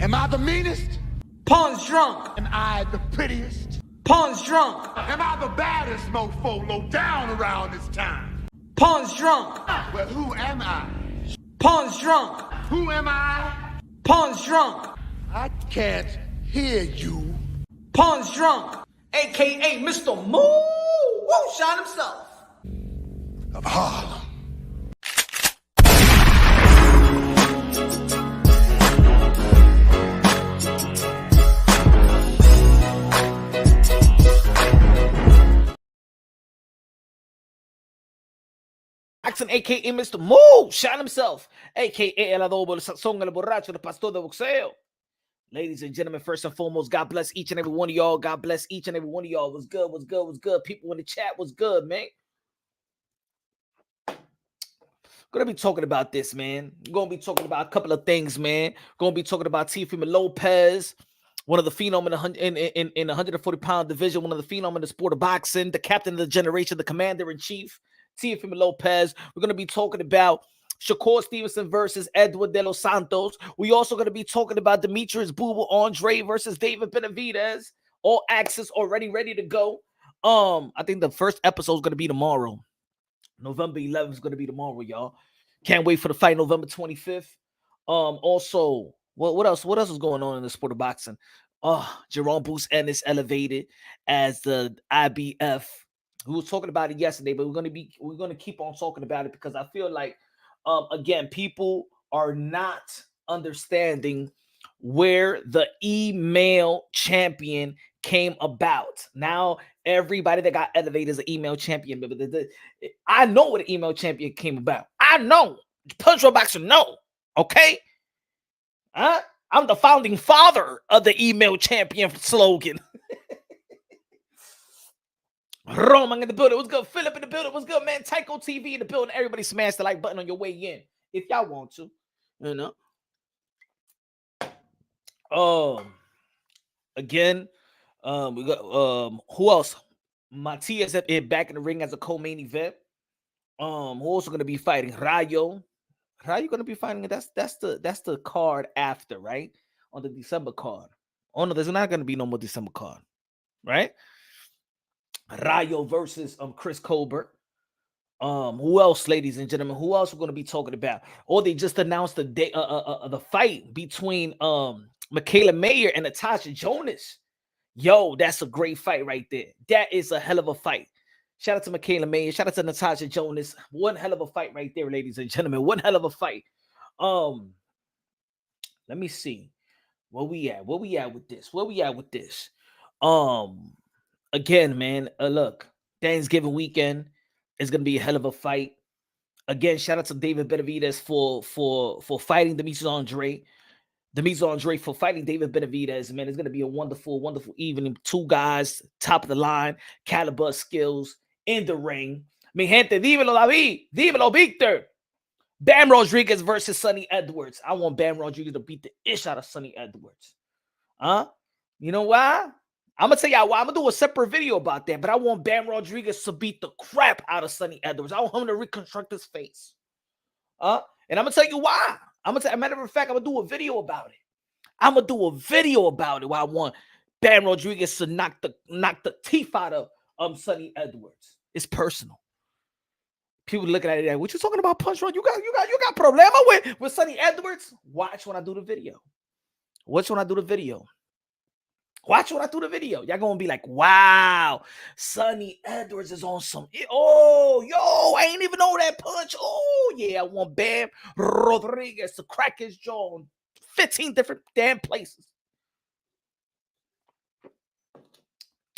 Am I the meanest? Pawn's drunk. Am I the prettiest? Pawn's drunk. Am I the baddest mofo low down around this time? Pawn's drunk. Well, who am I? Pawn's drunk. Who am I? Pawn's drunk. I can't hear you. Pawn's drunk. AKA Mr. Moo Woo Shot himself. Of Harlem. Jackson, a.k.a. Mr. Moo Shot himself, a.k.a. El Adobo, el Sazón, el Borracho, el Pastor de Boxeo. Ladies and gentlemen, first and foremost, God bless each and every one of y'all. God bless each and every one of y'all. What's good, what's good, what's good? People in the chat, what's good, man? Gonna be talking about this, man. Gonna be talking about a couple of things, man. Gonna be talking about Teofimo Lopez, one of the phenom in the 140-pound division, one of the phenom in the sport of boxing, the captain of the generation, the commander-in-chief, Teofimo Lopez. We're going to be talking about Shakur Stevenson versus Edward De Los Santos. We also going to be talking about Demetrius Boo Andrade versus David Benavidez. All access already ready to go. I think the first episode is going to be tomorrow. November 11th is going to be tomorrow, y'all. Can't wait for the fight November 25th. Also, what else? What else is going on in the sport of boxing? Jerome Bruce Ennis elevated as the IBF. We were talking about it yesterday, but we're gonna keep on talking about it because I feel like again, people are not understanding where the email champion came about. Now everybody that got elevated is an email champion. But I know what an email champion came about. I know. Punch Roll Boxer, no. Okay? I'm the founding father of the email champion slogan. Roman in the building. What's good? Philip in the building. What's good, man? Tycho TV in the building. Everybody smash the like button on your way in if y'all want to. You know. Again, we got who else? Matias back in the ring as a co-main event. Who also gonna be fighting? Rayo. Rayo gonna be fighting. That's the card after, right? On the December card. Oh no, there's not gonna be no more December card, right? Rayo versus Chris Colbert. Who else, ladies and gentlemen? Who else we're going to be talking about? Or they just announced the day the fight between Michaela Mayer and Natasha Jonas. Yo, that's a great fight right there. That is a hell of a fight. Shout out to Michaela Mayer. Shout out to Natasha Jonas. One hell of a fight right there, ladies and gentlemen. One hell of a fight. Let me see. Where we at? Where we at with this? Where we at with this? Again, man, look, Thanksgiving weekend is gonna be a hell of a fight. Again, shout out to David Benavidez for fighting Demetrius Andrade. Demetrius Andrade for fighting David Benavidez. Man, it's gonna be a wonderful, wonderful evening. Two guys, top of the line, caliber skills in the ring. Mi gente, dímelo, David, dímelo, Victor. Bam Rodriguez versus Sonny Edwards. I want Bam Rodriguez to beat the ish out of Sonny Edwards. You know why? I'm going to tell y'all why. I'm going to do a separate video about that, but I want Bam Rodriguez to beat the crap out of Sonny Edwards. I want him to reconstruct his face. And I'm going to tell you why. As a matter of fact, I'm going to do a video about it. I'm going to do a video about it why I want Bam Rodriguez to knock the teeth out of Sonny Edwards. It's personal. People looking at it like, what you talking about, Punch Roll? You got problema with Sonny Edwards? Watch when I do the video. Watch when I do the video. Watch when I do the video. Y'all gonna be like, wow, Sonny Edwards is on some. Oh, yo, I ain't even know that punch. Oh, yeah, I want Bam Rodriguez to crack his jaw in 15 different damn places.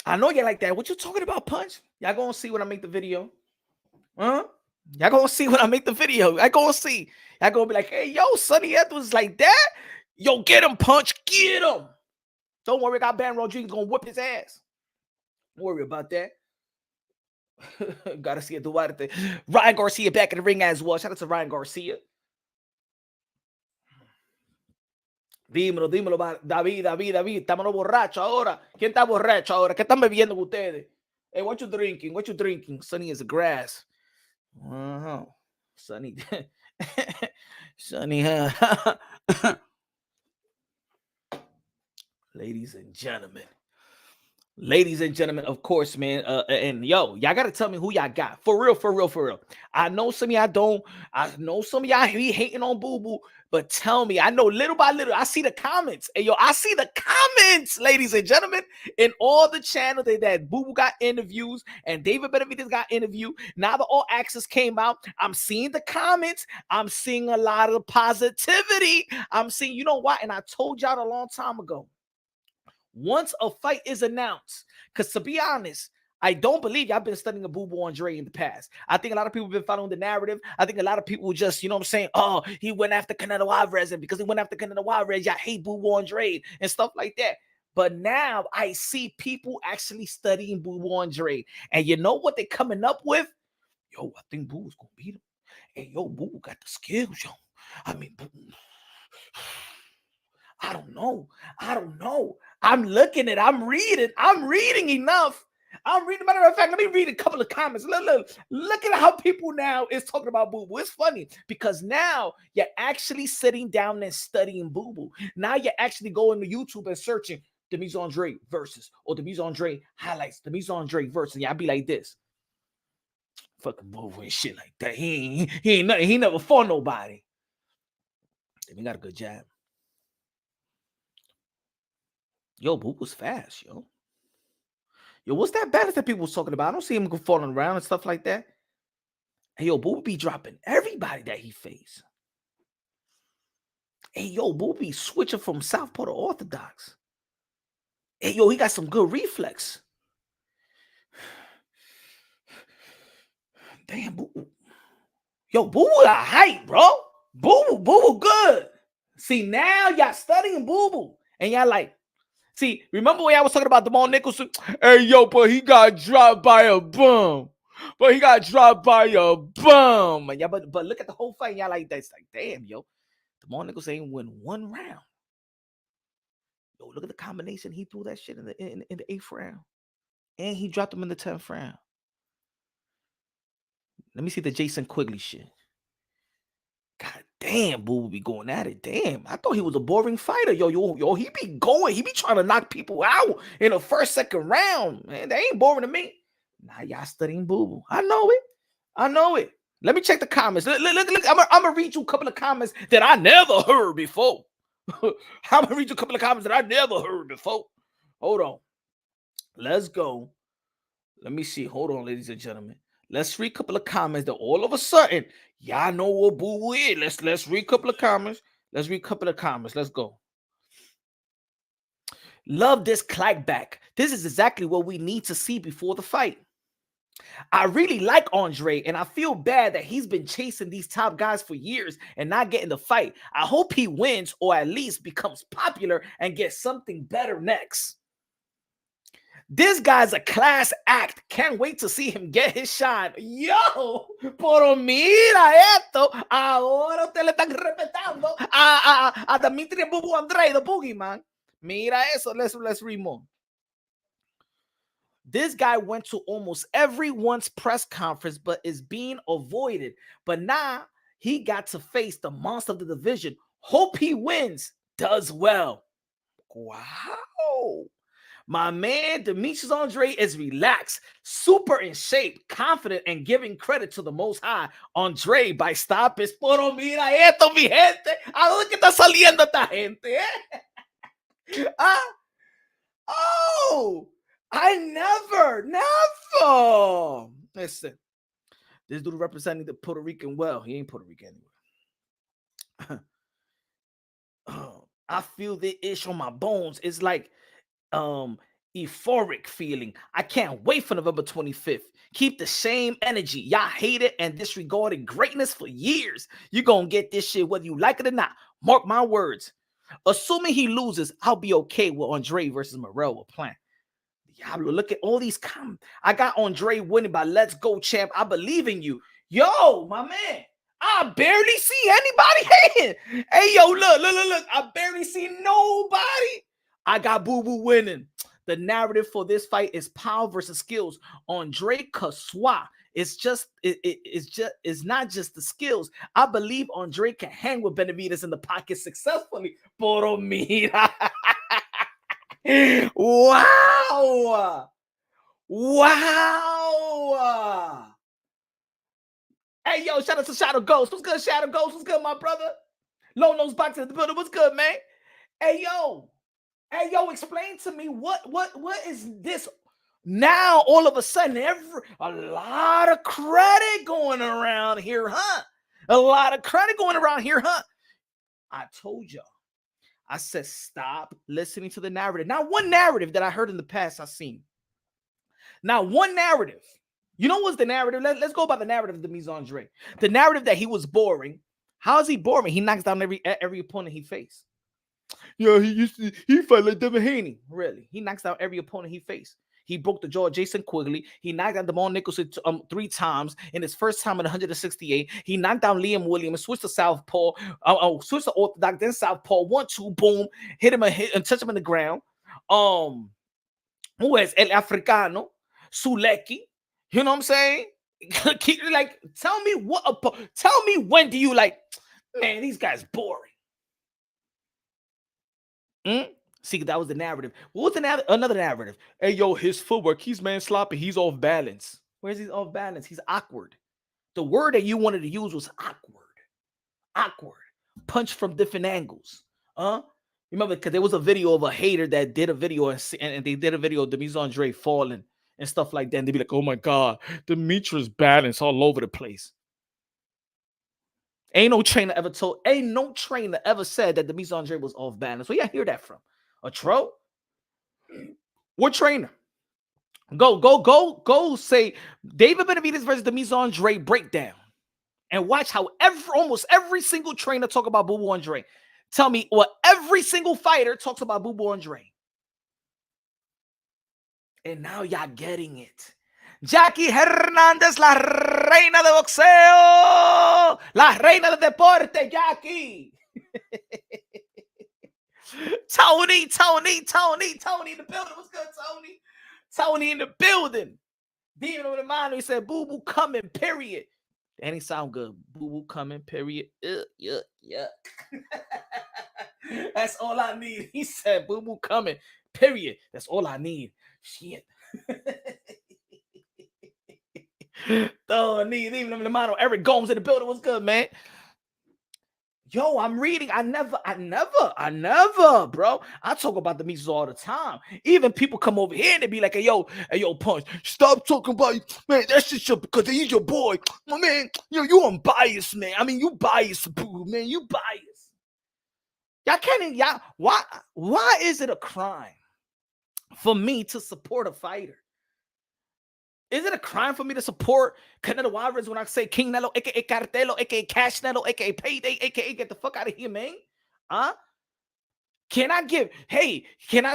I know you like that. What you talking about, Punch? Y'all gonna see when I make the video. Huh? Y'all gonna see when I make the video. I gonna see. Y'all gonna be like, hey, yo, Sonny Edwards like that? Yo, get him, Punch. Get him. Don't worry, got Bam Rodriguez gonna whip his ass. Don't worry about that. Gotta see it. Duarte. Ryan Garcia back in the ring as well. Shout out to Ryan Garcia. Dímelo, David. Estamos borrachos ahora. ¿Quién está borracho ahora? ¿Qué están bebiendo ustedes? Hey, what you drinking? Sonny is a grass. Sonny. Sonny. ladies and gentlemen. Ladies and gentlemen, of course, man. And yo, y'all gotta tell me who y'all got. For real, for real, for real. I know some of y'all don't. I know some of y'all be hating on Boo Boo, but tell me, I know little by little, I see the comments. And yo, I see the comments, ladies and gentlemen, in all the channels that Boo Boo got interviews and David Benavidez got interview. Now the All Access came out. I'm seeing the comments. I'm seeing a lot of positivity. I'm seeing, you know what? And I told y'all a long time ago. Once a fight is announced, because to be honest, I don't believe y'all been studying a Boo Boo Andrade in the past. I think a lot of people have been following the narrative. I think a lot of people just, you know what I'm saying? Oh, he went after Canelo Alvarez, and because he went after Canelo Alvarez, y'all hate Boo Boo Andrade and stuff like that. But now I see people actually studying Boo Boo Andrade. And you know what they're coming up with? Yo, I think Boo Boo's going to beat him. Hey, yo, Boo Boo got the skills, yo. I mean, I don't know. I'm looking at, I'm reading enough. Matter of fact, let me read a couple of comments. Look at how people now is talking about Boo Boo. It's funny because now you're actually sitting down and studying Boo Boo. Now you're actually going to YouTube and searching Demise Andrade versus, or Demise Andrade highlights, Demise Andrade versus. And y'all be like this. Fucking Boo Boo and shit like that. He ain't nothing. He never fought nobody. And he got a good jab. Yo, Boo was fast, yo. Yo, what's that balance that people was talking about? I don't see him falling around and stuff like that. Hey, yo, Boo be dropping everybody that he faced. Hey, yo, Boo be switching from southpaw to orthodox. Hey, yo, he got some good reflex. Damn, Boo. Yo, Boo got height, bro. Boo good. See, now y'all studying Boo Boo. And y'all like, see, remember when I was talking about Demond Nicholson? Hey, yo, but he got dropped by a bum. And yeah, but look at the whole fight. Y'all like, that's like, damn, yo. Demond Nicholson ain't win one round. Yo, look at the combination. He threw that shit in the 8th round. And he dropped him in the 10th round. Let me see the Jason Quigley shit. God damn, Boo be going at it. Damn, I thought he was a boring fighter. Yo, he be going. He be trying to knock people out in the first, second round. Man, they ain't boring to me. Now y'all studying Boo Boo. I know it. Let me check the comments. Look. I'm going to read you a couple of comments that I never heard before. Hold on. Let's go. Let me see. Hold on, ladies and gentlemen. Let's read a couple of comments that all of a sudden, y'all know what Boo Boo is. Let's read a couple of comments. Let's go. Love this clackback. This is exactly what we need to see before the fight. I really like Andrade, and I feel bad that he's been chasing these top guys for years and not getting the fight. I hope he wins or at least becomes popular and gets something better next. This guy's a class act. Can't wait to see him get his shine. Yo, pero mira esto. Ahora usted le están respetando a Dimitri Boo Boo Andrade, the boogeyman. Mira eso. Let's read more. This guy went to almost everyone's press conference, but is being avoided. But now he got to face the monster of the division. Hope he wins. Does well. Wow. My man, Demetrius Andrade is relaxed, super in shape, confident, and giving credit to the Most High. Andrade by stopping. Pero mira esto, mi gente. ¿A dónde está saliendo esta gente? Oh, I never. Listen, this dude representing the Puerto Rican well. He ain't Puerto Rican anyway. I feel the itch on my bones. It's like euphoric feeling. I can't wait for November 25th. Keep the same energy. Y'all hated and disregarded greatness for years. You're gonna get this shit whether you like it or not. Mark my words. Assuming he loses, I'll be okay with Andrade versus Morrell with Plant. Diablo, look at all these comments. I got Andrade winning by Let's Go Champ. I believe in you. Yo, my man. I barely see anybody hating. Hey, yo, look. I barely see nobody. I got Boo Boo winning. The narrative for this fight is power versus skills. Andrade Kaswa. It's not just the skills. I believe Andrade can hang with Benavidez in the pocket successfully. Pero mira. Wow. Wow. Hey, yo, shout out to Shadow Ghost. What's good, Shadow Ghost? What's good, my brother? Low Nose Boxing in the building. What's good, man? Hey, yo. Hey, yo, explain to me what is this? Now, all of a sudden, a lot of credit going around here, huh? A lot of credit going around here, huh? I told y'all. I said, stop listening to the narrative. Not one narrative that I heard in the past I've seen. Not one narrative. You know what's the narrative? Let's go by the narrative of the Mise Andre. The narrative that he was boring. How is he boring? He knocks down every opponent he faced. Yeah, he fight like Devin Haney. Really? He knocks down every opponent he faced. He broke the jaw of Jason Quigley. He knocked down Damon Nicholson 3 times. In his first time at 168, he knocked down Liam Williams, switched to southpaw, switched to orthodox, then southpaw, 1-2, boom, hit him and touch him in the ground. Who is El Africano, Suleki? You know what I'm saying? Like, tell me when do you like, man, these guys boring. See, that was the narrative. What was another narrative? Hey, yo, his footwork, he's man sloppy. He's off balance. Where's he off balance? He's awkward. The word that you wanted to use was awkward. Awkward. Punch from different angles. Remember, because there was a video of a hater that did a video and they did a video of the Mise Andre falling and stuff like that. And they'd be like, oh my God, Demetrius balance all over the place. Ain't no trainer ever said that the Mise Andre was off balance. Where y'all hear that from? A troll? What trainer? Go say David Benavidez versus the Mise Andre breakdown. And watch how almost every single trainer talk about Boo Boo Andre. Tell me what every single fighter talks about Boo Boo Andre. And now y'all getting it. Jackie Hernandez, la reina de boxeo. La reina de deporte, Jackie. Tony in the building. What's good, Tony? Tony in the building. Demon over the mind, he said, Boo Boo coming, period. And he sound good. Boo Boo coming, period. Yeah. That's all I need. He said, Boo Boo coming, period. That's all I need. Shit. Don't need even the model. Eric Gomes in the building. What's good, man? Yo, I'm reading. I never, bro. I talk about the Mises all the time. Even people come over here and they be like, hey, yo, Punch, stop talking about you. Man, that's just because he's your boy. My man, you unbiased, man. I mean, you biased, boo, man. You biased. Why is it a crime for me to support a fighter? Is it a crime for me to support Canelo Alvarez when I say King Nelo, aka Cartelo, aka Cash Nelo, aka Payday, aka get the fuck out of here, man? Can I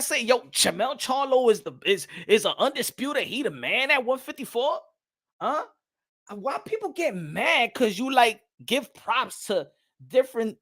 say, yo, Chamel Charlo is an undisputed, he the man at 154? Why people get mad because you like give props to different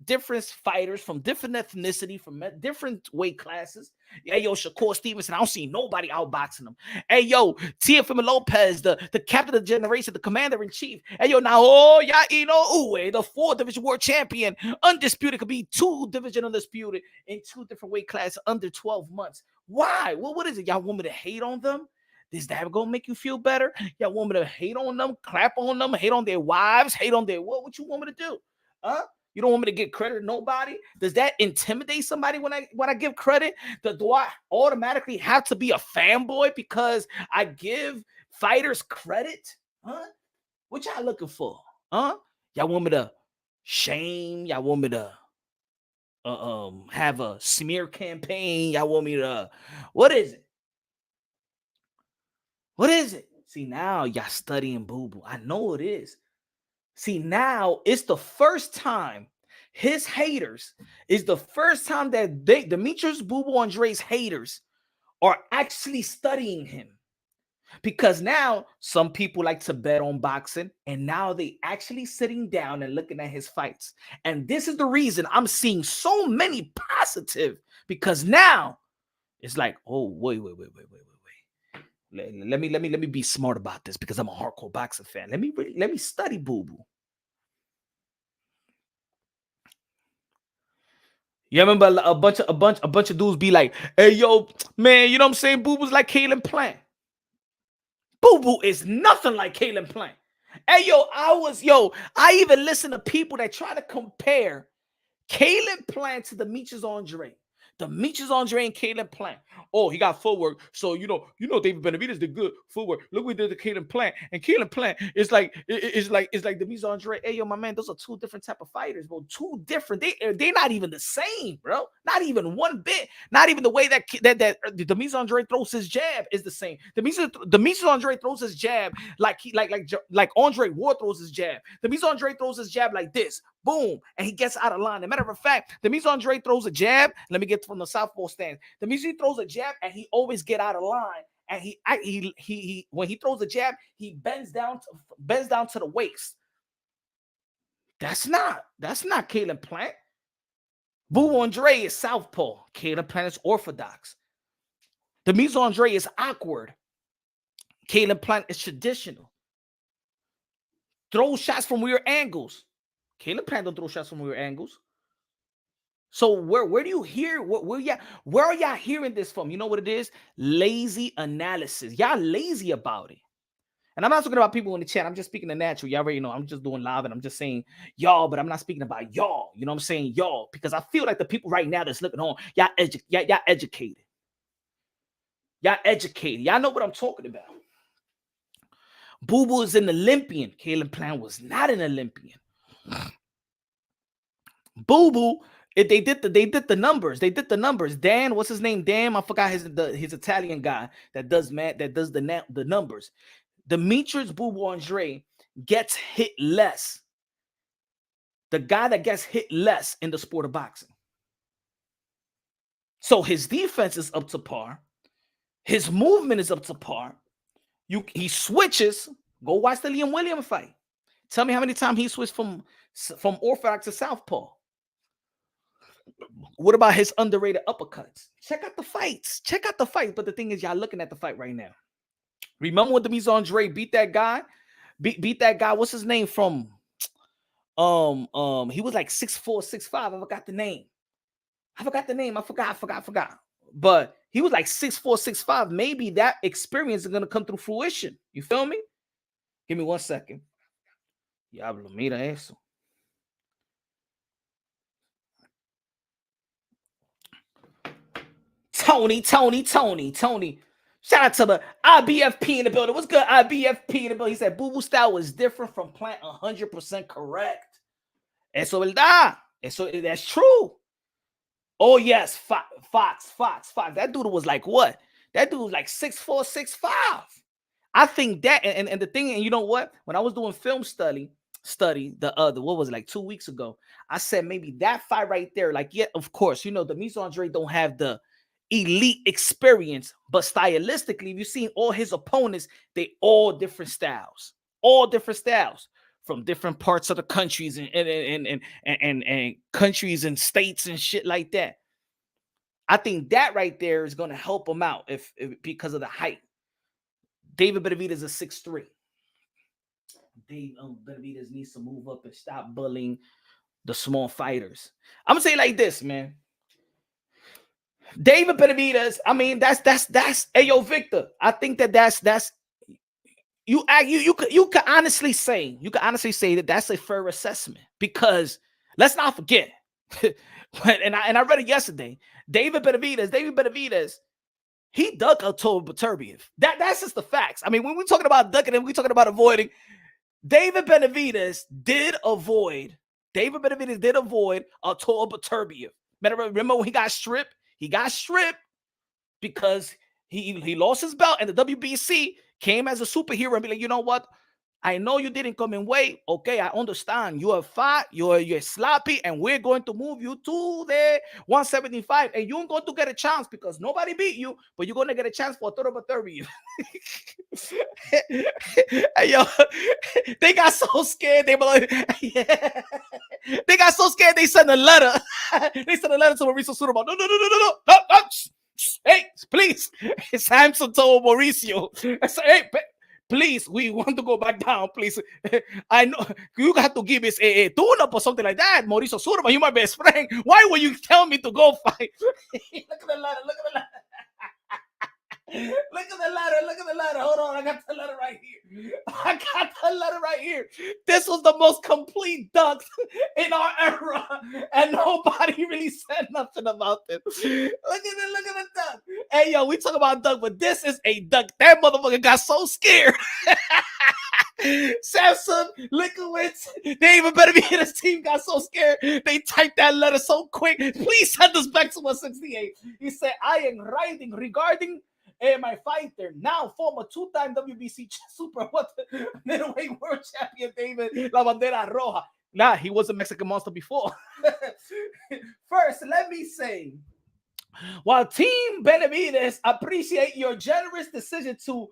fighters from different ethnicity, from different weight classes? Hey, yo, Shakur Stevenson, I don't see nobody outboxing him. Hey, yo, Teofimo Lopez, the captain of the generation, the commander-in-chief. Hey, yo, now, Inoue, the 4th division world champion, undisputed, could be 2 division undisputed in 2 different weight classes under 12 months. Why? Well, what is it? Y'all want me to hate on them? Is that gonna make you feel better? Y'all want me to hate on them, clap on them, hate on their wives, hate on their what you want me to do? You don't want me to give credit to nobody? Does that intimidate somebody when I give credit? Do I automatically have to be a fanboy because I give fighters credit? What y'all looking for? Y'all want me to shame? Y'all want me to have a smear campaign? Y'all want me to what is it? What is it? See, now y'all studying Boo Boo. I know it is. See, now it's the first time his haters is the first time that Demetrius Boo Boo Andre's haters are actually studying him. Because now some people like to bet on boxing, and now they actually sitting down and looking at his fights. And this is the reason I'm seeing so many positive, because now it's like, oh, wait. Let me be smart about this because I'm a hardcore boxing fan. Let me study Boo Boo. You remember a bunch of dudes be like, hey, yo, man, you know what I'm saying? Boo Boo's like Caleb Plant. Boo Boo is nothing like Caleb Plant. Hey, yo, I even listen to people that try to compare Caleb Plant to Demetrius Andrade. Demetrius Andrade and Caleb Plant. Oh, he got footwork. So you know, David Benavidez did good footwork. Look what we did to Caleb Plant. And Caleb Plant is like Demetrius Andrade. Hey, yo, my man, those are two different type of fighters, bro. Two different. They're not even the same, bro. Not even one bit. Not even the way that Demetrius Andrade throws his jab is the same. Demetrius Andrade throws his jab like Andre Ward throws his jab. Demetrius Andrade throws his jab like this. Boom, and he gets out of line. As a matter of fact, Demetrius Andrade throws a jab. Let me get from the southpaw stance. Demetrius throws a jab, and he always get out of line. And he when he throws a jab, he bends down to the waist. That's not Caleb Plant. Boo Andrade is southpaw. Caleb Plant is orthodox. Demetrius Andrade is awkward. Caleb Plant is traditional. Throws shots from weird angles. Caleb Plant don't throw shots from weird angles. So where do you hear where are y'all hearing this from? You know what it is? Lazy analysis. Y'all lazy about it. And I'm not talking about people in the chat. I'm just speaking to natural. Y'all already know I'm just doing live and I'm just saying y'all, but I'm not speaking about y'all. You know what I'm saying? Y'all, because I feel like the people right now that's looking on, y'all educated. Y'all educated. Y'all know what I'm talking about. Boo Boo is an Olympian. Caleb Plant was not an Olympian. Boo Boo, they did the numbers. They did the numbers. Dan, what's his name? Dan, I forgot his Italian guy that does the numbers. Demetrius Boo Boo Andrade gets hit less. The guy that gets hit less in the sport of boxing. So his defense is up to par. His movement is up to par. He switches. Go watch the Liam Williams fight. Tell me how many times he switched from orthodox to southpaw. What about his underrated uppercuts? Check out the fights. But the thing is, y'all looking at the fight right now. Remember when Demetrius Andrade beat that guy? Beat that guy. What's his name from? He was like 6'4", 6'5". I forgot the name. I forgot. But he was like 6'4", 6'5". Maybe that experience is gonna come through fruition. You feel me? Give me 1 second. Diablo, mira eso. Tony. Shout out to the IBFP in the building. What's good, IBFP in the building? He said Boo Boo style was different from Plant. 100% correct. Eso verdad. That's true. Oh, yes. Fox. That dude was like what? That dude was like 6'4", 6'5". I think that, and the thing, and you know what? When I was doing film study what was it, like 2 weeks ago, I said maybe that fight right there, like, yeah, of course, you know, Demetrius Andrade don't have the elite experience, but stylistically, you've seen all his opponents, they all different styles from different parts of the countries and countries and states and shit like that. I think that right there is going to help him out if because of the height. David Benavidez is 6'3". Benavidez needs to move up and stop bullying the small fighters. I'm gonna say it like this, man. David Benavidez, I mean, that's hey, yo, Victor. I think that's you could honestly say that that's a fair assessment, because let's not forget, and I read it yesterday. David Benavidez, he dug Artur Beterbiev. That's just the facts. I mean, when we're talking about ducking and we're talking about avoiding, David Benavidez did avoid Artur Beterbiev. Remember when he got stripped? He got stripped because he lost his belt, and the WBC came as a superhero and be like, you know what? I know you didn't come in weight. Okay, I understand. You are fat, you're sloppy, and we're going to move you to the 175, and you're going to get a chance because nobody beat you, but you're going to get a chance for Artur Beterbiev. Hey, yo, they got so scared. They were like, yeah. They got so scared. They sent a letter. They sent a letter to Mauricio Sudamar. No. Hey, please. Samson told Mauricio. I said, hey, Please, we want to go back down, please. I know you got to give us a tune-up or something like that, Mauricio Surma. You're my best friend. Why would you tell me to go fight? Look at the letter. Look at the letter. Look at the letter. Look at the letter. Hold on. I got the letter right here. I got the letter right here. This was the most complete duck in our era. And nobody really said nothing about this. Look at it. Look at the duck. Hey, yo, we talk about duck, but this is a duck. That motherfucker got so scared. Samson, Likowitz, David Benavidez, his team got so scared. They typed that letter so quick. Please send us back to 168. He said, I am writing regarding my fighter, now former two-time WBC super middleweight world champion David La Bandera Roja. Nah, he was a Mexican monster before. First, let me say, while Team Benavidez appreciate your generous decision to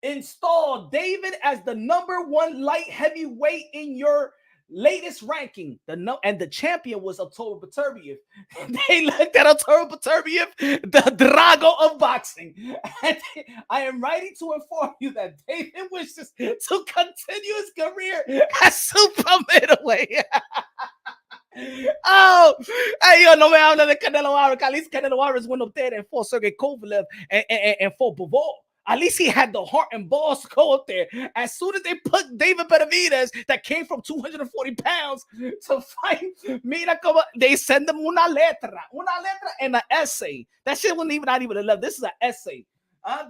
install David as the #1 light heavyweight in your latest ranking, and the champion was Arturo Beterbiev. They looked at Arturo Beterbiev, the Drago of boxing. And I am writing to inform you that David wishes to continue his career as super middleweight. Oh, hey, yo, no me habla de Canelo Álvarez. At least Canelo Álvarez went up there and fought Sergey Kovalev and fought Bivol. At least he had the heart and balls to go up there. As soon as they put David Benavidez, that came from 240 pounds, to fight, mira como they send them una letra and an essay. That shit wasn't even not even a letter. This is an essay.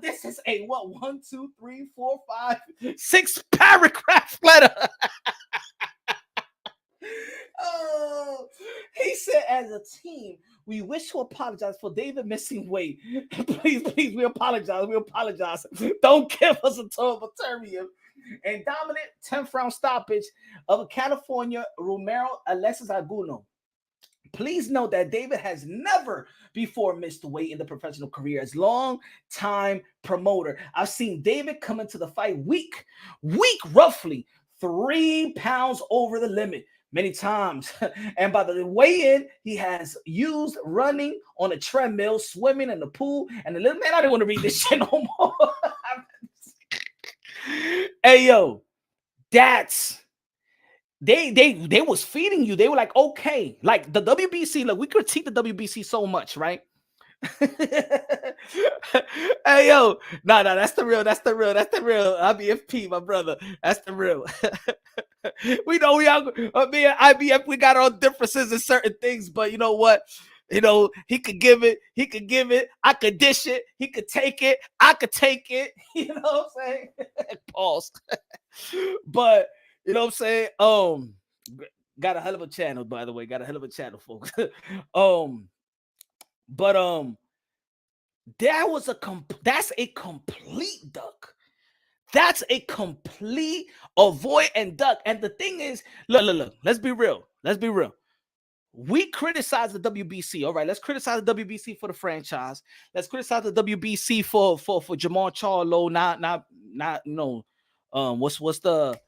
This is a what? 1, 2, 3, 4, 5, 6 paragraph letter. Oh, he said, as a team, we wish to apologize for David missing weight. Please, we apologize. We apologize. Don't give us a total Beterbiev. And dominant 10th round stoppage of California Romero Alexis Aguno. Please note that David has never before missed weight in the professional career as long-time promoter. I've seen David come into the fight weak, roughly 3 pounds over the limit. Many times. And by the weigh-in, he has used running on a treadmill, swimming in the pool, and the little man, I didn't want to read this shit no more. Hey, yo, that's they was feeding you. They were like, okay, like the WBC, like we critique the WBC so much, right? Hey, yo, no, that's the real IBFP, my brother. That's the real. We know we are, me and IBF, we got our differences in certain things, but you know what? You know, he could give it, I could dish it, he could take it, I could take it. You know what I'm saying? Pause. But you know what I'm saying? Got a hell of a channel, by the way. Got a hell of a channel, folks. But that's a complete duck. That's a complete avoid and duck. And the thing is, look, let's be real. We criticize the WBC. All right, let's criticize the WBC for the franchise. Let's criticize the WBC for Jamal Charlo, not what's the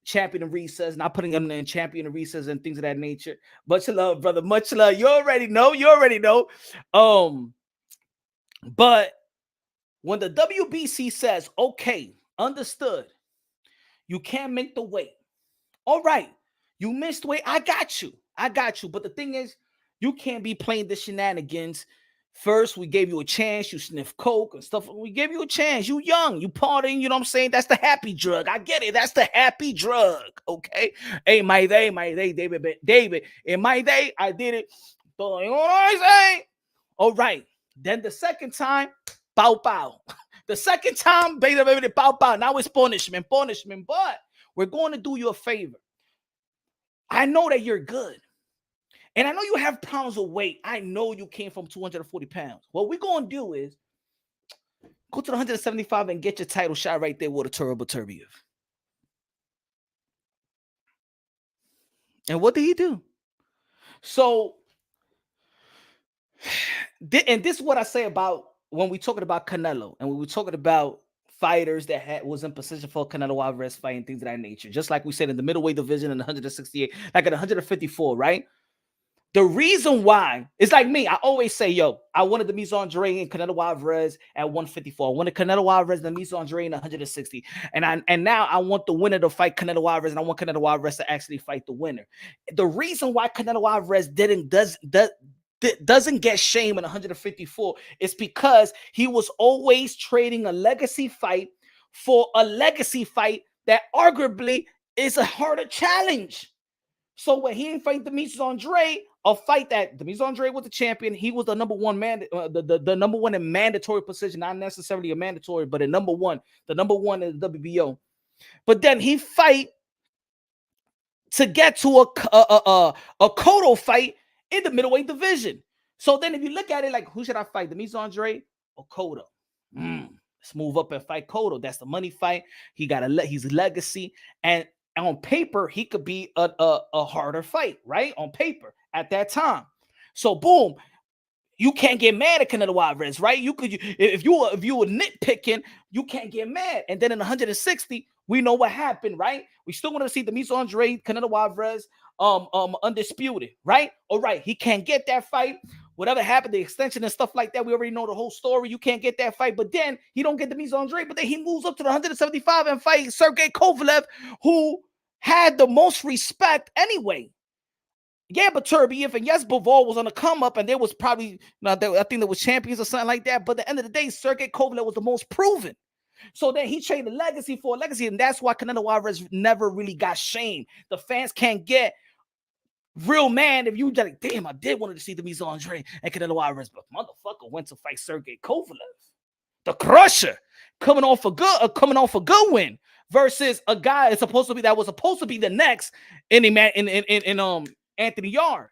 champion of recess, not putting him in champion of recess and things of that nature. Much love, brother. Much love. You already know. But when the WBC says, okay, understood, you can't make the weight. All right, you missed weight. I got you. But the thing is, you can't be playing the shenanigans. First, we gave you a chance. You sniff coke and stuff. We gave you a chance. You young. You partying. You know what I'm saying? That's the happy drug. I get it. That's the happy drug. Okay. Hey, my day, David. In my day, I did it. You know what I'm saying? All right. Then the second time, pow. The second time, baby, pow. Now it's punishment. But we're going to do you a favor. I know that you're good. And I know you have pounds of weight. I know you came from 240 pounds. What we're going to do is go to the 175 and get your title shot right there with Arturo Beterbiev. And what did he do? So, and this is what I say about when we're talking about Canelo and when we're talking about fighters that was in position for Canelo Alvarez fighting, things of that nature. Just like we said in the middleweight division in 168, like at 154, right? The reason why, it's like me. I always say, yo, I wanted the Mise Andrade and Canelo Alvarez at 154. I wanted Canelo Alvarez and the Mise Andrade in 160. And now I want the winner to fight Canelo Alvarez, and I want Canelo Alvarez to actually fight the winner. The reason why Canelo Alvarez doesn't get shame in 154 is because he was always trading a legacy fight for a legacy fight that arguably is a harder challenge. So when he ain't fight Demetrius Andrade, a fight that Demetrius Andrade was the champion, he was the number one man, the number one in mandatory position, not necessarily a mandatory, but a number one, the number one in the WBO. But then he fight to get to a Cotto fight in the middleweight division. So then if you look at it like, who should I fight, Demetrius Andrade or Cotto? Let's move up and fight Cotto. That's the money fight. He's a legacy, and on paper, he could be a harder fight, right? On paper at that time. So boom, you can't get mad at Canelo Alvarez, right? If you were nitpicking, you can't get mad. And then in 160, we know what happened, right? We still want to see the Mise Andrade, Canelo Alvarez, undisputed, right? All right, he can't get that fight. Whatever happened, the extension and stuff like that, we already know the whole story. You can't get that fight, but then he don't get the Mise Andrade, but then he moves up to the 175 and fight Sergey Kovalev, who had the most respect anyway. Yeah, but Turbiev and yes, Bivol was on the come up, and there was probably, I think there was champions or something like that. But at the end of the day, Sergey Kovalev was the most proven. So then he traded legacy for a legacy, and that's why Canelo Alvarez never really got shamed. The fans can't get real mad if you like, damn, I did want to see the Mise Andrade and Canelo Alvarez, but motherfucker went to fight Sergey Kovalev, the Crusher, coming off a good win versus a guy that was supposed to be the next in Anthony Yarde.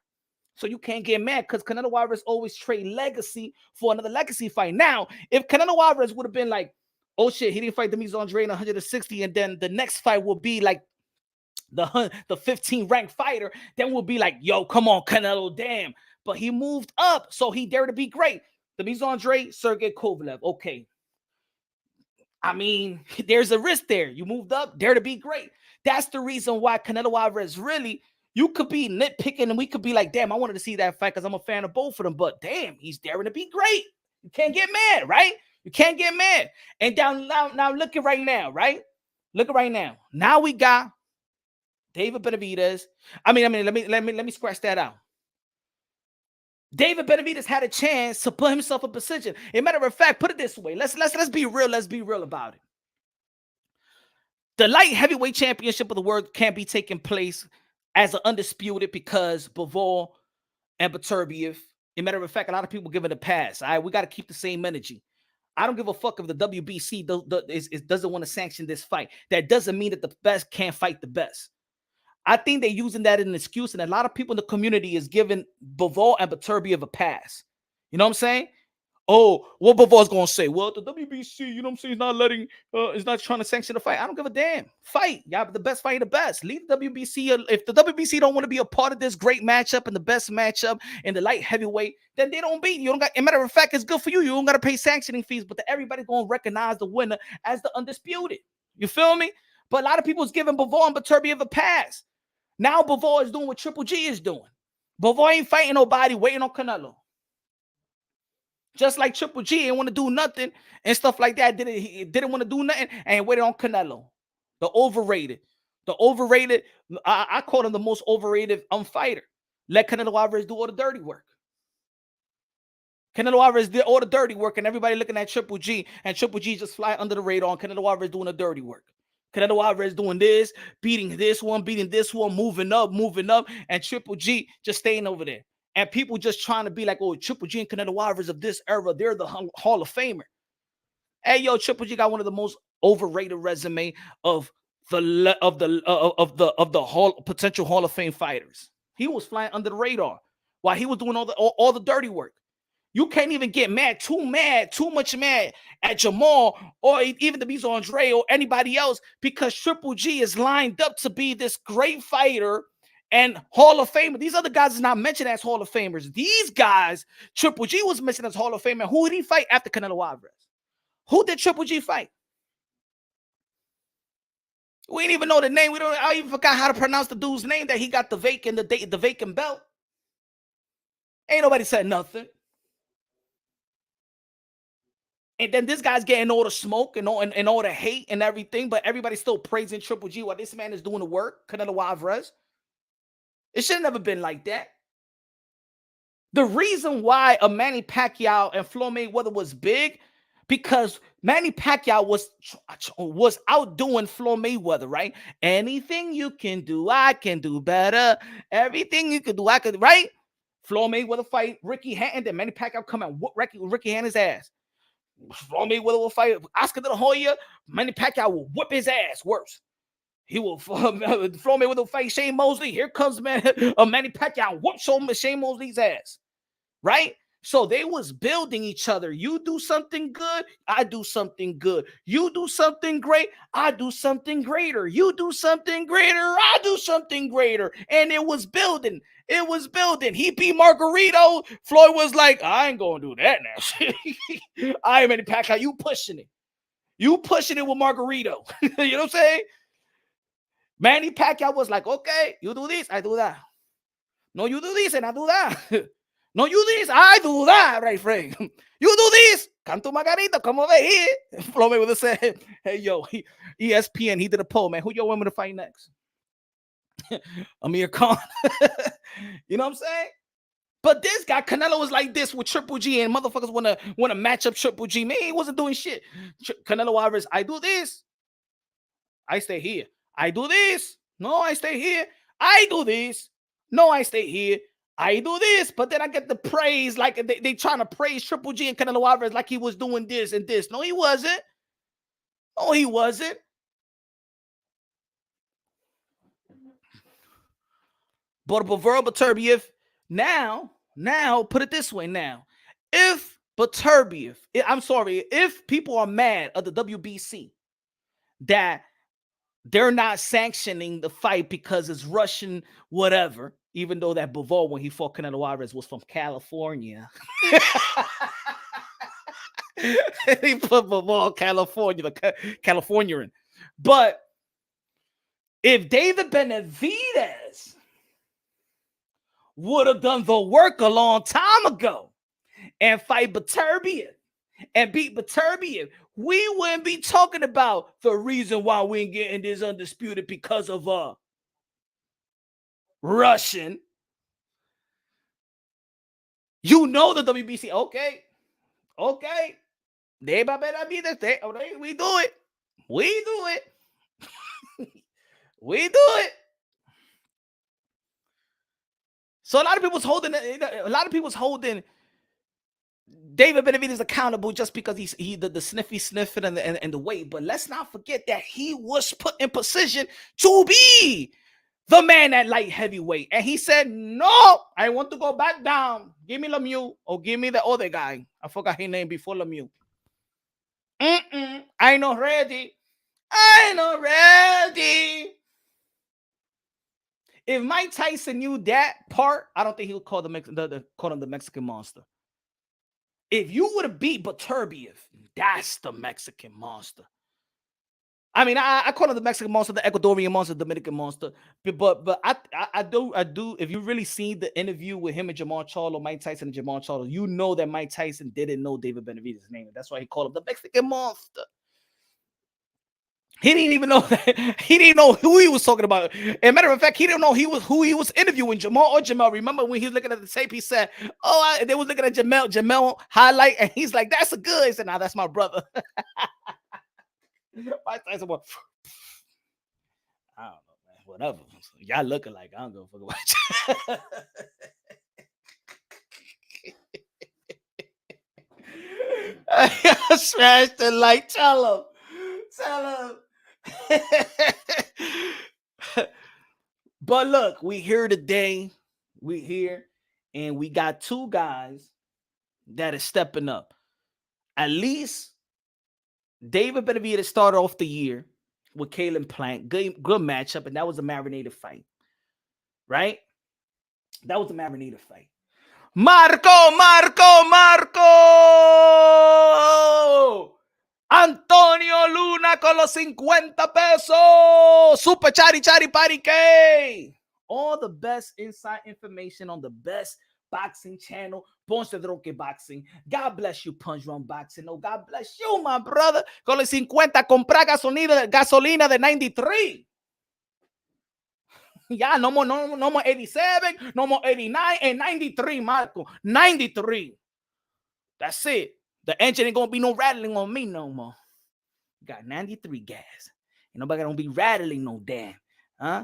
So you can't get mad because Canelo Alvarez always trade legacy for another legacy fight. Now, if Canelo Alvarez would have been like, oh shit, he didn't fight the Mise Andrade in 160, and then the next fight will be like the 15 ranked fighter, then we'll be like, yo, come on, Canelo, damn. But he moved up, so he dared to be great. The Mise Andrade, Sergey Kovalev, okay. I mean, there's a risk there. You moved up, dare to be great. That's the reason why Canelo Alvarez really, you could be nitpicking and we could be like, damn, I wanted to see that fight because I'm a fan of both of them. But damn, he's daring to be great. You can't get mad, right? You can't get mad. And now look at right now, right? Look at right now. Now we got David Benavidez. I mean, let me scratch that out. David Benavidez had a chance to put himself in position. As a matter of fact, put it this way. Let's be real. Let's be real about it. The light heavyweight championship of the world can't be taking place as an undisputed because Bivol and Beterbiev. As a matter of fact, a lot of people give it a pass. All right, we got to keep the same energy. I don't give a fuck if the WBC doesn't want to sanction this fight. That doesn't mean that the best can't fight the best. I think they're using that as an excuse, and a lot of people in the community is giving Bivol and Beterbiev a pass. You know what I'm saying? Oh, what Bivol's gonna say? Well, the WBC, you know what I'm saying, is not trying to sanction the fight. I don't give a damn. Fight. Y'all the best fight, the best. Leave the WBC. If the WBC don't want to be a part of this great matchup and the best matchup in the light heavyweight, then they don't beat you. Don't got. As a matter of fact, it's good for you. You don't gotta pay sanctioning fees, but everybody's gonna recognize the winner as the undisputed. You feel me? But a lot of people is giving Bivol and Beterbiev a pass. Now Bivol is doing what Triple G is doing. Bivol ain't fighting nobody, waiting on Canelo. Just like Triple G didn't want to do nothing and stuff like that. He didn't want to do nothing and waited on Canelo. The overrated. I call him the most overrated fighter. Let Canelo Alvarez do all the dirty work. Canelo Alvarez did all the dirty work, and everybody looking at Triple G, and Triple G just fly under the radar, and Canelo Alvarez doing the dirty work. Canelo Alvarez doing this, beating this one, moving up, and Triple G just staying over there. And people just trying to be like, oh, Triple G and Canelo Alvarez of this era, they're the Hall of Famer. Hey, yo, Triple G got one of the most overrated resume of the potential Hall of Fame fighters. He was flying under the radar while he was doing all the dirty work. You can't even get too much mad at Jamal or even the Mise Andrade or anybody else because Triple G is lined up to be this great fighter and Hall of Famer. These other guys is not mentioned as Hall of Famers. These guys, Triple G was mentioned as Hall of Famer. Who did he fight after Canelo Alvarez? Who did Triple G fight? We didn't even know the name. I even forgot how to pronounce the dude's name that he got the vacant belt. Ain't nobody said nothing. And then this guy's getting all the smoke and all the hate and everything, but everybody's still praising Triple G while this man is doing the work, Canelo Alvarez. It should have never been like that. The reason why a Manny Pacquiao and Floyd Mayweather was big, because Manny Pacquiao was outdoing Floyd Mayweather, right? Anything you can do, I can do better. Everything you can do, I could, right? Floyd Mayweather fight Ricky Hatton, then Manny Pacquiao come and whoop Ricky Hatton's ass. Floyd Mayweather will fight Oscar De La Hoya, Manny Pacquiao will whip his ass worse. He will Floyd Mayweather will fight Shane Mosley. Here comes Manny Pacquiao, whoop Shane Mosley's ass. Right? So they was building each other. You do something good, I do something good. You do something great, I do something greater. You do something greater, I do something greater. And it was building. It was building. He beat Margarito. Floyd was like, I ain't gonna do that now. I am in the pack. How you pushing it? You pushing it with Margarito. You know what I'm saying? Manny Pacquiao was like, okay, you do this, I do that. No, you do this and I do that. No, you do this, I do that, right, Frank? You do this, Canto Margarito, come over here. Floyd Mayweather said, hey, yo, ESPN, he did a poll, man. Who y'all want me to fight next? Amir Khan. You know what I'm saying? But this guy, Canelo, was like this with Triple G, and motherfuckers want to match up Triple G. Man, he wasn't doing shit. Canelo Alvarez, I do this, I stay here. I do this, no, I stay here. I do this, no, I stay here. I do this, but then I get the praise, like they trying to praise Triple G and Canelo Alvarez like he was doing this and this. No, he wasn't. No, he wasn't. But Bavaro Beterbiev, now, put it this way now. If Beterbiev, I'm sorry, if people are mad at the WBC that they're not sanctioning the fight because it's Russian, whatever, even though that Bivol, when he fought Canelo Alvarez, was from California. He put Bivol California, the Californian. But if David Benavidez would have done the work a long time ago and fight Beterbiev and beat Beterbiev, we wouldn't be talking about the reason why we ain't getting this undisputed because of Russian. You know the WBC. Okay. We do it. We do it. So a lot of people's holding David Benavidez accountable just because he the sniffy sniffing and the weight. But let's not forget that he was put in position to be the man at light heavyweight. And he said, no, I want to go back down. Give me Lemieux or give me the other guy. I forgot his name before Lemieux. I not ready. If Mike Tyson knew that part, I don't think he would call him the Mexican Monster. If you would have beat Beterbiev, that's the Mexican Monster. I mean, I call him the Mexican Monster, the Ecuadorian Monster, the Dominican Monster. But I do. If you really seen the interview with him and Jamal Charlo, Mike Tyson and Jamal Charlo, you know that Mike Tyson didn't know David Benavidez's name. That's why he called him the Mexican Monster. He didn't even know that. He didn't know who he was talking about. As a matter of fact, he didn't know who he was interviewing, Jamal or Jamel. Remember when he was looking at the tape, he said, they was looking at Jamel highlight, and he's like, that's a good. He said, nah, that's my brother. Mike Tyson was, I don't know, man. Whatever. Y'all looking like I don't go fuck about you. Smash the light. Tell him. But look, we here today. We here, and we got two guys that is stepping up. At least David Benavidez started off the year with Kalen Plant. Good matchup, and that was a marinated fight. Right? That was a marinated fight. Marco! Antonio Luna con los 50 pesos. Super Chari Pari K. All the best inside information on the best boxing channel, Ponce de Roque Boxing. God bless you, Punch Run Boxing. Oh, God bless you, my brother. Con el 50, comprar gasolina de 93. Yeah, no more 87, no more 89, and 93, Marco. 93. That's it. The engine ain't gonna be no rattling on me no more. Got 93 gas. Ain't nobody gonna be rattling no damn. Huh?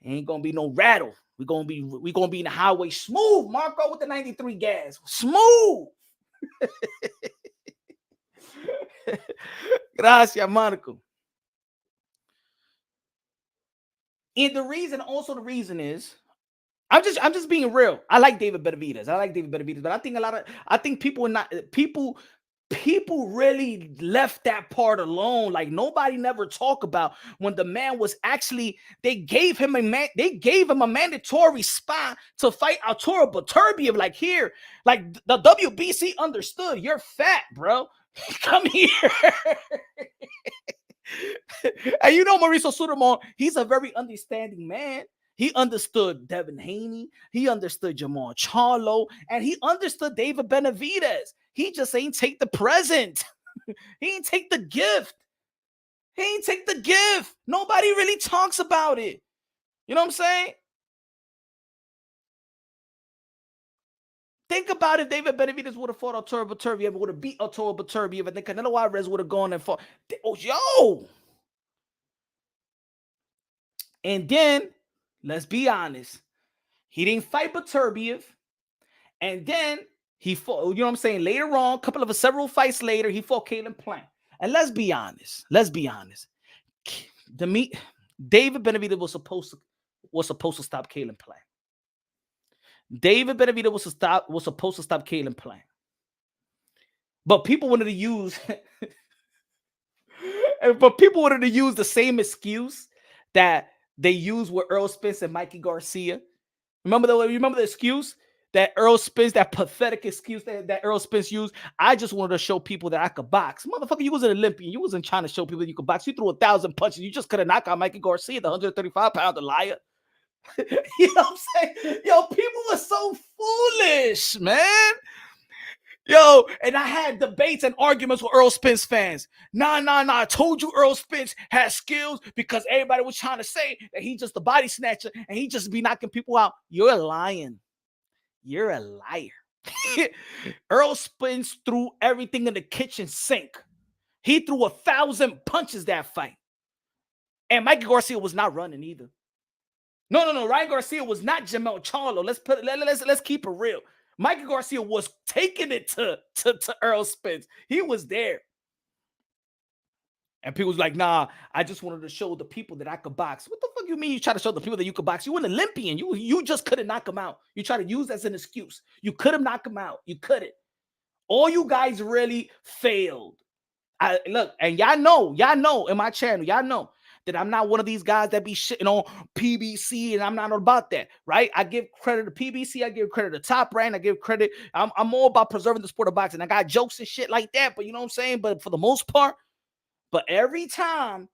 Ain't gonna be no rattle. We gonna be in the highway smooth, Marco, with the 93 gas. Smooth. Gracias, Marco. And the reason is I'm just being real. I like David Benavidez. But I think people really left that part alone. Like nobody never talk about when the man was actually, they gave him a mandatory spot to fight Arturo Beterbiev. Like here, like the WBC understood. You're fat, bro. Come here. And you know Mauricio Sudamon, he's a very understanding man. He understood Devin Haney. He understood Jamal Charlo. And he understood David Benavidez. He just ain't take the present. He ain't take the gift. Nobody really talks about it. You know what I'm saying? Think about if David Benavidez would have fought Arturo Beterbiev, would have beat Arturo Beterbiev, and then Canelo Alvarez would have gone and fought. Oh, yo! And then, let's be honest, he didn't fight Beterbiev. And then he fought, you know what I'm saying? Later on, several fights later, he fought Caleb Plant. And let's be honest. David Benavidez was supposed to stop Caleb Plant. David Benavidez was supposed to stop Caleb Plant. But people wanted to use the same excuse that they used with Errol Spence and Mikey Garcia. Remember the excuse that Errol Spence, that pathetic excuse that Errol Spence used? I just wanted to show people that I could box. Motherfucker, you was an Olympian. You wasn't trying to show people that you could box. You threw 1,000 punches. You just couldn't knock out Mikey Garcia, the 135-pounder liar. You know what I'm saying? Yo, people were so foolish, man. Yo, and I had debates and arguments with Errol Spence fans. Nah. I told you Errol Spence has skills because everybody was trying to say that he's just a body snatcher and he just be knocking people out. You're lying. You're a liar. Errol Spence threw everything in the kitchen sink. He threw 1,000 punches that fight. And Mikey Garcia was not running either. No. Ryan Garcia was not Jamal Charlo. Let's keep it real. Mikey Garcia was taking it to Errol Spence. He was there. And people was like, nah, I just wanted to show the people that I could box. What the fuck you mean you try to show the people that you could box? You an Olympian. You just couldn't knock him out. You try to use that as an excuse. You couldn't knock him out. You couldn't. All you guys really failed. Look, and y'all know in my channel, y'all know that I'm not one of these guys that be shitting on PBC, and I'm not about that, right? I give credit to PBC, I give credit to Top Rank, I give credit. I'm all about preserving the sport of boxing. I got jokes and shit like that, but you know what I'm saying? But for the most part, but every time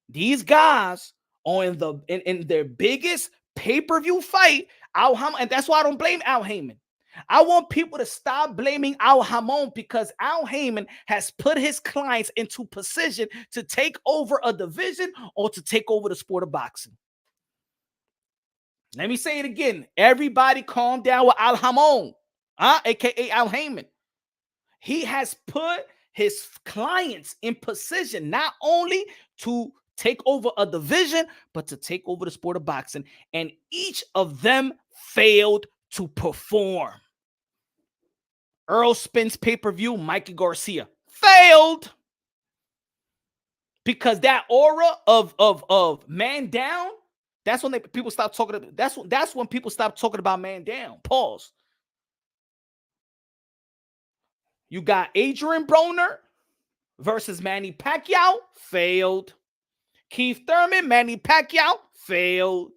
these guys are in their biggest pay-per-view fight, Al Hammon, and that's why I don't blame Al Haymon. I want people to stop blaming Al Hammon because Al Haymon has put his clients into position to take over a division or to take over the sport of boxing. Let me say it again. Everybody calm down with Al Hammon, aka Al Haymon. He has put his clients in position not only to take over a division, but to take over the sport of boxing. And each of them failed to perform. Errol Spence pay-per-view, Mikey Garcia failed because that aura of man down. That's when people stop talking. That's when people stop talking about man down. Pause. You got Adrian Broner versus Manny Pacquiao, failed. Keith Thurman, Manny Pacquiao, failed.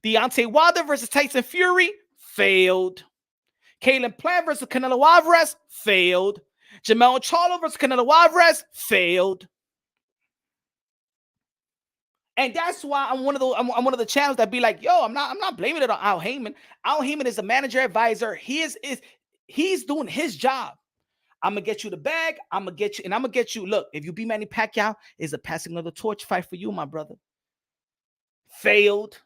Deontay Wilder versus Tyson Fury, failed. Caleb Plant versus Canelo Alvarez, failed. Jamal Charlo versus Canelo Alvarez, failed. And that's why I'm one of those. I'm one of the channels that be like, yo, I'm not blaming it on Al Heyman. Al Heyman is a manager advisor. He's doing his job. I'm gonna get you the bag. I'm gonna get you, and I'm gonna get you. Look, if you beat Manny Pacquiao, it's a passing of the torch fight for you, my brother. Failed.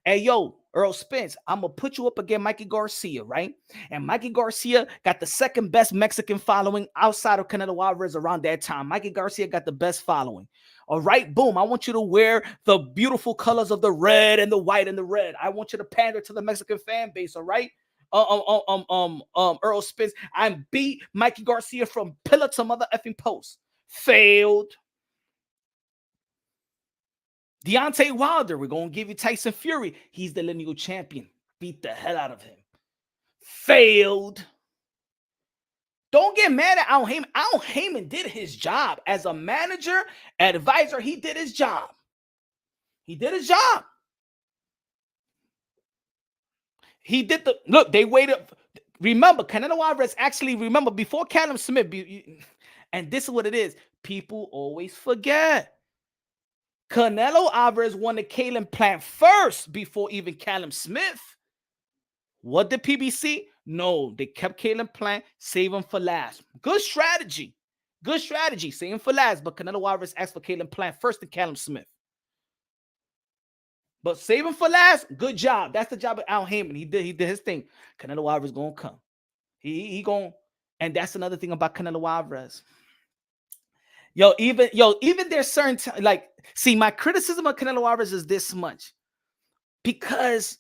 Hey, yo, Earl Spence, I'm going to put you up against Mikey Garcia, right? And Mikey Garcia got the second best Mexican following outside of Canelo Alvarez around that time. Mikey Garcia got the best following. All right, boom. I want you to wear the beautiful colors of the red and the white and the red. I want you to pander to the Mexican fan base, all right? Earl Spence, I beat Mikey Garcia from pillar to mother effing post. Failed. Deontay Wilder, we're going to give you Tyson Fury. He's the lineal champion. Beat the hell out of him. Failed. Don't get mad at Al Heyman. Al Heyman did his job. As a manager, advisor, he did his job. He did his job. He did the... Look, they waited... Remember, Canelo Alvarez actually... Remember, before Callum Smith... And this is what it is. People always forget. Canelo Alvarez won the Kalen plant first before even Callum Smith. What did PBC? No, they kept Kalen Plant, save him for last. Good strategy. Good strategy, save him for last. But Canelo Alvarez asked for Kalen Plant first and Callum Smith. But save him for last, good job. That's the job of Al Heyman. He did his thing. Canelo Alvarez gonna come. He gonna, and that's another thing about Canelo Alvarez. Even there's certain like, see, my criticism of Canelo Alvarez is this much. Because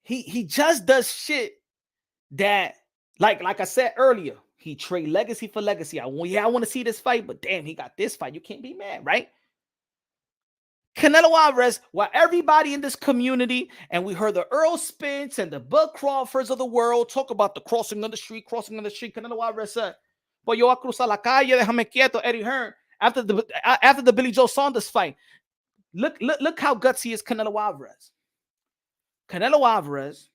he just does shit that, like I said earlier, he trade legacy for legacy. I want to see this fight, but damn, he got this fight. You can't be mad, right? Canelo Alvarez, while everybody in this community, and we heard the Earl Spence and the Bud Crawfords of the world talk about the crossing of the street, Canelo Alvarez said, "Pues yo voy a cruzar la calle, déjame quieto." Eddie Hearn, after the Billy Joe Saunders fight, look how gutsy is Canelo Alvarez. Canelo Alvarez,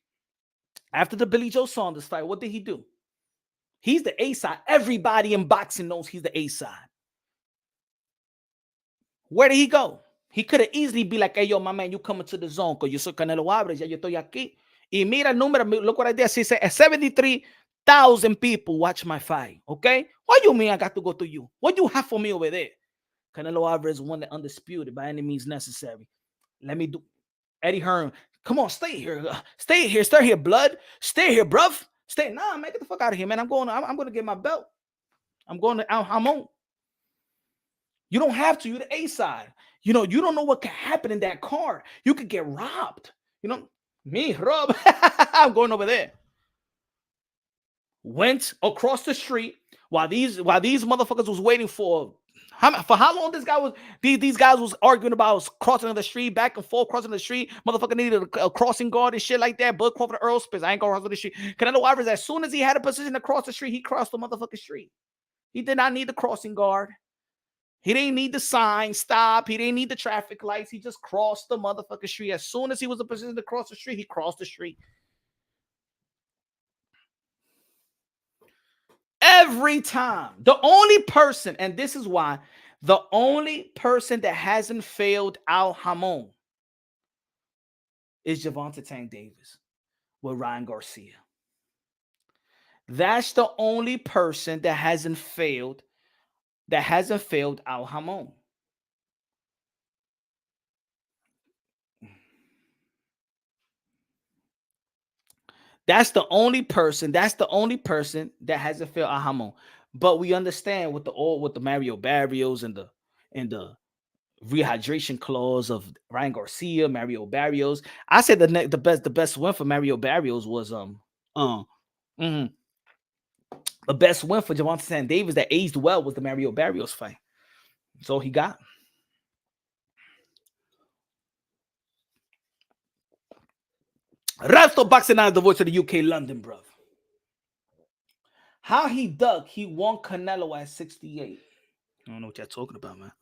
after the Billy Joe Saunders fight, what did he do? He's the A side. Everybody in boxing knows he's the A side. Where did he go? He could have easily be like, hey, yo, my man, you coming to the zone because you soy Canelo Alvarez, ya yo estoy aquí. Y mira el número, look what I did. She said 73,000 people watch my fight, okay? What do you mean I got to go to you? What do you have for me over there? Canelo Alvarez won the undisputed by any means necessary. Let me do. Eddie Hearn, come on, stay here, blood. Stay here, bruv. Stay. Nah, man, get the fuck out of here, man. I'm going to get my belt. I'm going to Al Hamon. You don't have to. You're the A side. You don't know what could happen in that card. You could get robbed. Me, Rob. I'm going over there. Went across the street while these motherfuckers was waiting for how long these guys was arguing about crossing the street, back and forth, crossing the street. Motherfucker needed a crossing guard and shit like that. Bud Crawford, Earl Spence, I ain't going to cross the street. Canelo Alvarez, as soon as he had a position to cross the street, he crossed the motherfucking street. He did not need the crossing guard. He didn't need the sign, stop. He didn't need the traffic lights. He just crossed the motherfucking street. As soon as he was in a position to cross the street, he crossed the street. Every time. The only person, and this is why, the only person that hasn't failed Al Hamon is Gervonta Tank Davis with Ryan Garcia. That's the only person that hasn't failed Al Hamon. That's the only person that hasn't failed Al Hamon. But we understand with the Mario Barrios and the rehydration clause of Ryan Garcia, Mario Barrios. I said the best win for Mario Barrios was the best win for Gervonta Tank Davis that aged well was the Mario Barrios fight. So he got. Resto Boxing Now is the voice of the UK London, bro. How he ducked, he won Canelo at 68. I don't know what y'all talking about, man.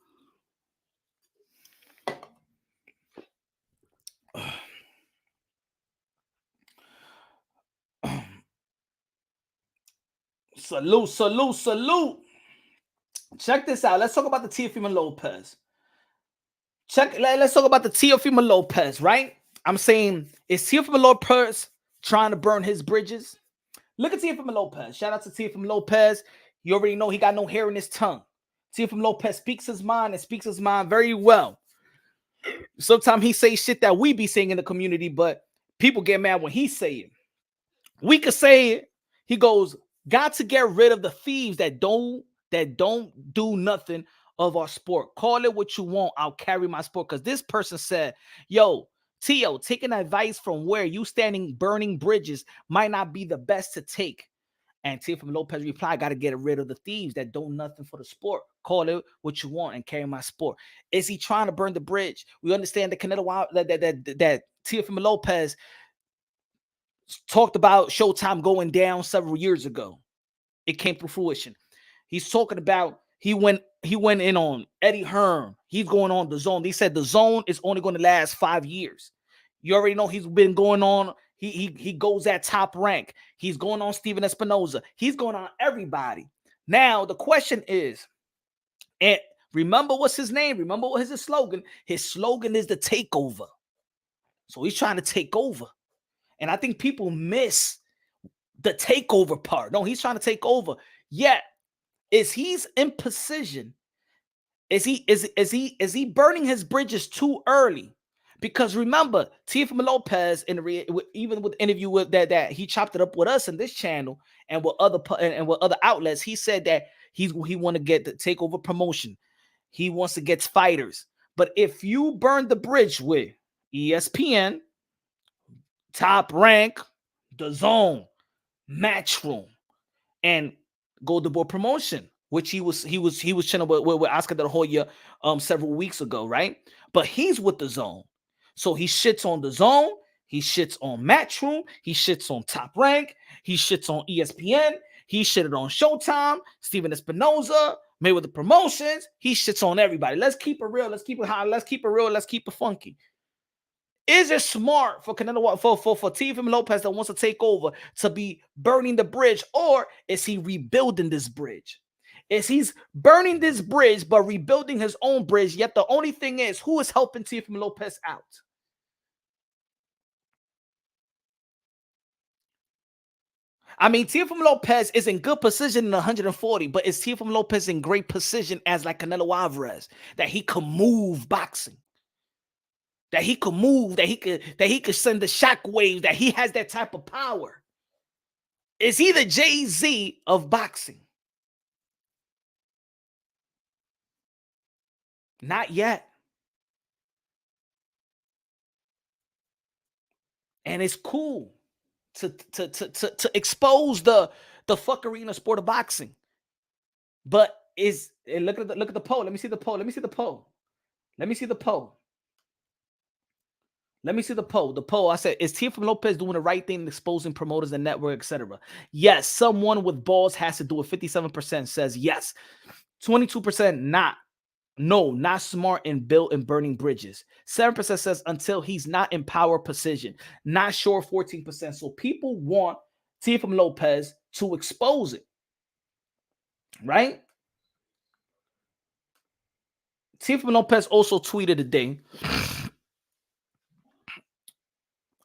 Salute. Check this out. Let's talk about the Teofimo Lopez. Let's talk about the Teofimo Lopez, right? I'm saying, is Teofimo Lopez trying to burn his bridges? Look at Teofimo Lopez. Shout out to Teofimo Lopez. You already know he got no hair in his tongue. Teofimo Lopez speaks his mind and speaks his mind very well. Sometimes he say shit that we be saying in the community, but people get mad when he say it. We could say it. He goes, got to get rid of the thieves that don't do nothing of our sport. Call it what you want. I'll carry my sport. Because this person said, yo, Tio, taking advice from where you standing burning bridges might not be the best to take. And Teofimo Lopez replied, got to get rid of the thieves that do nothing for the sport. Call it what you want and carry my sport. Is he trying to burn the bridge? We understand that Canelo, that Teofimo Lopez talked about Showtime going down several years ago. It came to fruition. He's talking about he went in on Eddie Hearn. He's going on the zone. They said the zone is only going to last 5 years. You already know he's been going on. He goes at Top Rank. He's going on Steven Espinoza. He's going on everybody. Now the question is, and remember what's his name? Remember what is his slogan? His slogan is the takeover. So he's trying to take over. And I think people miss the takeover part. No, he's trying to take over. Yet, is he's in position? Is he burning his bridges too early? Because remember, Teofimo Lopez even with the interview with that he chopped it up with us in this channel and with other outlets, he said that he want to get the takeover promotion. He wants to get fighters. But if you burn the bridge with ESPN, Top Rank, The Zone, Matchroom, and Golden Boy Promotion, which he was chilling with Oscar De La Hoya several weeks ago, right? But he's with the Zone, so he shits on the Zone, he shits on Matchroom, he shits on Top Rank, he shits on ESPN, he shitted on Showtime, Steven Espinoza, Mayweather Promotions, he shits on everybody. Let's keep it real, let's keep it high, let's keep it real, let's keep it funky. Is it smart for Canelo, for Teofimo Lopez that wants to take over to be burning the bridge, or is he rebuilding this bridge? Is he's burning this bridge but rebuilding his own bridge? Yet the only thing is, who is helping Teofimo Lopez out? I mean, Teofimo Lopez is in good position in 140, but is Teofimo Lopez in great position as like Canelo Alvarez, that he can move boxing? That he could move, that he could send the shockwaves, that he has that type of power. Is he the Jay-Z of boxing? Not yet. And it's cool to expose the fuckery in the sport of boxing. But look at the poll. Let me see the poll. Let me see the poll. Let me see the poll. Let me see the poll. The poll, I said, is Teofimo Lopez doing the right thing in exposing promoters and network, etc.? Yes, someone with balls has to do it. 57% says yes. 22% not. No, not smart and built and burning bridges. 7% says until he's not in power position. Not sure, 14%. So people want Teofimo Lopez to expose it. Right? Teofimo Lopez also tweeted today,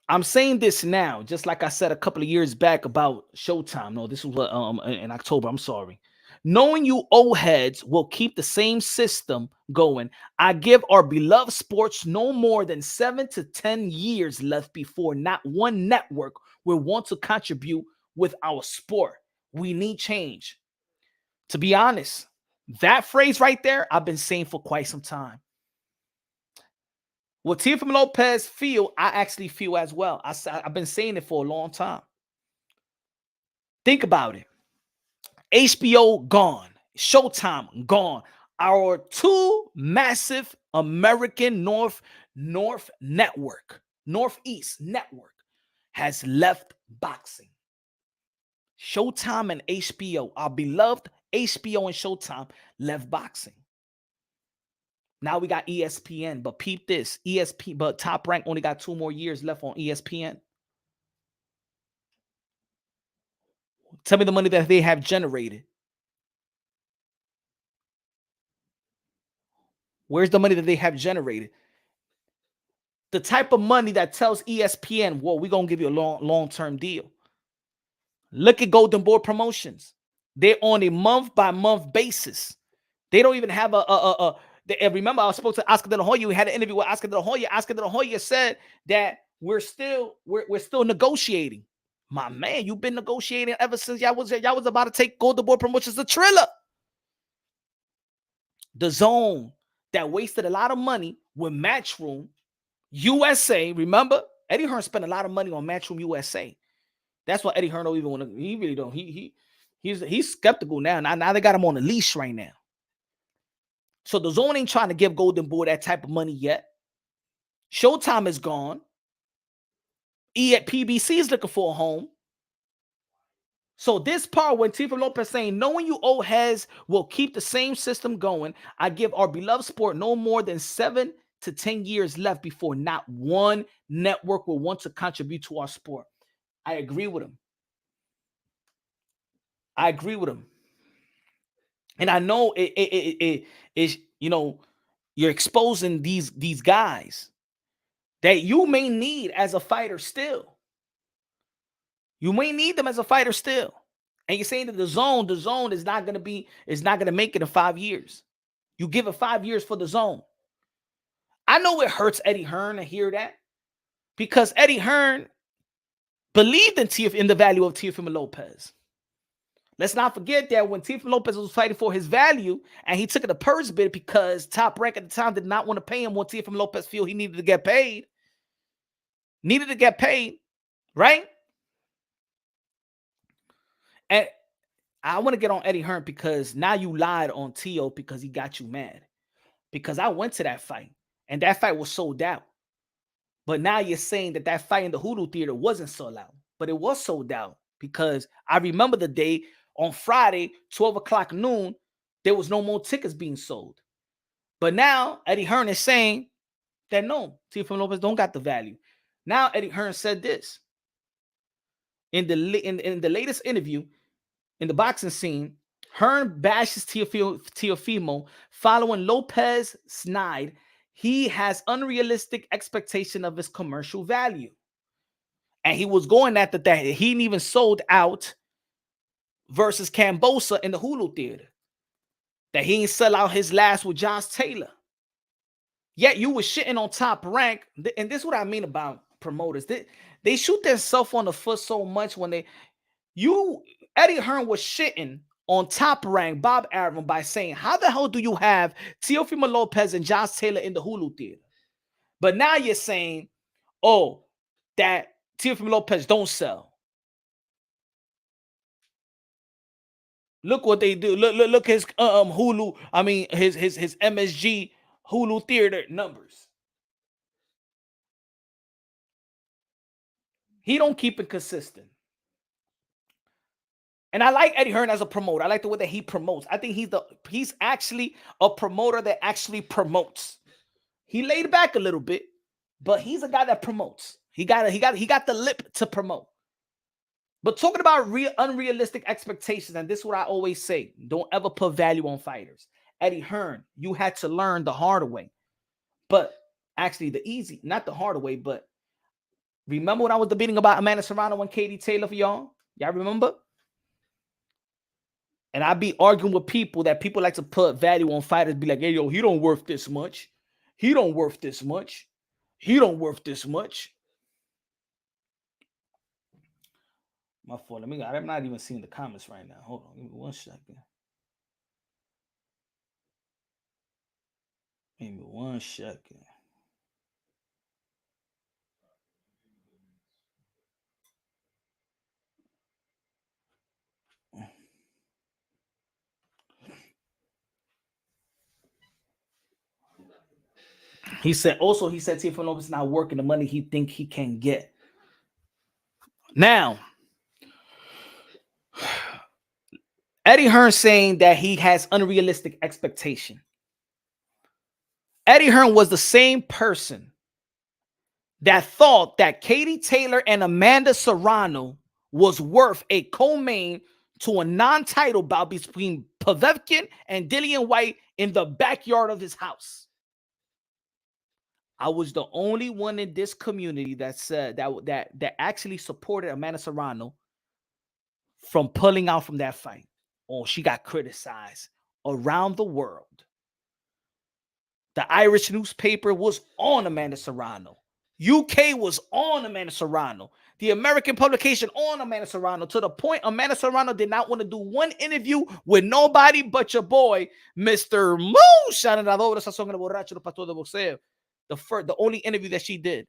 I'm saying this now, just like I said a couple of years back about Showtime. No, this was in October. I'm sorry. Knowing you old heads will keep the same system going. I give our beloved sports no more than 7 to 10 years left before not one network will want to contribute with our sport. We need change. To be honest, that phrase right there, I've been saying for quite some time. What Teofimo Lopez feel, I actually feel as well. I've been saying it for a long time. Think about it. HBO gone. Showtime gone. Our two massive American Northeast network has left boxing. Showtime and HBO, our beloved HBO and Showtime, left boxing. Now we got ESPN, but peep this. But Top Rank only got 2 more years left on ESPN. Tell me the money that they have generated. Where's the money that they have generated? The type of money that tells ESPN, well, we're going to give you a long-term deal. Look at Golden Boy Promotions. They're on a month-by-month basis. They don't even have remember, I spoke to Oscar De La Hoya. We had an interview with Oscar De La Hoya. Oscar De La Hoya said that we're still negotiating. My man, you've been negotiating ever since y'all was about to take Golden Boy Promotions to Triller. The Zone that wasted a lot of money with Matchroom USA. Remember, Eddie Hearn spent a lot of money on Matchroom USA. That's why Eddie Hearn don't even want to. He really don't. He's skeptical now. Now they got him on a leash right now. So the Zone ain't trying to give Golden Boy that type of money yet. Showtime is gone. PBC is looking for a home. So this part when Teofimo Lopez saying, knowing you old heads will keep the same system going, I give our beloved sport no more than 7 to 10 years left before not one network will want to contribute to our sport. I agree with him. And I know it is, you're exposing these guys that you may need as a fighter still. You may need them as a fighter still. And you're saying that the zone is not going to make it in 5 years. You give it 5 years for the Zone. I know it hurts Eddie Hearn to hear that, because Eddie Hearn believed in the value of Teofimo Lopez. Let's not forget that when Teofimo Lopez was fighting for his value and he took it a purse bid because Top Rank at the time did not want to pay him what Teofimo Lopez feel he needed to get paid. Right? And I want to get on Eddie Hearn because now you lied on Tio because he got you mad. Because I went to that fight and that fight was sold out. But now you're saying that fight in the Hulu Theater wasn't sold out, but it was sold out, because I remember the day on Friday, 12 o'clock noon, there was no more tickets being sold. But now Eddie Hearn is saying that no, Teofimo Lopez don't got the value. Now Eddie Hearn said this in the latest interview in the boxing scene. Hearn bashes Teofimo following Lopez snide. He has unrealistic expectation of his commercial value. And he was going at that he didn't even sold out versus Cambosa in the Hulu Theater. That he didn't sell out his last with Josh Taylor. Yet you were shitting on Top Rank. And this is what I mean about promoters. They shoot themselves on the foot so much when Eddie Hearn was shitting on Top Rank, Bob Arum, by saying, how the hell do you have Teofimo Lopez and Josh Taylor in the Hulu Theater? But now you're saying, oh, that Teofimo Lopez don't sell. Look what they do. Look his Hulu, I mean his MSG Hulu Theater numbers. He don't keep it consistent. And I like Eddie Hearn as a promoter. I like the way that he promotes. I think he's actually a promoter that actually promotes. He laid back a little bit, but he's a guy that promotes. He got the lip to promote. But talking about unrealistic expectations, and this is what I always say: don't ever put value on fighters. Eddie Hearn, you had to learn the hard way. But actually, not the hard way, but remember when I was debating about Amanda Serrano and Katie Taylor for y'all? Y'all remember? And I be arguing with people that people like to put value on fighters, be like, hey, yo, he don't worth this much. He don't worth this much. He don't worth this much. My fault. I'm not even seeing the comments right now. Hold on. Give me 1 second. Give me 1 second. He said Teofimo Lopez is not working the money he think he can get. Now, Eddie Hearn saying that he has unrealistic expectation. Eddie Hearn was the same person that thought that Katie Taylor and Amanda Serrano was worth a co-main to a non-title bout between Povetkin and Dillian White in the backyard of his house. I was the only one in this community that said that actually supported Amanda Serrano from pulling out from that fight. Oh, she got criticized around the world. The Irish newspaper was on Amanda Serrano. UK was on Amanda Serrano. The American publication on Amanda Serrano, to the point Amanda Serrano did not want to do one interview with nobody but your boy, Mr. Moose. The only interview that she did.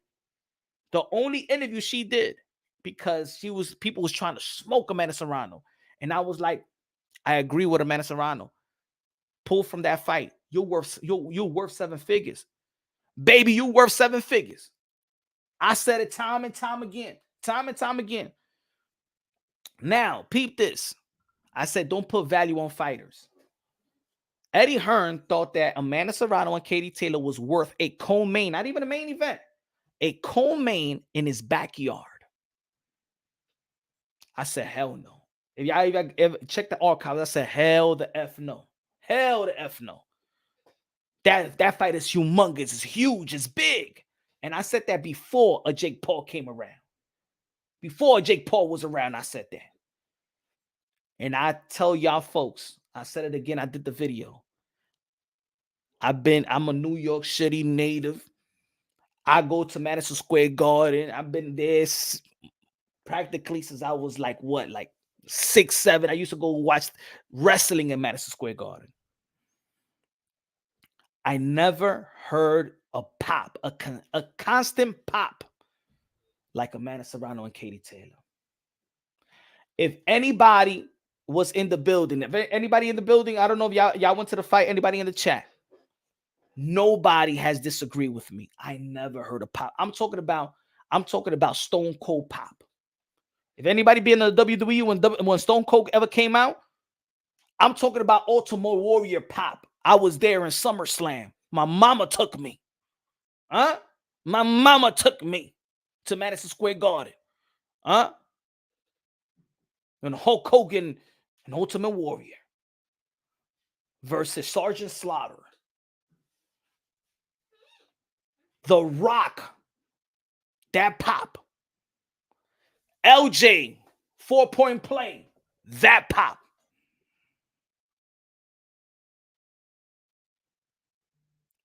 The only interview she did, because people was trying to smoke Amanda Serrano. And I was like, I agree with Amanda Serrano. Pull from that fight. You're worth 7 figures. Baby, you worth 7 figures. I said it time and time again. Time and time again. Now, peep this. I said, don't put value on fighters. Eddie Hearn thought that Amanda Serrano and Katie Taylor was worth a co-main, not even a main event, a co-main in his backyard. I said, hell no. If y'all ever check the archives, I said, hell the F no. Hell the F no. That fight is humongous. It's huge. It's big. And I said that before a Jake Paul came around. Before Jake Paul was around, I said that. And I tell y'all folks, I said it again. I did the video. I'm a New York City native. I go to Madison Square Garden. I've been there practically since I was like 6, 7. I used to go watch wrestling in Madison Square Garden. I never heard a pop, a constant pop like Amanda Serrano and Katie Taylor. If anybody was in the building, if anybody in the building, I don't know if y'all went to the fight, anybody in the chat, nobody has disagreed with me. I never heard a pop. I'm talking about Stone Cold pop. If anybody be in the WWE when Stone Cold ever came out, I'm talking about Ultimate Warrior pop. I was there in SummerSlam. My mama took me. Huh? My mama took me to Madison Square Garden. Huh? And Hulk Hogan and Ultimate Warrior versus Sergeant Slaughter. The Rock. That pop. LJ. 4-point play. That pop.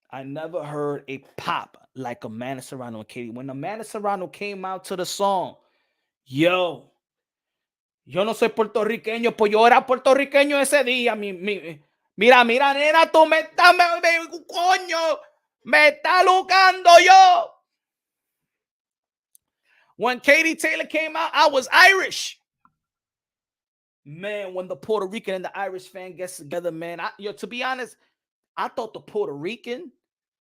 I never heard a pop like Amanda Serrano and Katie. When Amanda Serrano came out to the song, yo no soy puertorriqueño, pues yo era puertorriqueño ese día. Mira, nena, tú me estás, coño, me está lucando yo. When Katie Taylor came out, I was Irish. Man, when the Puerto Rican and the Irish fan gets together, man, to be honest, I thought the Puerto Rican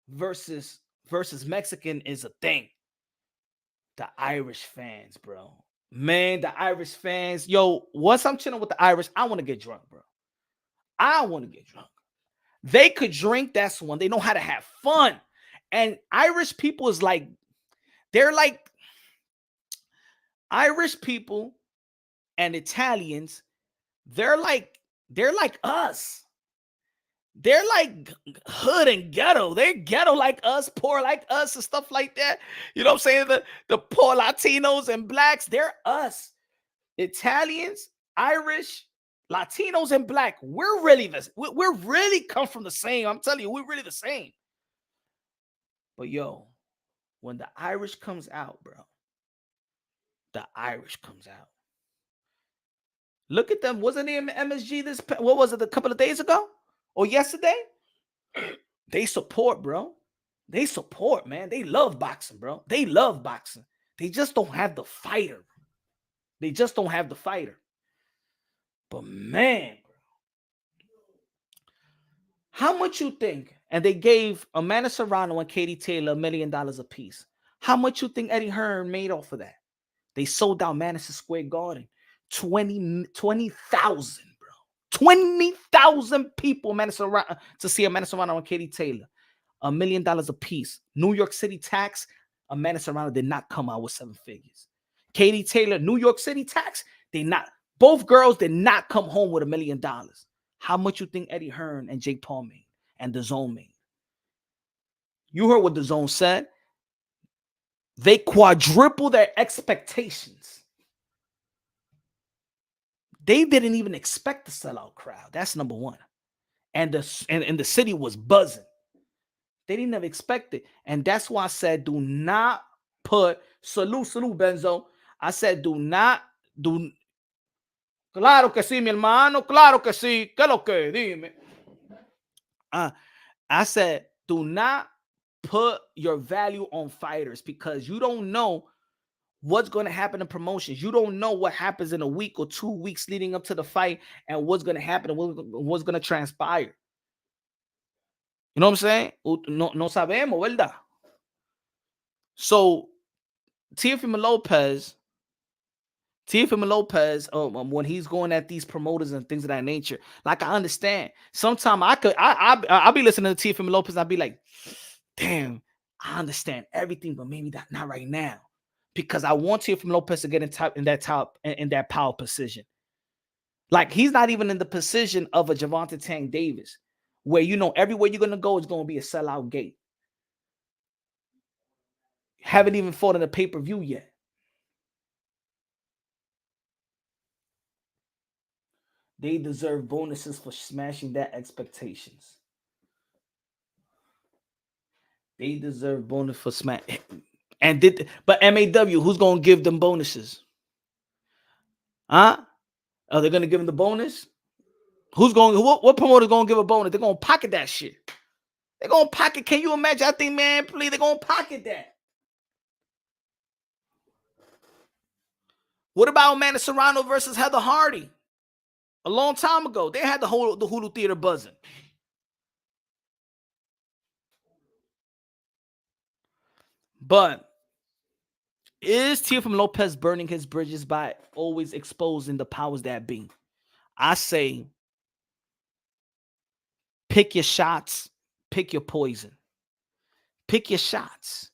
versus Mexican is a thing. The Irish fans, bro. Man, the Irish fans. Yo, once I'm chilling with the Irish, I want to get drunk, bro. I want to get drunk. They could drink, that's one. They know how to have fun. And Irish people is like, they're like Irish people and Italians, they're like us. They're like hood and ghetto. They're ghetto like us, poor like us, and stuff like that. You know what I'm saying? The poor Latinos and blacks, they're us. Italians, Irish, Latinos, and black. We're really come from the same. I'm telling you, we're really the same. But yo, when the Irish comes out, bro, the Irish comes out. Look at them. Wasn't he in MSG what was it, a couple of days ago? Or yesterday? They support, bro. They support, man. They love boxing, bro. They love boxing. They just don't have the fighter. They just don't have the fighter. But man, bro, how much you think? And they gave Amanda Serrano and Katie Taylor $1 million a piece. How much you think Eddie Hearn made off of that? They sold out Madison Square Garden. 20,000, bro. 20,000 people to see Amanda Serrano and Katie Taylor. $1 million a piece. New York City tax, Amanda Serrano did not come out with 7 figures. Katie Taylor, New York City tax, both girls did not come home with $1 million. How much you think Eddie Hearn and Jake Paul made and the Zone made? You heard what the zone said. They quadruple their expectations. They didn't even expect the sellout crowd. That's number one. And the city was buzzing. They didn't even expect it. And that's why I said, do not put salute, Benzo. I said, do. Claro que sí, mi hermano. Claro que sí. ¿Qué lo que? Dime. I said, do not put your value on fighters because you don't know what's going to happen in promotions. You don't know what happens in a week or 2 weeks leading up to the fight and what's going to happen and what's going to transpire. You know what I'm saying? No sabemos, ¿verdad? So, Teofimo Lopez, when he's going at these promoters and things of that nature, like I understand. Sometimes I'll be listening to Teofimo Lopez, I'll be like, damn, I understand everything, but maybe not right now. Because I want Teofimo Lopez to get in that power position. Like he's not even in the position of a Gervonta Tank Davis, where everywhere you're gonna go is gonna be a sellout gate. Haven't even fought in a pay-per-view yet. They deserve bonuses for smashing their expectations. They deserve bonus for smash. But MAW, who's gonna give them bonuses? Huh? Are they gonna give them the bonus? What promoter gonna give a bonus? They're gonna pocket that shit. They're gonna pocket. Can you imagine? I think, man, please, they're gonna pocket that. What about Amanda Serrano versus Heather Hardy? A long time ago, they had the Hulu Theater buzzing. But is Teofimo Lopez burning his bridges by always exposing the powers that be? I say, pick your shots, pick your poison. Pick your shots.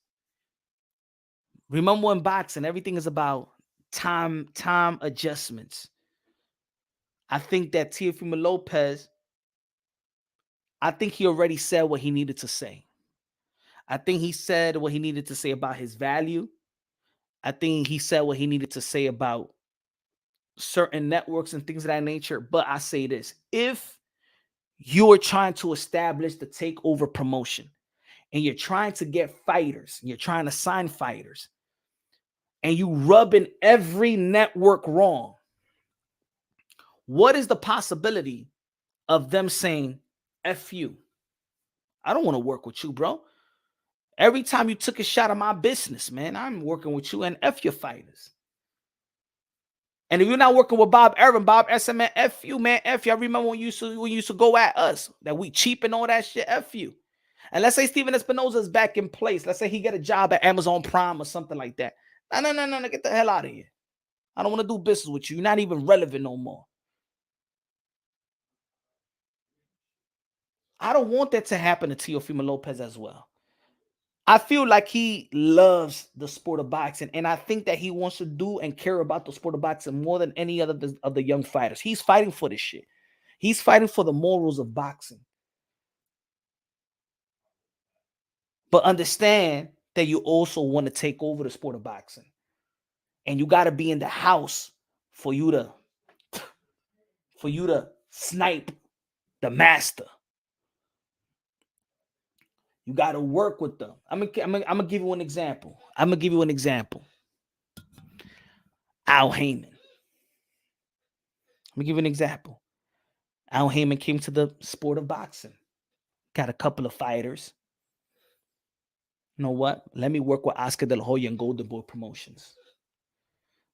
Remember, in boxing, everything is about time adjustments. I think that Teofimo Lopez, I think he already said what he needed to say. I think he said what he needed to say about his value. I think he said what he needed to say about certain networks and things of that nature. But I say this, if you are trying to establish the takeover promotion and you're trying to get fighters, and you're trying to sign fighters, and you rubbing every network wrong, what is the possibility of them saying, F you? I don't want to work with you, bro. Every time you took a shot of my business, man, I'm working with you, and F your fighters. And if you're not working with Bob Arum, Bob SM, F you, man, F you. I remember when you used to go at us, that we cheap and all that shit, F you. And let's say Steven Espinoza is back in place. Let's say he get a job at Amazon Prime or something like that. No, get the hell out of here. I don't want to do business with you. You're not even relevant no more. I don't want that to happen to Teofimo Lopez as well. I feel like he loves the sport of boxing, and I think that he wants to do and care about the sport of boxing more than any other of the young fighters. He's fighting for this shit. He's fighting for the morals of boxing. But understand that you also want to take over the sport of boxing. And you got to be in the house for you to snipe the master. You got to work with them. I'm gonna give you an example. Al Heyman. Let me give you an example. Al Heyman came to the sport of boxing. Got a couple of fighters. You know what? Let me work with Oscar De La Hoya and Golden Boy Promotions.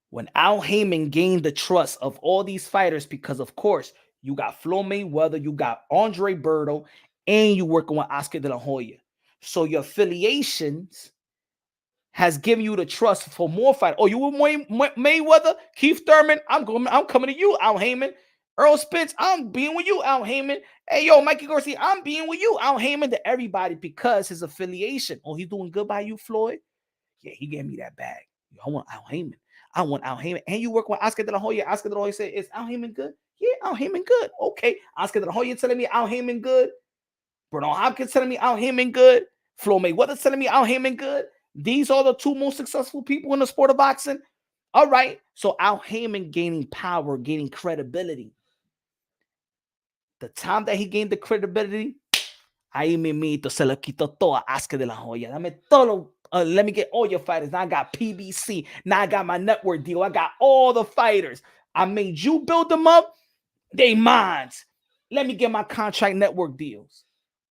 When Al Heyman gained the trust of all these fighters, because of course, you got Floyd Mayweather, you got Andre Berto, and you working with Oscar De La Hoya. So your affiliations has given you the trust for more fight. Oh, you with Mayweather, Keith Thurman? I'm coming to you, Al Heyman. Earl Spence, I'm being with you, Al Heyman. Hey, yo, Mikey Garcia, I'm being with you, Al Heyman, to everybody because his affiliation. Oh, he's doing good by you, Floyd? Yeah, he gave me that bag. I want Al Heyman. And you work with Oscar De La Hoya. Oscar De La Hoya said, is Al Heyman good? Yeah, Al Heyman good. Okay. Oscar De La Hoya telling me Al Heyman good. Bruno Hopkins telling me Al Heyman good. Floyd Mayweather telling me Al Heyman good. These are the two most successful people in the sport of boxing. All right. So Al Heyman gaining power, gaining credibility. The time that he gained the credibility, ahí mimito se lo quitó todo a Oscar de la Hoya. Dame todo. Let me get all your fighters. Now I got PBC. Now I got my network deal. I got all the fighters. I made you build them up. They mines. Let me get my contract network deals.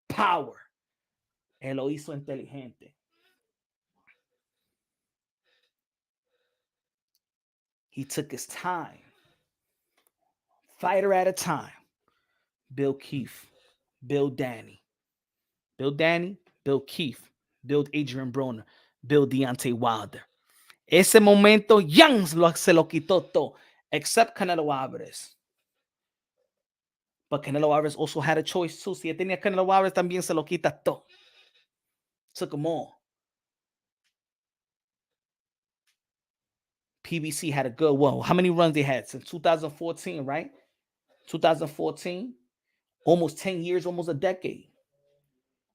Power. Él lo hizo inteligente. He took his time. Fighter at a time. Bill Keefe. Build Danny. Build Danny. Build Keefe. Build Adrian Broner. Build Deontay Wilder. Ese momento, Young se lo quitó todo, except Canelo Alvarez. But Canelo Alvarez also had a choice too. Si él tenía Canelo Alvarez, también se lo quita todo. Took them all. PBC had a good one. How many runs they had since 2014, right? 2014, almost 10 years, almost a decade.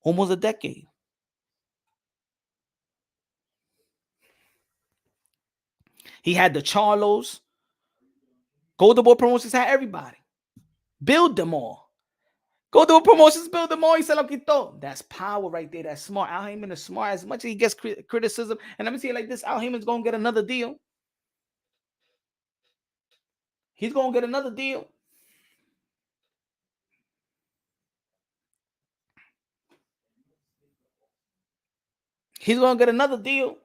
Almost a decade. He had the Charlos. Golden Boy Promotions had everybody. Build them all. Golden Boy Promotions build them all. He se lo quitó. That's power right there. That's smart. Al Heyman is smart. As much as he gets criticism, and let me say it like this, Al Heyman's going to get another deal. He's going to get another deal. He's going to get another deal.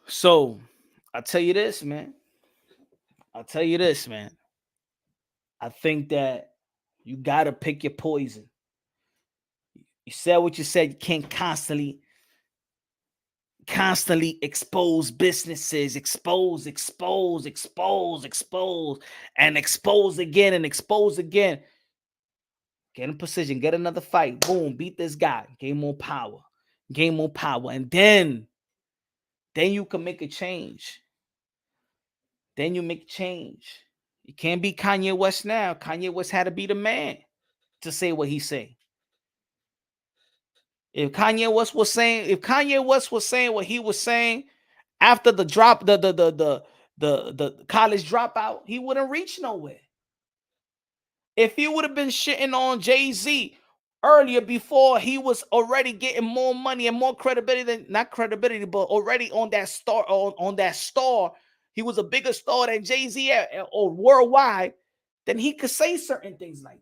So, I'll tell you this, man. I think that you got to pick your poison. You said what you said. You can't constantly expose businesses, expose, and expose again and expose again. Get in position, get another fight. Boom, beat this guy. Gain more power. And then you can make a change. You can't be Kanye West now. Kanye West had to be the man to say what he say. If Kanye West was saying what he was saying after the drop, the college dropout, he wouldn't reach nowhere. If he would have been shitting on Jay-Z earlier before he was already getting more money and more credibility than not credibility, but already on that star, he was a bigger star than Jay-Z or worldwide, then he could say certain things like that.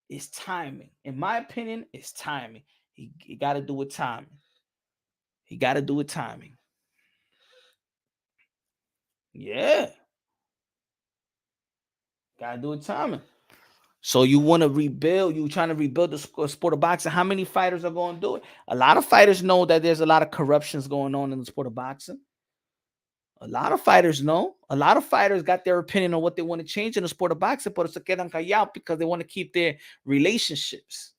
It's timing. In my opinion, it's timing. He got to do it timing. Yeah. Got to do it timing. So you want to rebuild, you trying to rebuild the sport of boxing. How many fighters are going to do it? A lot of fighters know that there's a lot of corruptions going on in the sport of boxing. A lot of fighters know. A lot of fighters got their opinion on what they want to change in the sport of boxing, but se quedan callados because they want to keep their relationships.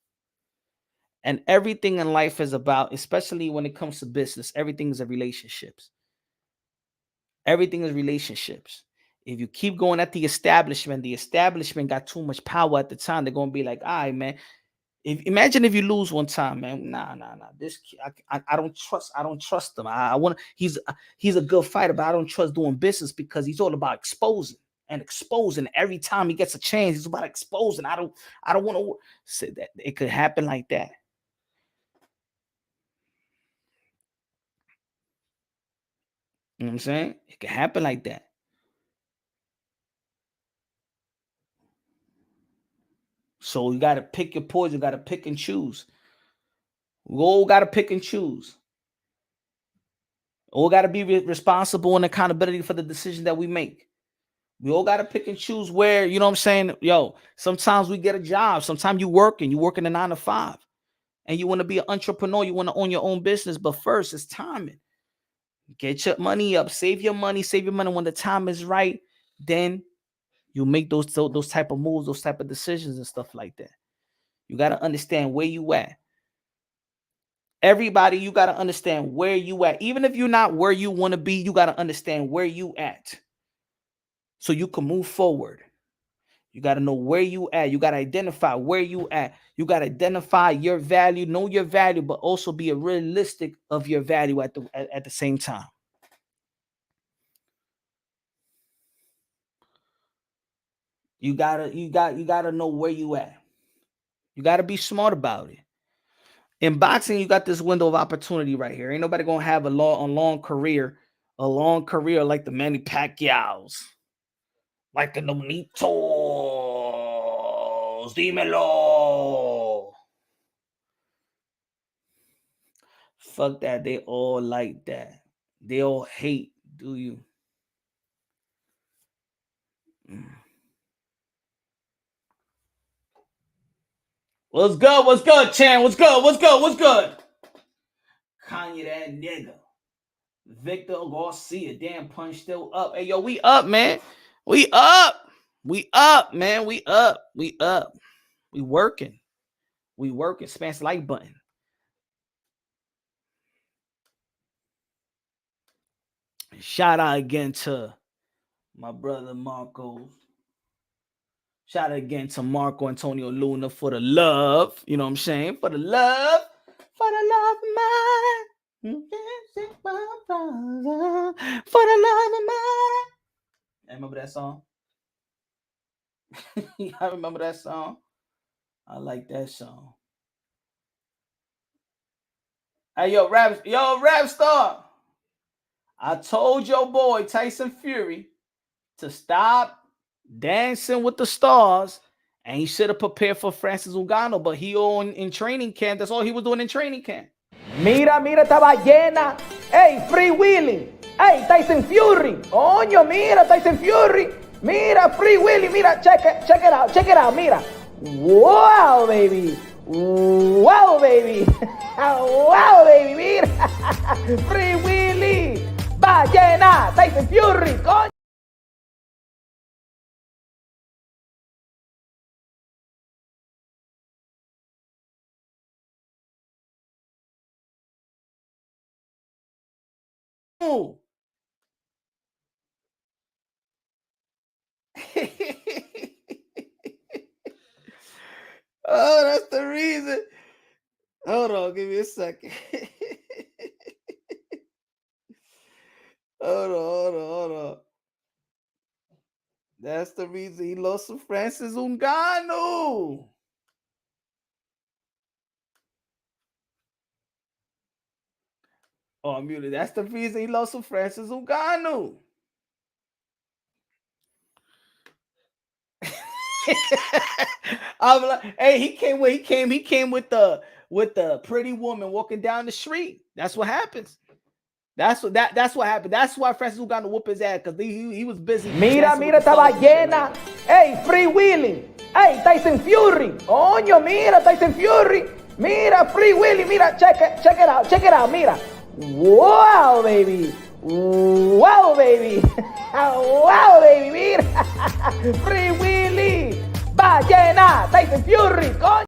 And everything in life is about, especially when it comes to business, everything is relationships. Everything is relationships. If you keep going at the establishment got too much power at the time. They're going to be like, all right, man. Imagine if you lose one time, man. Nah. This I don't trust him. I want he's a good fighter, but I don't trust doing business because he's all about exposing. Every time he gets a chance. He's about exposing. I don't want to say that it could happen like that. You know what I'm saying? It could happen like that. So you got to pick your poison. You got to pick and choose. We all got to pick and choose. We all got to be responsible and accountability for the decision that we make. We all got to pick and choose where, you know what I'm saying? Yo, sometimes we get a job. Sometimes you working a 9 to 5 and you want to be an entrepreneur. You want to own your own business. But first, it's timing. Get your money up. Save your money. When the time is right, then you make those type of moves, those type of decisions and stuff like that. You got to understand where you at. Everybody, you got to understand where you at. Even if you're not where you want to be, you got to understand where you at so you can move forward. You got to know where you at. You got to identify where you at. You got to identify your value, know your value, but also be a realistic of your value at the same time. You gotta know where you at. You gotta be smart about it. In boxing, you got this window of opportunity right here. Ain't nobody gonna have a long career like the Manny Pacquiao's, like the Nonitos. Dímelo. Fuck that. They all like that. They all hate. Do you? What's good? What's good, Chan? What's good? What's good? What's good? Kanye, that nigga. Victor Garcia, damn punch still up. Hey, yo, we up, man. We up. We up, man. We up. We up. We working. We working. Smash the like button. Shout out again to my brother Marco. Shout out again to Marco Antonio Luna for the love. You know what I'm saying? For the love. For the love of mine. For the love of mine. I remember that song? I remember that song. I like that song. Hey, yo, rap star. I told your boy Tyson Fury to stop dancing with the stars, and he should have prepared for Francis Ngannou, but he in training camp. That's all he was doing in training camp. Mira esta ballena. Hey, Free Willy. Hey, Tyson Fury. Coño, mira, Tyson Fury. Mira, Free Willy. Mira, check it out. Mira. Wow, baby. Wow, baby. Wow, baby. Mira. Free Willy. Ballena. Tyson Fury. Coño. Oh, that's the reason. Hold on, give me a second. Hold on. That's the reason he lost to Francis Ngannou. Oh, I'm muted. That's the reason he lost to Francis Ngannou. I'm like, hey, he came with the pretty woman walking down the street. That's what happens. That's what happened. That's why Francis Ngannou whooped his ass, because he was busy. Mira esta ballena. Hey, Free Willy. Hey, Tyson Fury. Coño, mira, Tyson Fury. Mira, Free Willy. Mira, check it out. Mira. Wow, baby. Wow, baby. Wow, baby. Mira. Free Willy. Ballena. Tyson Fury. Coño.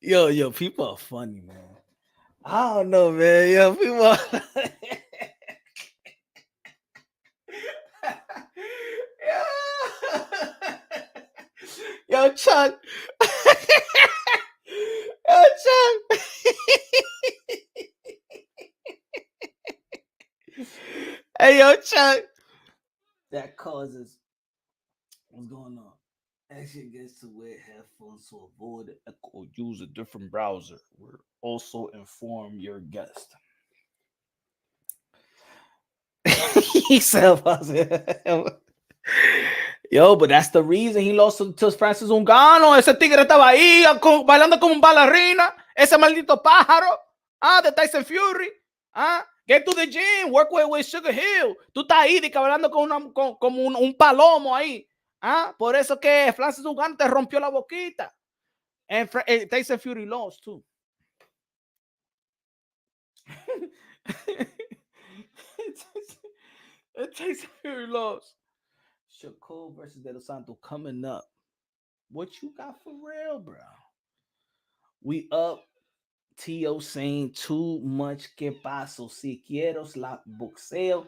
Yo, people are funny, man. I don't know, man. Yo, people are... Yo, Chuck. Yo, Chuck. Hey, yo, Chuck. That causes... What's going on? Action gets to wear headphones to avoid the echo. Use a different browser. We'll also inform your guest. He said, yo, but that's the reason he lost to Francis Ngannou. Ese tigre estaba ahí bailando como un bailarina. Ese maldito pájaro. De Tyson Fury. Get to the gym. Work with Sugar Hill. Tú estás ahí bailando como un palomo ahí. Por eso que Francis Ngannou te rompió la boquita. And Tyson Fury lost too. Tyson Fury lost. Shakur versus De Los Santos coming up. What you got for real, bro? We up. Tio saying too much. Que paso? Si quiero slap boxeo,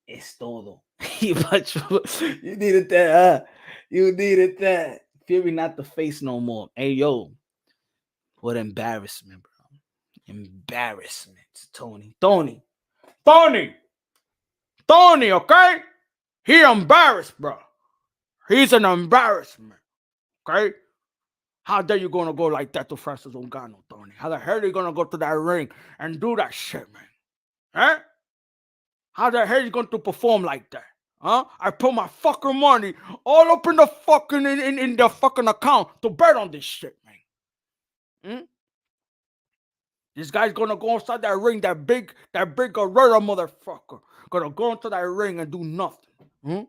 es todo. You needed that, huh? You needed that. Fury not the face no more. Hey, yo. What embarrassment, bro. Embarrassment, Tony. Tony, okay? He embarrassed, bro. He's an embarrassment, okay? How dare you gonna go like that to Francis Ngannou, Tony? How the hell are you gonna go to that ring and do that shit, man? Huh? How the hell are you going to perform like that? Huh? I put my fucking money all up in the fucking in the fucking account to bet on this shit, man. This guy's gonna go inside that ring, that big gorilla motherfucker. Gonna go into that ring and do nothing.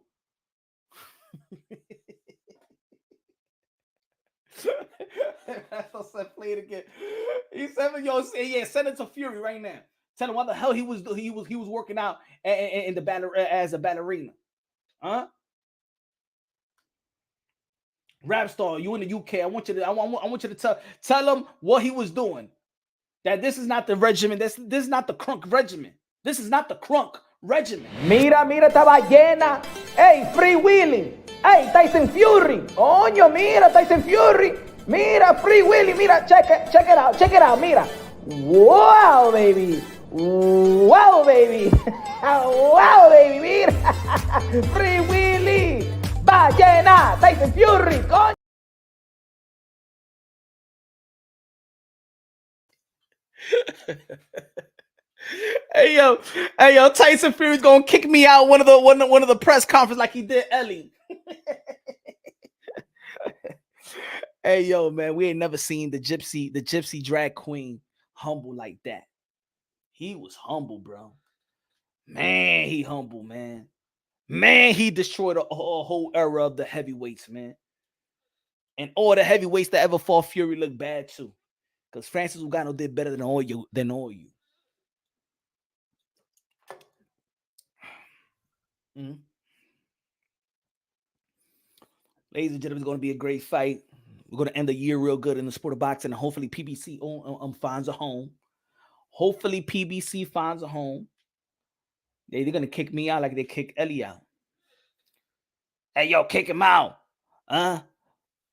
That's said play it again. He said, "Yo, yeah, send it to Fury right now. Tell him what the hell he was working out in the battle as a ballerina, huh? Rap star, you in the UK? I want you to tell him what he was doing. That this is not the regimen. This is not the crunk regimen. This is not the crunk regimen. Mira esta ballena. Hey, Free Willy. Hey, Tyson Fury. Coño, mira, Tyson Fury. Mira, Free Willy. Mira, check it out. Mira. Wow, baby. Wow, baby. Wow, baby. Mira. Free Willy. Ballena. Tyson Fury. Coño. Hey yo, Tyson Fury's gonna kick me out one of the press conference like he did Ellie. Hey yo, man, we ain't never seen the gypsy drag queen humble like that. He was humble, bro. Man, he humble, man. Man, he destroyed a whole era of the heavyweights, man. And all the heavyweights that ever fought Fury look bad too. Because Francis Ngannou did better than all you. Ladies and gentlemen, it's going to be a great fight. We're going to end the year real good in the sport of boxing, and hopefully PBC finds a home. Hopefully PBC finds a home. They're going to kick me out like they kick Ellie out. Hey, yo, kick him out.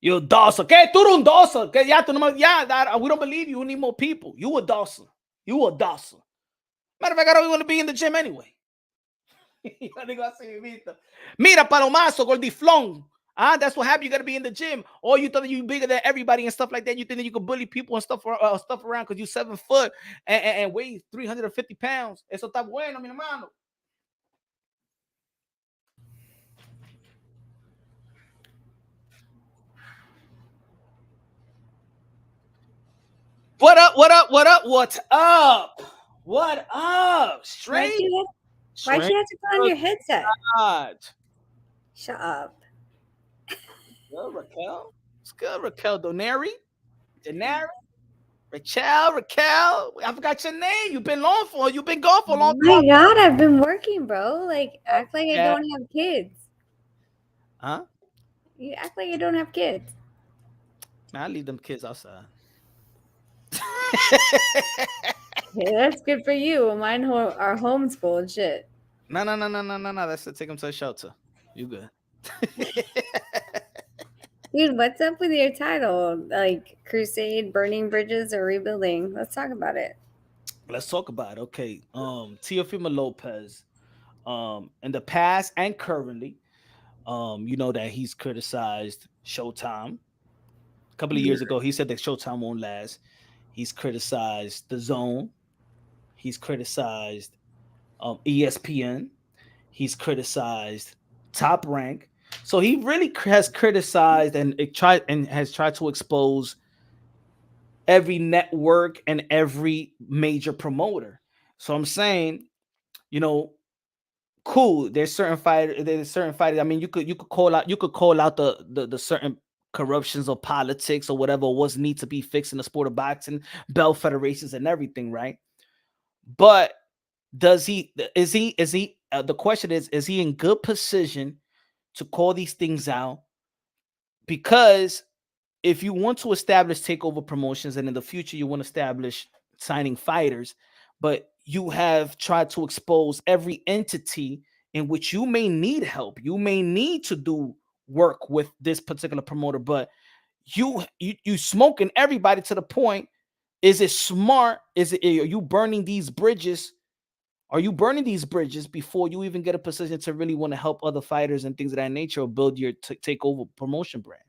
You Dawson. ¿Qué? Tú eres un Dawson. ¿Qué? Ya, we don't believe you. We need more people. You a Dawson. Matter of fact, I don't want to be in the gym anyway. Mira, palomazo, gordiflón. That's what happened. You got to be in the gym. Or you thought you bigger than everybody and stuff like that. You think that you can bully people and stuff around because you 7 foot and weigh 350 pounds. Eso está bueno, mi hermano. What up? Straight? Why'd you have to put on your headset? God. Shut up. Good, Raquel. It's good, Raquel. Donaire. Raquel. I forgot your name. You've been gone for a long time. Oh my God, I've been working, bro. Like, act like I don't have kids. Huh? You act like I don't have kids. Man, I leave them kids outside. Yeah, that's good for you. Mine are homeschooled shit. No. That's to take them to a shelter. You good. Dude, what's up with your title? Like Crusade, Burning Bridges, or Rebuilding? Let's talk about it. Let's talk about it. Okay. Teofimo Lopez, in the past and currently, you know that he's criticized Showtime. A couple of years ago, he said that Showtime won't last. He's criticized The Zone. He's criticized ESPN. He's criticized Top Rank. So he really has criticized and has tried to expose every network and every major promoter. So I'm saying, you know, cool. There's certain fighters. I mean, you could call out the certain corruptions or politics or whatever was need to be fixed in the sport of boxing, belt federations and everything, right? But the question is he in good position to call these things out? Because if you want to establish takeover promotions and in the future you want to establish signing fighters, but you have tried to expose every entity in which you may need help, you may need to do work with this particular promoter, but you smoking everybody to the point. Is it smart? Are you burning these bridges? Are you burning these bridges before you even get a position to really want to help other fighters and things of that nature, or build your takeover promotion brand?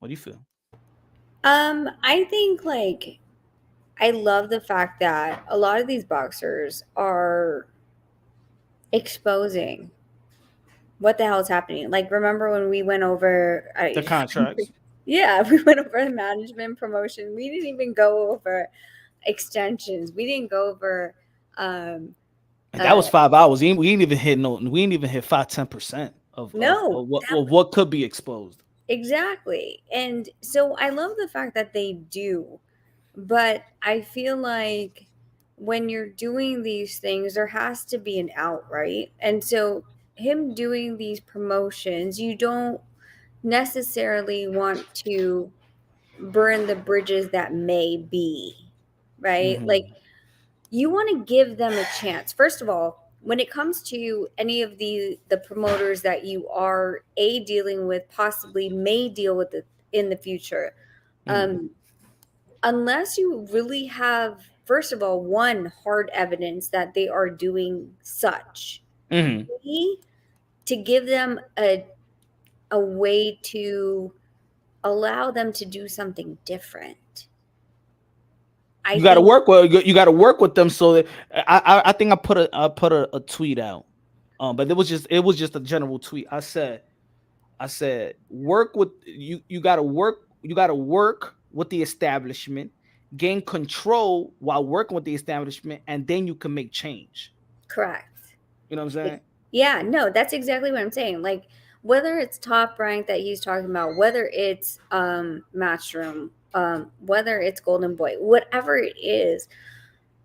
What do you feel? I think like I love the fact that a lot of these boxers are exposing what the hell is happening. Like, remember when we went over The contracts? Yeah, we went over the management promotion. We didn't even go over extensions. We didn't go over that was 5 hours. We ain't even hit 5-10% of what could be exposed. Exactly. And so I love the fact that they do, but I feel like when you're doing these things, there has to be an out, right? And so him doing these promotions, you don't necessarily want to burn the bridges that may be, right? Mhm. Like, you want to give them a chance. First of all, when it comes to any of the promoters that you are dealing with, possibly may deal with it in the future, unless you really have, first of all, one, hard evidence that they are doing such, to give them a way to allow them to do something different. You got to work with them. So that, I think I put a tweet out, but it was just a general tweet. I said work with you. You got to work with the establishment, gain control while working with the establishment, and then you can make change. Correct. You know what I'm saying? Yeah, no, that's exactly what I'm saying. Like, whether it's Top Rank that he's talking about, whether it's Matchroom, whether it's Golden Boy, whatever it is,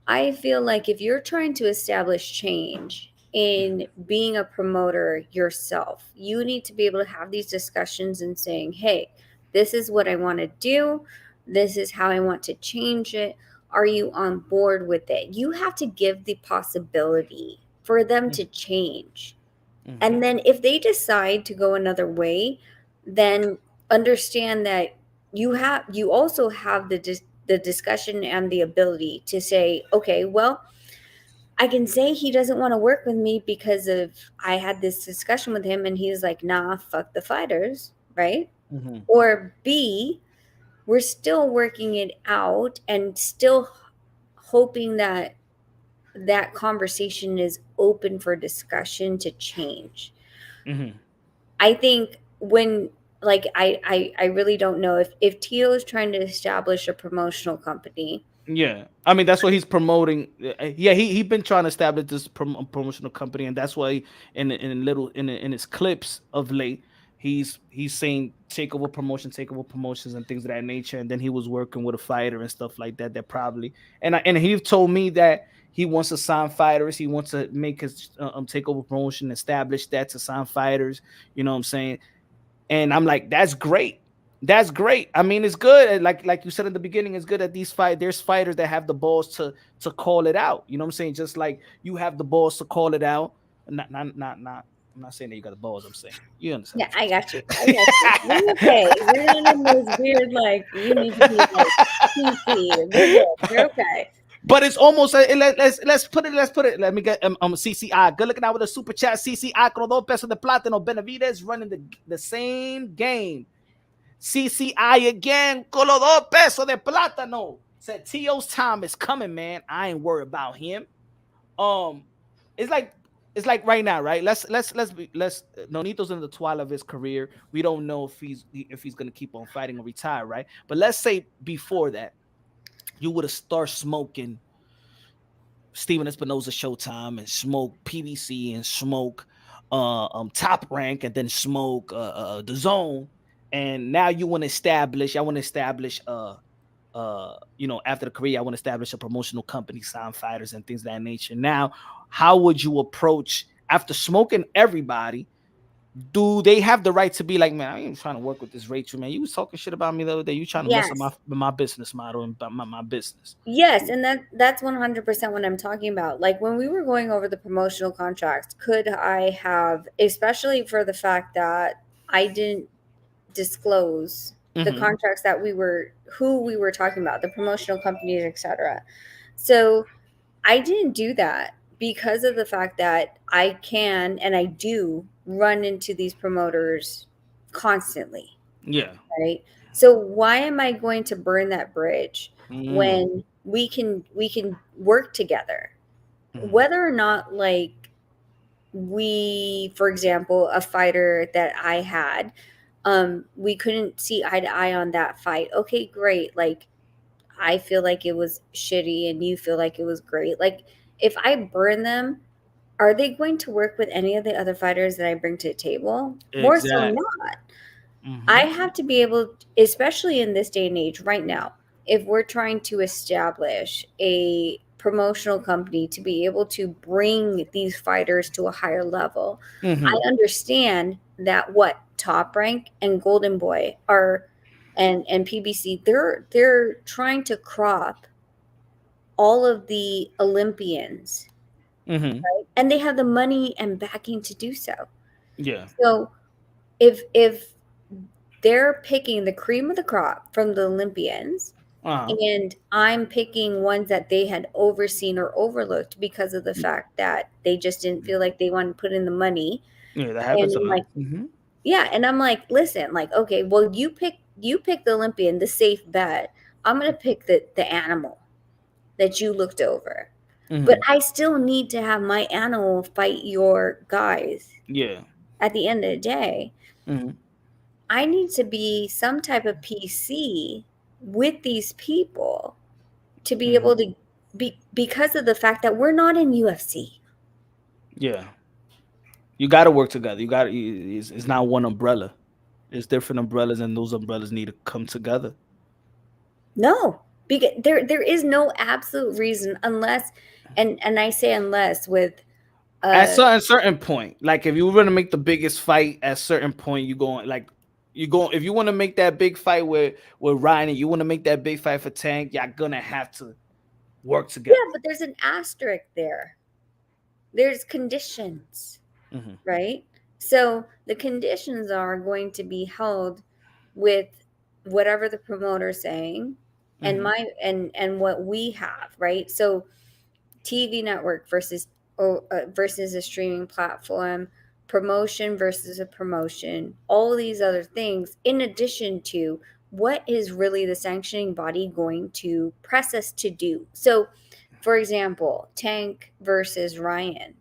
I feel like if you're trying to establish change in being a promoter yourself, you need to be able to have these discussions and saying, hey, this is what I want to do. This is how I want to change it. Are you on board with it? You have to give the possibility for them to change. And then if they decide to go another way, then understand that you also have the discussion and the ability to say, okay, well, I can say he doesn't want to work with me because of I had this discussion with him and he's like, nah, fuck the fighters, right? Or B, we're still working it out and still hoping that that conversation is open for discussion to change. I think when, like, I really don't know if Tio is trying to establish a promotional company. Yeah, I mean that's what he's promoting. Yeah, he been trying to establish this promotional company, and that's why in his clips of late, he's saying takeover promotions and things of that nature. And then he was working with a fighter and stuff like that. That probably and he told me that he wants to sign fighters. He wants to make his takeover promotion, establish that to sign fighters. You know what I'm saying? And I'm like, that's great. That's great. I mean, it's good. Like you said in the beginning, it's good that there's fighters that have the balls to call it out. You know what I'm saying? Just like you have the balls to call it out. Not. I'm not saying that you got the balls. I'm saying you understand. Yeah, I got you. We're okay. We're not in those weird, like, you need to be like PC. We're okay. But it's almost let's put it. Let me get CCI. Good looking out with a super chat. CCI con Lopez de Plátano Benavidez running the same game. CCI again, con los 2 pesos de plátano. Said Tio's time is coming, man. I ain't worried about him. It's like right now, right? Let's Nonito's in the twilight of his career. We don't know if he's gonna keep on fighting or retire, right? But let's say before that, you would have started smoking Steven Espinosa Showtime and smoke PBC and smoke Top Rank and then smoke the Zone. and now you want to establish. I want to establish after the career, I want to establish a promotional company, sign fighters and things of that nature. Now, how would you approach after smoking everybody? Do they have the right to be like, man, I ain't trying to work with this Rachel, man. You was talking shit about me the other day. You trying to mess up Yes. my business model and my business. Yes, and that's 100% what I'm talking about. Like when we were going over the promotional contracts, could I have, especially for the fact that I didn't disclose the contracts that who we were talking about, the promotional companies, etc. So I didn't do that because of the fact that I can and I do run into these promoters constantly. Yeah. Right. So why am I going to burn that bridge Mm. when we can work together? Whether or not, like, we, for example, a fighter that I had, we couldn't see eye to eye on that fight. Okay, great. Like, I feel like it was shitty and you feel like it was great. Like, if I burn them, are they going to work with any of the other fighters that I bring to the table? More so Exactly. not. I have to be able, especially in this day and age right now, if we're trying to establish a promotional company to be able to bring these fighters to a higher level, I understand that what Top Rank and Golden Boy are, and PBC, they're trying to crop all of the Olympians, right? And they have the money and backing to do so. Yeah. So if they're picking the cream of the crop from the Olympians, and I'm picking ones that they had overseen or overlooked because of the fact that they just didn't feel like they wanted to put in the money. Yeah, that happens And a lot. yeah, and I'm like, listen, like, okay, well, you pick the Olympian, the safe bet. I'm gonna pick the animal that you looked over. But I still need to have my animal fight your guys. Yeah. At the end of the day, I need to be some type of PC with these people to be able to be, because of the fact that we're not in UFC. Yeah. You got to work together. It's not one umbrella. It's different umbrellas, and those umbrellas need to come together. No, because there is no absolute reason unless, and I say unless with At a certain point, like if you were gonna make the biggest fight, at a certain point, if you want to make that big fight with Ryan, and you want to make that big fight for Tank, you're gonna have to work together. Yeah, but there's an asterisk there. There's conditions, right? So the conditions are going to be held with whatever the promoter's saying, and and what we have, right? So TV network versus a streaming platform, promotion versus a promotion, all these other things, in addition to what is really the sanctioning body going to press us to do. So, for example, Tank versus Ryan,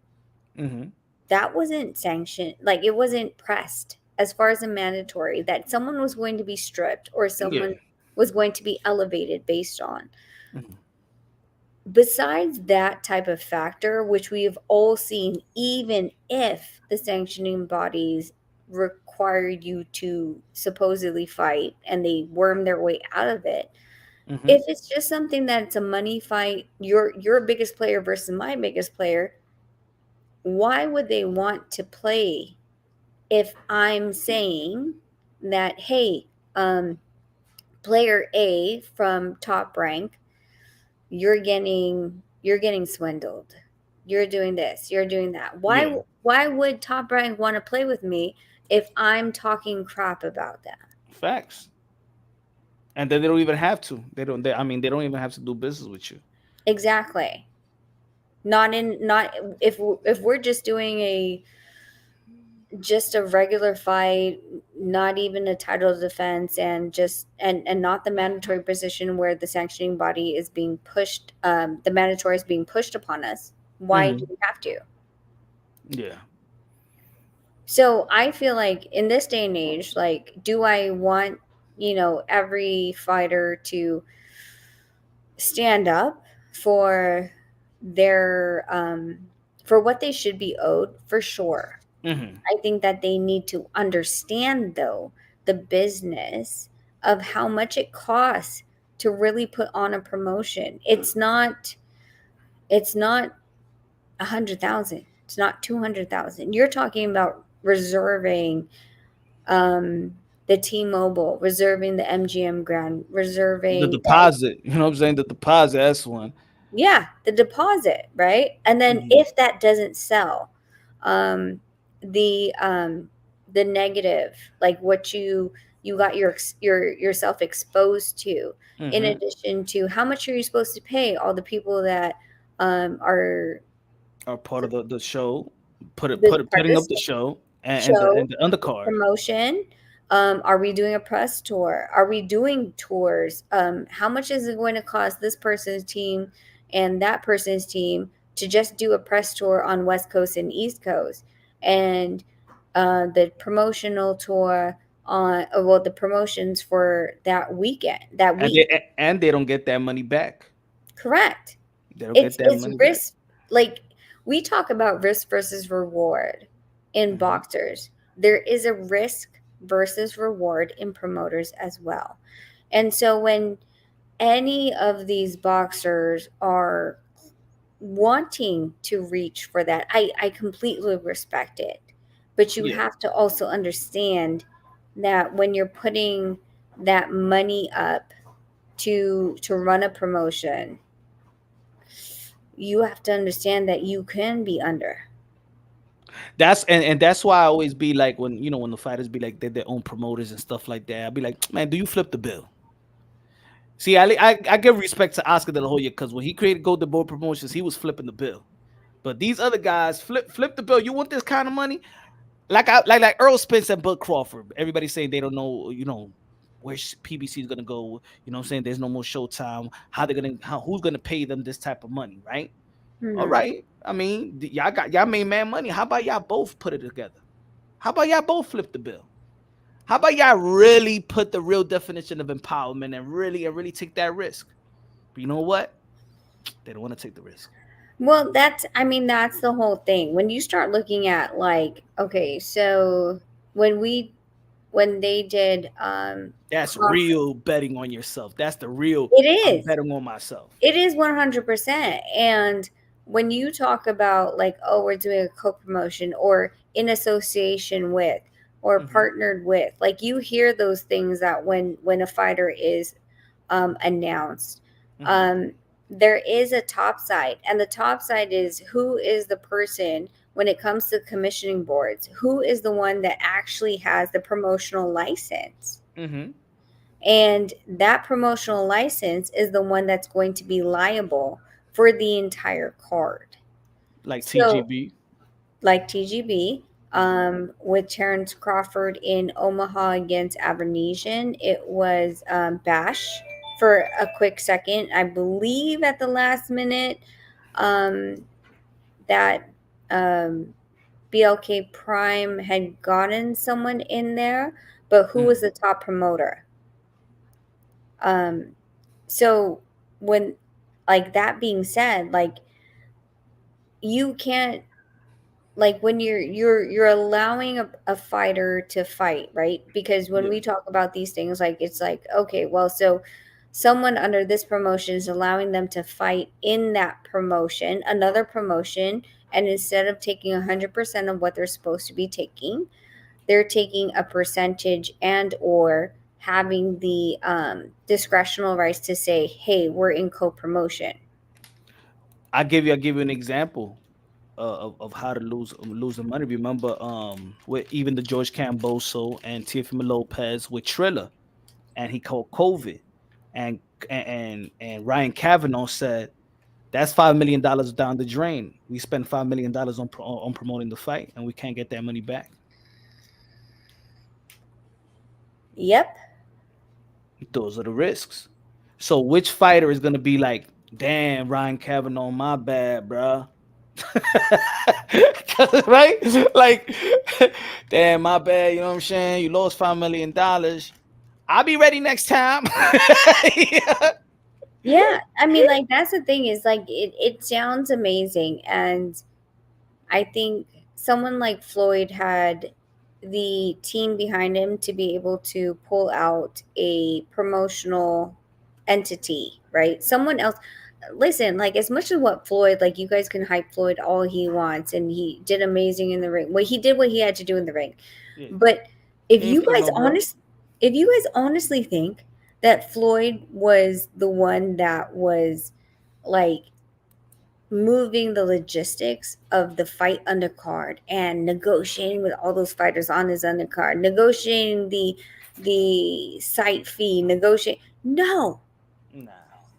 that wasn't sanctioned, like it wasn't pressed as far as a mandatory that someone was going to be stripped or someone was going to be elevated based on. Besides that type of factor, which we have all seen, even if the sanctioning bodies require you to supposedly fight and they worm their way out of it, if it's just something that's a money fight, your biggest player versus my biggest player, why would they want to play if I'm saying that, hey, player A from Top Rank, you're getting swindled, you're doing this, you're doing that? Why would Top Rank want to play with me if I'm talking crap about them? Facts. And then they don't even have to. They don't even have to do business with you. Exactly. Not if we're just doing just a regular fight, not even a title defense, and just and not the mandatory position where the sanctioning body is being pushed, the mandatory is being pushed upon us. Why do we have to? Yeah. So I feel like in this day and age, like, do I want, every fighter to stand up for their for what they should be owed? For sure. I think that they need to understand, though, the business of how much it costs to really put on a promotion. It's not 100,000. It's not 200,000. You're talking about reserving the T-Mobile, reserving the MGM Grand, The reserving deposit, you know what I'm saying? The deposit, that's one. the deposit, right? And then Mhm. if that doesn't sell, um, the negative, like what you got yourself exposed to, in Mhm. addition to how much are you supposed to pay all the people that are Are part of the show, part of putting up the the show show, and the undercard. promotion. Are we doing a press tour? Are we doing tours? How much is it going to cost this person's team and that person's team to just do a press tour on West Coast and East Coast? And the promotional tour on, well, the promotions for that weekend, that And week. they don't get that money back. Correct. They don't get that It's money back. risk. Like, we talk about risk versus reward in Mhm. boxers. There is a risk versus reward in promoters as well. And so when any of these boxers are wanting to reach for that, I completely respect it. But you Yeah. have to also understand that when you're putting that money up to run a promotion, you have to understand that you can be under. That's and that's why I always be like, when when the fighters be like they're their own promoters and stuff like that, I'll be like, man, do you flip the bill? See, I give respect to Oscar De La Hoya, because when he created Golden Boy Promotions, he was flipping the bill. But these other guys flip the bill. You want this kind of money? Like Earl Spence and Bud Crawford. Everybody's saying they don't know, where PBC is gonna go. You know what I'm saying? There's no more Showtime. Who's gonna pay them this type of money, right? All Mhm. right. I mean, y'all made mad money. How about y'all both put it together? How about y'all both flip the bill? How about y'all really put the real definition of empowerment and really take that risk? But you know what? They don't want to take the risk. Well, that's the whole thing. When you start looking at, like, okay, so when we when they did That's Crawford, real betting on yourself. That's the real it I'm is. betting on myself. It is 100%. And when you talk about, like, oh, we're doing a co-promotion or in association with or Hmm. partnered with, like, you hear those things that when a fighter is announced, Hmm. um, there is a top side, and the top side is who is the person when it comes to commissioning boards, who is the one that actually has the promotional license. Hmm. And that promotional license is the one that's going to be liable for the entire card. Like So, TGB. like TGB, with Terrence Crawford in Omaha against Abernesian, it was Bash for a quick second. I believe at the last minute um, that BLK Prime had gotten someone in there, but who was Mm. the top promoter? Um, so when, like, that being said, like, you can't, like, when you're allowing a fighter to fight, right? Because when Yeah. we talk about these things, like, it's like, okay, well, so someone under this promotion is allowing them to fight in that promotion, another promotion, and instead of taking 100% of what they're supposed to be taking, they're taking a percentage and or having the discretional rights to say, hey, we're in co-promotion. I give you an example of how to lose the money. Remember, with even the George Camboso and Teofimo Lopez with Triller, and he called COVID, and and Ryan Kavanaugh said that's $5 million down the drain. We spent $5 million on promoting the fight, and we can't get that money back. Yep. Those are the risks. So which fighter is gonna be like, damn, Ryan Kavanaugh, my bad, bruh. Right? Like, damn, my bad. You know what I'm saying? You lost $5 million. I'll be ready next time. Yeah. Yeah. I mean, like, that's the thing, is like, it sounds amazing. And I think someone like Floyd had the team behind him to be able to pull out a promotional entity, right? Someone else. Listen, like as much as what Floyd, like you guys can hype Floyd all he wants, and he did amazing in the ring. Well, he did what he had to do in the ring, Yeah. but He ain't fight no girl. if you guys honestly think that Floyd was the one that was like moving the logistics of the fight undercard and negotiating with all those fighters on his undercard, negotiating the site fee, negotiate. No, Nah.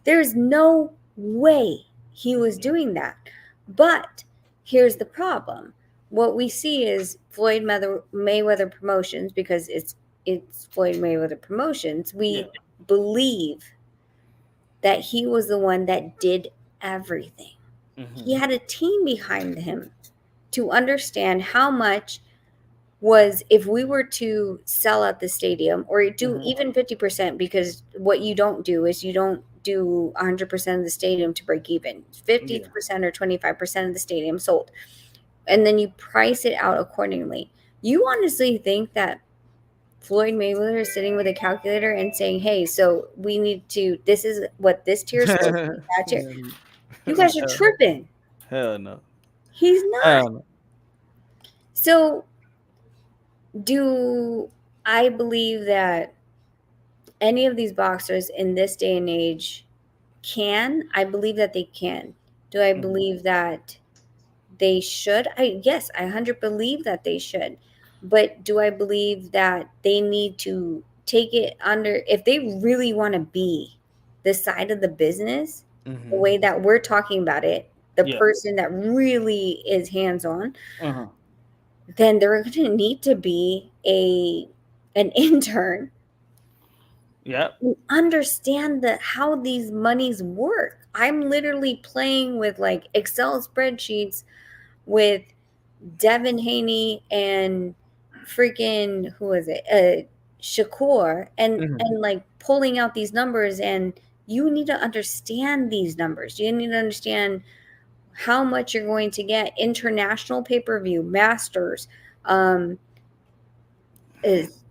there's no way he was doing that. But here's the problem. What we see is Floyd Mayweather Promotions, because it's Floyd Mayweather Promotions. We believe that he was the one that did everything. He had a team behind him to understand how much was, if we were to sell out the stadium or do even 50%, because what you don't do is you don't do 100% of the stadium to break even. 50% or 25% of the stadium sold. And then you price it out accordingly. You honestly think that Floyd Mayweather is sitting with a calculator and saying, hey, so we need to, this is what this tier is supposed to be, that tier. You guys are tripping. Hell no. He's not. So do I believe that any of these boxers in this day and age can? I believe that they can. Do I believe that they should? Yes, I 100% believe that they should. But do I believe that they need to take it under, if they really want to be the side of the business, the way that we're talking about it, the person that really is hands-on, then they're going to need to be an intern. Understand how these monies work. I'm literally playing with like Excel spreadsheets with Devin Haney and freaking who is it? Shakur and like pulling out these numbers, and you need to understand these numbers. You need to understand how much you're going to get, international pay-per-view, masters,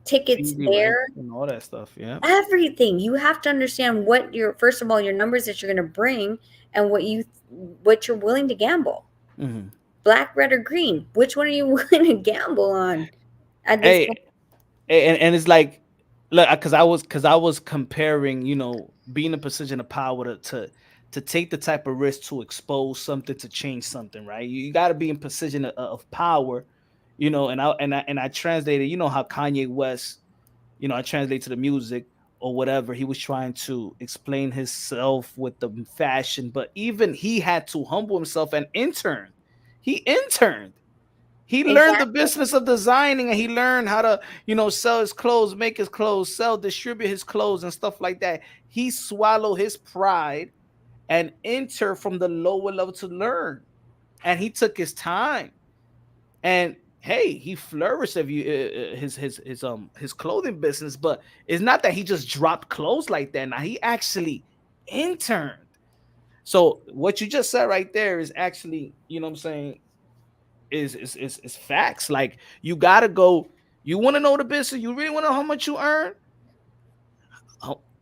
tickets there, and all that stuff. Everything. You have to understand what your, first of all, your numbers that you're going to bring and what you're willing to gamble. Black, red, or green. Which one are you willing to gamble on at this point? And it's like, look, because I was comparing, being in a position of power to take the type of risk to expose something, to change something, right? You got to be in position of power, and I translated, how Kanye West, I translate to the music or whatever, he was trying to explain himself with the fashion, but even he had to humble himself and intern. He interned. He learned the business of designing, and he learned how to, sell his clothes, make his clothes, distribute his clothes and stuff like that. He swallowed his pride and entered from the lower level to learn. And he took his time. And hey, he flourished his clothing business, but it's not that he just dropped clothes like that. Now he actually interned. So what you just said right there is actually, you know what I'm saying, is facts. Like, you gotta go. You want to know the business? You really want to know how much you earn?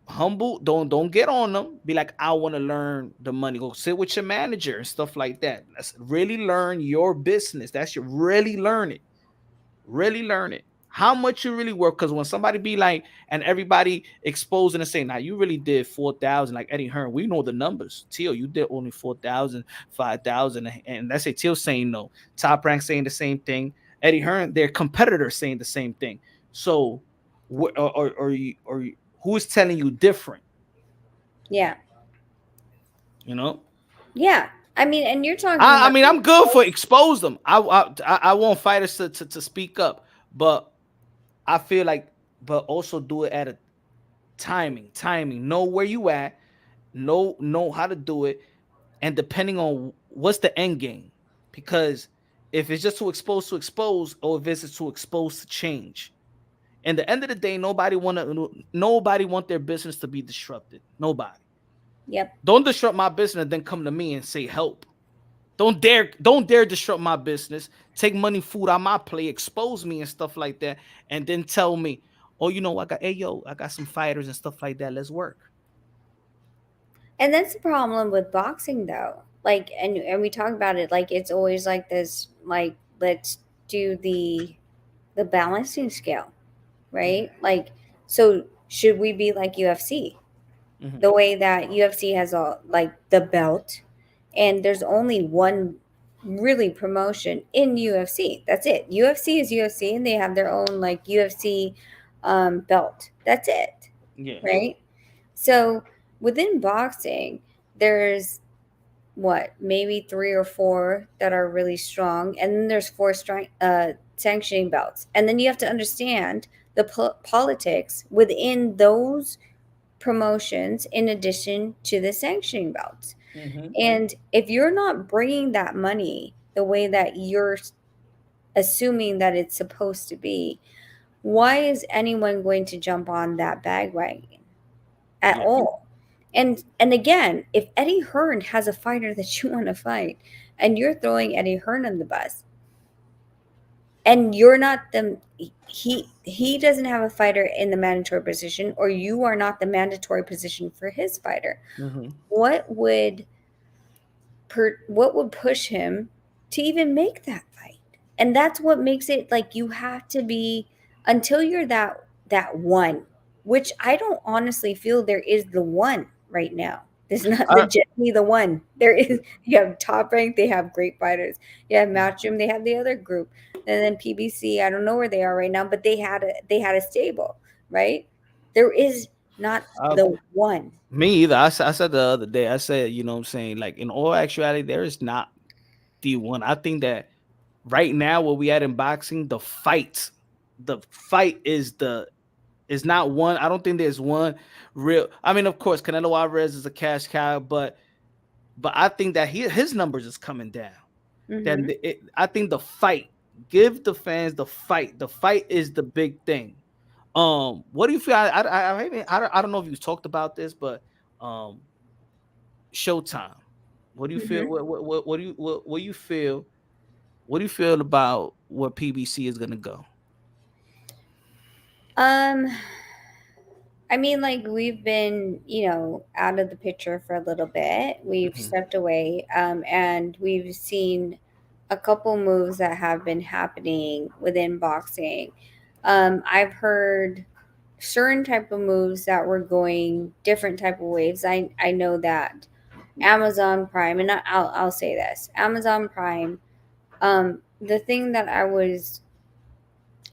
Humble. Don't get on them. Be like, I want to learn the money. Go sit with your manager and stuff like that. Let's really learn your business. That's your really learn it. Really learn it. How much you really work. Because when somebody be like, and everybody exposing and saying, now you really did 4,000, like Eddie Hearn, we know the numbers. Teal, you did only 4,000, 5,000, and let's say Teal saying no. Top Rank saying the same thing. Eddie Hearn, their competitors saying the same thing. So, or who is telling you different? Yeah. Yeah. I mean, and you're talking. I mean, I'm good for expose them. I want fighters to speak up, but I feel like, but also do it at a timing. Know where you at, know how to do it, and depending on what's the end game. Because if it's just to expose, or if it's to expose to change. And the end of the day, nobody want their business to be disrupted. Nobody. Yep. Don't disrupt my business and then come to me and say help. Don't dare disrupt my business. Take money, food out my plate, expose me and stuff like that, and then tell me, oh, I got some fighters and stuff like that. Let's work. And that's the problem with boxing, though. Like, and we talk about it like it's always like this. Like, let's do the balancing scale, right? Like, so should we be like UFC? Mhm. The way that UFC has all like the belt, and there's only one really promotion in UFC. That's it. UFC is UFC, and they have their own like UFC belt. That's it, Yeah. right? So within boxing, there's what, maybe 3 or 4 that are really strong, and then there's 4 strong sanctioning belts, and then you have to understand the politics within those promotions in addition to the sanctioning belts. Mm-hmm. And if you're not bringing that money the way that you're assuming that it's supposed to be, why is anyone going to jump on that bandwagon at Yeah. all? And again, if Eddie Hearn has a fighter that you want to fight, and you're throwing Eddie Hearn on the bus, and you're not the he doesn't have a fighter in the mandatory position, or you are not the mandatory position for his fighter, Mm-hmm. what would push him to even make that fight? And that's what makes it like you have to be, until you're that one, which I don't honestly feel there is the one right now. There's not I, legitimately the one. There is, you have Top Rank, they have great fighters. You have Matchroom, they have the other group. And then PBC, I don't know where they are right now, but they had a stable, right? There is not I, the one. me either. I said the other day. I said, you know what I'm saying, like in all actuality, there is not the one. I think that right now where we at in boxing, the fight is not one. I don't think there's one real. I mean, of course, Canelo Alvarez is a cash cow, but I think that his numbers is coming down. Mhm. I think the fight, give the fans the fight. The fight is the big thing. What do you feel? I don't know if you talked about this, but um, Showtime. What do you feel? Mhm. What do you feel? What do you feel about where PBC is gonna go? Um, I mean, like, we've been, out of the picture for a little bit. We've Mhm. stepped away, and we've seen a couple moves that have been happening within boxing. I've heard certain type of moves that were going different type of waves. I know that Amazon Prime, and I'll say this: Amazon Prime. The thing that I was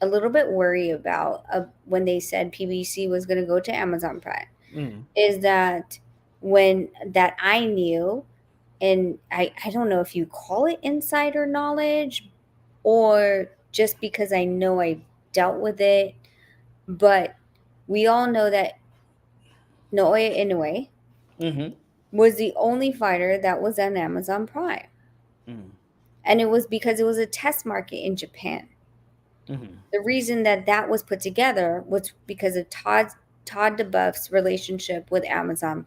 a little bit worried about when they said PBC was going to go to Amazon Prime Mm. is that when that I knew, and I don't know if you call it insider knowledge or just because I know I dealt with it, but we all know that Naoya Inoue Mm-hmm. was the only fighter that was on Amazon Prime. Mm. And it was because it was a test market in Japan. Mm-hmm. The reason that was put together was because of Todd DeBuff's relationship with Amazon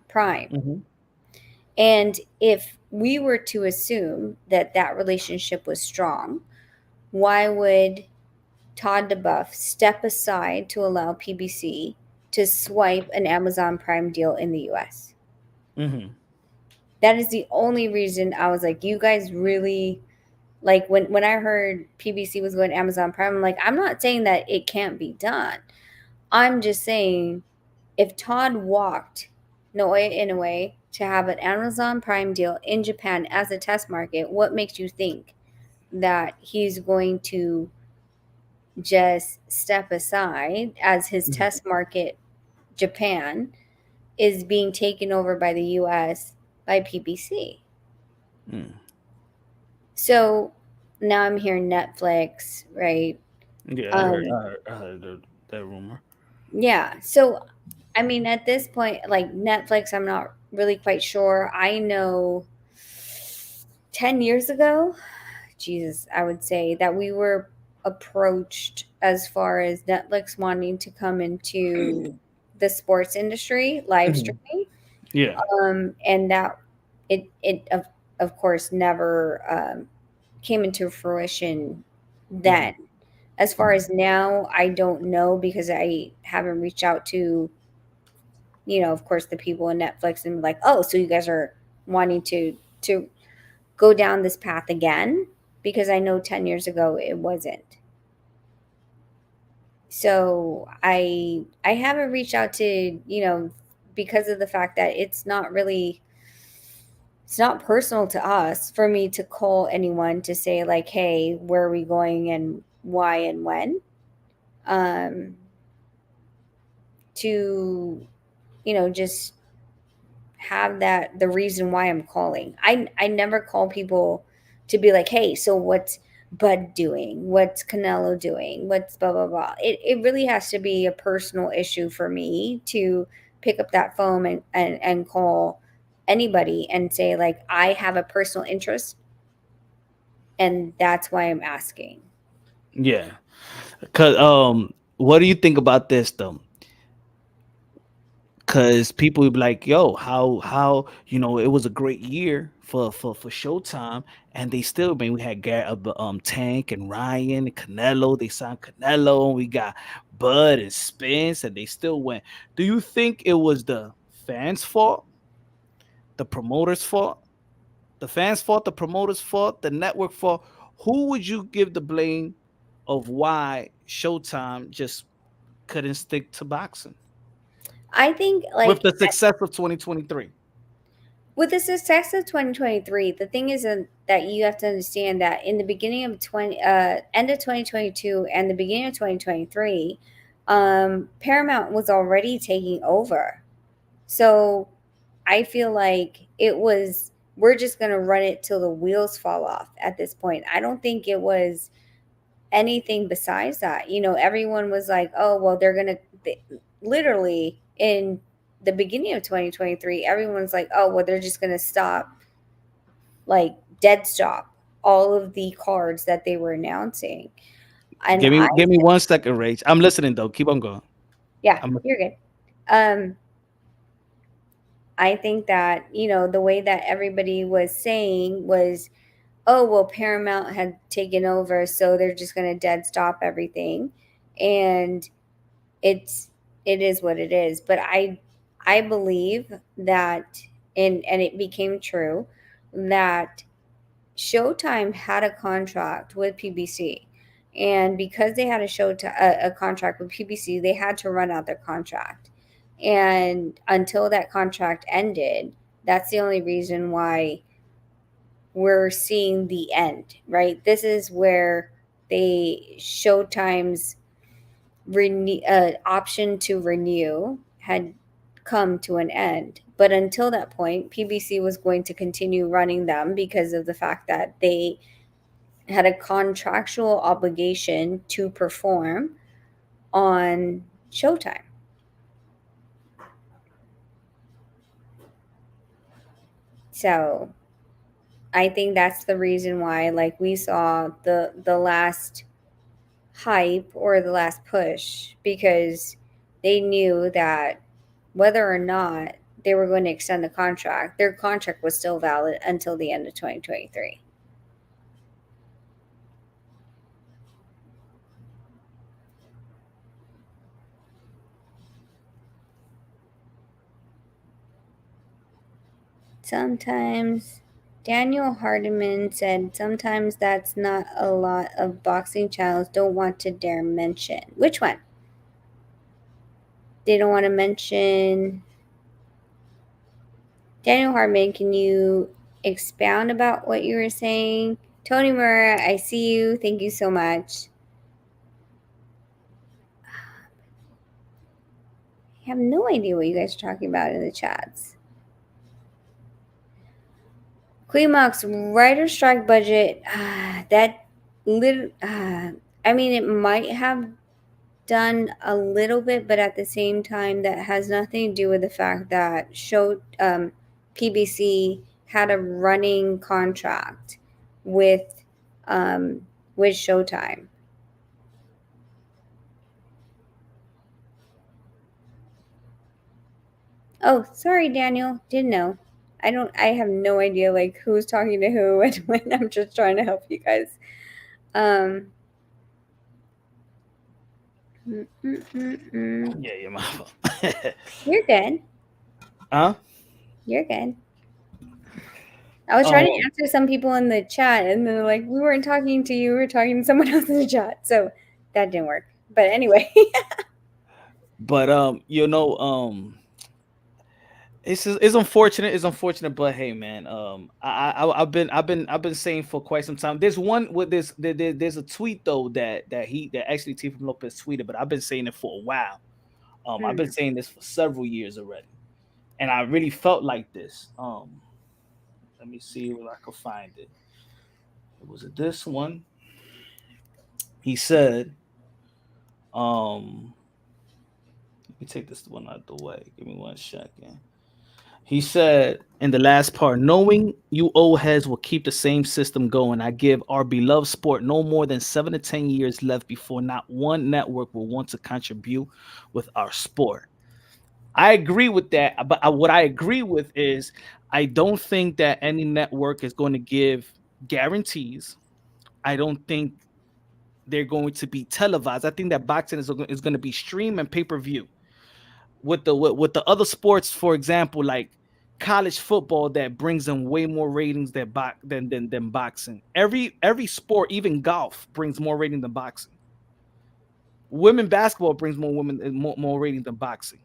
Prime. Mm-hmm. And if we were to assume that relationship was strong, why would Todd DeBuff step aside to allow PBC to swipe an Amazon Prime deal in the US? Mm-hmm. That is the only reason I was like, you guys really, like, when I heard PBC was going to Amazon Prime, I'm like, I'm not saying that it can't be done. I'm just saying, if Todd walked Naoya Inoue to have an Amazon Prime deal in Japan as a test market, what makes you think that he's going to just step aside as his Mm-hmm. test market, Japan, is being taken over by the US by PBC? Mm. So now I'm hearing Netflix, right? Yeah, Um, I heard that rumor. yeah. So, I mean, at this point, like Netflix, I'm not really quite sure. I know 10 years ago, Jesus, I would say that we were approached as far as Netflix wanting to come into the sports industry, live Mhm. streaming. Yeah. And that it of course, never came into fruition then. As far as now, I don't know because I haven't reached out to, of course, the people in Netflix and like, oh, so you guys are wanting to go down this path again, because I know 10 years ago it wasn't. So I haven't reached out to, because of the fact that it's not personal to us for me to call anyone to say like, hey, where are we going and why and when, to just have that the reason why I'm calling. I never call people to be like, hey, so what's Bud doing? What's Canelo doing? What's blah blah blah. It really has to be a personal issue for me to pick up that phone and call anybody and say like, I have a personal interest and that's why I'm asking. Yeah. Cause what do you think about this though? Cause people would be like, yo, how it was a great year for Showtime, and they still, I mean, we had Tank and Ryan and Canelo. They signed Canelo, and we got Bud and Spence, and they still went. Do you think it was the fans' fault, the promoters' fault, the fans' fault, the promoters' fault, the network fault? Who would you give the blame of why Showtime just couldn't stick to boxing I think with like the success of 2023? with the success of 2023, the thing is that you have to understand that in the beginning of end of 2022 and the beginning of 2023, Paramount was already taking over. So I feel like we're just going to run it till the wheels fall off at this point. I don't think it was anything besides that. Everyone was like, oh, well, literally in the beginning of 2023, everyone's like, oh, well, they're just going to stop, like dead stop all of the cards that they were announcing. And Give me 1 second, Rach. I'm listening though. Keep on going. yeah, I'm you're good. I think that, the way that everybody was saying was, oh, well, Paramount had taken over, so they're just going to dead stop everything. And it is what it is. But I believe that, and it became true, that Showtime had a contract with PBC. And because they had a contract with PBC, they had to run out their contract. And until that contract ended, that's the only reason why we're seeing the end, right? This is where Showtime's option to renew had come to an end. But until that point, PBC was going to continue running them because of the fact that they had a contractual obligation to perform on Showtime. So I think that's the reason why, like, we saw the last hype or the last push, because they knew that whether or not they were going to extend the contract, their contract was still valid until the end of 2023. Sometimes Daniel Hardiman said sometimes that's not a lot of boxing channels don't want to dare mention. Which one? They don't want to mention Daniel Hardiman. Can you expound about what you were saying? Tony Murrah, I see you. Thank you so much. I have no idea what you guys are talking about in the chats. Queen Mox, writer strike budget. I mean, it might have done a little bit, but at the same time, that has nothing to do with the fact that PBC had a running contract with Showtime. Oh, sorry, Daniel. Didn't know. I have no idea like who's talking to who and when. I'm just trying to help you guys. Yeah, my fault. You're good. Huh? You're good. I was trying to Oh, answer some people in the chat, and they're like, "We weren't talking to you. We were talking to someone else in the chat." So that didn't work. But anyway, but it's unfortunate. It's unfortunate, but hey, man, I've been saying for quite some time. There's one with there's a tweet though that actually Teofimo Lopez tweeted, but I've been saying it for a while. I've been saying this for several years already, and I really felt like this. Let me see if I can find it. Was it this one? He said, let me take this one out of the way. Give me 1 second. He said in the last part, knowing you old heads will keep the same system going, I give our beloved sport no more than 7 to 10 years left before not one network will want to contribute with our sport. I agree with that, but what I agree with is I don't think that any network is going to give guarantees. I don't think they're going to be televised. I think that boxing is going to be streamed and pay-per-view. With the other sports, for example, like college football, that brings in way more ratings than boxing. Every sport, even golf, brings more rating than boxing. Women basketball brings more rating than boxing.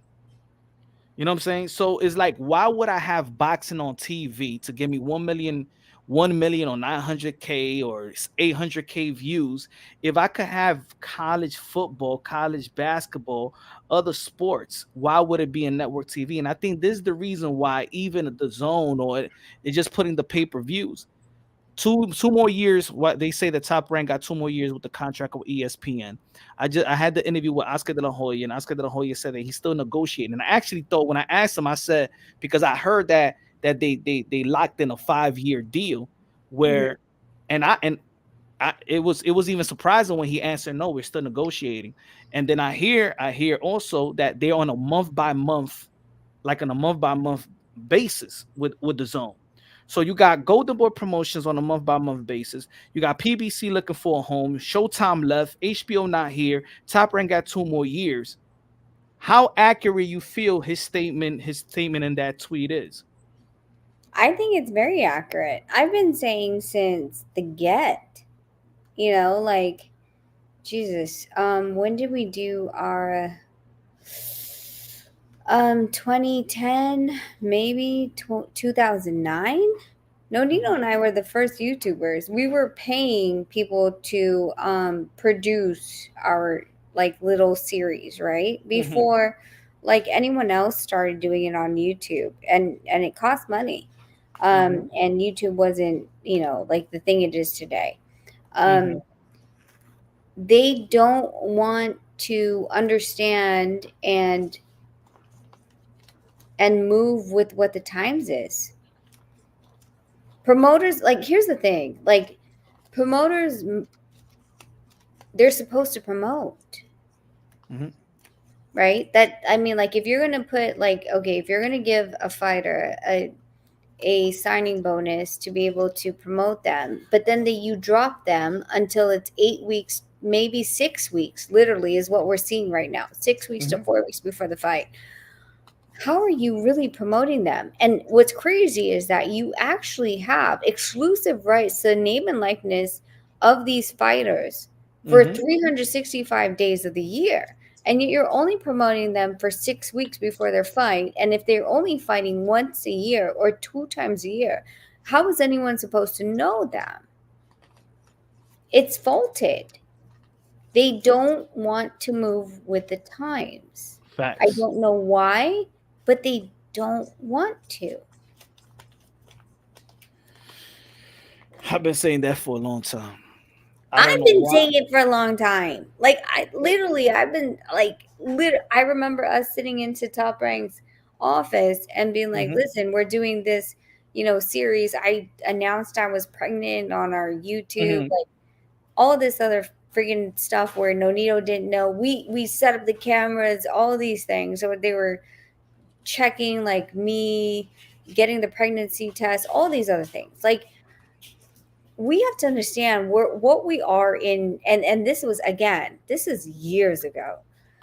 You know what I'm saying? So it's like, why would I have boxing on TV to give me 1 million or 900K or 800K views if I could have college football, college basketball, other sports? Why would it be in network TV? And I think this is the reason why even the zone or it's just putting the pay-per-views. Two more years. What they say, the Top Rank got 2 more years with the contract with ESPN. I had the interview with Oscar De La Hoya, and Oscar De La Hoya said that he's still negotiating. And I actually thought, when I asked him, I said, because I heard that they locked in a 5-year deal where, and it was even surprising when he answered no, we're still negotiating. And then I hear also that they're on a month by month basis with the zone. So you got Golden Boy Promotions on a month by month basis. You got PBC looking for a home. Showtime left. HBO not here. Top Rank got 2 more years. How accurate you feel his statement in that tweet is? I think it's very accurate. I've been saying since the get, like Jesus. When did we do our 2010, maybe 2009? Nonino and I were the first YouTubers. We were paying people to produce our like little series, right? Before like anyone else started doing it on YouTube, and it cost money. And YouTube wasn't, like the thing it is today. They don't want to understand and move with what the times is. Promoters, like, here's the thing, like, promoters, they're supposed to promote, right? That, I mean, like, if you're gonna put, like, okay, if you're gonna give a fighter a signing bonus to be able to promote them, but then you drop them until it's 8 weeks, maybe 6 weeks, literally is what we're seeing right now, 6 weeks to 4 weeks before the fight. How are you really promoting them? And what's crazy is that you actually have exclusive rights to the name and likeness of these fighters for 365 days of the year. And yet you're only promoting them for 6 weeks before their fight. And if they're only fighting once a year or 2 times a year, how is anyone supposed to know them? It's faulted. They don't want to move with the times. Facts. I don't know why, but they don't want to. I've been saying that for a long time. I've been saying it for a long time. Like, I've been like, I remember us sitting into Top Rank's office and being like, listen, we're doing this, series. I announced I was pregnant on our YouTube, like all this other freaking stuff where Nonito didn't know. We set up the cameras, all these things. So they were checking like me, getting the pregnancy test, all these other things. Like, we have to understand what we are in, and this was, again, this is years ago.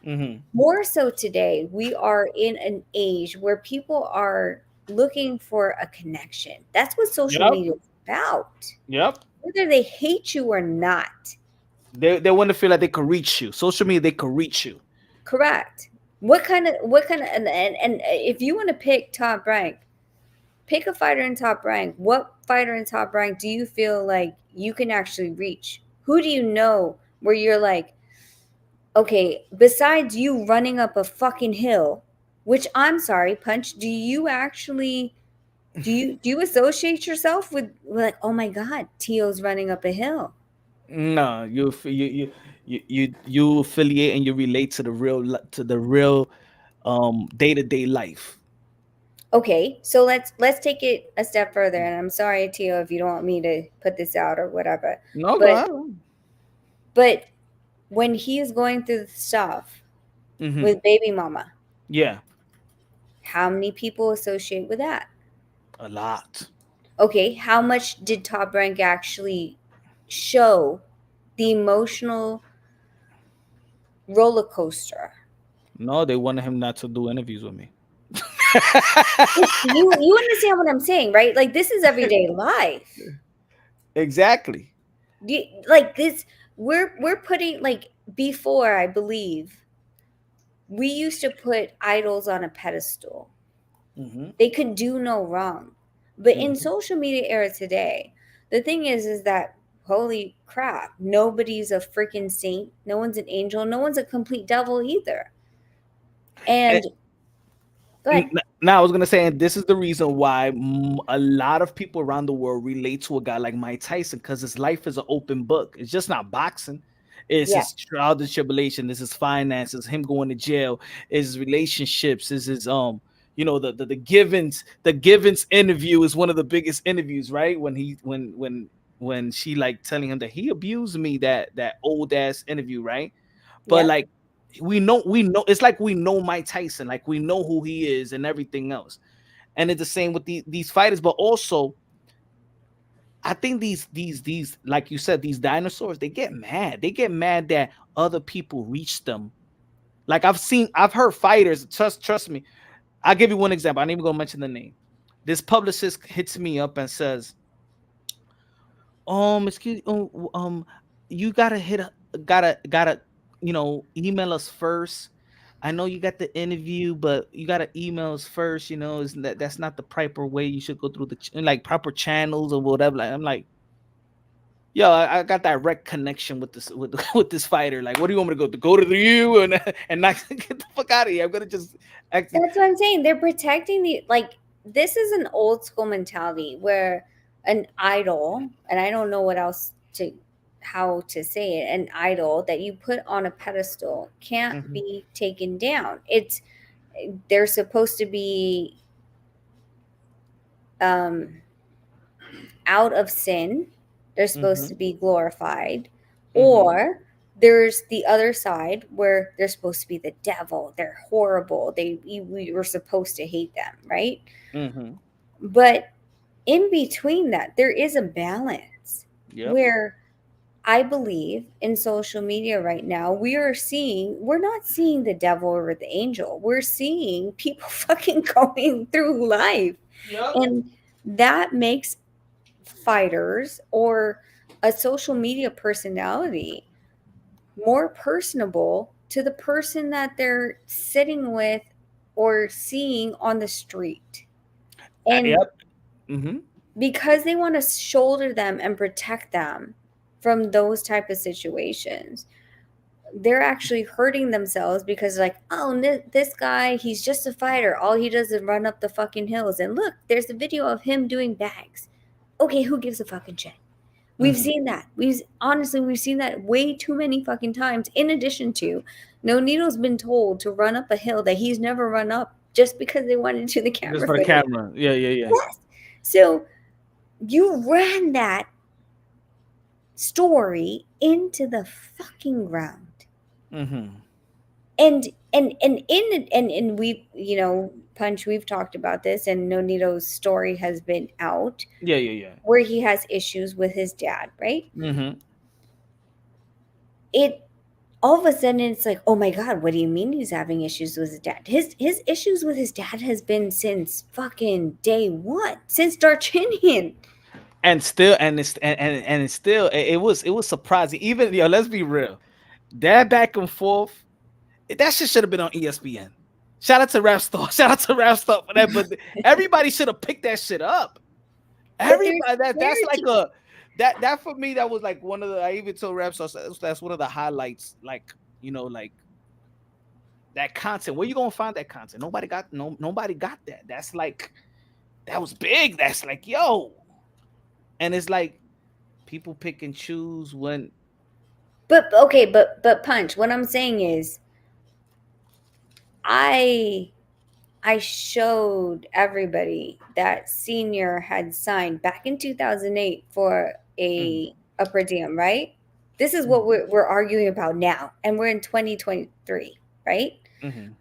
Mm-hmm. More so today, we are in an age where people are looking for a connection. That's what social Yep. media is about. Yep. Whether they hate you or not. They want to feel like they can reach you. Social media, they can reach you. Correct. And if you want to pick Top Rank, pick a fighter in Top Rank. What fighter in Top Rank do you feel like you can actually reach? Who do you know where you're like, okay, besides you running up a fucking hill, which, I'm sorry, Punch, do you associate yourself with like, oh my God, Tio's running up a hill? No, you affiliate and you relate to the real day-to-day life. Okay, so let's take it a step further, and I'm sorry, Tio, if you don't want me to put this out or whatever. No, go But ahead. but when he is going through the stuff Mm-hmm. with baby mama, Yeah, how many people associate with that? a lot. Okay, how much did Top Rank actually show the emotional roller coaster? No, they wanted him not to do interviews with me. You understand what I'm saying, right? Like, this is everyday life. Exactly. Like this, we're putting, like, before, I believe, we used to put idols on a pedestal. Mm-hmm. They could do no wrong. But in Mm-hmm. social media era today, the thing is that, holy crap, nobody's a freaking saint. No one's an angel. No one's a complete devil either. And go ahead. Now I was gonna say, and this is the reason why a lot of people around the world relate to a guy like Mike Tyson, because his life is an open book. It's just not boxing. It's Yeah. his trials and tribulation. It's his finances. Him going to jail. It's his relationships. Is his the Givens interview is one of the biggest interviews, right? When she like telling him that he abused me, that old ass interview, right? But Yeah. like we know it's like we know Mike Tyson, like we know who he is and everything else. And it's the same with these fighters, but also I think these like you said, these dinosaurs, they get mad. They get mad that other people reach them. Like I've heard fighters, trust me. I'll give you one example. I'm not even gonna mention the name. This publicist hits me up and says, excuse you gotta email us first. I know you got the interview, but you gotta email us first. Isn't that's not the proper way. You should go through the like proper channels or whatever. Like, I'm like, yo, I got direct connection with this with this fighter. Like, what do you want me to go to you and not get the fuck out of here? I'm gonna just act. That's what I'm saying. They're protecting this is an old school mentality where an idol, and I don't know how to say it, an idol that you put on a pedestal can't Mhm. be taken down. They're supposed to be out of sin. They're supposed to be glorified. Or there's the other side where they're supposed to be the devil. They're horrible. We were supposed to hate them, right? Mm-hmm. But in between that, there is a balance Yep. where I believe in social media right now, we're not seeing the devil or the angel. We're seeing people fucking going through life. Yep. And that makes fighters or a social media personality more personable to the person that they're sitting with or seeing on the street. And Yep. Mm-hmm. because they want to shoulder them and protect them from those type of situations, they're actually hurting themselves because, like, oh, this guy, he's just a fighter. All he does is run up the fucking hills. And look, there's a video of him doing bags. Okay, who gives a fucking shit? We've seen that. We've seen that way too many fucking times. In addition to, No Needle's been told to run up a hill that he's never run up just because they wanted to the camera. Just for the camera. Yeah. Yes. So you ran that story into the fucking ground. Mm-hmm. And we, you know, Punch, we've talked about this, and Nonito's story has been out. Yeah. Where he has issues with his dad, right? Mm-hmm. It all of a sudden it's like, oh my God, what do you mean he's having issues with his dad? His issues with his dad has been since fucking day one, since Darchinian. And still, and it's still, it was surprising. Even, yo, let's be real, that back and forth, that shit should have been on ESPN. Shout out to Rapstar. Shout out to Rapstar for that. But everybody should have picked that shit up. Everybody, that's like a that for me, that was like one of the, I even told Rapstar, that's one of the highlights. Like, you know, like that content. Where you gonna find that content? Nobody got that. That's like, that was big. That's like, yo. And it's like people pick and choose when. But okay, but Punch, what I'm saying is, I showed everybody that Senior had signed back in 2008 for a per diem, right? This is what we're arguing about now, and we're in 2023, right? Mm-hmm.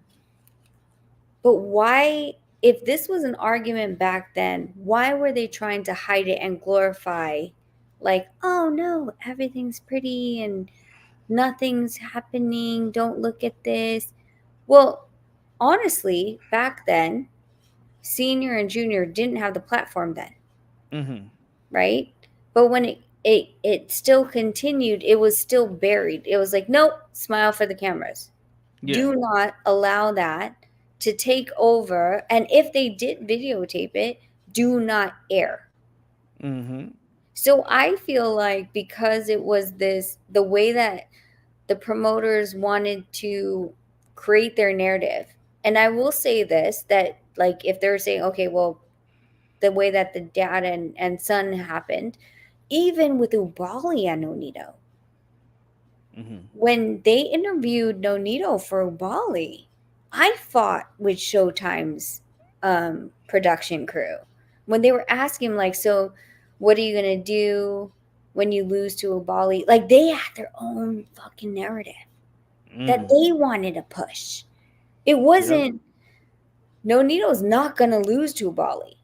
But why, if this was an argument back then, why were they trying to hide it and glorify, like, oh no, everything's pretty and nothing's happening, don't look at this? Well, honestly, back then, Senior and Junior didn't have the platform then, right? But when it still continued, it was still buried. It was like, nope, smile for the cameras. Yeah. Do not allow that to take over. And if they did videotape it, do not air. So I feel like, because it was the way that the promoters wanted to create their narrative. And I will say this, that like, if they're saying, okay, well, the way that the dad and son happened, even with Ubali and Nonito, when they interviewed Nonito for Ubali, I fought with Showtime's production crew when they were asking him, like, so what are you going to do when you lose to Ubali? Like, they had their own fucking narrative that they wanted to push. It wasn't, Nonito's not going to lose to Ubali.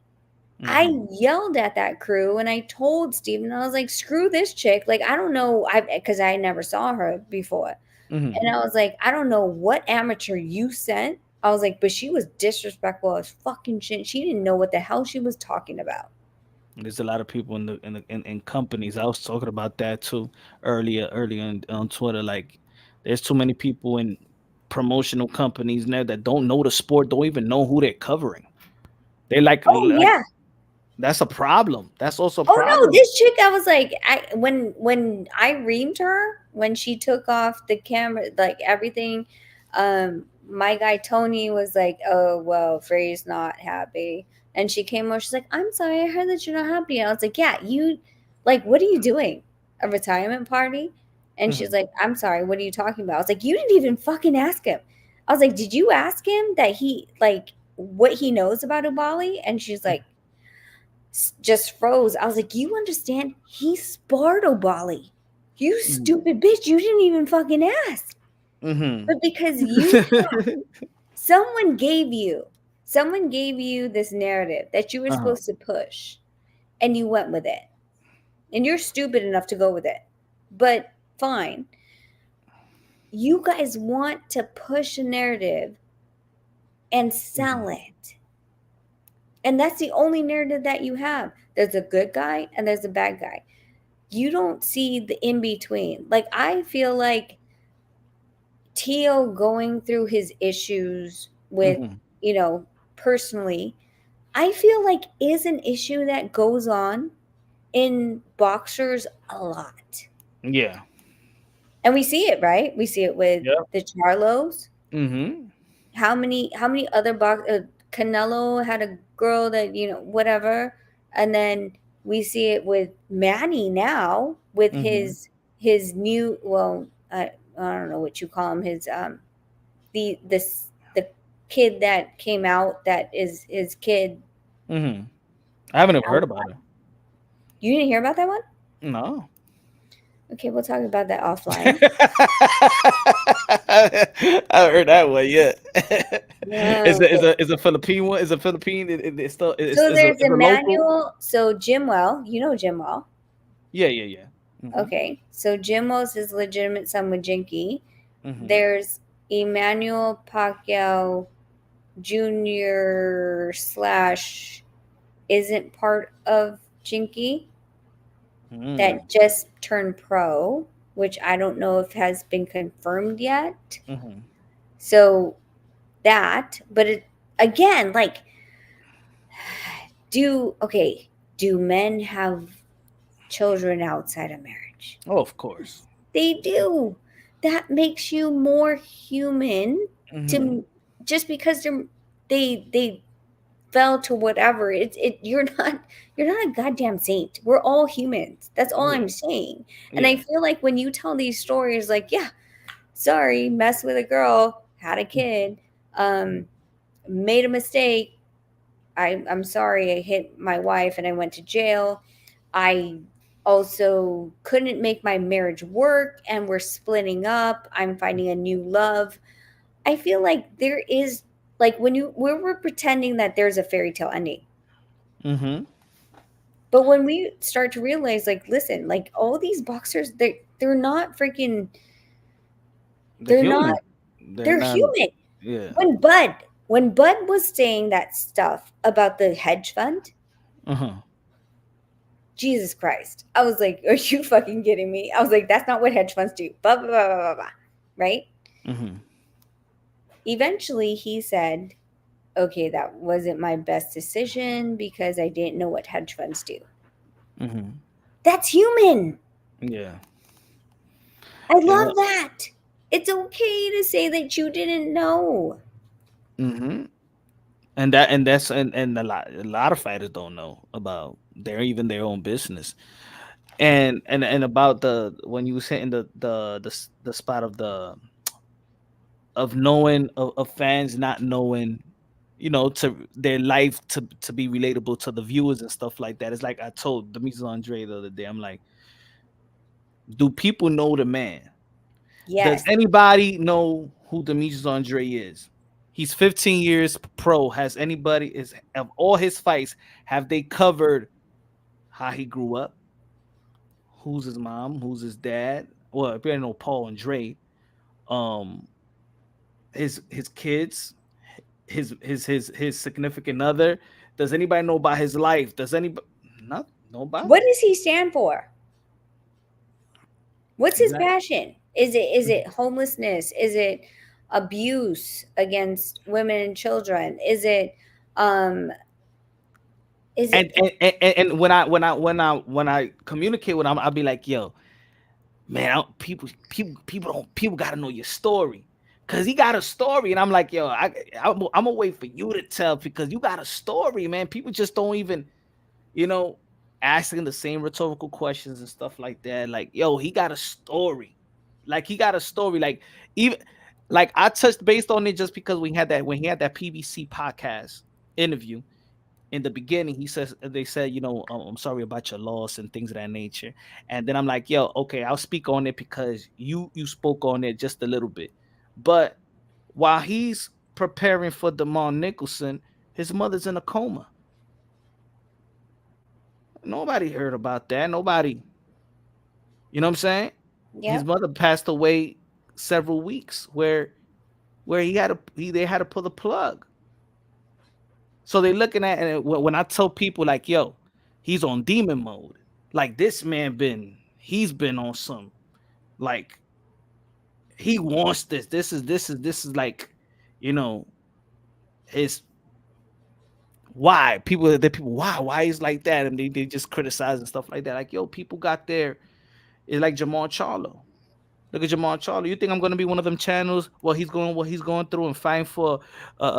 I yelled at that crew, and I told Steven, I was like, screw this chick. Like, I don't know, because I never saw her before. And I was like, I don't know what amateur you sent. I was like, but she was disrespectful as fucking shit. She didn't know what the hell she was talking about. There's a lot of people in companies. I was talking about that too earlier on Twitter. Like, there's too many people in promotional companies now that don't know the sport, don't even know who they're covering. They like, yeah. That's a problem. That's also a problem. Oh no, this chick, I was like, when I reamed her, when she took off the camera, like everything, my guy Tony was like, oh well, Frey's not happy. And she came over, she's like, I'm sorry, I heard that you're not happy. And I was like, yeah, you, like, what are you doing? A retirement party? And she's like, I'm sorry, what are you talking about? I was like, you didn't even fucking ask him. I was like, did you ask him that he, like, what he knows about Ubali? And she's like, just froze. I was like, you understand? He sparred Ubali. You stupid bitch. You didn't even fucking ask. But because you someone gave you this narrative that you were supposed to push, and you went with it. And you're stupid enough to go with it. But fine. You guys want to push a narrative and sell it. And that's the only narrative that you have. There's a good guy and there's a bad guy. You don't see the in-between. Like, I feel like Teo going through his issues with, you know, personally, I feel like is an issue that goes on in boxers a lot. Yeah. And we see it, right? We see it with the Charlos. How many other Canelo had a girl that, you know, whatever. And then we see it with Manny now with his new, well, I don't know what you call him, his the kid that came out that is his kid. I haven't even heard about it. You didn't hear about that one? No. Okay, we'll talk about that offline. I heard that one. Yeah, Yeah, okay. is a Philippine one. Is a Philippine? It's still So there's it's a local. Emmanuel. So Jimwell, you know Jimwell. Yeah, yeah, yeah. Mm-hmm. Okay. So Jimwell's his legitimate son with Jinky. Mm-hmm. There's Emmanuel Pacquiao Jr. slash isn't part of Jinky that just turned pro, which I don't know if has been confirmed yet. Mm-hmm. So that, but it again, like, do men have children outside of marriage? Oh, of course. They do. That makes you more human Mm-hmm. to just because they fell to whatever. You're not a goddamn saint. We're all humans. That's all Yeah, I'm saying. And I yeah. feel like when you tell these stories, like, yeah, sorry, messed with a girl, had a kid, made a mistake. I'm sorry, I hit my wife and I went to jail. I also couldn't make my marriage work and we're splitting up. I'm finding a new love. I feel like there is, like, we're pretending that there's a fairy tale ending. Mm-hmm. But when we start to realize, like, listen, like, all these boxers, they're not freaking, The they're not, human. They're they're not. human. Yeah. When Bud was saying that stuff about the hedge fund, Uh-huh. Jesus Christ. I was like, are you fucking kidding me? I was like, that's not what hedge funds do. Blah, blah, blah, blah, blah, blah. Right? Mm-hmm. Eventually, he said, okay, that wasn't my best decision because I didn't know what hedge funds do. Mm-hmm. That's human. Yeah. I You love know. that. It's okay to say that you didn't know. Mm-hmm. And a lot of fighters don't know about their own business. And about the when you were saying the spot of knowing of fans not knowing, to their life to be relatable to the viewers and stuff like that. It's like I told Demetrius Andre the other day. I'm like, do people know the man? Does Yes. anybody know who Demetrius Andre is? He's 15 years pro. Has anybody is of all his fights, have they covered how he grew up? Who's his mom? Who's his dad? Well, if you know Paul and Dre, um, his kids, his significant other. Does anybody know about his life? Does anybody not know about What it? does he stand for? What's his Exactly. passion? Is it homelessness? Is it abuse against women and children? Um is it And when I communicate with him, I'll be like, yo, man, people got to know your story, cause he got a story, and I'm like, yo, I'm gonna wait for you to tell because you got a story, man. People just don't even, you know, asking the same rhetorical questions and stuff like that. Like, yo, he got a story, like he got a story, like even like I touched based on it just because we had that when he had that PBC podcast interview in the beginning. He says they said, I'm sorry about your loss and things of that nature. And then I'm like, yo, okay, I'll speak on it because you spoke on it just a little bit. But while he's preparing for Demar Nicholson, his mother's in a coma. Nobody heard about that. Nobody, you know what I'm saying? His yep. mother passed away several weeks where they had to pull the plug. So they looking at it when I tell people like, yo, he's on demon mode. Like this man he's been on some like he wants this. This is like, you know, his why he's like that, and they just criticize and stuff like that. Like, yo, people got there. It's like Jamal Charlo. Look at Jamal Charlo. You think I'm gonna be one of them channels? What he's going through and fighting for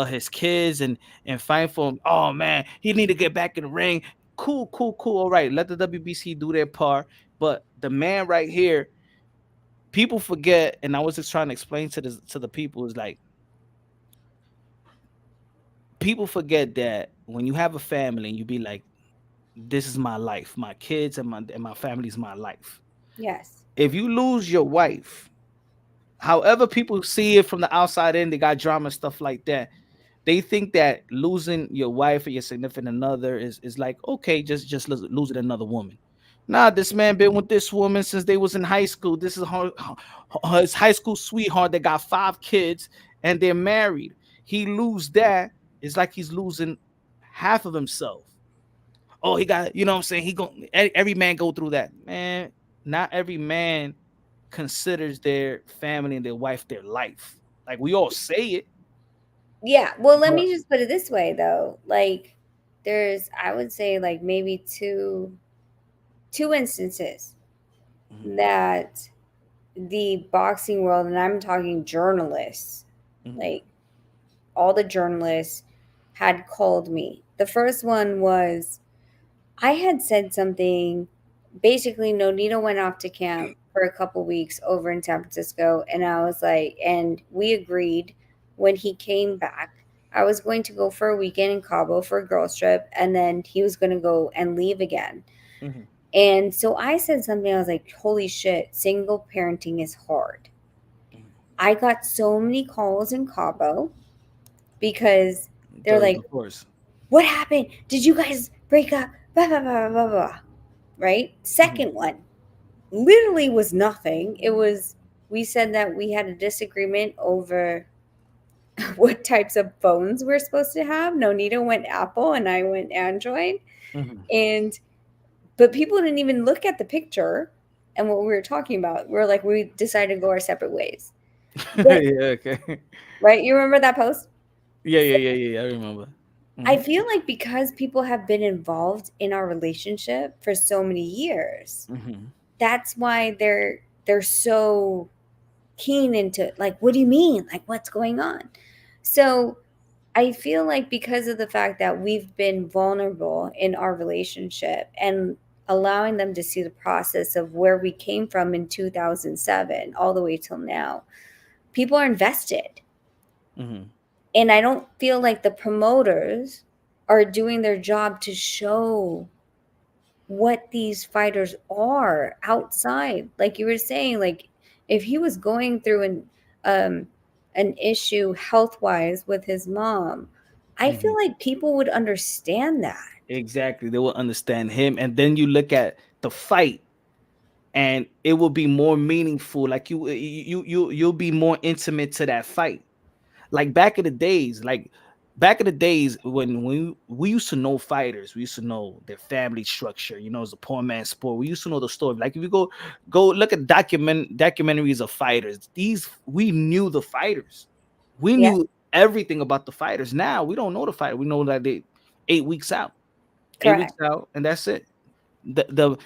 his kids and fighting for him. Oh man, he need to get back in the ring. Cool, cool, cool. All right, let the WBC do their part. But the man right here, people forget, and I was just trying to explain to the people is like people forget that when you have a family and you be like, this is my life, my kids and my family is my life. Yes. If you lose your wife, However, people see it from the outside in, they got drama and stuff like that. They think that losing your wife or your significant another is like, okay, just losing another woman. Nah, this man been with this woman since they was in high school. This is his high school sweetheart that got 5 kids and they're married. He lose that, it's like he's losing half of himself. Oh, he got, you know what I'm saying? Every man go through that. Man, not every man considers their family and their wife their life. Like we all say it. Yeah. Well, let But me just put it this way though. Like there's I would say like maybe two instances Mhm, that the boxing world, and I'm talking journalists, mhm, like all the journalists had called me. The first one was I had said something. Basically, Nonito went off to camp for a couple weeks over in San Francisco, and I was like, and we agreed when he came back, I was going to go for a weekend in Cabo for a girls trip, and then he was going to go and leave again. mhm, And so I said something. I was like, "Holy shit, single parenting is hard." mhm. I got so many calls in Cabo because they're The like, divorce. "What happened? Did you guys break up?" Blah blah blah blah blah. Right? Mhm, Second one literally was nothing. It was we said that we had a disagreement over what types of phones we're supposed to have. Nonito went Apple and I went Android. mhm. And but people didn't even look at the picture and what we were talking about. We're like, we decided to go our separate ways. But Yeah, okay. right, you remember that post? Yeah. I remember. I Mhm, feel like because people have been involved in our relationship for so many years, mhm, that's why they're so keen into like, what do you mean? Like what's going on? So I feel like because of the fact that we've been vulnerable in our relationship and allowing them to see the process of where we came from in 2007 all the way till now, people are invested. mhm, And I don't feel like the promoters are doing their job to show what these fighters are outside. Like you were saying, like if he was going through an issue health wise with his mom, I feel mhm. like people would understand that. Exactly. They will understand him. And then you look at the fight and it will be more meaningful. Like you'll be more intimate to that fight. Like back in the days when we used to know fighters, we used to know their family structure. You know, it's a poor man's sport. We used to know the story. Like if you go look at documentaries of fighters, these we knew the fighters. We Yeah, knew everything about the fighters. Now we don't know the fighter. We know that they 8 weeks out, 8 weeks correct. out, and that's it. The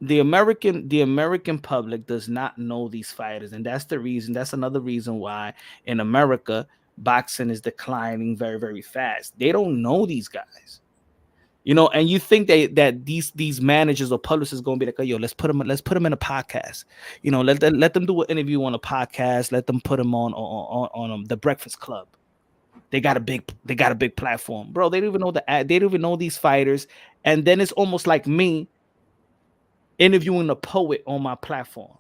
the American public does not know these fighters, and that's the reason. That's another reason why in America boxing is declining very very fast. They don't know these guys, you know. And you think that these managers or publicists going to be like, oh, yo, let's put them in a podcast, you know, let them do an interview on a podcast, let them put them on the Breakfast Club. They got a big platform, bro. They don't even know they don't even know these fighters. And then it's almost like me interviewing a poet on my platform.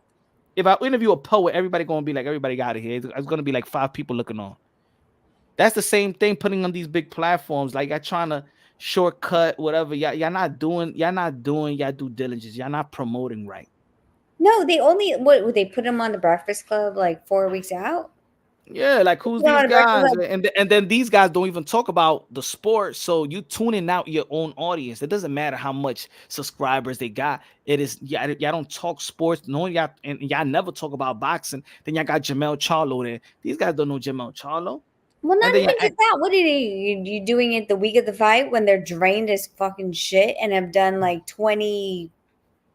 If I interview a poet, everybody gonna be like, everybody got it here. It's gonna be like 5 people looking on. That's the same thing putting on these big platforms. Like y'all trying to shortcut whatever. Y'all not doing y'all due diligence. Y'all not promoting right. No, they only what would they put him on the Breakfast Club like 4 weeks out? Yeah, like They who's put him on these the Breakfast guys? Club. And then these guys don't even talk about the sport. So you tuning out your own audience. It doesn't matter how much subscribers they got. It is y'all don't talk sports. No, y'all never talk about boxing. Then y'all got Jamel Charlo there. These guys don't know Jamel Charlo. Well, And not then even just that. What are you doing it the week of the fight when they're drained as fucking shit and have done like 20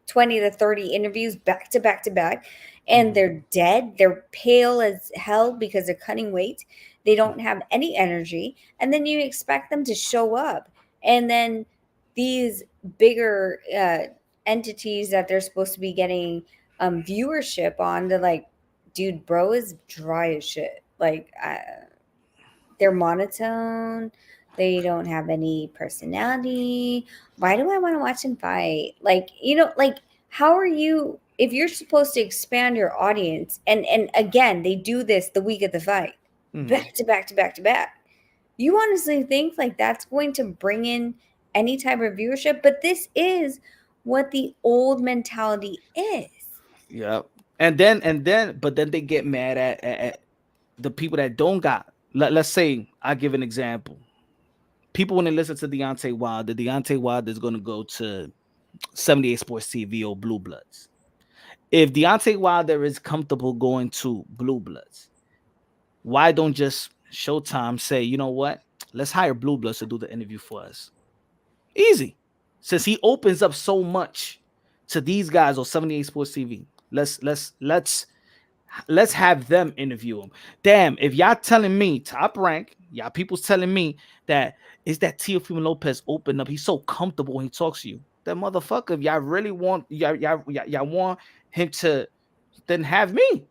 to 30 interviews back to back to back, and Mhm, they're dead. They're pale as hell because they're cutting weight. They don't have any energy. And then you expect them to show up. And then these bigger entities that they're supposed to be getting viewership on, they're like, dude, bro is dry as shit. Like, they're monotone. They don't have any personality. Why do I want to watch him fight? Like, like, how are you? if you're supposed to expand your audience, and again, they do this the week of the fight, back to back to back to back. You honestly think like that's going to bring in any type of viewership? But this is what the old mentality is. Yeah. But then they get mad at the people that don't got. Let's say I give an example. People when they listen to Deontay Wilder, Deontay Wilder is going to go to 78 Sports TV or Blue Bloods. If Deontay Wilder is comfortable going to Blue Bloods, why don't just Showtime say, you know what? Let's hire Blue Bloods to do the interview for us. Easy. Since he opens up so much to these guys on 78 Sports TV, let's have them interview him. Damn, if y'all telling me Top Rank, y'all people's telling me that is that Teofimo Lopez open up. He's so comfortable when he talks to you. That motherfucker, if y'all really want y'all want him to, then have me.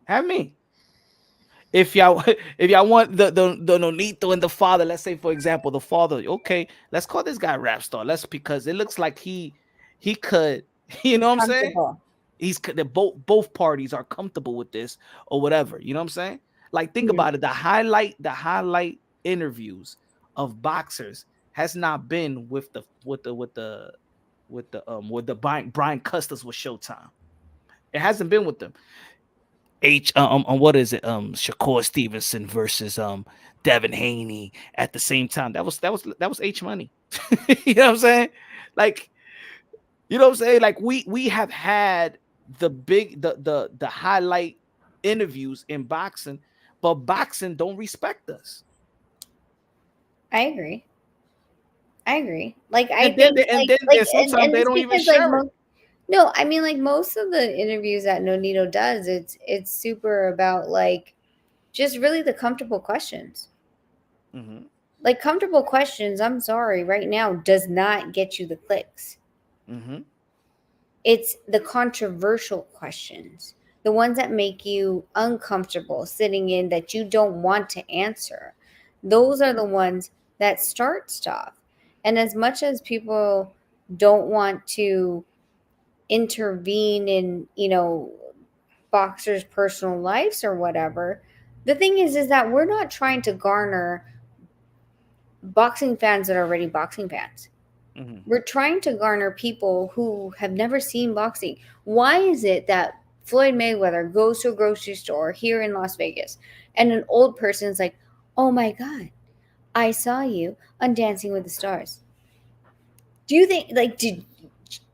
Have me. If y'all want the Nonito and the father, let's say for example, the father, okay, let's call this guy rap star. Let's because it looks like he could, you know what I'm saying? He's both parties are comfortable with this or whatever. You know what I'm saying? Like think about it. The highlight interviews of boxers has not been with the Brian Custis with Showtime. It hasn't been with them. What is it? Shakur Stevenson versus Devin Haney at the same time. That was H Money. You know what I'm saying? Like, you know what I'm saying? Like we have had the highlight interviews in boxing, but boxing don't respect us. I agree. Like sometimes they don't even share it. No, I mean, like most of the interviews that Nonito does, it's super about like just really the comfortable questions. Mm-hmm. Like comfortable questions, I'm sorry, right now does not get you the clicks. Mm-hmm. It's the controversial questions, the ones that make you uncomfortable sitting in that you don't want to answer. Those are the ones that start stuff. And as much as people don't want to intervene in, boxers' personal lives or whatever, the thing is that we're not trying to garner boxing fans that are already boxing fans. Mm-hmm. We're trying to garner people who have never seen boxing. Why is it that Floyd Mayweather goes to a grocery store here in Las Vegas and an old person's like, oh my God, I saw you on Dancing with the Stars? Do you think, like,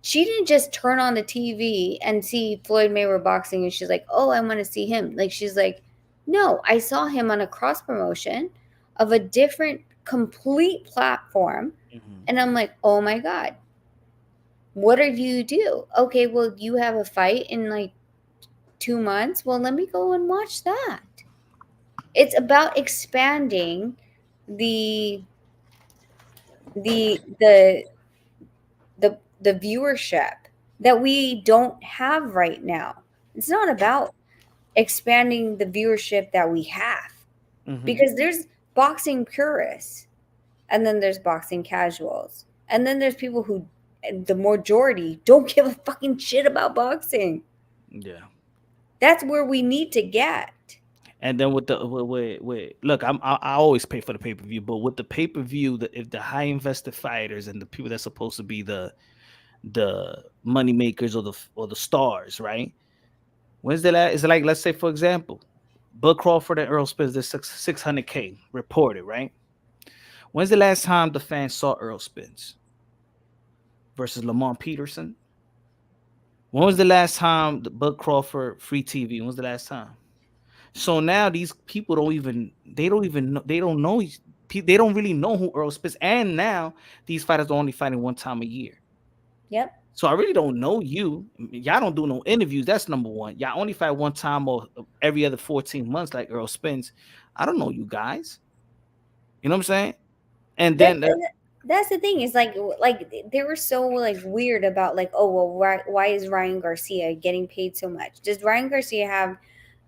she didn't just turn on the TV and see Floyd Mayweather boxing and she's like, oh, I want to see him. Like, she's like, no, I saw him on a cross promotion of a different complete platform. Mm-hmm. And I'm like, oh my God, what do you do? Okay, well, you have a fight in like 2 months. Well, let me go and watch that. It's about expanding the viewership that we don't have right now. It's not about expanding the viewership that we have, because there's boxing purists, and then there's boxing casuals, and then there's people who, the majority, don't give a fucking shit about boxing. Yeah, that's where we need to get. And then with the look, I always pay for the pay-per-view, but with the pay-per-view, if the high invested fighters and the people that's supposed to be the money makers or the stars, right? When's the last? It's like, let's say for example, Bud Crawford and Errol Spence, there's 600K reported, right? When's the last time the fans saw Errol Spence versus Lamont Peterson? When was the last time the Bud Crawford free TV? When was the last time? So now these people don't really know who Errol Spence, and now these fighters are only fighting one time a year. Yep. So I really don't know you. Y'all don't do no interviews. That's number one. Y'all only fight one time or every other 14 months, like Errol Spence. I don't know you guys. You know what I'm saying? And then that's the thing. Is like they were so like weird about like, oh well, why is Ryan Garcia getting paid so much? Does Ryan Garcia have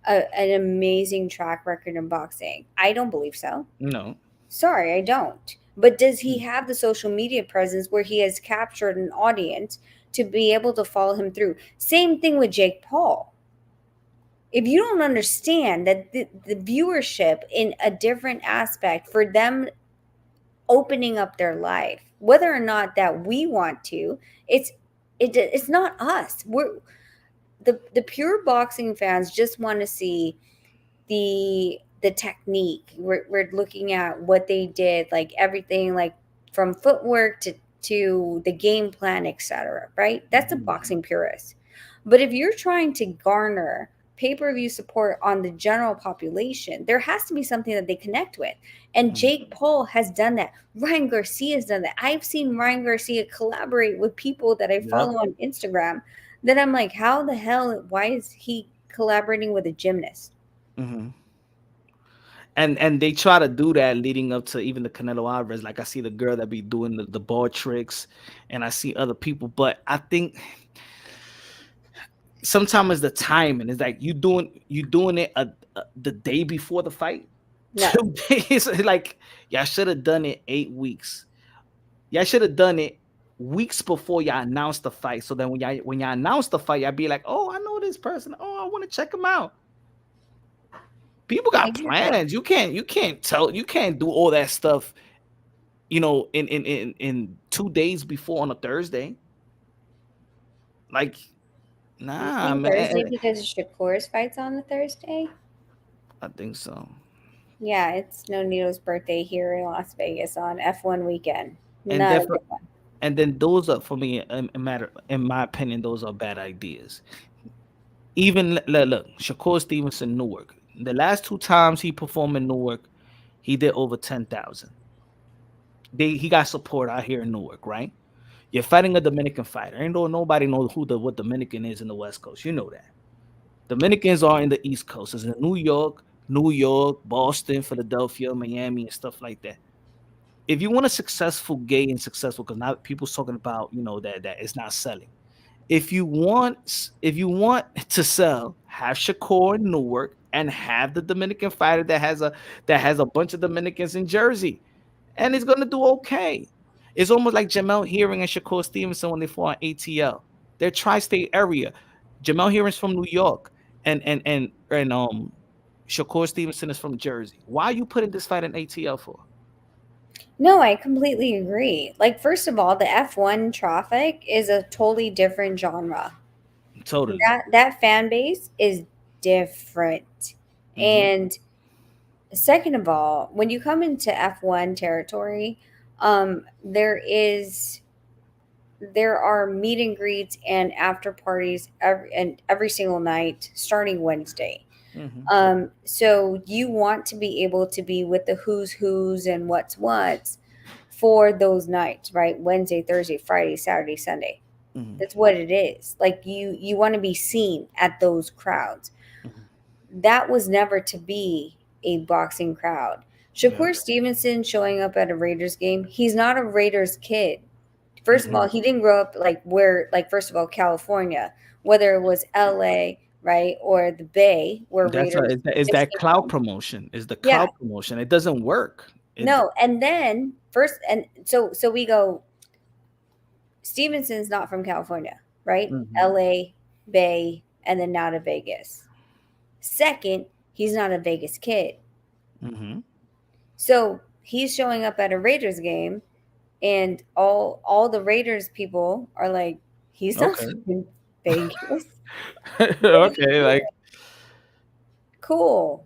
an amazing track record in boxing? I don't believe so. No. Sorry, I don't. But does he have the social media presence where he has captured an audience to be able to follow him through. Same thing with Jake Paul. If you don't understand that the viewership in a different aspect for them opening up their life, whether or not that we want to, it's not us. We're the pure boxing fans just want to see the technique. We're looking at what they did, like everything, like from footwork to the game plan, etc. Right? That's a boxing purist. But if you're trying to garner pay-per-view support on the general population, there has to be something that they connect with. And Jake Paul has done that. Ryan Garcia has done that. I've seen Ryan Garcia collaborate with people that I follow on Instagram that I'm like, how the hell, why is he collaborating with a gymnast? Mm-hmm. And they try to do that leading up to even the Canelo Alvarez. Like I see the girl that be doing the ball tricks, and I see other people. But I think sometimes it's the timing. It's like you doing it the day before the fight. No. 2 days. Like y'all should have done it 8 weeks. Y'all should have done it weeks before y'all announced the fight. So then when y'all announce the fight, y'all be like, oh, I know this person. Oh, I want to check him out. People got plans. You can't do all that stuff, in 2 days before on a Thursday. Like, nah, man. Thursday because Shakur's fight's on the Thursday? I think so. Yeah, it's Nonito's birthday here in Las Vegas on F1 weekend. And then those are, for me, in my opinion, those are bad ideas. Even look, Shakur Stevenson, Newark. The last 2 times he performed in Newark, he did over 10,000. He got support out here in Newark, right? You're fighting a Dominican fighter. Ain't nobody knows what Dominican is in the West Coast. You know that. Dominicans are in the East Coast. It's in New York, Boston, Philadelphia, Miami, and stuff like that. If you want a successful because now people's talking about, that it's not selling. If you want to sell, have Shakur in Newark and have the Dominican fighter that has a bunch of Dominicans in Jersey, and it's gonna do okay. It's almost like Jamel Hearing and Shakur Stevenson when they fought on ATL. They're tri-state area. Jamel Hearing's from New York, and Shakur Stevenson is from Jersey. Why are you putting this fight in ATL for? No, I completely agree. Like, first of all, the F1 traffic is a totally different genre. Totally. That fan base is different. Mm-hmm. And second of all, when you come into F1 territory, there are meet and greets and after parties every single night starting Wednesday. Mm-hmm. So you want to be able to be with the who's and what's for those nights, right? Wednesday, Thursday, Friday, Saturday, Sunday. Mm-hmm. That's what it is. Like you want to be seen at those crowds. Mm-hmm. That was never to be a boxing crowd. Shakur Stevenson showing up at a Raiders game. He's not a Raiders kid. First of all, he didn't grow up first of all, California, whether it was LA, right, or the Bay, where Raiders. Is that cloud promotion? Is the cloud promotion? It doesn't work. No, and then so we go. Stevenson's not from California, right? Mm-hmm. LA, Bay, and then now to Vegas. Second, he's not a Vegas kid. Mm-hmm. So he's showing up at a Raiders game. And all the Raiders people are like, he's not from Vegas. Okay, like cool.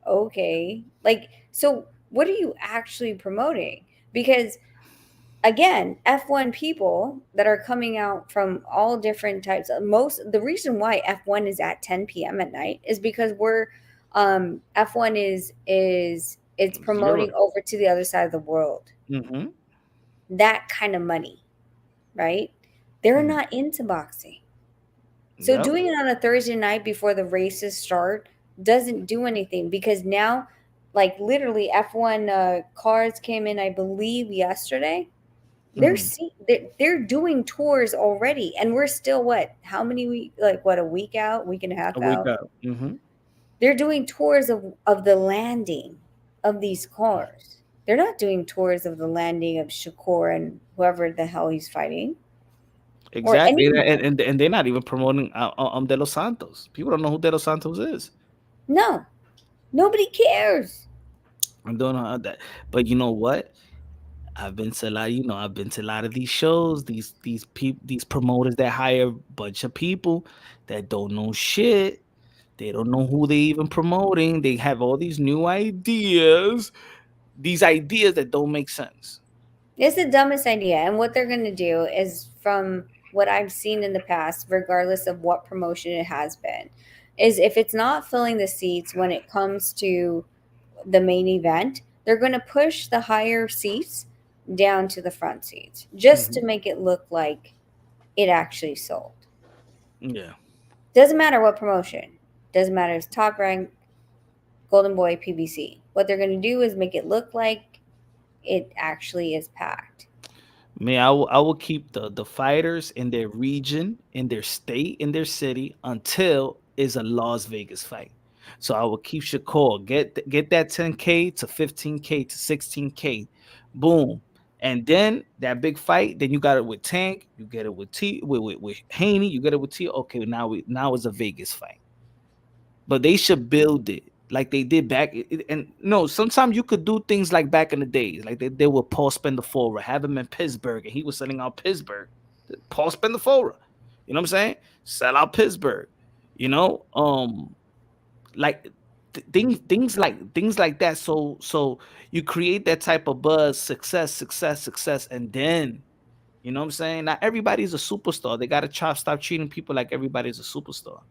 Okay. Like, so what are you actually promoting? Because again, F1 people that are coming out from all different types of the reason why F1 is at 10 p.m. at night is because we're F1 it's promoting over to the other side of the world. Mm-hmm. That kind of money, right? They're not into boxing. So doing it on a Thursday night before the races start doesn't do anything because now, like literally F1 cars came in, I believe, yesterday. They're doing tours already. And we're still how many weeks, a week out, week and a half out? A week out. Mm-hmm. They're doing tours of the landing of these cars. They're not doing tours of the landing of Shakur and whoever the hell he's fighting. Exactly, any. and they're not even promoting De Los Santos. People don't know who De Los Santos is. No, nobody cares. I don't know how that, but you know what? I've been to a lot. I've been to a lot of these shows. These promoters that hire a bunch of people that don't know shit. They don't know who they even promoting. They have all these new ideas. These ideas that don't make sense. It's the dumbest idea. And what they're going to do is, from what I've seen in the past, regardless of what promotion it has been, is if it's not filling the seats when it comes to the main event, they're going to push the higher seats down to the front seats just to Mhm. make it look like it actually sold. Yeah. Doesn't matter what promotion. Doesn't matter if it's Top Rank, Golden Boy, PBC. What they're going to do is make it look like it actually is packed. Man, I will keep the fighters in their region, in their state, in their city until it's a Las Vegas fight. So I will keep Shakur, get that 10K to 15K to 16K, boom, and then that big fight. Then you got it with Tank, you get it with with Haney, you get it with T. Okay, now it's a Vegas fight. But they should build it like they did back. And no, sometimes you could do things like back in the days, like they were Paul Spendafora, have him in Pittsburgh, and he was selling out Pittsburgh. Paul Spendafora, you know what I'm saying? Sell out Pittsburgh, you know, like things like that. So you create that type of buzz, success, and then you know what I'm saying. Not everybody's a superstar. They gotta stop treating people like everybody's a superstar.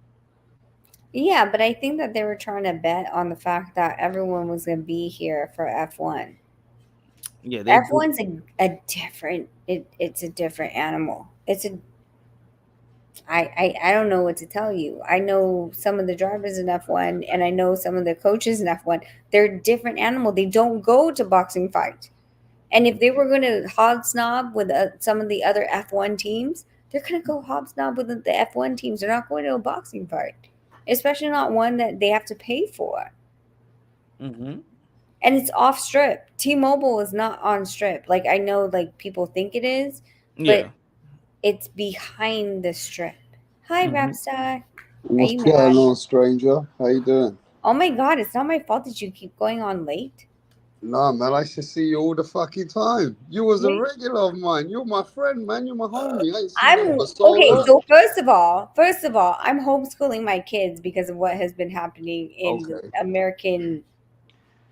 Yeah, but I think that they were trying to bet on the fact that everyone was going to be here for F1. Yeah, they do. F1's a different, it's a different animal. I don't know what to tell you. I know some of the drivers in F1 and I know some of the coaches in F1. They're a different animal. They don't go to boxing fights. And if they were going to hobsnob with some of the other F1 teams, they're going to go hobsnob with the F1 teams. They're not going to a boxing fight, especially not one that they have to pay for. Mm-hmm. And it's off strip. T-Mobile is not on strip. Like, I know, like, people think it is, but Yeah. it's behind the strip. Hi, Mm-hmm. Rapstar. Are What's you going mad? on, stranger? How you doing? Oh my God, it's not my fault that you keep going on late. Nah, man, I should see you all the fucking time. You was a Wait. regular of mine. You're my friend, man. You're my homie. I ain't seen you I'm for so okay. long. So first of all, I'm homeschooling my kids because of what has been happening in the Okay. American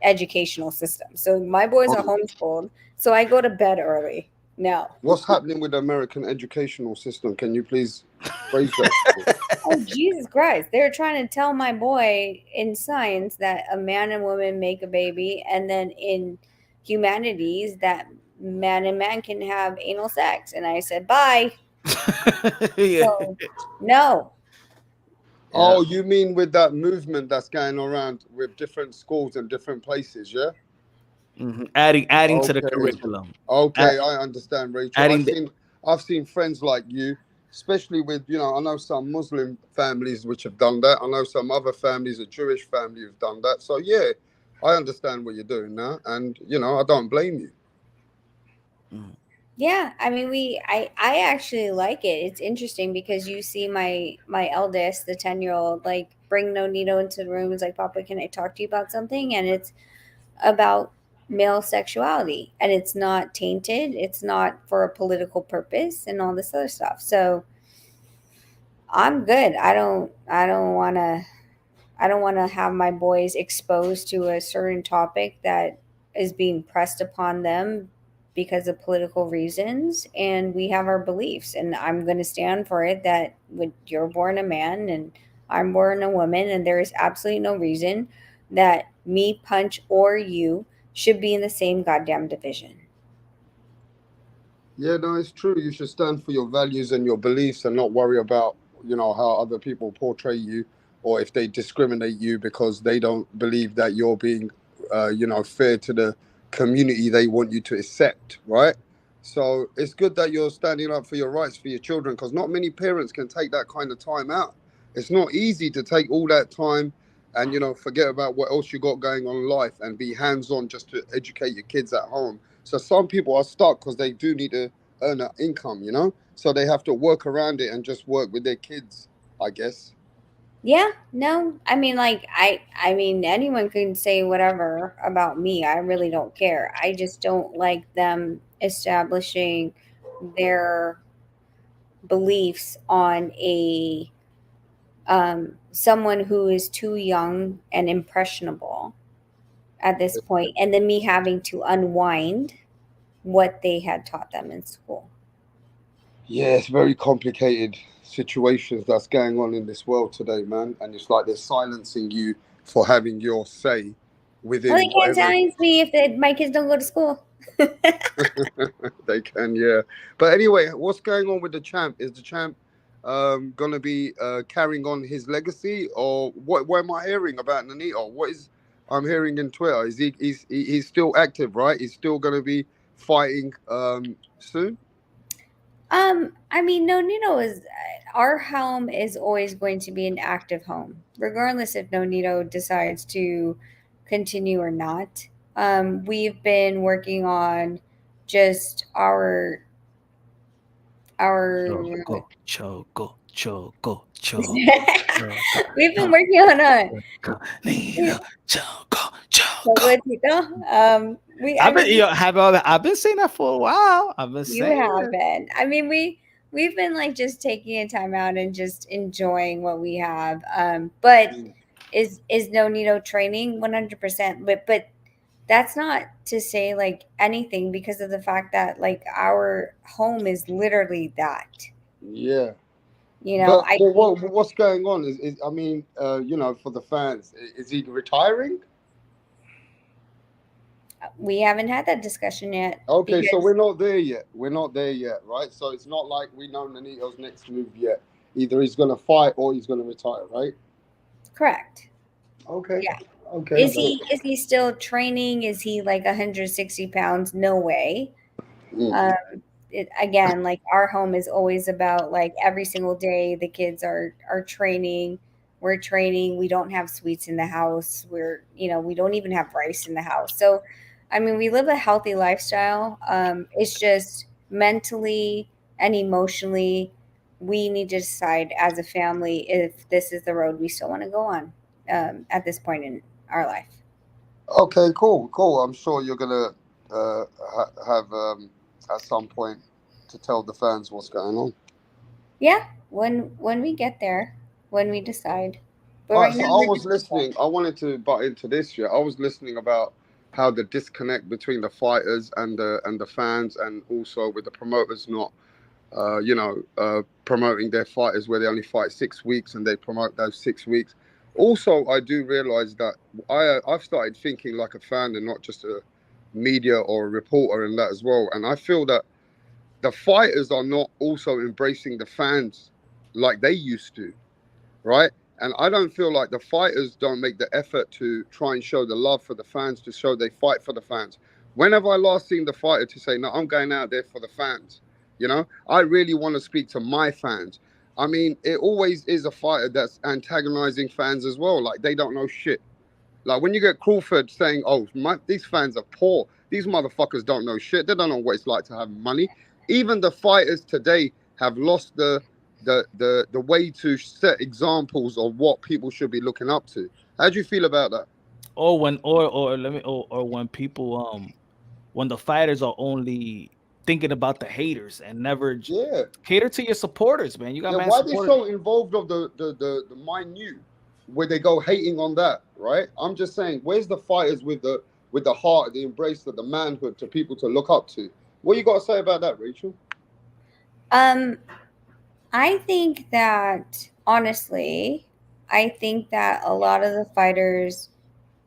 educational system. So my boys are homeschooled. So I go to bed early. No. What's happening with the American educational system? Can you please phrase that? Oh, Jesus Christ. They're trying to tell my boy in science that a man and woman make a baby, and then in humanities that man and man can have anal sex. And I said, bye. Yeah. So, no. Oh, you mean with that movement that's going around with different schools and different places, yeah? Mm-hmm. Adding to the Okay. curriculum. Okay, I understand, Rachel. Adding the, I've seen friends like you, especially with, I know some Muslim families which have done that. I know some other families, a Jewish family, who've done that. So yeah, I understand what you're doing now, and I don't blame you. Yeah, I mean I actually like it. It's interesting because you see my eldest, the 10-year-old, like bring Nonito into the room. It's like, Papa, can I talk to you about something? And it's about male sexuality, and it's not tainted. It's not for a political purpose and all this other stuff. So I'm good. I don't want to have my boys exposed to a certain topic that is being pressed upon them because of political reasons, and we have our beliefs, and I'm going to stand for it that when you're born a man and I'm born a woman, and there is absolutely no reason that me, Punch, or you should be in the same goddamn division. Yeah, no, it's true. You should stand for your values and your beliefs and not worry about, how other people portray you or if they discriminate you because they don't believe that you're being, fair to the community they want you to accept, right? So it's good that you're standing up for your rights for your children because not many parents can take that kind of time out. It's not easy to take all that time and, forget about what else you got going on in life and be hands-on just to educate your kids at home. So some people are stuck because they do need to earn an income, you know? So they have to work around it and just work with their kids, I guess. Yeah, no, I mean, like, I mean, anyone can say whatever about me. I really don't care. I just don't like them establishing their beliefs on a someone who is too young and impressionable at this point, and then me having to unwind what they had taught them in school. Yeah, it's very complicated situations that's going on in this world today, man. And it's like they're silencing you for having your say Well, within they can't whatever silence me if my kids don't go to school. they can, yeah. But anyway, what's going on with the champ? Is the champ gonna be carrying on his legacy, or what am I hearing about Nonito? What is I'm hearing in Twitter? Is he's still active, right? He's still gonna be fighting soon? I mean, Nonito is our home is always going to be an active home, regardless if Nonito decides to continue or not. We've been working on just our Choco, choco, choco, choco, we've been working on a Nino, choco, choco. Chocolatito. I've been saying that for a while. I've been You saying have it. been. I mean, we've been like just taking a time out and just enjoying what we have. But is Nonito training 100%? But that's not to say like anything because of the fact that like our home is literally that. Yeah. You know, But what's going on is I mean, you know, for the fans, is he retiring? we haven't had that discussion yet. Okay, so because- we're not there yet. We're not there yet, right? So it's not like we know Nonito's next move yet. Either he's gonna fight or he's gonna retire, right? Correct. Okay. Yeah. Okay. Is he still training? Is he like 160 pounds? No way. Mm. Again, like our home is always about like every single day the kids are training. We're training. We don't have sweets in the house. We don't even have rice in the house. So, I mean, we live a healthy lifestyle. It's just mentally and emotionally, we need to decide as a family if this is the road we still want to go on at this point in our life. Okay, cool. I'm sure you're gonna have at some point to tell the fans what's going on. Yeah, when we get there, when we decide. But All right, right so now, I we're was just listening. I wanted to butt into this. Yeah, I was listening about how the disconnect between the fighters and the fans, and also with the promoters not, promoting their fighters where they only fight 6 weeks and they promote those 6 weeks. Also, I do realize that I've started thinking like a fan and not just a media or a reporter and that as well. And I feel that the fighters are not also embracing the fans like they used to, right? And I don't feel like the fighters don't make the effort to try and show the love for the fans, to show they fight for the fans. When have I last seen the fighter to say, no, I'm going out there for the fans? You know, I really want to speak to my fans. I mean, it always is a fighter that's antagonizing fans as well. Like they don't know shit. Like when you get Crawford saying, "Oh, these fans are poor. These motherfuckers don't know shit. They don't know what it's like to have money." Even the fighters today have lost the way to set examples of what people should be looking up to. How do you feel about that? Or when people when the fighters are only thinking about the haters and never Yeah, cater to your supporters, man. You got yeah. man Why are they supporters. so involved of the minute where they go hating on that? Right. I'm just saying, where's the fighters with the heart, the embrace of the manhood to people to look up to? What you got to say about that, Rachel? I think that honestly, I think that a lot of the fighters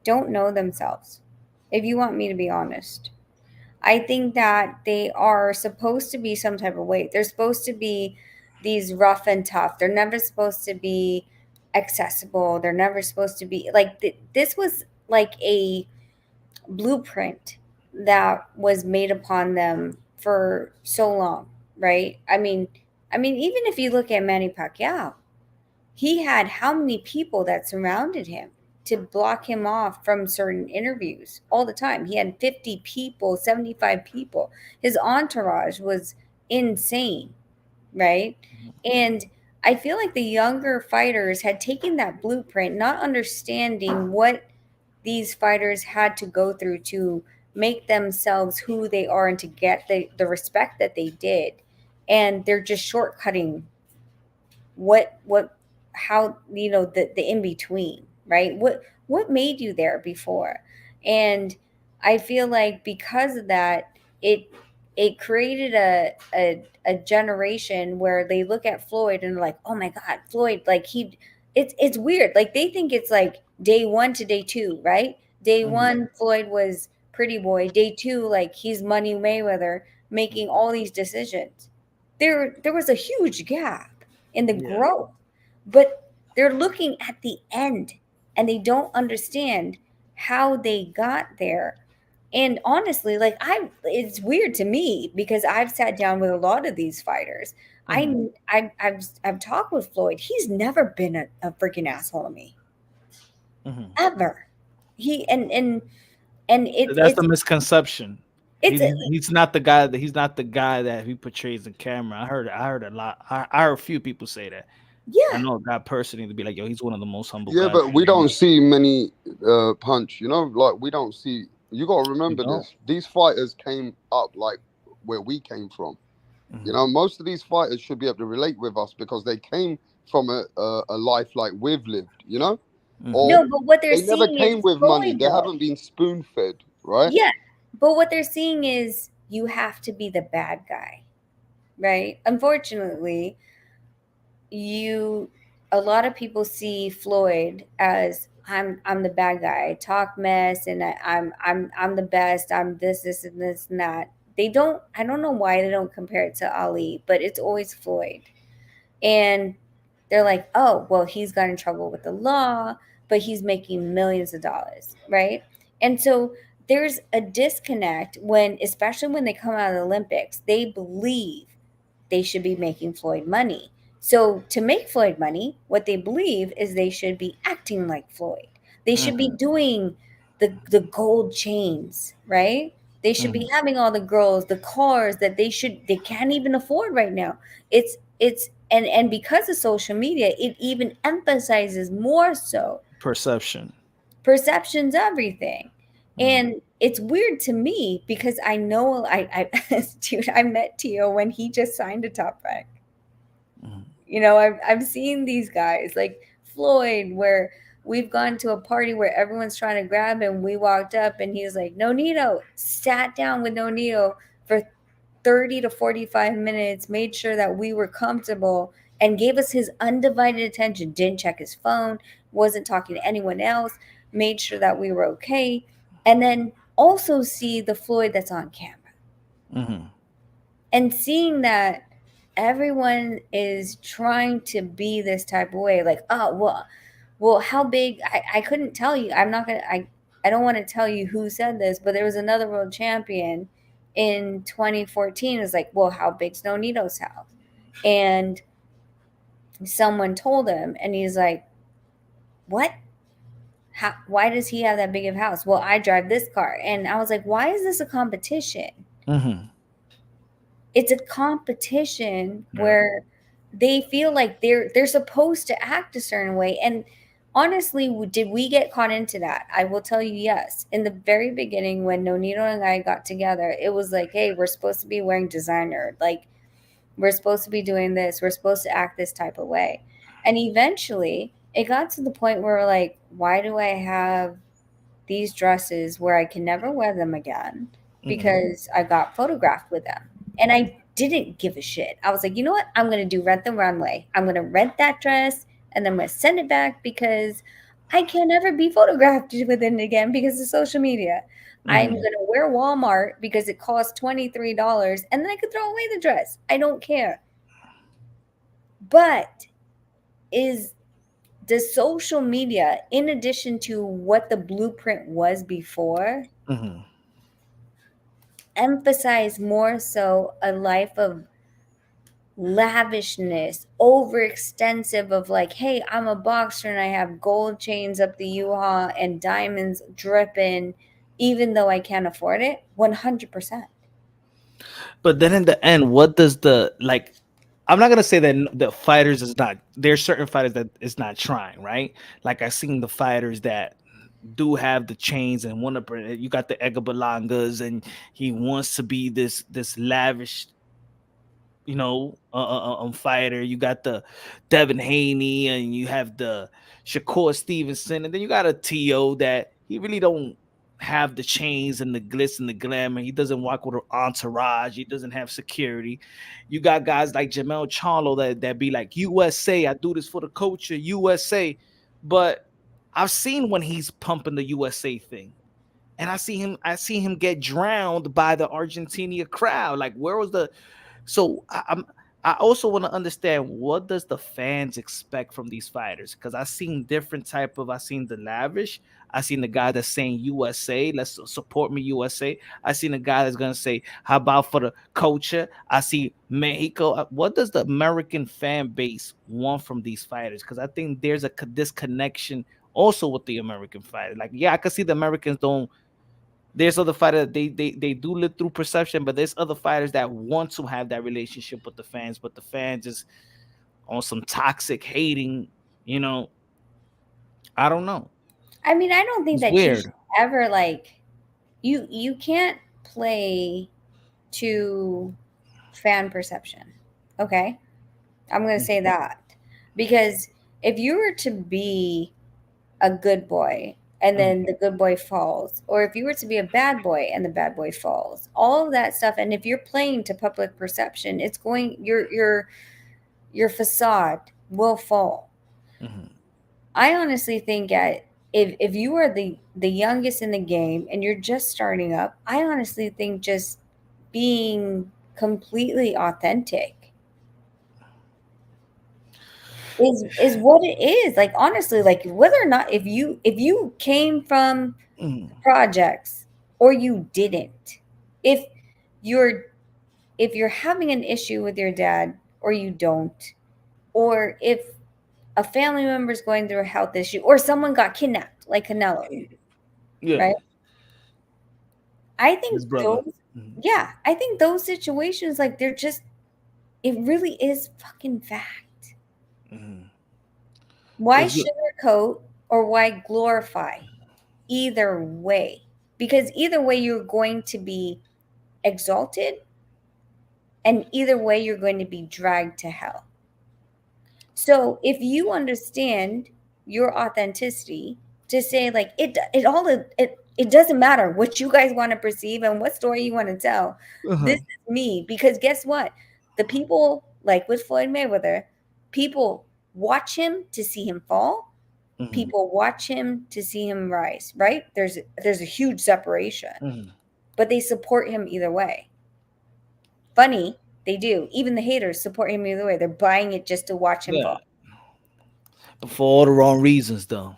don't know themselves. If you want me to be honest, I think that they are supposed to be some type of weight. They're supposed to be these rough and tough. They're never supposed to be accessible. They're never supposed to be like this was like a blueprint that was made upon them for so long, right? I mean, even if you look at Manny Pacquiao, he had how many people that surrounded him to block him off from certain interviews all the time. He had 50 people, 75 people. His entourage was insane, right? And I feel like the younger fighters had taken that blueprint, not understanding what these fighters had to go through to make themselves who they are and to get the respect that they did. And they're just shortcutting how, the in between, right? What made you there before? And I feel like because of that, it created a generation where they look at Floyd and they're like, oh my God, Floyd, like it's weird. Like they think it's like day 1 to day 2, right? Day 1, Floyd was pretty boy. Day 2, like he's Money Mayweather making all these decisions. There was a huge gap in the growth, but they're looking at the end and they don't understand how they got there. And honestly, like it's weird to me because I've sat down with a lot of these fighters. I've talked with Floyd. He's never been a freaking asshole to me, ever. He and That's the misconception. it's He's not the guy that he portrays in camera. I heard a lot. I heard a few people say that. I yeah. know that personally to be like, yo, he's one of the most humble Yeah, guys. but we don't see many punch. Like we don't see. You got to remember this. These fighters came up like where we came from. Most of these fighters should be able to relate with us because they came from a life like we've lived. Or No, but what they're they never seeing came is with money. Floyd, They though. haven't been spoon fed, right? Yeah, but what they're seeing is you have to be the bad guy, right? Unfortunately, a lot of people see Floyd as I'm the bad guy. I talk mess and I'm the best. I'm this and this and that. I don't know why they don't compare it to Ali, but it's always Floyd. And they're like, oh, well, he's got in trouble with the law, but he's making millions of dollars, right? And so there's a disconnect especially when they come out of the Olympics, they believe they should be making Floyd money. So to make Floyd money, what they believe is they should be acting like Floyd. They should be doing the gold chains, right? They should be having all the girls, the cars that they can't even afford right now. And because of social media, it even emphasizes more so perception. perception's everything. And it's weird to me because I know dude, I met Tio when he just signed a Top Rank. I've seen these guys like Floyd, where we've gone to a party where everyone's trying to grab him. We walked up and he was like, Nonito, sat down with Nonito for 30 to 45 minutes, made sure that we were comfortable and gave us his undivided attention, didn't check his phone, wasn't talking to anyone else, made sure that we were okay. And then also see the Floyd that's on camera. And seeing that everyone is trying to be this type of way, like, oh, well, how big? I couldn't tell you. I'm not gonna. I don't want to tell you who said this, but there was another world champion in 2014. It was like, well, how big's Nonito's house? And someone told him, and he's like, what? Why does he have that big of a house? Well, I drive this car. And I was like, why is this a competition? It's a competition where they feel like they're supposed to act a certain way. And honestly, did we get caught into that? I will tell you, yes. In the very beginning, when Nonito and I got together, it was like, hey, we're supposed to be wearing designer. Like, we're supposed to be doing this. We're supposed to act this type of way. And eventually, it got to the point where we're like, why do I have these dresses where I can never wear them again? Because I got photographed with them. And I didn't give a shit. I was like, you know what? I'm going to do Rent the Runway. I'm going to rent that dress and then I'm going to send it back because I can never be photographed with it again because of social media. I'm going to wear Walmart because it costs $23 and then I could throw away the dress. I don't care. But is the social media, in addition to what the blueprint was before, emphasize more so a life of lavishness, overextensive of like, hey, I'm a boxer and I have gold chains up the U-Haul and diamonds dripping, even though I can't afford it? 100%. But then in the end, what does the like? I'm not gonna say that the fighters is not. There's certain fighters that is not trying, right? Like I seen the fighters that do have the chains and want to. You got the Edgar Belangas, and he wants to be this lavish, fighter. You got the Devin Haney, and you have the Shakur Stevenson, and then you got a To that he really don't have the chains and the glitz and the glamour. He doesn't walk with an entourage. He doesn't have security. You got guys like Jamel Charlo that be like USA. I do this for the culture, USA. But I've seen when he's pumping the USA thing. And I see him get drowned by the Argentina crowd. Like, where was the so I also want to understand what does the fans expect from these fighters, because I seen the lavish, I seen the guy that's saying USA, let's support me USA. I seen a guy that's gonna say how about for the culture. I see Mexico. What does the American fan base want from these fighters? Because I think there's a disconnection also with the American fighter. Like, yeah, I can see the Americans don't. There's other fighters that they do live through perception, but there's other fighters that want to have that relationship with the fans, but the fans is on some toxic hating, you know. I don't know. I mean, I don't think It's that you should weird. ever like you can't play to fan perception. Okay? I'm going to say that. Because if you were to be a good boy and then the good boy falls, or if you were to be a bad boy and the bad boy falls, all of that stuff, and if you're playing to public perception, it's going your facade will fall. Mhm. I honestly think if you are the youngest in the game and you're just starting up, I honestly think just being completely authentic is what it is. Like, honestly, like, whether or not if you came from Mhm. projects or you didn't, if you're if you're having an issue with your dad or you don't, or if a family member is going through a health issue or someone got kidnapped like Canelo, Yeah, right? I think his brother. those Mhm. yeah, I think those situations, like, they're just, it really is fucking fact. Mhm. Why It's good. sugarcoat or why glorify? Either way. Because either way you're going to be exalted, and either way you're going to be dragged to hell. So if you understand your authenticity to say, like, it doesn't matter what you guys want to perceive and what story you want to tell. Uh-huh. This is me, because guess what? The people, like with Floyd Mayweather, people watch him to see him fall. Mhm. People watch him to see him rise, right? There's a huge separation, Mhm. but they support him either way. Funny, they do. Even the haters support him either way. They're buying it just to watch him Yeah, fall. but for all the wrong reasons, though.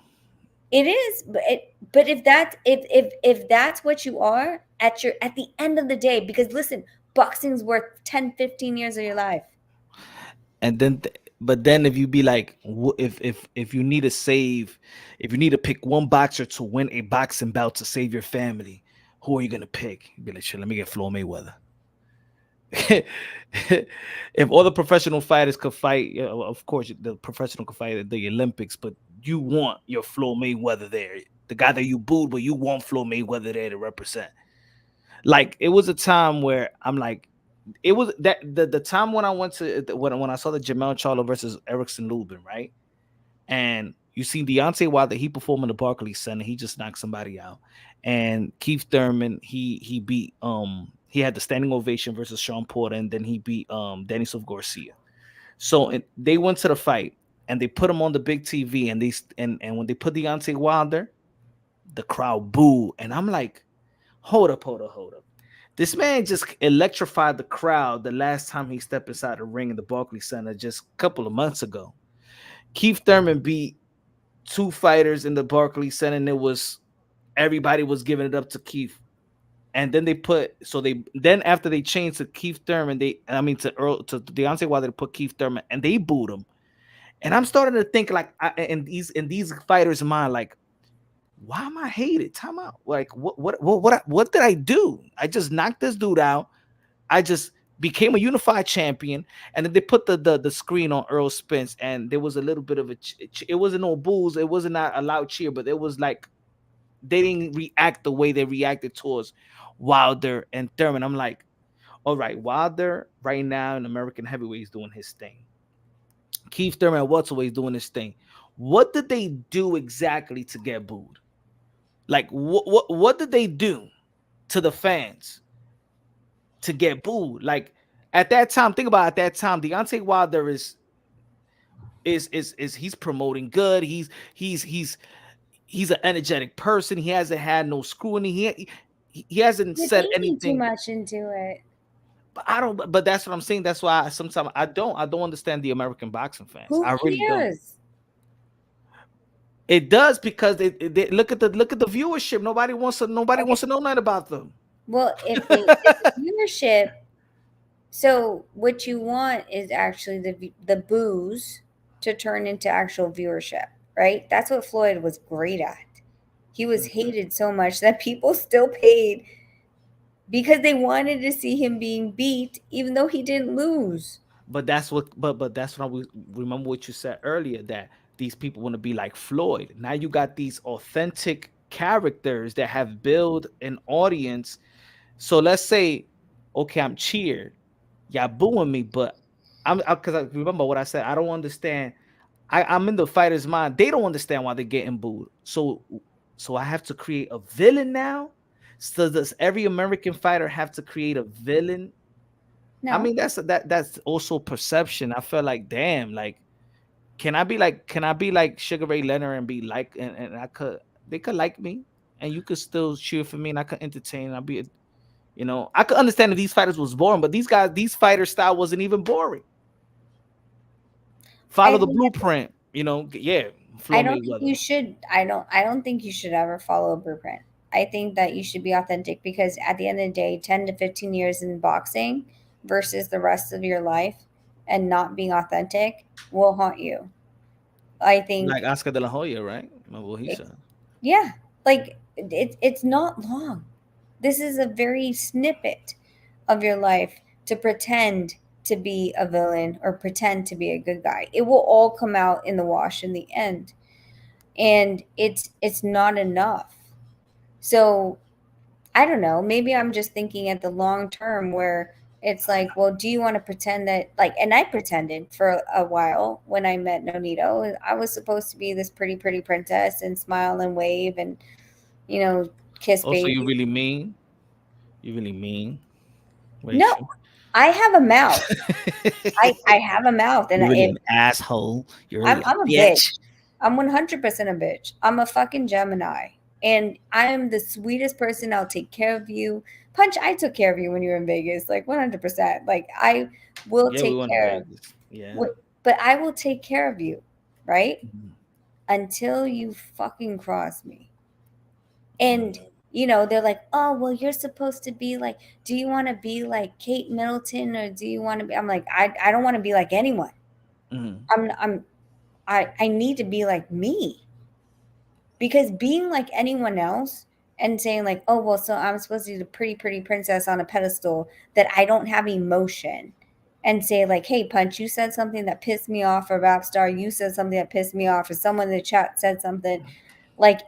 It is, but if that's what you are at the end of the day, because listen, boxing's worth 10, 15 years of your life. And then, but then if you be like, if you need to save, if you need to pick one boxer to win a boxing bout to save your family, who are you gonna pick? You'd be like, shit, let me get Floyd Mayweather. If all the professional fighters could fight, yeah, well, of course the professional could fight at the Olympics, but you want your Floyd Mayweather there, the guy that you booed, but you want Floyd Mayweather there to represent. Like, it was a time where I'm like, it was that the time when I went to when I saw the Jamel Charlo versus Erickson Lubin, right? And you see Deontay Wilder, he performed in the Barclays Center, he just knocked somebody out. And Keith Thurman, he beat he had the standing ovation versus Sean Porter, and then he beat Denisov Garcia. So they went to the fight and they put him on the big TV, and and when they put Deontay Wilder, the crowd booed. And I'm like, hold up. This man just electrified the crowd the last time he stepped inside the ring in the Barclays Center just a couple of months ago. Keith Thurman beat two fighters in the Barclays Center, and it was everybody was giving it up to Keith. And then they after they changed to Keith Thurman, to Deontay Wilder, they put Keith Thurman, and they booed him. And I'm starting to think, like, in these fighters' mind, like, why am I hated? Time out. Like, what did I do? I just knocked this dude out. I just became a unified champion, and then they put the screen on Earl Spence, and there was a little bit of it wasn't no booze, it wasn't not a loud cheer, but it was like they didn't react the way they reacted towards Wilder and Thurman. I'm like, all right, Wilder right now in American heavyweight is doing his thing. Keith Thurman at welterweight is doing his thing. What did they do exactly to get booed? Like what did they do to the fans to get booed? Like at that time, think about it, at that time, Deontay Wilder is he's promoting good. He's an energetic person. He hasn't had no scrutiny. He hasn't You're said thinking too anything. much into it. But I don't. But that's what I'm saying. That's why sometimes I don't understand the American boxing fans. Who I really don't. cares? It does because they look at the viewership. Nobody wants to know nothing about them. Well, if the viewership, so what you want is actually the booze to turn into actual viewership, right? That's what Floyd was great at. He was hated so much that people still paid because they wanted to see him being beat, even though he didn't lose. But that's what. But that's what I remember what you said earlier, that these people want to be like Floyd. Now you got these authentic characters that have built an audience. So let's say, okay, I'm cheered, y'all booing me, but because I remember what I said. I don't understand. I'm in the fighter's mind. They don't understand why they're getting booed. So I have to create a villain now. So does every American fighter have to create a villain? No, I mean, that's also perception. I feel like, damn, like, can I be like Sugar Ray Leonard and be like, and they could like me, and you could still cheer for me, and I could entertain. I'll be, I could understand if these fighters was boring, but these fighter style wasn't even boring. Follow the blueprint, yeah. I don't think you should. I don't think you should ever follow a blueprint. I think that you should be authentic because at the end of the day, 10 to 15 years in boxing versus the rest of your life and not being authentic will haunt you. I think like Oscar De La Hoya, right? Remember what he said? Yeah, like it's not long. This is a very snippet of your life to pretend to be a villain or pretend to be a good guy. It will all come out in the wash in the end. And it's not enough. So I don't know, maybe I'm just thinking at the long term where it's like, well, do you want to pretend that and I pretended for a while when I met Nonito. I was supposed to be this pretty princess and smile and wave and kiss baby. Also, you really mean? Wait, no, I have a mouth. I have a mouth, and you're really an asshole. I'm a bitch. I'm 100% a bitch. I'm a fucking Gemini, and I am the sweetest person. I'll take care of you. Punch, I took care of you when you were in Vegas, 100%. I will take care of you. Yeah. But I will take care of you, right? Mm-hmm. Until you fucking cross me. And they're like, oh, well, you're supposed to be do you want to be like Kate Middleton or do you want to be? I'm like, I don't want to be like anyone. Mm-hmm. I need to be like me. Because being like anyone else and saying oh, well, so I'm supposed to be the pretty princess on a pedestal that I don't have emotion and say hey, Punch, you said something that pissed me off, or Rapstar, you said something that pissed me off, or someone in the chat said something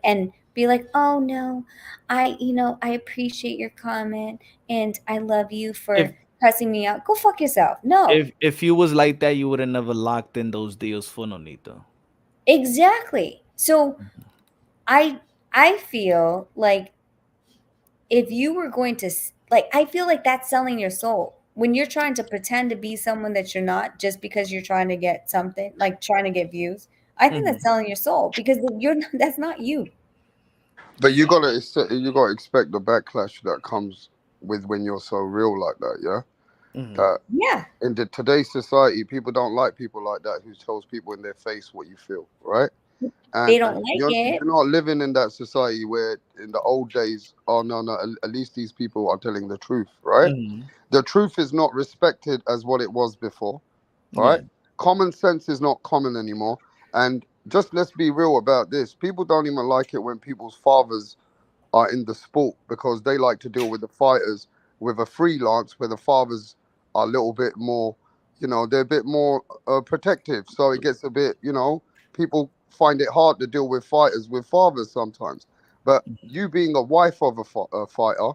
and be like, oh no, I appreciate your comment and I love you for cussing me out. Go fuck yourself. No. If you was like that, you would have never locked in those deals for Nonito. Exactly. So I feel like if you were going to I feel like that's selling your soul. When you're trying to pretend to be someone that you're not just because you're trying to get something, trying to get views, I think that's selling your soul because that's not you. But you gotta expect the backlash that comes with when you're so real like that, yeah. Mm-hmm. In today's society, people don't like people like that who tells people in their face what you feel, right? And they don't like it. You're not living in that society where in the old days, oh no, at least these people are telling the truth, right? Mm-hmm. The truth is not respected as what it was before, right? Yeah. Common sense is not common anymore, and just let's be real about this. People don't even like it when people's fathers are in the sport because they like to deal with the fighters with a freelance where the fathers are a little bit more, they're a bit more protective. So it gets a bit, people find it hard to deal with fighters with fathers sometimes. But you being a wife of a fighter,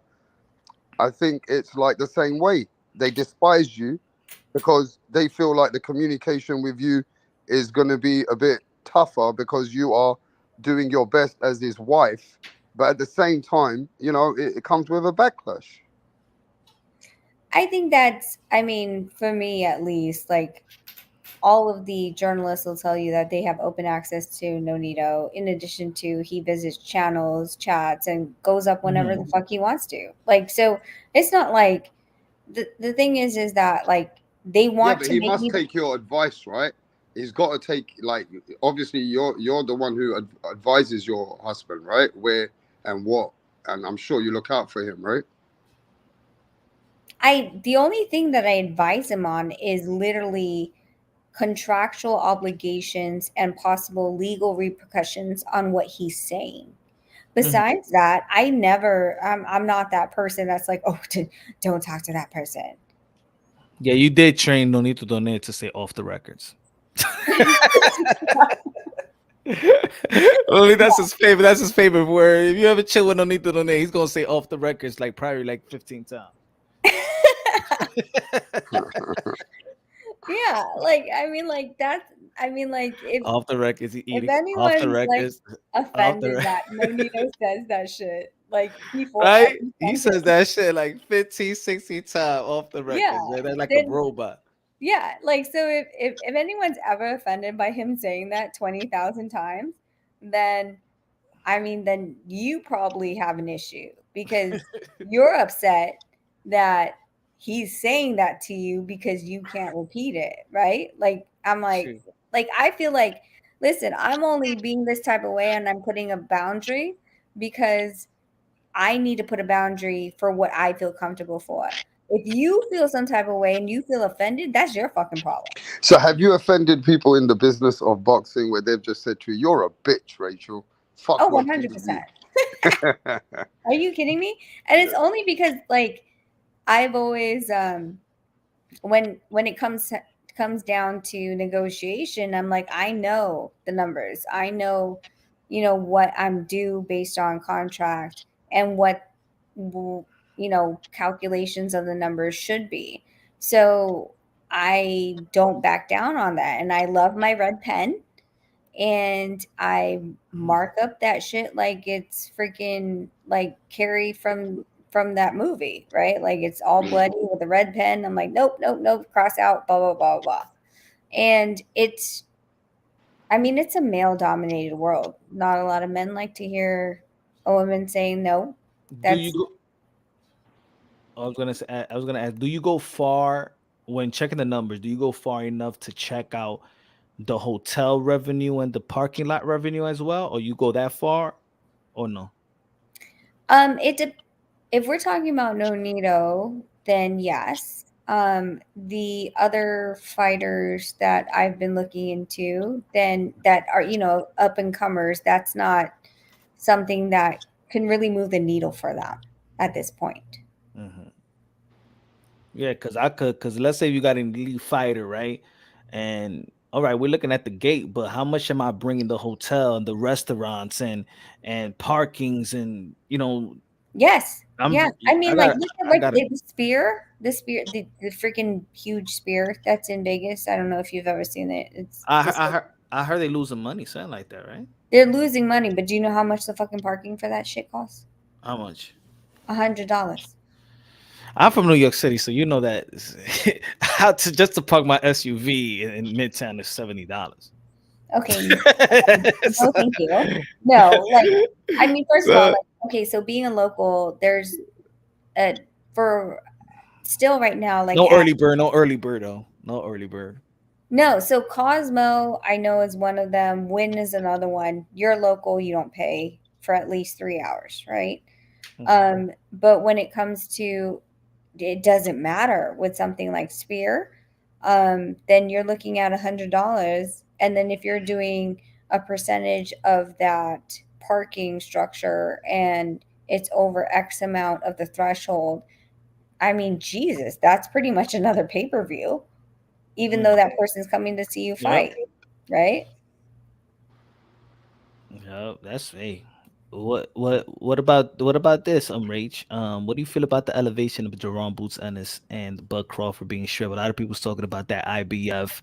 I think it's like the same way. They despise you because they feel like the communication with you is going to be a bit tougher because you are doing your best as his wife. But at the same time, it comes with a backlash. I think that's, I mean, for me at least, like all of the journalists will tell you that they have open access to Nonito. In addition to, he visits channels, chats, and goes up whenever the fuck he wants to. Like, so it's not like the thing is that like they Yeah, want but to he make must me. take your advice, right? He's got to take, like, obviously you're the one who advises your husband, right? Where and what, and I'm sure you look out for him, right? The only thing that I advise him on is literally contractual obligations and possible legal repercussions on what he's saying. Besides that, I'm not that person that's like, oh, don't talk to that person. Yeah, you did train Nonito Donaire to say off the records. Only that's his favorite. That's his favorite word. If you ever chill with Nonito Donaire, he's gonna say off the records like probably like 15 times. Yeah, like if Off the records, he if eating off the anyone's like records, off the offended that Nonito says that shit, like before right? every He sentence, says that shit like 15, 16 times off the yeah, records. Man. That's like a then robot. yeah, like so if anyone's ever offended by him saying that 20,000 times, then then you probably have an issue because you're upset that he's saying that to you because you can't repeat it, right? Like I'm True. like I feel like listen, I'm only being this type of way and I'm putting a boundary because I need to put a boundary for what I feel comfortable for. If you feel some type of way and you feel offended, that's your fucking problem. So have you offended people in the business of boxing where they've just said to you, "You're a bitch, Rachel. Fuck Oh, working with 100%. you." Are you kidding me? And it's only because like I've always when it comes down to negotiation, I'm like, I know the numbers. I know, what I'm due based on contract and what calculations of the numbers should be. So I don't back down on that. And I love my red pen and I mark up that shit like it's freaking like Carrie from that movie, right? Like it's all bloody with a red pen. I'm like, nope, nope, nope, cross out, blah, blah, blah, blah. And it's a male dominated world. Not a lot of men like to hear a woman saying no. Do you That's go? I was gonna ask. Do you go far when checking the numbers? Do you go far enough to check out the hotel revenue and the parking lot revenue as well, or you go that far, or no? if we're talking about Nonito, then yes. The other fighters that I've been looking into, then that are up and comers, that's not something that can really move the needle for them at this point. Yeah, because let's say you got an elite fighter, right? And all right, we're looking at the gate, but how much am I bringing the hotel and the restaurants and parkings and Yes, yeah. I Like got look at I like got the freaking huge spear that's in Vegas. I don't know if you've ever seen it. It's I heard they losing money, something like that, right? they're losing money, but do you know how much the fucking parking for that shit costs? How much? $100. I'm from New York City, so you know that how to just to park my SUV in Midtown is $70. Okay. No, thank you. No, like first of all, like, okay, so being a local, there's for still right now, like no early bird, no early bird though. No early bird. no, so Cosmo, I know is one of them. Win is another one. You're local, you don't pay for at least 3 hours, right? But when it comes to it doesn't matter with something like Spear, then you're looking at $100. And then if you're doing a percentage of that parking structure and it's over X amount of the threshold, I mean, Jesus, that's pretty much another pay-per-view, even though that person's coming to see you fight, right? Yeah, that's hey. What about this, Rach? What do you feel about the elevation of Jerome Boots Ennis and Bud Crawford being stripped? A lot of people's talking about that IBF.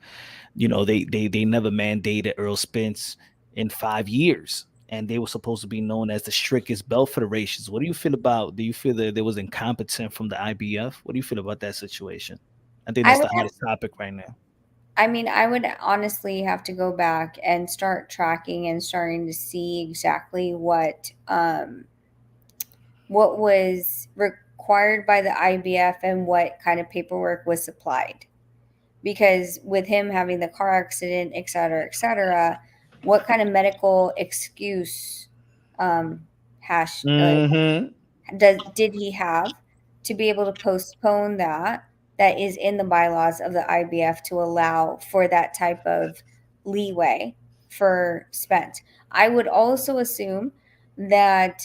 They never mandated Earl Spence in 5 years, and they were supposed to be known as the strictest belt federations. What do you feel about? Do you feel that there was incompetence from the IBF? What do you feel about that situation? I think I that's would the hottest topic right now. I mean, I would honestly have to go back and start tracking and starting to see exactly what was required by the IBF and what kind of paperwork was supplied. Because with him having the car accident, et cetera, what kind of medical excuse hash Mm-hmm. did he have to be able to postpone that is in the bylaws of the IBF to allow for that type of leeway for Spence? I would also assume that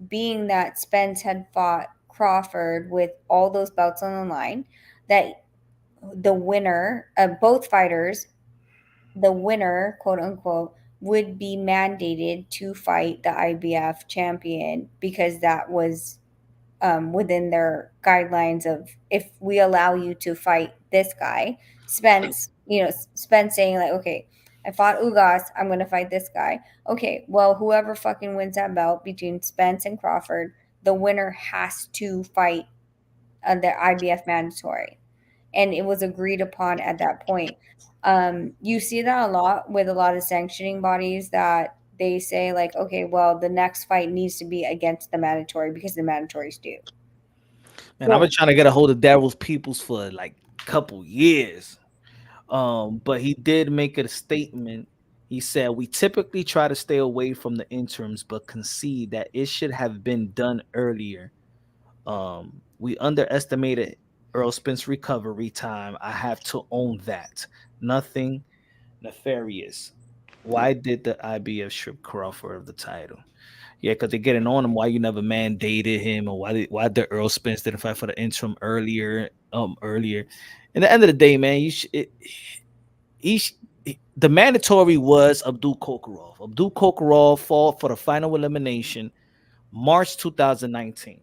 being that Spence had fought Crawford with all those belts on the line, that the winner of both fighters, the winner, quote unquote, would be mandated to fight the IBF champion because that was within their guidelines of, if we allow you to fight this guy, Spence saying like, okay, I fought Ugas, I'm going to fight this guy. Okay, well, whoever fucking wins that belt between Spence and Crawford, the winner has to fight the IBF mandatory. And it was agreed upon at that point. You see that a lot with a lot of sanctioning bodies, that they say like, okay, well, the next fight needs to be against the mandatory because the mandatory's due. Man, I've been trying to get a hold of Daryl's Peoples for like a couple years. But he did make a statement. He said, "We typically try to stay away from the interims, but concede that it should have been done earlier. We underestimated Earl Spence recovery time. I have to own that. Nothing nefarious. Why did the IBF strip Crawford of the title? Yeah, because they're getting on him. Why you never mandated him, or why the Earl Spence didn't fight for the interim earlier? Earlier. At the end of the day, man, the mandatory was Abdul Kokorov. Abdul Kokorov fought for the final elimination March 2019.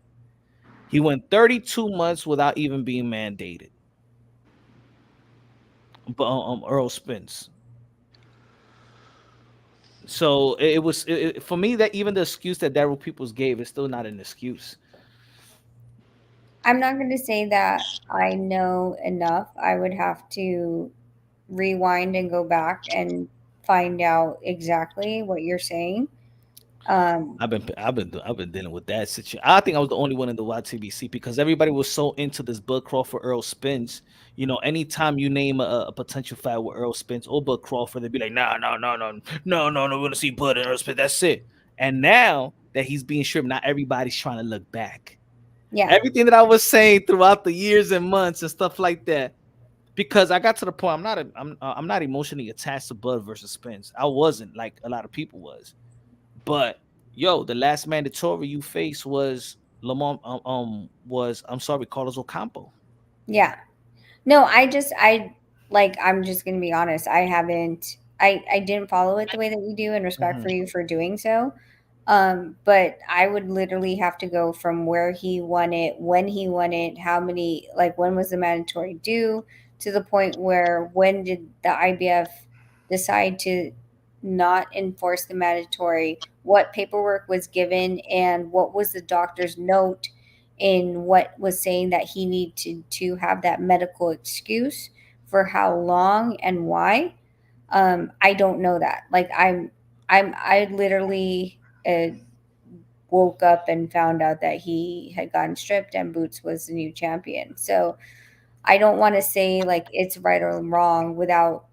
He went 32 months without even being mandated. But Earl Spence. So it was for me, that even the excuse that Daryl Peoples gave is still not an excuse. I'm not going to say that I know enough. I would have to rewind and go back and find out exactly what you're saying. I've been dealing with that situation. I think I was the only one in the YTBC because everybody was so into this Bud Crawford Earl Spence. Anytime you name a potential fight with Earl Spence or Bud Crawford, they'd be like, no, no, no, no, no, no, no, we want to see Bud and Earl Spence. That's it. And now that he's being stripped, now everybody's trying to look back. Yeah. Everything that I was saying throughout the years and months and stuff like that, because I got to the point I'm not emotionally attached to Bud versus Spence. I wasn't, like a lot of people was. But the last mandatory you faced was Lamont I'm sorry, Carlos Ocampo. Yeah. No, I'm just gonna be honest. I didn't follow it the way that you do, and respect for you for doing so. But I would literally have to go from where he won it, when he won it, how many, like when was the mandatory due, to the point where when did the IBF decide to not enforce the mandatory, what paperwork was given, and what was the doctor's note in what was saying that he needed to have that medical excuse, for how long and why. I don't know that. Like I literally woke up and found out that he had gotten stripped and Boots was the new champion. So I don't want to say like it's right or wrong without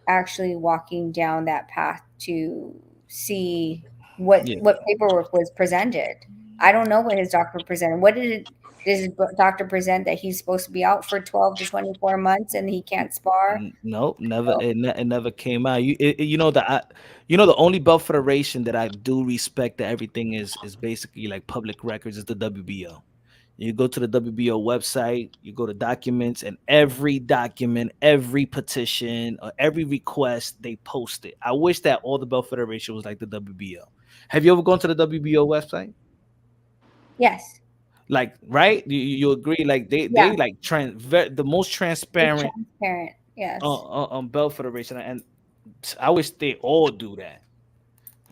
actually walking down that path to see what Yeah. paperwork was presented. I don't know what his doctor presented. Did his doctor present that he's supposed to be out for 12 to 24 months and he can't spar? No, never. So, It never came out. The only belt federation that I do respect that everything is basically like public records is the WBO. You go to the WBO website, you go to documents, and every document, every petition, or every request, they post it. I wish that all the belt federation was like the WBO. Have you ever gone to the WBO website? Yes. Like, right? You agree? Like Yeah. they like the most It's transparent transparent. Yes. belt federation, and I wish they all do that.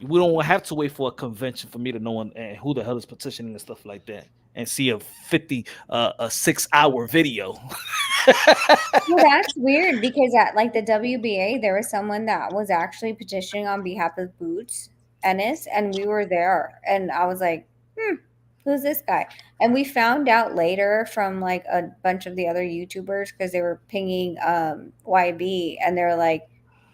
We don't have to wait for a convention for me to know who the hell is petitioning and stuff like that, and see a 6-hour video. Well, that's weird because at like the WBA, there was someone that was actually petitioning on behalf of Boots Ennis, and we were there, and I was like, who's this guy? And we found out later from like a bunch of the other YouTubers because they were pinging YB, and they're like,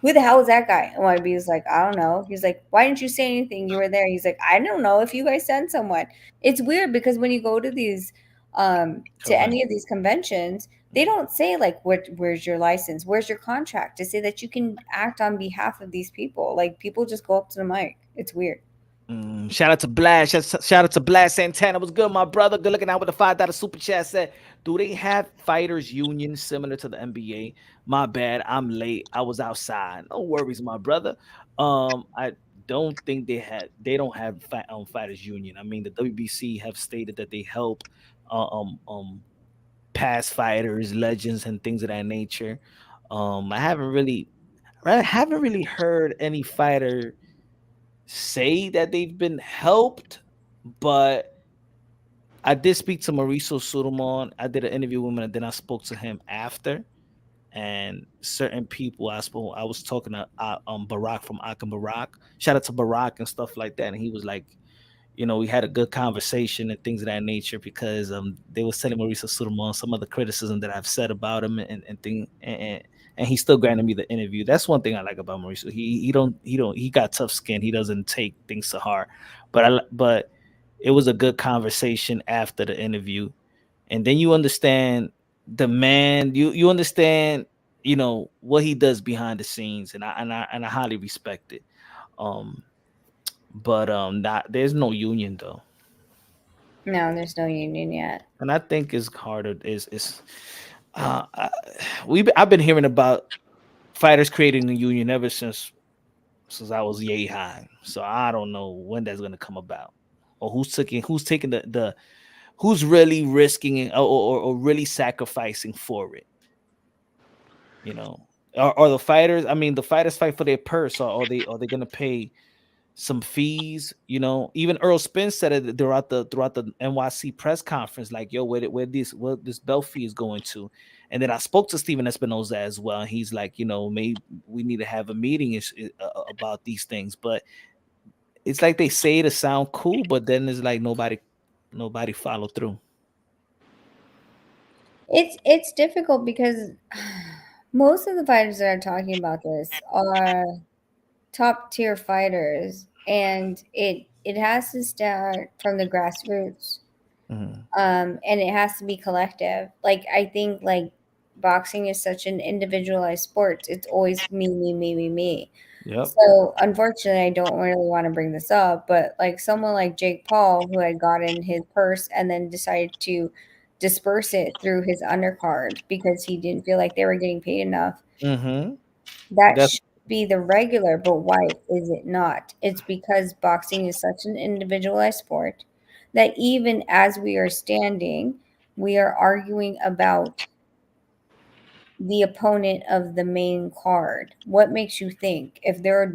who the hell is that guy? And YB was like, I don't know. He's like, why didn't you say anything? You were there. He's like, I don't know if you guys sent someone. It's weird because when you go to these to any of these conventions, they don't say like where's your license, where's your contract to say that you can act on behalf of these people. Like people just go up to the mic. It's weird. Shout out to Blast. Shout out to Blast Santana. Was good, my brother. Good looking out with the $5 super chat. Said, do they have fighters unions similar to the NBA? My bad. I'm late. I was outside. No worries, my brother. I don't think they don't have fighters union. I mean, the WBC have stated that they help past fighters, legends, and things of that nature. I haven't really heard any fighter say that they've been helped, but I did speak to Mauricio Sulaiman. I did an interview with him, and then I spoke to him after. And certain people I was talking to Barack from Akum Barack. Shout out to Barack and stuff like that. And he was like, we had a good conversation and things of that nature because they was telling Mauricio Sulaiman some of the criticism that I've said about him and thing and he still granted me the interview. That's one thing I like about Mauricio. He got tough skin. He doesn't take things to heart. But it was a good conversation after the interview. And then you understand the man, you understand, what he does behind the scenes, and I highly respect it. But there's no union though. No, there's no union yet. And I think it's harder I've been hearing about fighters creating a union ever since I was yay high. So I don't know when that's gonna come about, or who's taking the who's really risking it or really sacrificing for it. Are the fighters? I mean, the fighters fight for their purse, or are they gonna pay some fees? Even Earl Spence said it throughout the NYC press conference, like, yo, where this belt fee is going to. And then I spoke to Steven Espinoza as well, and he's like, maybe we need to have a meeting about these things. But it's like they say it to sound cool, but then it's like nobody follow through. It's difficult because most of the fighters that are talking about this are top tier fighters, and it has to start from the grassroots. And it has to be collective. Like I think like boxing is such an individualized sport. It's always me. Yep. So unfortunately, I don't really want to bring this up, but like someone like Jake Paul, who had gotten his purse and then decided to disperse it through his undercard because he didn't feel like they were getting paid enough. That should be the regular, but why is it not? It's because boxing is such an individualized sport that even as we are standing, we are arguing about the opponent of the main card. What makes you think if they're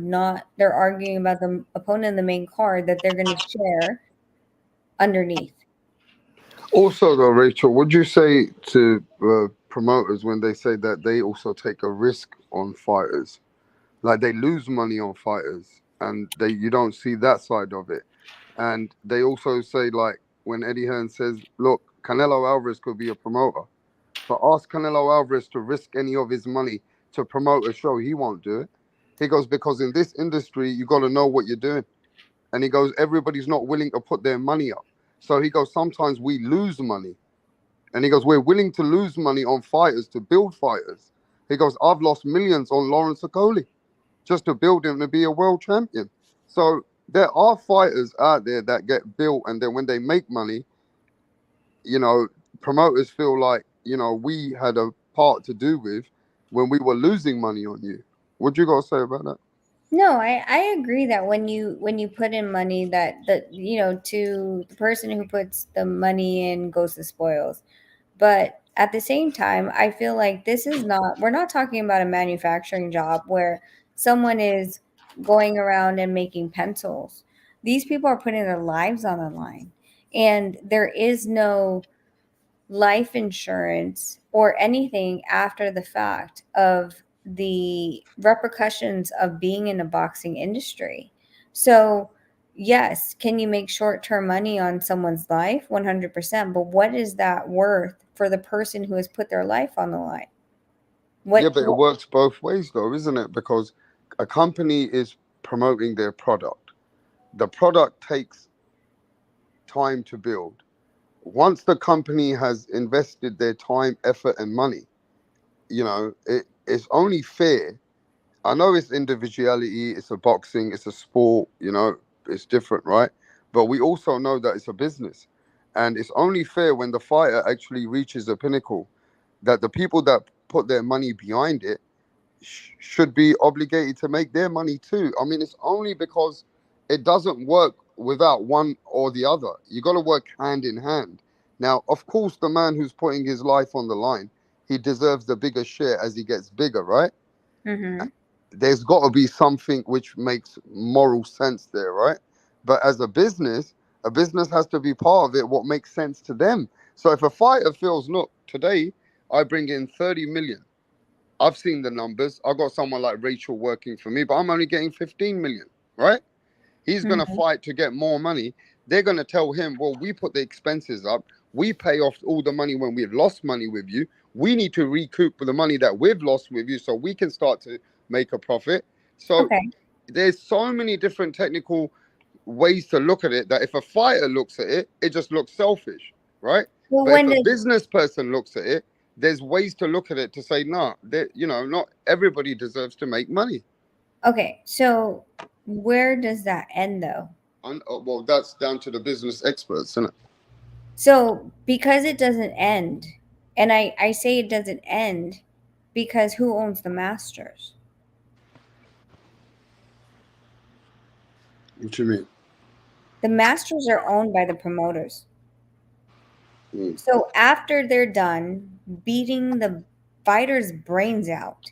arguing about the opponent of the main card that they're going to share underneath? Also, though, Rachel, would you say to promoters when they say that they also take a risk on fighters, like they lose money on fighters, and you don't see that side of it? And they also say, like, when Eddie Hearn says, look, Canelo Alvarez could be a promoter, but ask Canelo Alvarez to risk any of his money to promote a show, he won't do it. He goes, because in this industry, you got to know what you're doing. And he goes, everybody's not willing to put their money up. So he goes, sometimes we lose money. And he goes, we're willing to lose money on fighters to build fighters. He goes, I've lost millions on Lawrence Okoli just to build him to be a world champion. So there are fighters out there that get built, and then when they make money, you know, promoters feel like, you know, we had a part to do with when we were losing money on you. What do you got to say about that? No, I agree that when you put in money, that to the person who puts the money in goes the spoils. But at the same time, I feel like we're not talking about a manufacturing job where someone is going around and making pencils. These people are putting their lives on the line, and there is no life insurance or anything after the fact of the repercussions of being in a boxing industry. So, yes, can you make short-term money on someone's life? 100%. But what is that worth for the person who has put their life on the line? Yeah, but it works both ways, though, isn't it? Because a company is promoting their product. The product takes time to build. Once the company has invested their time, effort, and money, you know, it's only fair. I know it's individuality, it's a boxing, it's a sport, you know, it's different, right? But we also know that it's a business. And it's only fair when the fighter actually reaches a pinnacle that the people that put their money behind it should be obligated to make their money too. I mean, it's only because it doesn't work without one or the other. You got to work hand in hand. Now, of course, the man who's putting his life on the line, he deserves the bigger share as he gets bigger, right? Mm-hmm. There's got to be something which makes moral sense there, right? But as a business has to be part of it, what makes sense to them. So if a fighter feels, look, today I bring in 30 million. I've seen the numbers. I got someone like Rachel working for me, but I'm only getting 15 million, right? He's going to Mm-hmm. fight to get more money. They're going to tell him, well, we put the expenses up. We pay off all the money when we've lost money with you. We need to recoup the money that we've lost with you so we can start to make a profit. So Okay. there's so many different technical ways to look at it that if a fighter looks at it, it just looks selfish, right? Well, But if when a did business person looks at it, there's ways to look at it to say, nah, you know, not everybody deserves to make money. Okay, so where does that end though? And well, that's down to the business experts, isn't it? So because it doesn't end, and I say it doesn't end because who owns the masters? What you mean? The masters are owned by the promoters. Mm. So after they're done beating the fighters' brains out,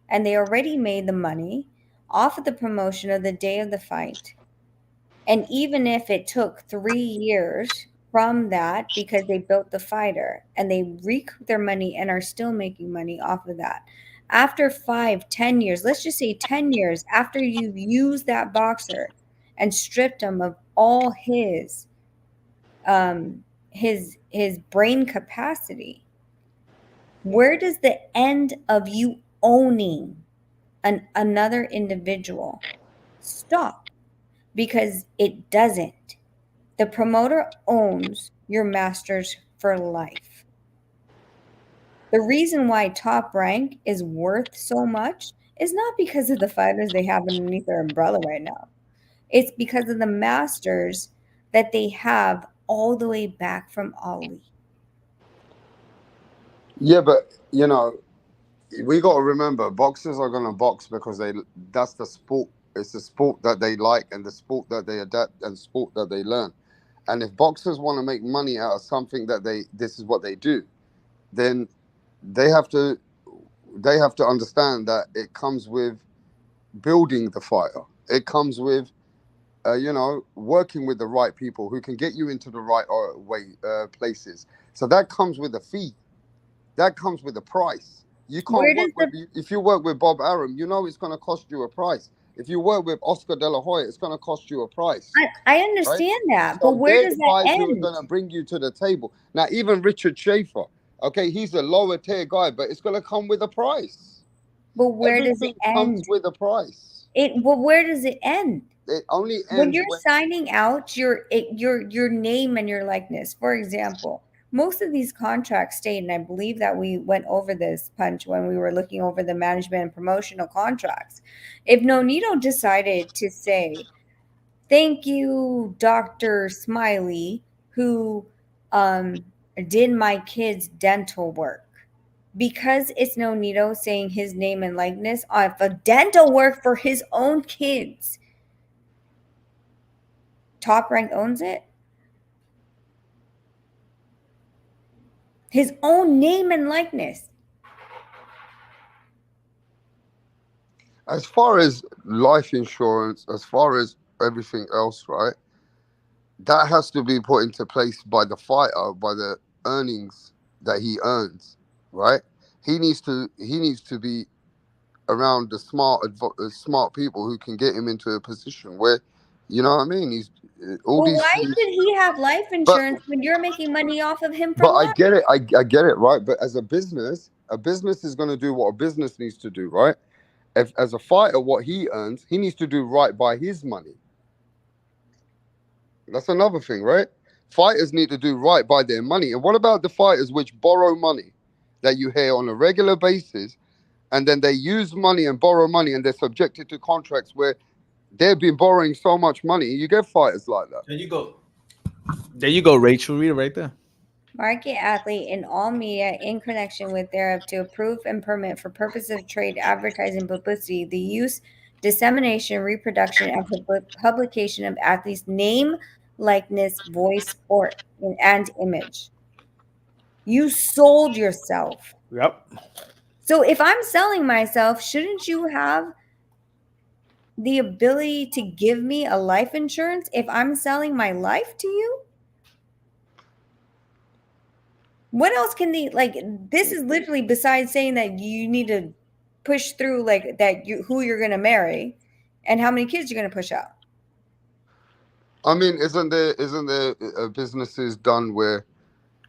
and they already made the money off of the promotion of the day of the fight, and even if it took 3 years from that because they built the fighter and they recoup their money and are still making money off of that. After 5, 10 years, let's just say 10 years after you've used that boxer and stripped him of all um his brain capacity, where does the end of you owning another individual stop? Because it doesn't. The promoter owns your masters for life. The reason why Top Rank is worth so much is not because of the fighters they have underneath their umbrella right now. It's because of the masters that they have all the way back from Ali. Yeah, but you know, we got to remember, boxers are gonna box because that's the sport. It's the sport that they like and the sport that they adapt and sport that they learn. And if boxers want to make money out of something that this is what they do, then they have to they have to understand that it comes with building the fighter. It comes with you know, working with the right people who can get you into the right places. So that comes with a fee. That comes with a price. You can't Where work does with if you work with Bob Arum, you know it's going to cost you a price. If you work with Oscar De La Hoya, it's going to cost you a price, I right? understand that, but So where they're does the that guys who are end? going to bring you to the table. Now, even Richard Schaefer, okay, he's a lower tier guy, but it's going to come with a price. But where does it Everything comes end? with a price. Where does it end? It only When ends you're when signing out your name and your likeness, for example, most of these contracts state, and I believe that we went over this, Punch, when we were looking over the management and promotional contracts. If Nonito decided to say, thank you, Dr. Smiley, who did my kid's dental work. Because it's Nonito saying his name and likeness off of dental work for his own kids. Top Rank owns it. His own name and likeness. As far as life insurance, as far as everything else, right? That has to be put into place by the fighter, by the earnings that he earns, right? He needs to be around the smart people who can get him into a position where, you know what I mean? He's all Well, these why things. should he have life insurance when you're making money off of him for But I life? get it. I get it, right? But as a business is going to do what a business needs to do, right? If as a fighter, what he earns, he needs to do right by his money. That's another thing, right? Fighters need to do right by their money. And what about the fighters which borrow money that you hear on a regular basis, and then they use money and borrow money, and they're subjected to contracts where they've been borrowing so much money? You get fighters like that. There you go, Rachel. Read it right there. Market athlete in all media in connection with thereof to approve and permit for purposes of trade, advertising, publicity, the use, dissemination, reproduction, and publication of athletes' name, likeness, voice, sport, and image. You sold yourself. Yep. So if I'm selling myself, shouldn't you have the ability to give me a life insurance if I'm selling my life to you? What else can they, like, this is literally besides saying that you need to push through, like, that you who you're going to marry and how many kids you're going to push out. I mean, isn't there businesses done where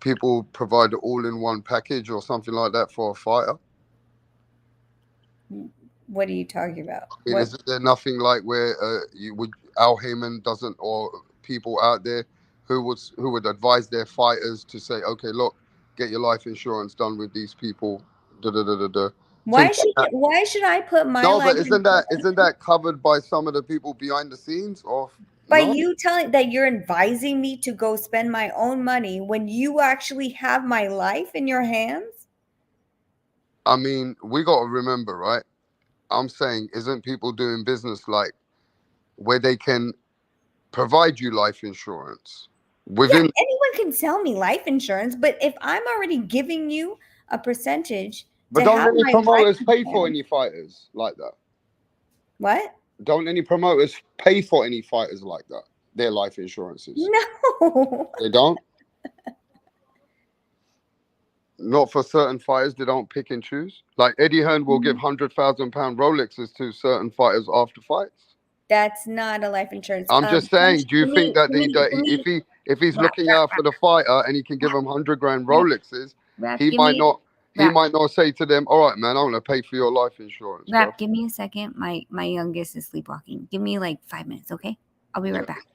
people provide an all-in-one package or something like that for a fighter? What are you talking about? I mean, isn't there nothing like where Al Heyman doesn't, or people out there who would advise their fighters to say, okay, look, get your life insurance done with these people. Why should I put my no, life? but isn't that covered by some of the people behind the scenes? Or by no? you telling that you're advising me to go spend my own money when you actually have my life in your hands? I mean, we got to remember, right? I'm saying, isn't people doing business like where they can provide you life insurance within? Yeah, anyone can sell me life insurance, but if I'm already giving you a percentage But to don't have any my promoters life pay for insurance, any fighters like that? what? Don't any promoters pay for any fighters like that? Their life insurances? No. They don't? Not for certain fighters, they don't pick and choose. Like Eddie Hearn will give £100,000 Rolexes to certain fighters after fights. That's not a life insurance. I'm just saying, do you think that if he's looking out for the fighter and he can give him 100 grand Rolexes, he might not say to them, all right, man, I'm gonna pay for your life insurance. Rap, give me a second. My youngest is sleepwalking. Give me like 5 minutes, okay? I'll be right back.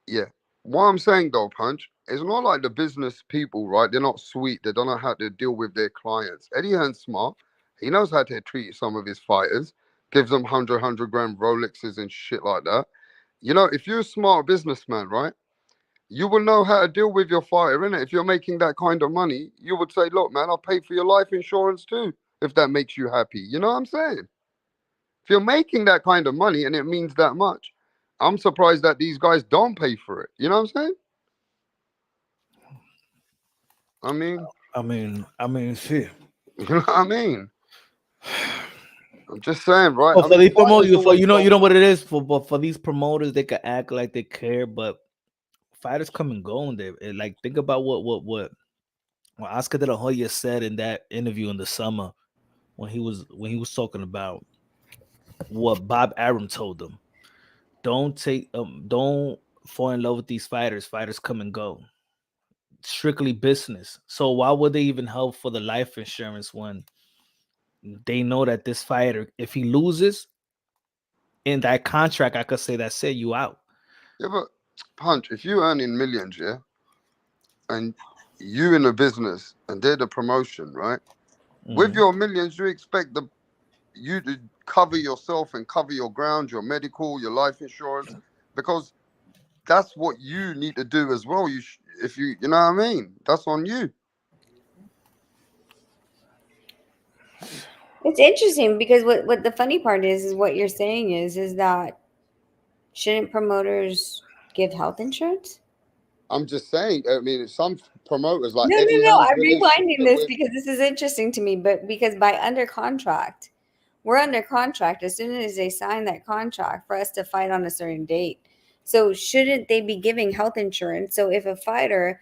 Yeah. What I'm saying though, Punch, it's not like the business people, right? They're not sweet. They don't know how to deal with their clients. Eddie Hearn's smart. He knows how to treat some of his fighters, gives them 100 grand Rolexes and shit like that. You know, if you're a smart businessman, right, you will know how to deal with your fighter, innit? If you're making that kind of money, you would say, look, man, I'll pay for your life insurance too, if that makes you happy. You know what I'm saying? If you're making that kind of money and it means that much, I'm surprised that these guys don't pay for it. You know what I'm saying? I mean, shit. You know what I mean? I'm just saying, right? But for these promoters, you know what it is. For these promoters, they could act like they care, but fighters come and go, and they like think about what Oscar De La Hoya said in that interview in the summer when he was talking about what Bob Arum told them. Don't fall in love with these fighters. Fighters come and go. Strictly business. So why would they even help for the life insurance when they know that this fighter, if he loses in that contract, I could say that's it, you out. Yeah, but Punch, if you're earning millions, yeah, and you in a business and they're the promotion, right? With your millions, you expect you to cover yourself and cover your ground, your medical, your life insurance, because that's what you need to do as well. if you know what I mean, that's on you. It's interesting because what the funny part is what you're saying is that shouldn't promoters give health insurance? I'm just saying. I mean, some promoters like No, no, Eddie no. Hearn's I'm rewinding relationship this with. because this is interesting to me. But because we're under contract. As soon as they sign that contract for us to fight on a certain date, so shouldn't they be giving health insurance? So if a fighter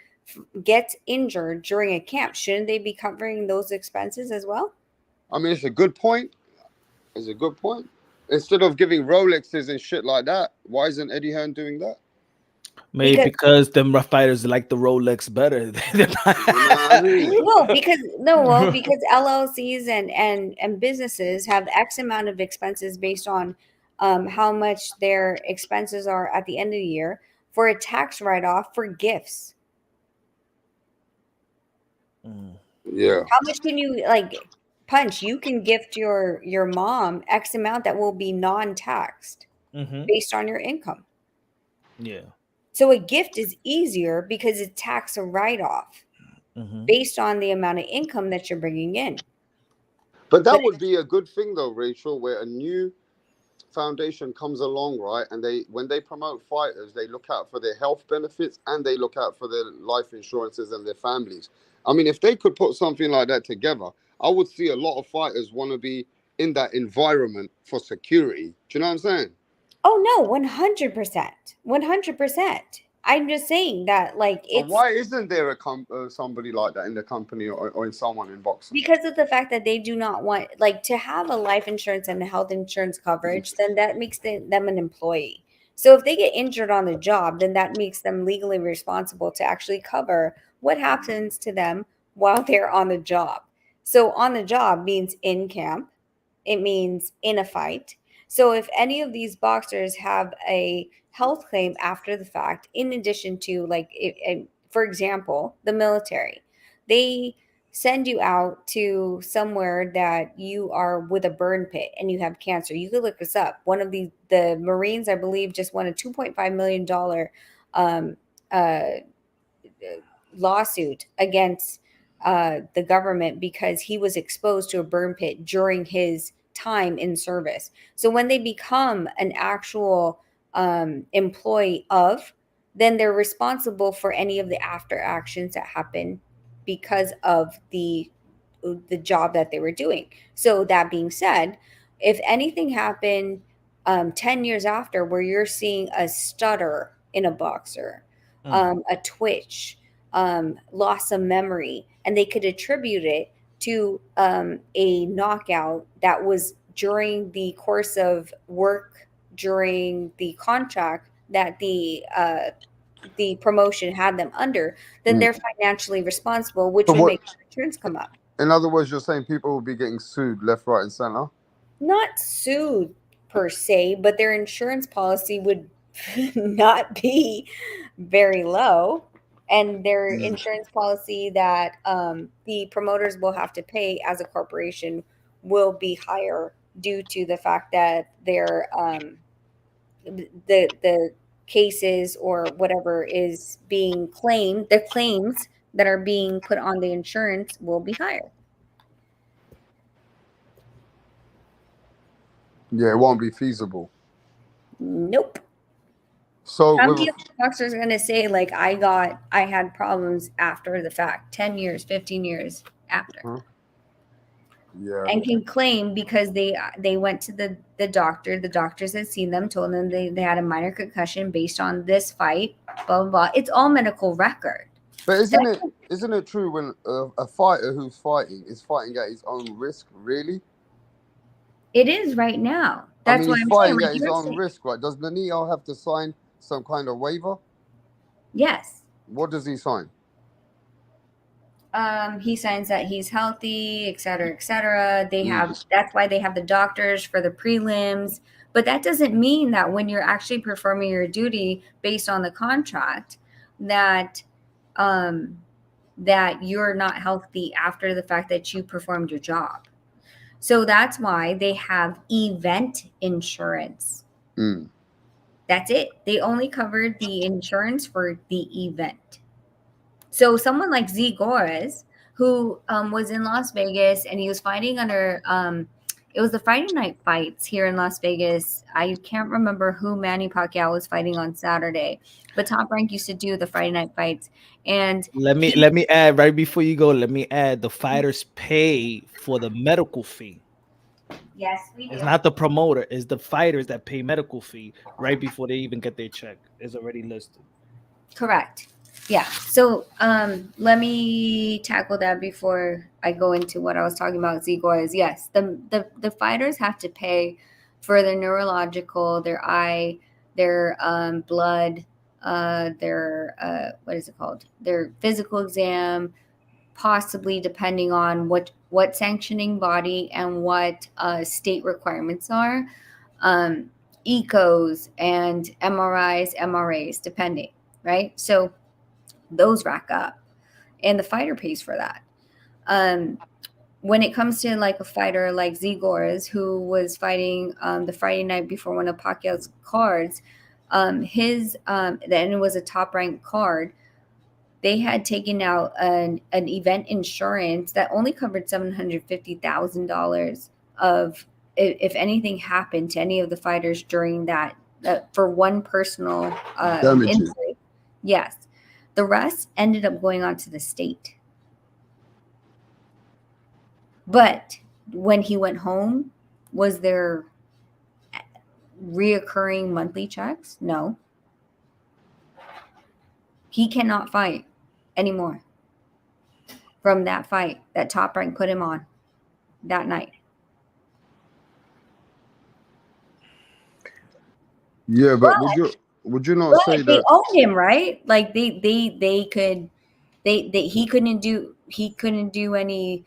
gets injured during a camp, shouldn't they be covering those expenses as well? I mean, it's a good point. It's a good point. Instead of giving Rolexes and shit like that, why isn't Eddie Hearn doing that? Maybe because them rough fighters like the Rolex better. You know what I mean? Because LLCs and businesses have X amount of expenses based on how much their expenses are at the end of the year for a tax write-off for gifts. Yeah. How much can you punch? You can gift your mom X amount that will be non-taxed based on your income. Yeah. So a gift is easier because it's tax a write-off based on the amount of income that you're bringing in. But that would be a good thing, though, Rachel, where a new foundation comes along, right? And when they promote fighters, they look out for their health benefits and they look out for their life insurances and their families. I mean, if they could put something like that together, I would see a lot of fighters want to be in that environment for security. Do you know what I'm saying? Oh no, 100%. 100%. I'm just saying that But why isn't there somebody like that in the company or in someone in boxing? Because of the fact that they do not want to have a life insurance and a health insurance coverage, then that makes them an employee. So if they get injured on the job, then that makes them legally responsible to actually cover what happens to them while they're on the job. So on the job means in camp, it means in a fight. So if any of these boxers have a health claim after the fact, in addition to for example, the military, they send you out to somewhere that you are with a burn pit and you have cancer. You could look this up. One of the Marines, I believe, just won a $2.5 million lawsuit against the government because he was exposed to a burn pit during his time in service. So when they become an actual employee then they're responsible for any of the after actions that happen because of the job that they were doing. So that being said, if anything happened 10 years after where you're seeing a stutter in a boxer, a twitch, loss of memory, and they could attribute it to a knockout that was during the course of work during the contract that the promotion had them under, then they're financially responsible, which would make insurance come up. In other words, you're saying people will be getting sued left, right, and center? Not sued per se, but their insurance policy would not be very low. And their insurance policy that the promoters will have to pay as a corporation will be higher due to the fact that their the cases or whatever is being claimed, the claims that are being put on the insurance will be higher. Yeah, it won't be feasible. Nope. So how many boxers are going to say I had problems after the fact, 10 years, 15 years after? Yeah. And can claim because they went to the doctor, the doctors had seen them, told them they had a minor concussion based on this fight, blah, blah, blah. It's all medical record. But isn't it true when a fighter who's fighting is fighting at his own risk, really? It is right now. That's he's fighting at his own risk, right? Does Donaire have to sign some kind of waiver? Yes. What does he sign? He signs that he's healthy, et cetera, et cetera. That's why they have the doctors for the prelims. But that doesn't mean that when you're actually performing your duty based on the contract, that that you're not healthy after the fact that you performed your job. So that's why they have event insurance. That's it. They only cover the insurance for the event. So someone like Z Gores, who was in Las Vegas and he was fighting under it was the Friday night fights here in Las Vegas. I can't remember who Manny Pacquiao was fighting on Saturday, but Top Rank used to do the Friday night fights. And let me add right before you go. Let me add the fighters pay for the medical fee. yes, we do. It's not the promoter; it's the fighters that pay medical fee right before they even get their check. It's already listed. Correct. Yeah. So let me tackle that before I go into what I was talking about. Zigor is yes, the fighters have to pay for their neurological, their eye, their blood, their what is it called? Their physical exam, possibly depending on what sanctioning body and what state requirements are. Ecos and MRIs, MRAs, depending, right? So those rack up and the fighter pays for that. When it comes to like a fighter like Zigores, who was fighting the Friday night before one of Pacquiao's cards, then it was a top ranked card. They had taken out an event insurance that only covered $750,000 of if anything happened to any of the fighters during that for one personal injury. Yes. The rest ended up going on to the state. But when he went home, was there reoccurring monthly checks? No. He cannot fight anymore from that fight that Top Rank put him on that night. Yeah, but would you not say they that owned him, right? Like he couldn't do any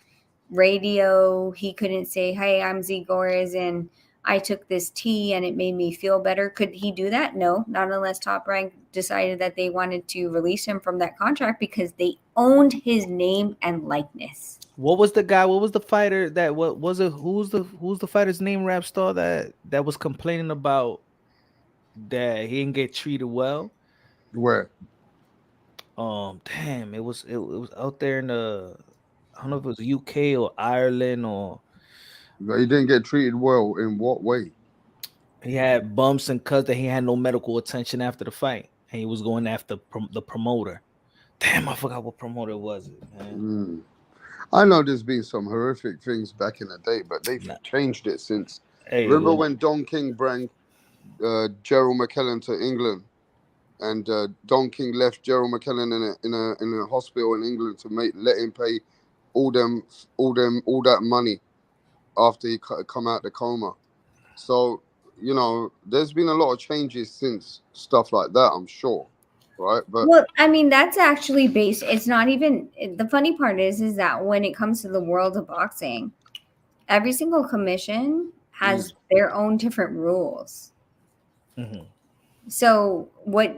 radio. He couldn't say, "Hey, I'm Z Gores and I took this tea and it made me feel better." Could he do that? No, not unless Top Rank decided that they wanted to release him from that contract because they owned his name and likeness. What was the guy? What was the fighter that? What was it? Who's the fighter's name? Rap star that was complaining about that he didn't get treated well. where? Damn, it was out there in the, I don't know if it was UK or Ireland or. He didn't get treated well in what way? He had bumps and cuts that he had no medical attention after the fight, and he was going after the promoter. Damn, I forgot what promoter was it, man. I know there's been some horrific things back in the day, but they've changed it since. Remember when Don King brought Gerald McKellen to England, and Don King left Gerald McKellen in a hospital in England to let him pay all that money after he come out the coma. So there's been a lot of changes since stuff like that, I'm sure, right? But well, I mean, that's actually based. It's not even the funny part is that when it comes to the world of boxing, every single commission has their own different rules. Mm-hmm. So what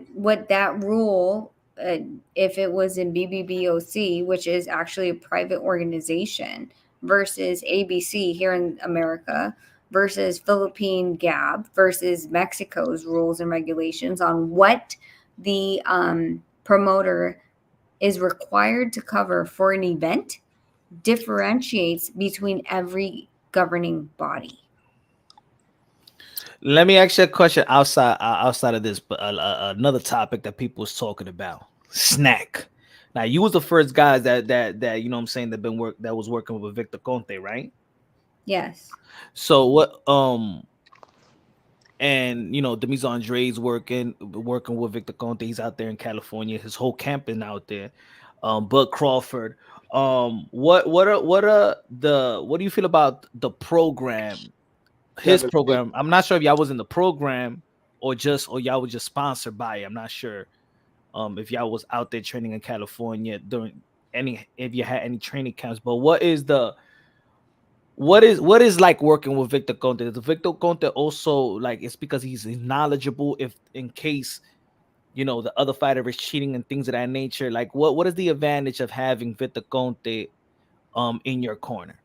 that rule, if it was in BBBOC, which is actually a private organization, versus ABC here in America, versus Philippine GAB, versus Mexico's rules and regulations on what the promoter is required to cover for an event, differentiates between every governing body. Let me ask you a question outside of this, but another topic that people was talking about: snack. Now, you was the first guys that you know what I'm saying that was working with Victor Conte, right? Yes. So what? And Demis Andrade's working with Victor Conte. He's out there in California. His whole camp is out there. Bud Crawford. What do you feel about the program? His program. I'm not sure if y'all was in the program or y'all was just sponsored by it. I'm not sure if y'all was out there training in California if you had any training camps. But what is like working with Victor Conte? Does Victor Conte also like it's because he's knowledgeable if in case the other fighter is cheating and things of that nature? Like what is the advantage of having Victor Conte in your corner?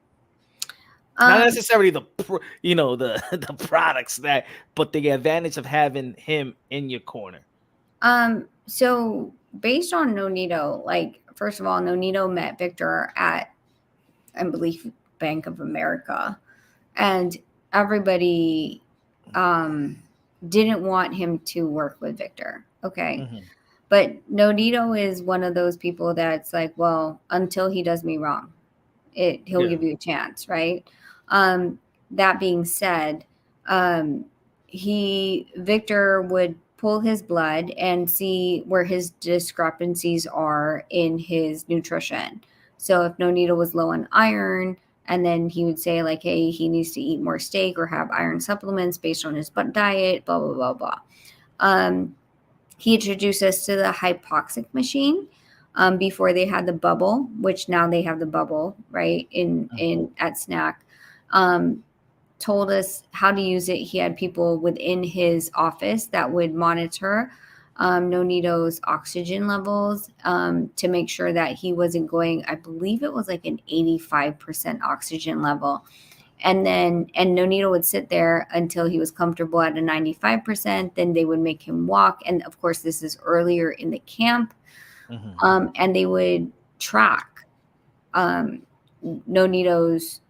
Not necessarily the products but the advantage of having him in your corner. So based on Nonito, like first of all, Nonito met Victor at, I believe, Bank of America, and everybody didn't want him to work with Victor. Okay. Mhm. But Nonito is one of those people that's like, well, until he does me wrong, he'll Yeah. give you a chance, right? That being said, Victor would pull his blood and see where his discrepancies are in his nutrition. So if Nonito was low on iron, and then he would say like, hey, he needs to eat more steak or have iron supplements based on his diet, blah, blah, blah, blah. He introduced us to the hypoxic machine before they had the bubble, which now they have the bubble, right, at Snack. Told us how to use it. He had people within his office that would monitor Nonito's oxygen levels to make sure that he wasn't going, I believe it was like an 85% oxygen level. And Nonito would sit there until he was comfortable at a 95%. Then they would make him walk. And of course, this is earlier in the camp. And they would track Nonito's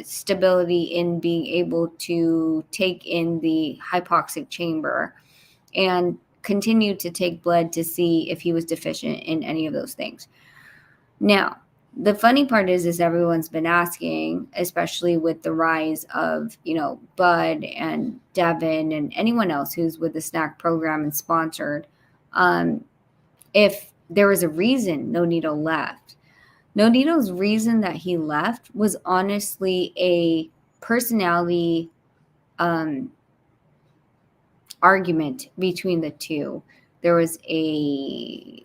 stability in being able to take in the hypoxic chamber and continue to take blood to see if he was deficient in any of those things. Now, the funny part is everyone's been asking, especially with the rise of, Bud and Devin and anyone else who's with the Snack program and sponsored, if there was a reason Nonito left. Nonito's reason that he left was honestly a personality argument between the two. There was a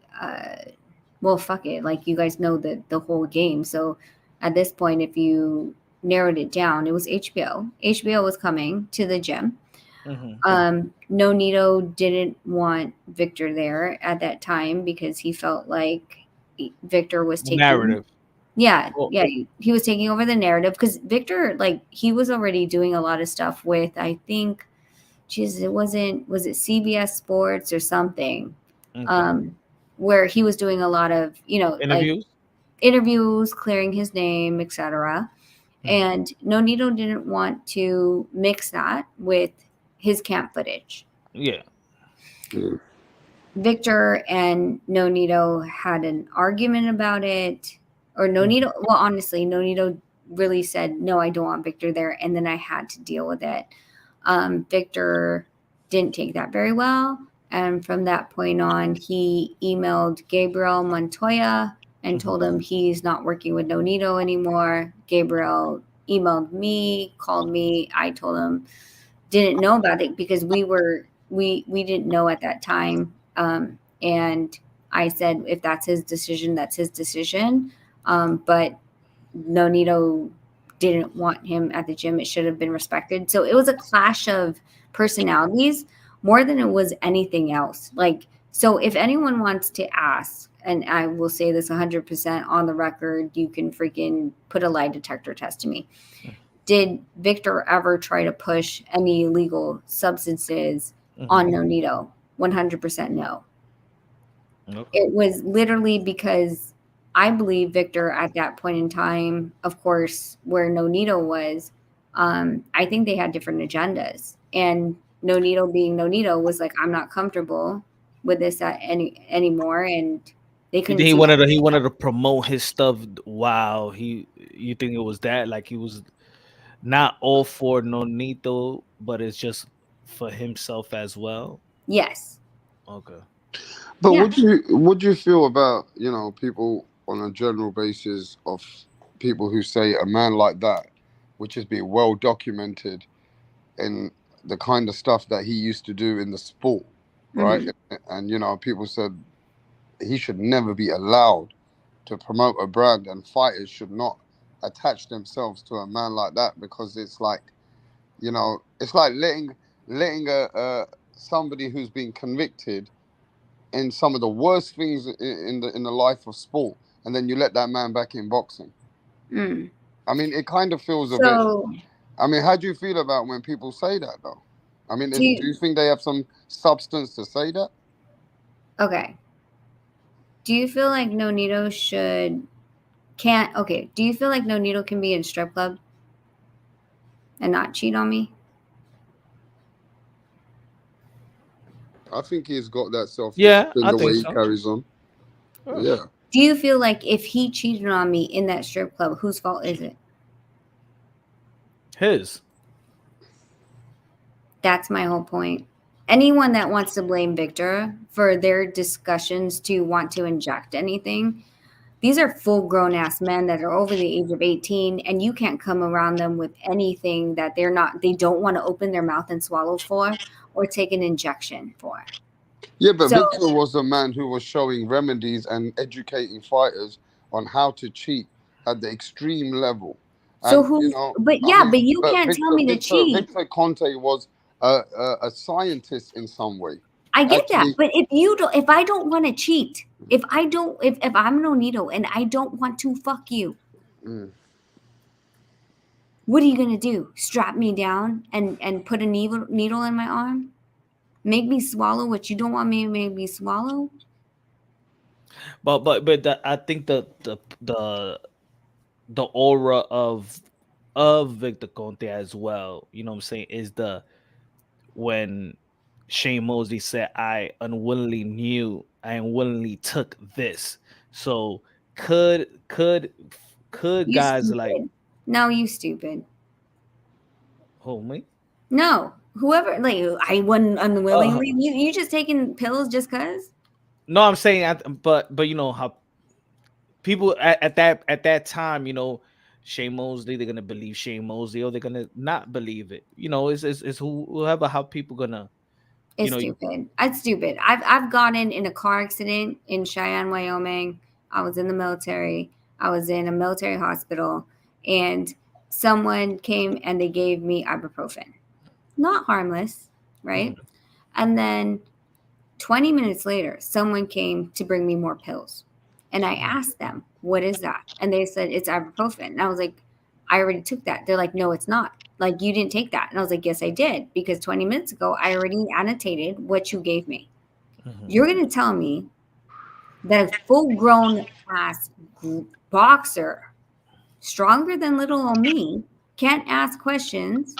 well, fuck it. Like, you guys know the whole game. So at this point, if you narrowed it down, it was HBO. HBO was coming to the gym. Nonito didn't want Victor there at that time because he felt like Victor was taking narrative. Yeah, he was taking over the narrative because Victor, like, he was already doing a lot of stuff with, I think, was it CBS Sports or something, where he was doing a lot of, interviews, clearing his name, etc. And Nonito didn't want to mix that with his camp footage. Yeah. Victor and Nonito had an argument about it. Or Nonito, well, honestly, Nonito really said, no, I don't want Victor there. And then I had to deal with it. Victor didn't take that very well. And from that point on, he emailed Gabriel Montoya and told him he's not working with Nonito anymore. Gabriel emailed me, called me. I told him, didn't know about it because we didn't know at that time. And I said, if that's his decision, that's his decision. But Nonito didn't want him at the gym. It should have been respected. So it was a clash of personalities more than it was anything else. Like, so if anyone wants to ask, and I will say this 100% on the record, you can freaking put a lie detector test to me. Did Victor ever try to push any illegal substances on Nonito? 100% no. It was literally because I believe Victor at that point in time, of course, where Nonito was, I think they had different agendas. And Nonito being Nonito was like, I'm not comfortable with this anymore. And they couldn't. He wanted to promote his stuff. Wow. You think it was that? Like, he was not all for Nonito, but it's just for himself as well. Yes. Okay. But would you feel about, people on a general basis of people who say a man like that, which has been well documented in the kind of stuff that he used to do in the sport, right? And people said he should never be allowed to promote a brand, and fighters should not attach themselves to a man like that, because it's like, it's like letting somebody who's been convicted in some of the worst things in the life of sport, and then you let that man back in boxing. I mean, it kind of feels a bit. I mean, how do you feel about when people say that, though? I mean, do you think they have some substance to say that? Okay. Do you feel like Nonito do you feel like Nonito can be in strip club and not cheat on me? I think he's got that Yeah, self-discipline I the think way he so. carries on. Yeah. Do you feel like if he cheated on me in that strip club, whose fault is it? His. That's my whole point. Anyone that wants to blame Victor for their discussions to want to inject anything, these are full-grown ass men that are over the age of 18, and you can't come around them with anything that they don't want to open their mouth and swallow for or take an injection for. Yeah, but So- Victor was a man who was showing remedies and educating fighters on how to cheat at the extreme level. So And, who? you know, But I yeah, mean, but you but can't tell me to cheat. Victor Conte was a scientist in some way. I get that, Actually, but if I don't want to cheat, if I'm Nonito and I don't want to fuck you, what are you gonna do? Strap me down and put a needle in my arm? Make me swallow what you don't want me to make me swallow? But I think the aura of Victor Conte as well, you know what I'm saying, is when Shane Mosley said, I unwillingly took this. So could You guys stupid. like, No, you stupid. oh me? No, whoever, like, I wouldn't unwillingly. You just taking pills just cause? No, I'm saying, but you know how people at that time, you know, Shane Mosley, they're gonna believe Shane Mosley or they're gonna not believe it. You know, it's whoever, how people gonna. It's stupid. It's stupid. I've gotten in a car accident in Cheyenne, Wyoming. I was in the military. I was in a military hospital, and someone came and they gave me ibuprofen. Not harmless, right? Mhm. And then 20 minutes later, someone came to bring me more pills. And I asked them, what is that? And they said, it's ibuprofen. And I was like, I already took that. They're like, no, it's not. Like, you didn't take that. And I was like, yes, I did. Because 20 minutes ago, I already annotated what you gave me. You're going to tell me that a full-grown ass boxer, stronger than little old me, can't ask questions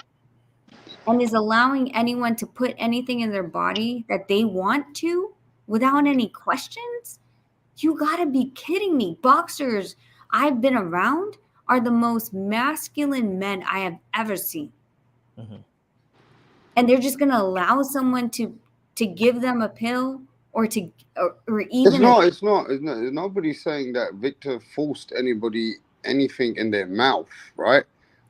and is allowing anyone to put anything in their body that they want to without any questions? You gotta be kidding me. Boxers I've been around are the most masculine men I have ever seen. And they're just gonna allow someone to give them a pill or even it's not. Nobody's saying that Victor forced anybody anything in their mouth, right?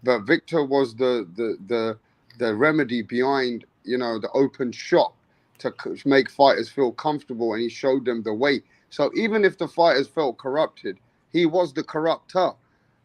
But Victor was the remedy behind, you know, the open shop to make fighters feel comfortable, and he showed them the way. So even if the fighters felt corrupted, he was the corrupter.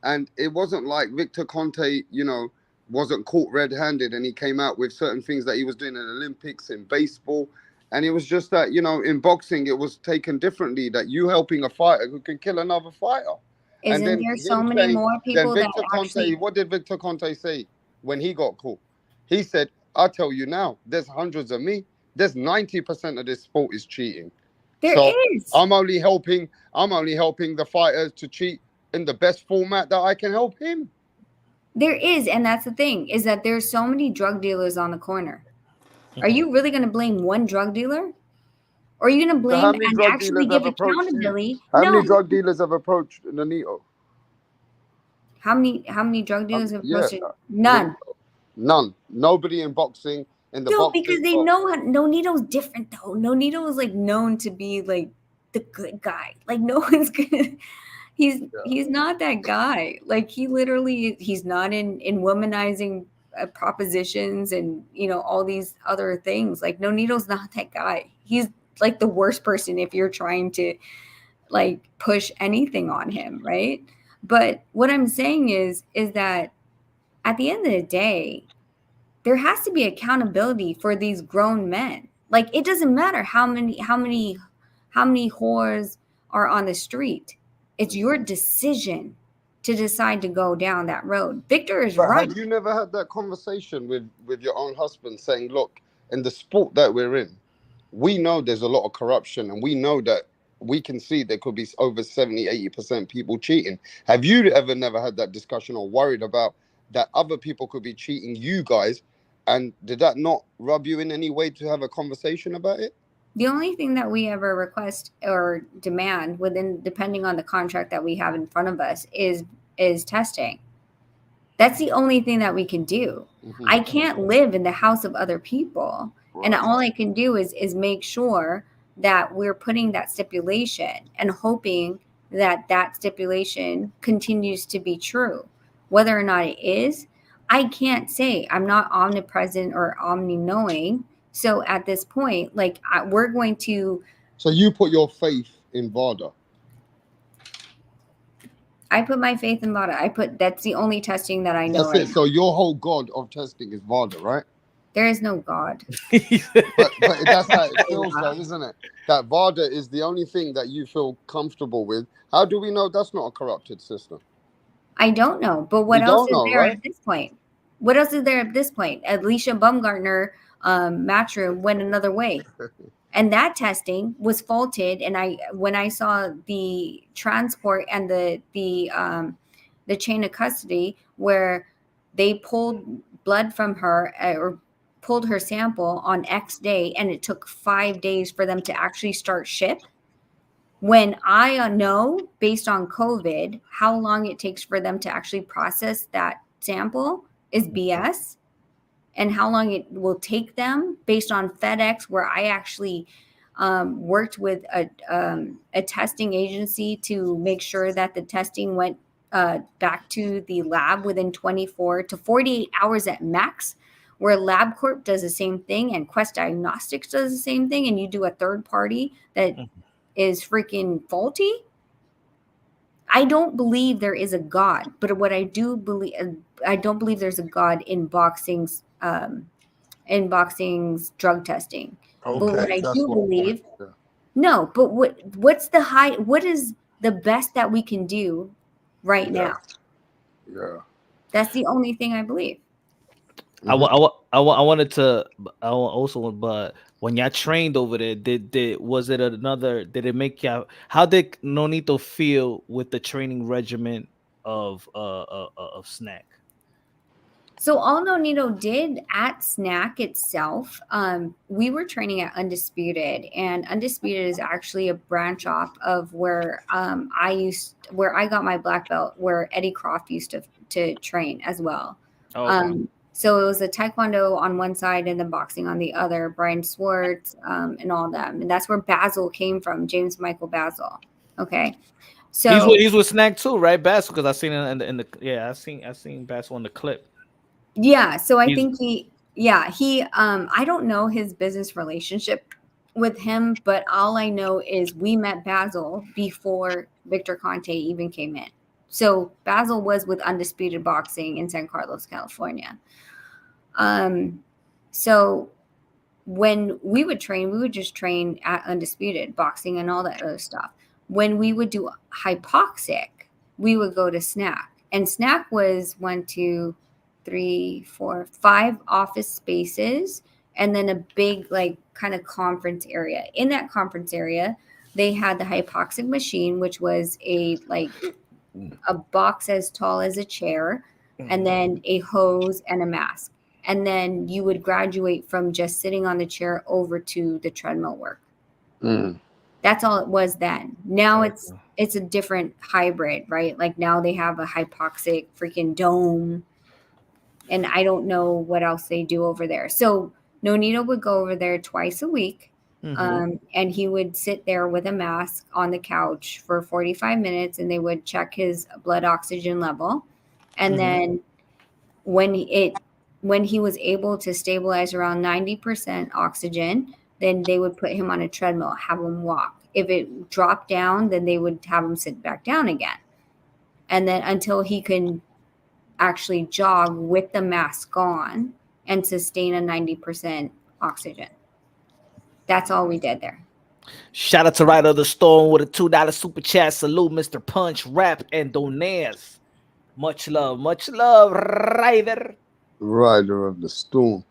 And it wasn't like Victor Conte, you know, wasn't caught red-handed and he came out with certain things that he was doing in the Olympics, in baseball. And it was just that, you know, in boxing, it was taken differently, that you helping a fighter who can kill another fighter. Isn't there so many more people that actually... What did Victor Conte say when he got caught? He said, I'll tell you now, there's hundreds of me. There's 90% of this sport is cheating. There is. I'm only helping the fighters to cheat in the best format that I can help him. There is, and that's the thing, is that there's so many drug dealers on the corner. Are you really going to blame one drug dealer? Or are you going to blame and actually give accountability? How many drug dealers have approached Nonito? How many drug dealers have approached? None. None. Nobody in boxing. Because they know Nonito's different though. Nonito is like known to be like the good guy. Like no one's gonna. He's not that guy. Like he's not in womanizing propositions and, you know, all these other things. Like Nonito's not that guy. He's like the worst person if you're trying to like push anything on him, right? But what I'm saying is that at the end of the day, there has to be accountability for these grown men. Like it doesn't matter how many whores are on the street. It's your decision to decide to go down that road. Victor is right. Have you never had that conversation with your own husband saying, look, in the sport that we're in, we know there's a lot of corruption and we know that we can see there could be over 70-80% people cheating. Have you ever never had that discussion or worried about that other people could be cheating you guys? And did that not rub you in any way to have a conversation about it? The only thing that we ever request or demand within, depending on the contract that we have in front of us, is testing. That's the only thing that we can do. Mm-hmm. I can't live in the house of other people. Right. And all I can do is make sure that we're putting that stipulation and hoping that that stipulation continues to be true. Whether or not it is, I can't say. I'm not omnipresent or omni-knowing. So at this point, like, we're going to... So you put your faith in VADA? I put my faith in VADA. That's the only testing that I know. That's it. So your whole god of testing is VADA, right? There is no God. but that's how it feels, though, isn't it? That VADA is the only thing that you feel comfortable with. How do we know that's not a corrupted system? I don't know. But what else is there at this point? What else is there at this point? Alicia Baumgartner Matchroom went another way. And that testing was faulted. And when I saw the transport and the chain of custody where they pulled blood from her or pulled her sample on X day, and it took 5 days for them to actually start ship. When I know, based on COVID, how long it takes for them to actually process that sample is BS. And how long it will take them based on FedEx, where I actually worked with a testing agency to make sure that the testing went back to the lab within 24 to 48 hours at max, where LabCorp does the same thing and Quest Diagnostics does the same thing, and you do a third party that is freaking faulty. I don't believe there is a God, but what I do believe, I don't believe there's a God in boxing's drug testing. Okay, but what I do believe, yeah. No, but what's the high? What is the best that we can do right now? Yeah, that's the only thing I believe. wanted to. I also, but when y'all trained over there, did it make y'all? How did Nonito feel with the training regimen of Snack? So all Nonito did at Snack itself, we were training at Undisputed, and Undisputed is actually a branch off of where I got my black belt, where Eddie Croft used to train as well. Okay. So it was a taekwondo on one side and then boxing on the other, Brian Swartz and all them. And that's where Basil came from, James Michael Basil. Okay. So he's with Snack too, right? Basil, because I seen it in the I seen Basil in the clip. Yeah. So I think he I don't know his business relationship with him, but all I know is we met Basil before Victor Conte even came in. So Basil was with Undisputed Boxing in San Carlos, California. So when we would train, we would just train at Undisputed Boxing and all that other stuff. When we would do hypoxic, we would go to Snack. And Snack was 1, 2, 3, 4, 5 office spaces, and then a big, like, kind of conference area. In that conference area, they had the hypoxic machine, which was a box as tall as a chair, and then a hose and a mask. And then you would graduate from just sitting on the chair over to the treadmill work. That's all it was then. Now it's a different hybrid, right? Like now they have a hypoxic freaking dome. And I don't know what else they do over there. So Nonito would go over there twice a week. And he would sit there with a mask on the couch for 45 minutes, and they would check his blood oxygen level. And then when he was able to stabilize around 90% oxygen, then they would put him on a treadmill, have him walk. If it dropped down, then they would have him sit back down again. And then until he can actually jog with the mask on and sustain a 90% oxygen. That's all we did there. Shout out to Ryder of the Storm with a $2 super chat. Salute, Mr. Punch, Rap, and Donaire. Much love, Ryder. Ryder of the Storm.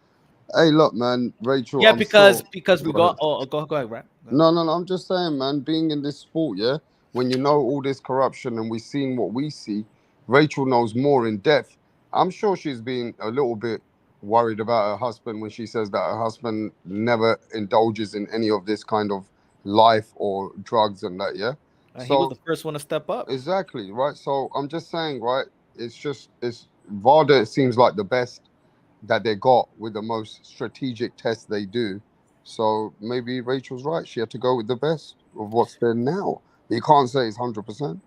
Hey, look, man, Rachel. Yeah, because we got. Go ahead, Rap. No, no, no. I'm just saying, man, being in this sport, yeah, when you know all this corruption and we've seen what we see, Rachel knows more in depth. I'm sure she's been a little bit worried about her husband when she says that her husband never indulges in any of this kind of life or drugs and that, yeah. He was So the first one to step up. exactly, right. So I'm just saying, right, it's Varda, it seems like the best that they got with the most strategic test they do. So maybe Rachel's right. She had to go with the best of what's there now. You can't say it's 100%.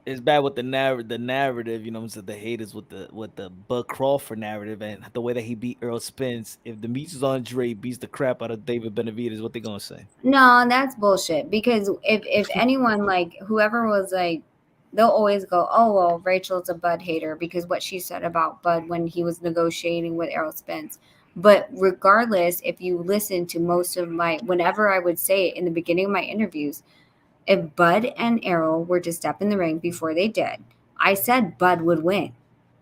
It's bad with the narrative, you know what I'm saying? The haters with the Bud Crawford narrative and the way that he beat Earl Spence. If Demetrius Andre beats the crap out of David Benavidez, what they gonna say? No, that's bullshit. Because if anyone, like whoever was like, they'll always go, oh well, Rachel's a Bud hater because what she said about Bud when he was negotiating with Errol Spence. But regardless, if you listen to most of my, whenever I would say it in the beginning of my interviews, if Bud and Errol were to step in the ring before they did, I said Bud would win.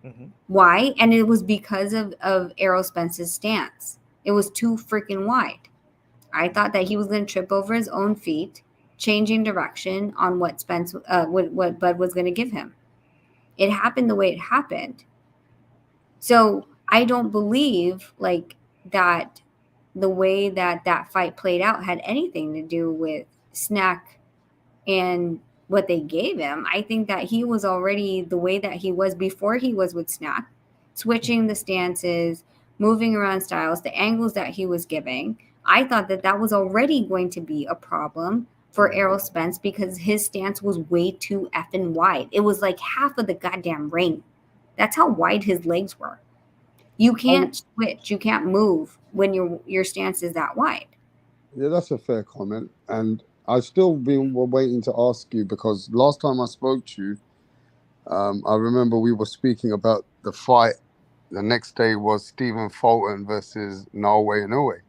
Mhm. Why? And it was because of Errol Spence's stance. It was too freaking wide. I thought that he was going to trip over his own feet, changing direction on what what Bud was going to give him. It happened the way it happened. So I don't believe like that the way that that fight played out had anything to do with Snack and what they gave him. I think that he was already the way that he was before he was with Snack, switching the stances, moving around styles, the angles that he was giving. I thought that that was already going to be a problem for Errol Spence because his stance was way too effing wide. It was like half of the goddamn ring. That's how wide his legs were. You can't switch, you can't move when your stance is that wide. Yeah, that's a fair comment. And I've still been waiting to ask you because last time I spoke to you, I remember we were speaking about the fight. The next day was Stephen Fulton versus Inoue.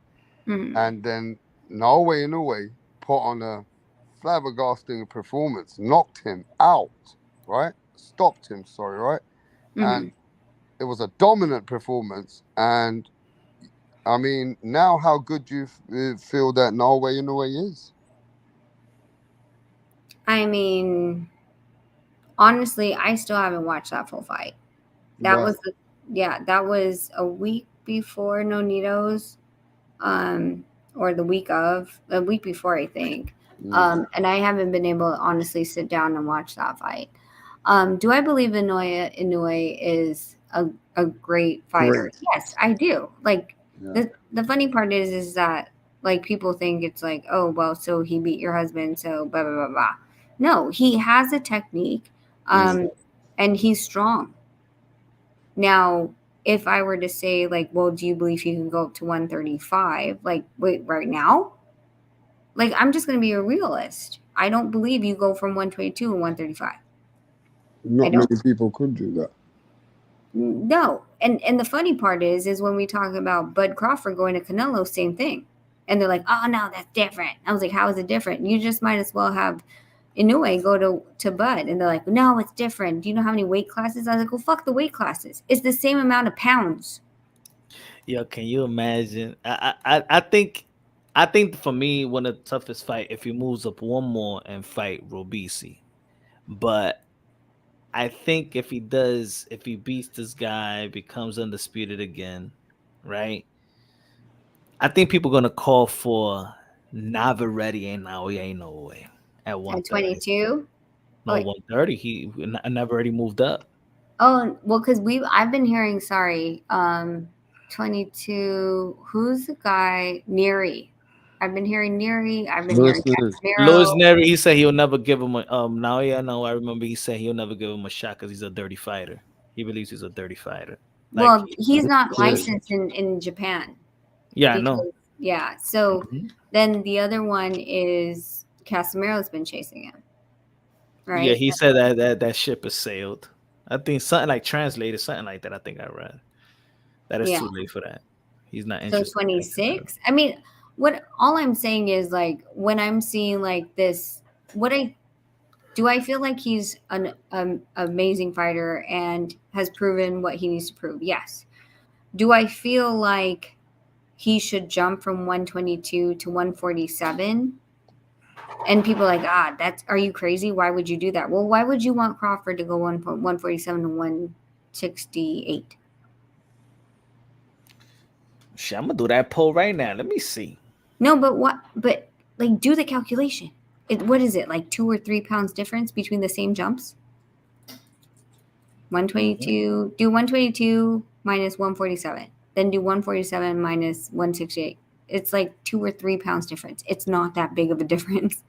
Mhm. And then Inoue put on a flabbergasting performance, knocked him out, right? Stopped him, sorry, right? Mhm. And it was a dominant performance. And I mean, now how good do you feel that Inoue is? I mean, honestly, I still haven't watched that full fight. That Right. was that was a week before Nonitos, or a week before, I think. Mm. And I haven't been able to honestly sit down and watch that fight. Do I believe Inoue is a great fighter? Great. Yes, I do. Like Yeah. the funny part is that like people think it's like, oh well, so he beat your husband, so blah blah blah blah. No, he has a technique, Mm. and he's strong. Now, if I were to say like, well, do you believe he can go up to 135? Like, wait, right now? Like, I'm just going to be a realist. I don't believe you go from 122 and 135. I Not don't. many people could do that. No. And the funny part is when we talk about Bud Crawford going to Canelo, same thing. And they're like, oh no, that's different. I was like, how is it different? You just might as well have Inoue go to Bud. And they're like, no, it's different. Do you know how many weight classes? I was like, well, fuck the weight classes. It's the same amount of pounds. Yo, can you imagine? I think for me, one of the toughest fight if he moves up one more and fight Robisi. But I think if he beats this guy, becomes undisputed again, right? I think people gonna call for Navarrete and now he ain't no way at At 130. 22. No, Like, 130. Navarrete moved up. oh, well, because I've been hearing, sorry, 22, who's the guy? Neri. I've been hearing Neri. I've been hearing Listen, Louis Casimiro. Neri, he said he'll never give him a now yeah, no, I remember he said he'll never give him a shot because he's a dirty fighter. He believes he's a dirty fighter. Like Well, he's not yeah, licensed in Japan yeah, I know. because, yeah. So Mhm. then the other one is Casimiro's been chasing him, Yeah, right? he said that ship has sailed. I think something like translated, something like that. I think I read that it's Yeah. too late for that. He's not So interested. 26. I mean, what all I'm saying is like when I'm seeing like this, what I feel like he's an amazing fighter and has proven what he needs to prove? Yes. Do I feel like he should jump from 122 to 147. And people are like, are you crazy? Why would you do that? Well, why would you want Crawford to go 147 to 168? Shit, I'm gonna do that poll right now. Let me see. No, but what? But like, do the calculation. What is it, like 2 or 3 pounds difference between the same jumps? 122. Do 122 minus 147. Then do 147 minus 168. It's like 2 or 3 pounds difference. It's not that big of a difference.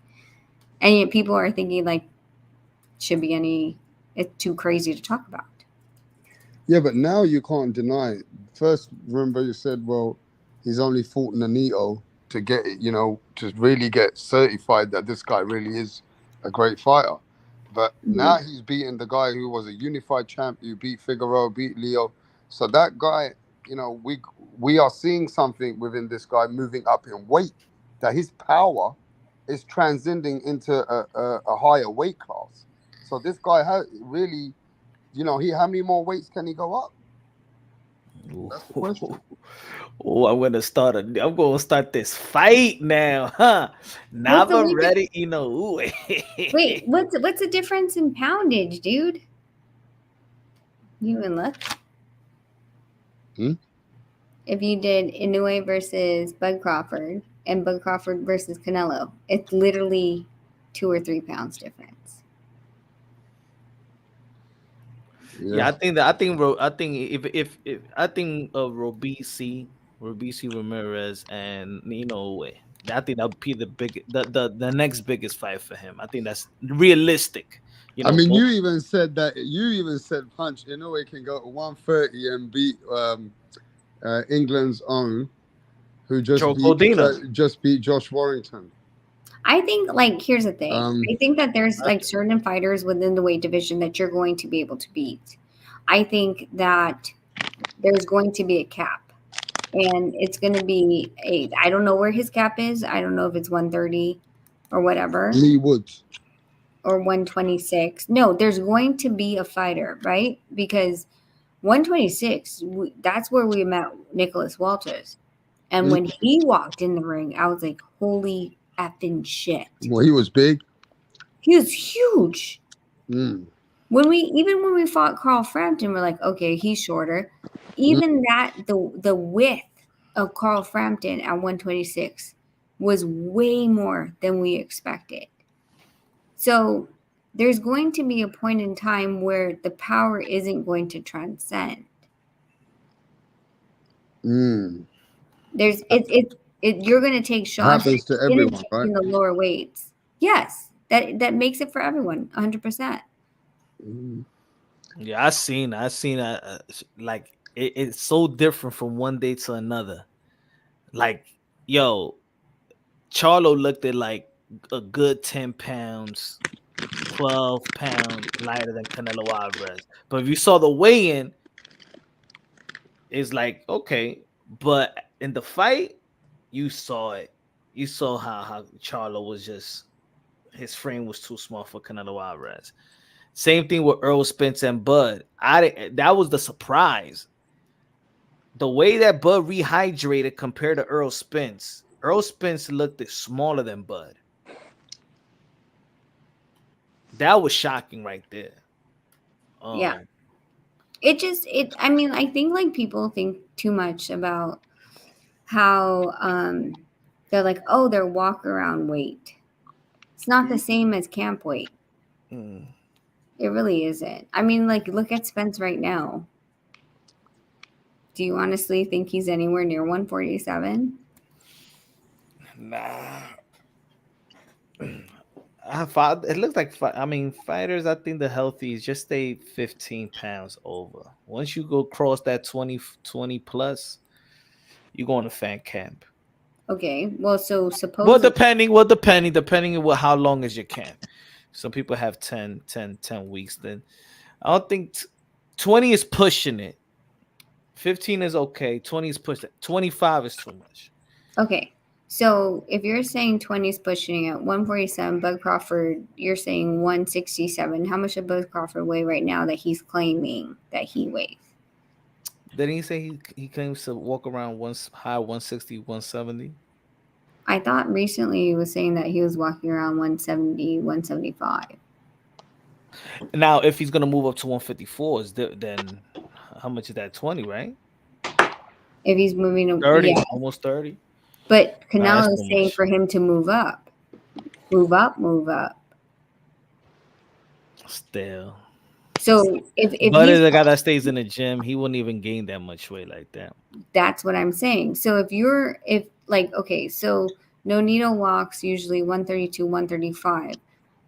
And yet people are thinking like, it's too crazy to talk about. Yeah, but now you can't deny it. First, remember you said, well, he's only fought Nonito to get it, to really get certified that this guy really is a great fighter. But now he's beating the guy who was a unified champ, who beat Figueroa, beat Leo. So that guy, we are seeing something within this guy moving up in weight, that his power is transcending into a higher weight class. So this guy has really, how many more weights can he go up? That's the question. Oh, I'm gonna start this fight now, huh? Never ready, Inoue. Wait, what's the difference in poundage, dude? You even look. If you did Inoue versus Bud Crawford and Bud Crawford versus Canelo, it's literally 2 or 3 pounds difference. Yeah, I think Robeisy, Ramirez, and Inoue, I think that would be the next biggest fight for him. I think that's realistic. I mean, you even said Punch Inoue can go to 130 and beat England's own, who just beat Josh Warrington. I think, here's the thing. I think that there's certain fighters within the weight division that you're going to be able to beat. I think that there's going to be a cap, and it's going to be I don't know where his cap is. I don't know if it's 130 or whatever. Lee Woods. Or 126. No, there's going to be a fighter, right? Because 126, that's where we met Nicholas Walters. And when he walked in the ring, I was like, holy effing shit. Well, he was big. He was huge. When we fought Carl Frampton, we're like, okay, he's shorter. Even the width of Carl Frampton at 126 was way more than we expected. So there's going to be a point in time where the power isn't going to transcend. You're going to take shots. Happens to everyone, right? In the lower weights. Yes, that makes it for everyone, 100%. Yeah, I seen it's so different from one day to another. Like, yo, Charlo looked at like a good 10 pounds, 12 pounds lighter than Canelo Alvarez. But if you saw the weigh-in, it's like, okay. But in the fight, you saw it. You saw how Charlo was his frame was too small for Canelo Alvarez. Same thing with Earl Spence and Bud. That was the surprise. The way that Bud rehydrated compared to Earl Spence looked smaller than Bud. That was shocking right there. Yeah. I think people think too much about how they're like, oh, their walk around weight. It's not the same as camp weight. It really isn't. I mean, look at Spence right now. Do you honestly think he's anywhere near 147? Nah. It looks like fighters. I think the healthiest just stay 15 pounds over. Once you go cross that 20 plus, you go into fan camp. Okay, well, so suppose. Well, depending on how long is your camp. Some people have 10 weeks. Then I don't think 20 is pushing it. 15 is okay. 20 is pushing it. 25 is too much. Okay. So if you're saying 20 is pushing at 147, Bud Crawford, you're saying 167. How much does Bud Crawford weigh right now that he's claiming that he weighs? Didn't he say he claims to walk around once high 160, 170? I thought recently he was saying that he was walking around 170, 175. Now, if he's gonna move up to 154, then how much is that? 20, right? If he's moving, 30, yeah. almost 30. But That's Canelo is too saying much. for him to move up, move up, move up. Still. So if But he's, as a guy that stays in the gym, he wouldn't even gain that much weight like that. that's what I'm saying. So okay, so Nonito walks usually 132, 135.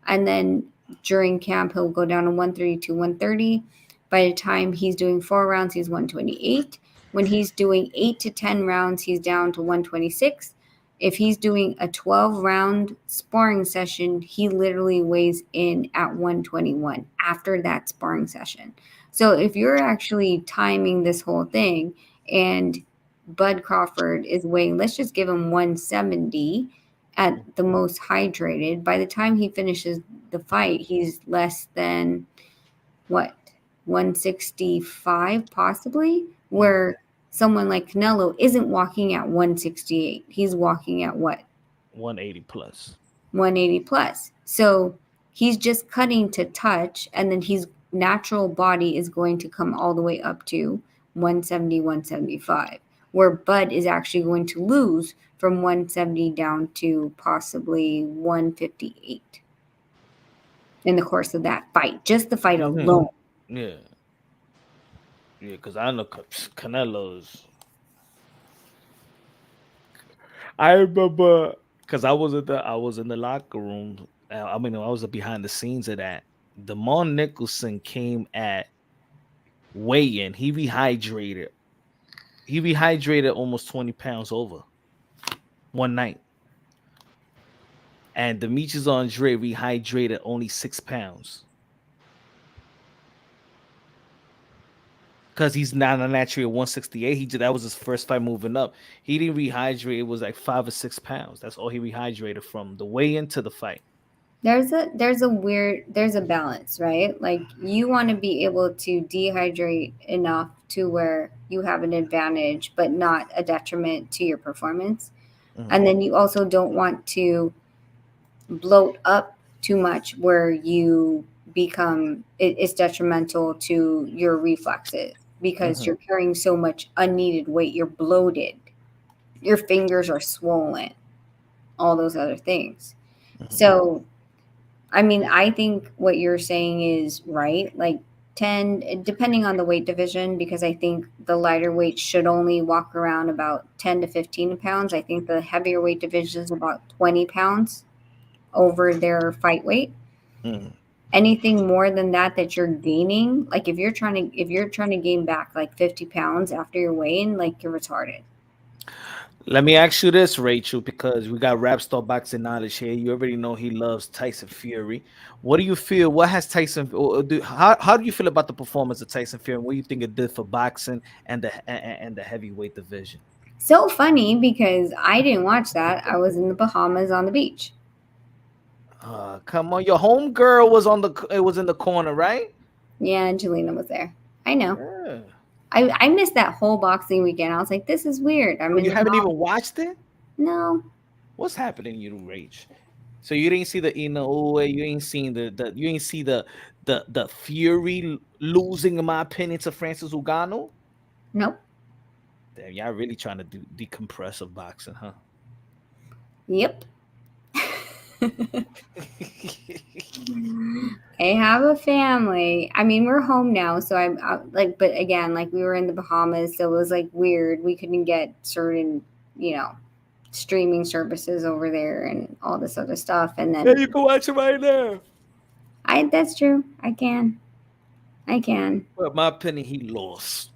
And then during camp, he'll go down to 132, 130. By the time he's doing 4 rounds, he's 128. When he's doing 8 to 10 rounds, he's down to 126. If he's doing a 12-round sparring session, he literally weighs in at 121 after that sparring session. So if you're actually timing this whole thing and Bud Crawford is weighing, let's just give him 170 at the most hydrated, by the time he finishes the fight, he's less than what, 165 possibly, where someone like Canelo isn't walking at 168. He's walking at what? 180 plus. 180 plus. So he's just cutting to touch, and then his natural body is going to come all the way up to 170, 175, where Bud is actually going to lose from 170 down to possibly 158 in the course of that fight, just the fight alone. Yeah. Yeah, because I know Canelo's. I remember because I was in the locker room. I was behind the scenes of that. Damon Nicholson came at weigh-in. He rehydrated almost 20 pounds over one night. And Demetrius Andrade rehydrated only 6 pounds. Because he's not naturally at 168. That was his first fight moving up. He didn't rehydrate. It was like 5 or 6 pounds. That's all he rehydrated from the weigh-in to the fight. There's a balance, right? Like you want to be able to dehydrate enough to where you have an advantage, but not a detriment to your performance. Mm-hmm. And then you also don't want to bloat up too much where you become it's detrimental to your reflexes because you're carrying so much unneeded weight. You're bloated, your fingers are swollen, all those other things. So I mean, I think what you're saying is right, like 10, depending on the weight division, because I think the lighter weight should only walk around about 10 to 15 pounds. I think the heavier weight division is about 20 pounds over their fight weight. Anything more than that you're gaining, like if you're trying to gain back like 50 pounds after your weigh-in, like you're retarded. Let me ask you this, Rachel, because we got Rap Star Boxing Knowledge here. You already know he loves Tyson Fury. What do you feel? What has Tyson? How do you feel about the performance of Tyson Fury? What do you think it did for boxing and the heavyweight division? So funny because I didn't watch that. I was in the Bahamas on the beach. Come on, your homegirl was in the corner, right? Yeah, Angelina was there. I know. Yeah. I missed that whole boxing weekend. I was like, this is weird. You haven't even watched it? No. What's happening, you Rach? So you didn't see the Inoue, you ain't seen you ain't see the Fury losing, in my opinion, to Francis Ngannou? Nope. Damn, y'all really trying to do decompress of boxing, huh? Yep. I have a family. I mean, we're home now, so I'm like, but again, like we were in the Bahamas, so it was like weird. We couldn't get certain, streaming services over there and all this other stuff. And then you can watch it right now. That's true. I can. But in my opinion, he lost.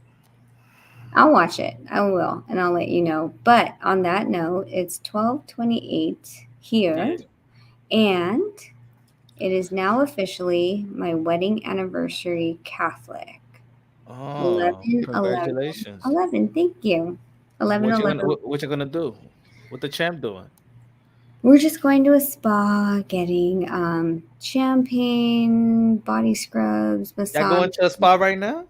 I'll watch it. I will, and I'll let you know. But on that note, it's 12:28 here, and it is now officially my wedding anniversary Catholic. Oh, 11, congratulations. 11, thank you. 11, what you gonna do? What the champ doing? We're just going to a spa, getting champagne, body scrubs, massage. Y'all going to a spa right now?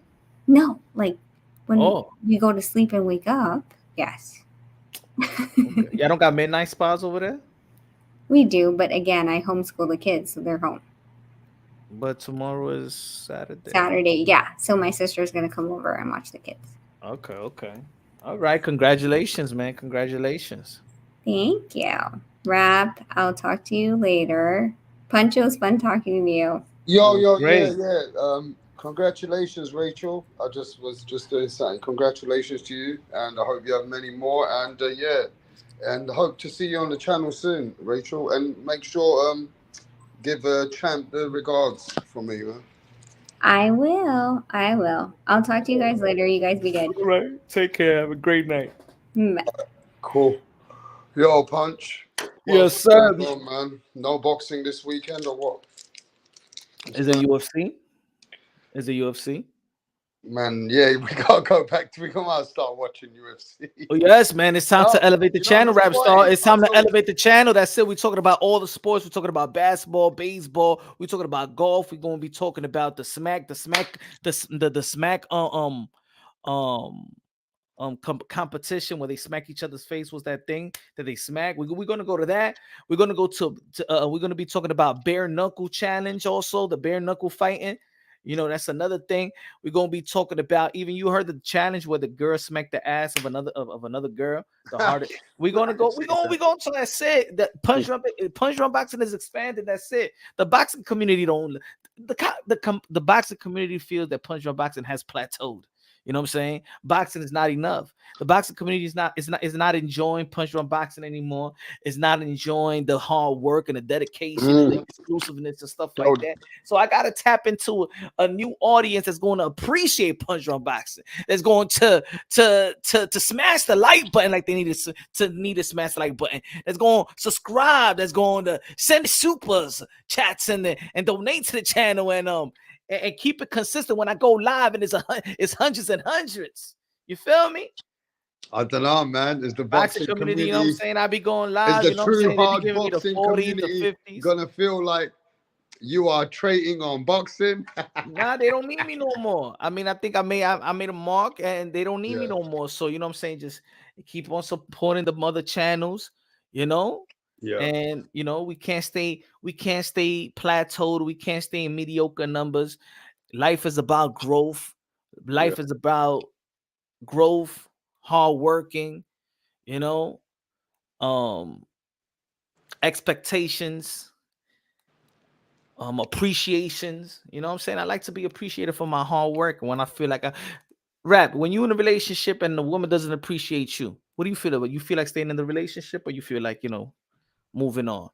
No, like When Oh, we go to sleep and wake up, yes. okay. Y'all don't got midnight spas over there? We do, but again, I homeschool the kids, so they're home. But tomorrow is Saturday. Saturday, yeah. So my sister's gonna come over and watch the kids. Okay, okay. All right. Congratulations, man. Congratulations. Thank you. Rap, I'll talk to you later. Punch, it was fun talking to you. Yo, Great. yeah. Congratulations, Rachel. I was just doing something. Congratulations to you, and I hope you have many more. And yeah, and hope to see you on the channel soon, Rachel. And make sure give Champ the regards from me, man. I will. I'll talk to you guys later. You guys be good. All right. Take care. Have a great night. Bye. Cool. Yo, Punch. Yes, What's sir. going on, man? No boxing this weekend or what? Is it UFC? Is it UFC? Man, yeah, we gotta go back to. We gotta start watching UFC. Oh yes, man! It's time to elevate the channel, Rap Star. It's time to elevate the channel. That's it. We're talking about all the sports. We're talking about basketball, baseball. We're talking about golf. We're gonna be talking about the smack, competition where they smack each other's face. Was that thing that they smack? We're gonna go to that. We're gonna go to we're gonna be talking about bare knuckle challenge, also the bare knuckle fighting. You know, that's another thing we're gonna be talking about. Even you heard the challenge where the girl smacked the ass of another girl. The hardest. We're gonna go. We're going to. That's it. The punch drum boxing is expanded. That's it. The boxing community don't. The boxing community feels that punch drum boxing has plateaued. You know what I'm saying? Boxing is not enough. The boxing community is not enjoying punch drum boxing anymore. It's not enjoying the hard work and the dedication and the exclusiveness and stuff like that. So I gotta tap into a new audience that's going to appreciate punch drum boxing. That's going to smash the like button like they need to smash the like button. That's going to subscribe. That's going to send supers, chats, and donate to the channel and keep it consistent when I go live, and it's hundreds and hundreds. You feel me? I don't know, man. Is the boxing community, you know what I'm saying? I be going live. Is the true hard me the boxing 40s, community the 50s. gonna feel like you are trading on boxing? Nah, they don't need me no more. I mean, I think I made a mark, and they don't need me no more. So you know what I'm saying? Just keep on supporting the mother channels, you know. Yeah. And you know, we can't stay plateaued. We can't stay in mediocre numbers. Life is about growth. Life is about growth, hard working, you know, expectations, appreciations. You know what I'm saying? I like to be appreciated for my hard work. When I feel like when you're in a relationship and the woman doesn't appreciate you, what do you feel about? You feel like staying in the relationship, or you feel like, you know, moving on?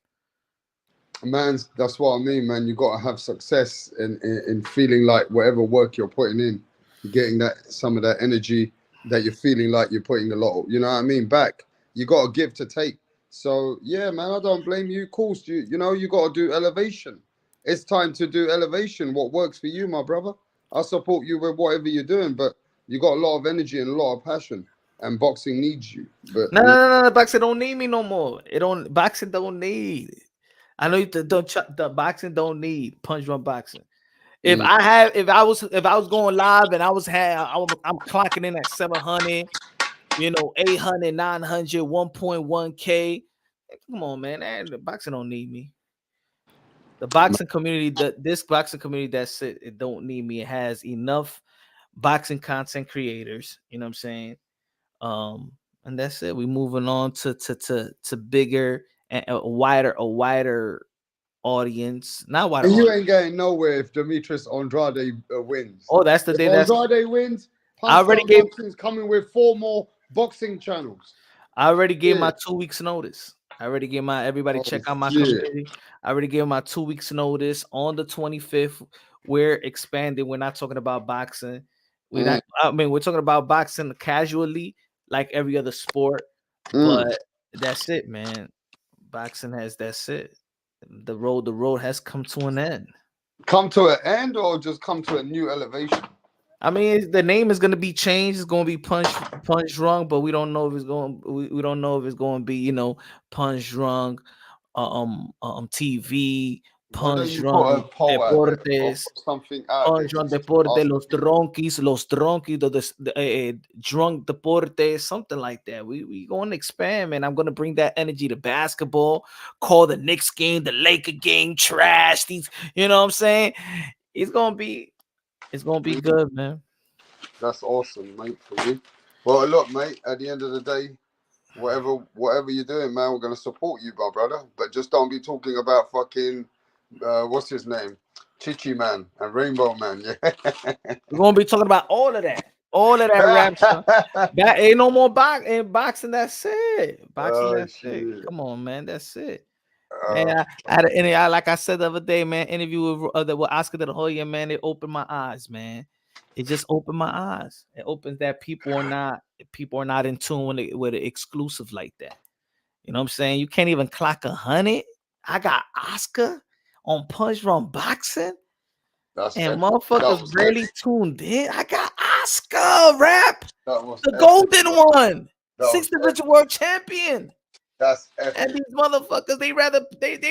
Man, that's what I mean, man. You got to have success in feeling like whatever work you're putting in, you're getting some of that energy that you're feeling like you're putting a lot, you know what I mean, back. You got to give to take. So yeah, man, I don't blame you. Of course, you know, you got to do elevation. It's time to do elevation. What works for you, my brother? I support you with whatever you're doing, but you got a lot of energy and a lot of passion, and boxing needs you. But no, boxing don't need me no more. Boxing don't need. I know the boxing don't need punch drum boxing. If I was going live and I'm clocking in at 700, you know, 800, 900, 1.1K. Come on, man. The boxing don't need me. The boxing community, this boxing community, that's it. It don't need me. It has enough boxing content creators. You know what I'm saying? And that's it. We moving on to bigger and a wider audience. Not wider. You ain't getting nowhere if Demetrius Andrade wins. Oh, that's the day. Andrade wins. I already boxing's coming with 4 more boxing channels. I already gave my 2 weeks notice. I already gave my everybody check out my community. I already gave my 2 weeks notice. On the 25th, we're expanding. We're not talking about boxing. We're talking about boxing casually, like every other sport. But that's it, man. Boxing that's it. The road has come to an end. Come to an end, or just come to a new elevation? I mean, the name is going to be changed. It's going to be Punch Drunk, but we don't know if it's going. We don't know if it's going to be, you know, Punch Drunk, TV, Why don't Punch you put a Drunk poll out there or Deportes. put something out Punch there? Drunk Just Deporte, ask los Dronkies, Drunk Deporte, something like that. We going to expand, man. I'm going to bring that energy to basketball. Call the Knicks game, the Laker game, trash. These, you know what I'm saying? It's going to be good, man. That's awesome, mate, for you. Well, look, mate, at the end of the day, whatever you're doing, man, we're going to support you, my brother. But just don't be talking about fucking, what's his name? Chichi Man and Rainbow Man, yeah. We're going to be talking about all of that rap stuff. That ain't no more boxing. That's it. Boxing, that's it. Come on, man. That's it. Man, I like I said the other day, man, interview with Oscar De La Hoya, man, it opened my eyes, man. It just opened my eyes. It opens that people are not in tune with it exclusive like that. You know what I'm saying? You can't even clock 100. I got Oscar on Punch Drunk Boxing. And motherfuckers barely tuned in. I got Oscar rap. The golden one. 6th division world champion. That's epic. And these motherfuckers, they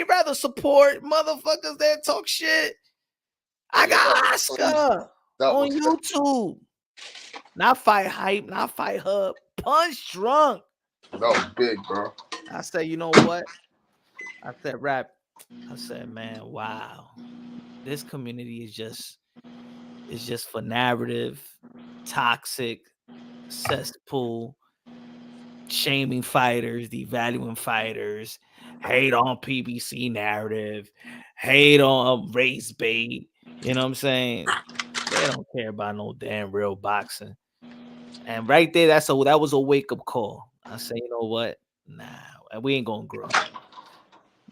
rather support motherfuckers that talk shit. I got Oscar on YouTube. Not Fight Hype, not Fight Hub. Punch Drunk. That was big, bro. I said, you know what? I said, rap. I said, man, wow. This community is just for narrative, toxic, cesspool, shaming fighters, devaluing fighters, hate on PBC narrative, hate on race bait. You know what I'm saying? They don't care about no damn real boxing. And right there, that was a wake-up call. I say, you know what? Nah, we ain't gonna grow.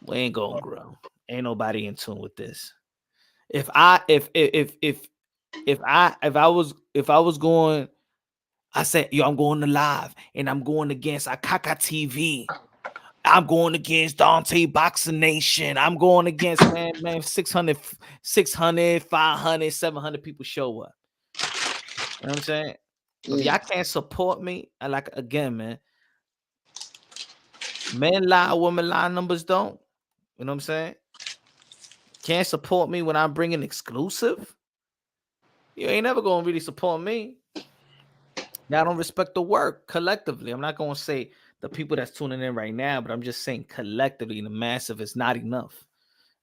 We ain't gonna grow. Ain't nobody in tune with this. If I was going, I said, yo, I'm going to live and I'm going against Akaka TV. I'm going against Dante Boxing Nation. I'm going against man 600, 500, 700 people show up. You know what I'm saying? If y'all can't support me, I like, again, man. Men lie, women lie, numbers don't. You know what I'm saying? Can't support me when I'm bringing exclusive. You ain't never gonna really support me. Now I don't respect the work collectively. I'm not gonna say the people that's tuning in right now, but I'm just saying collectively, the massive is not enough.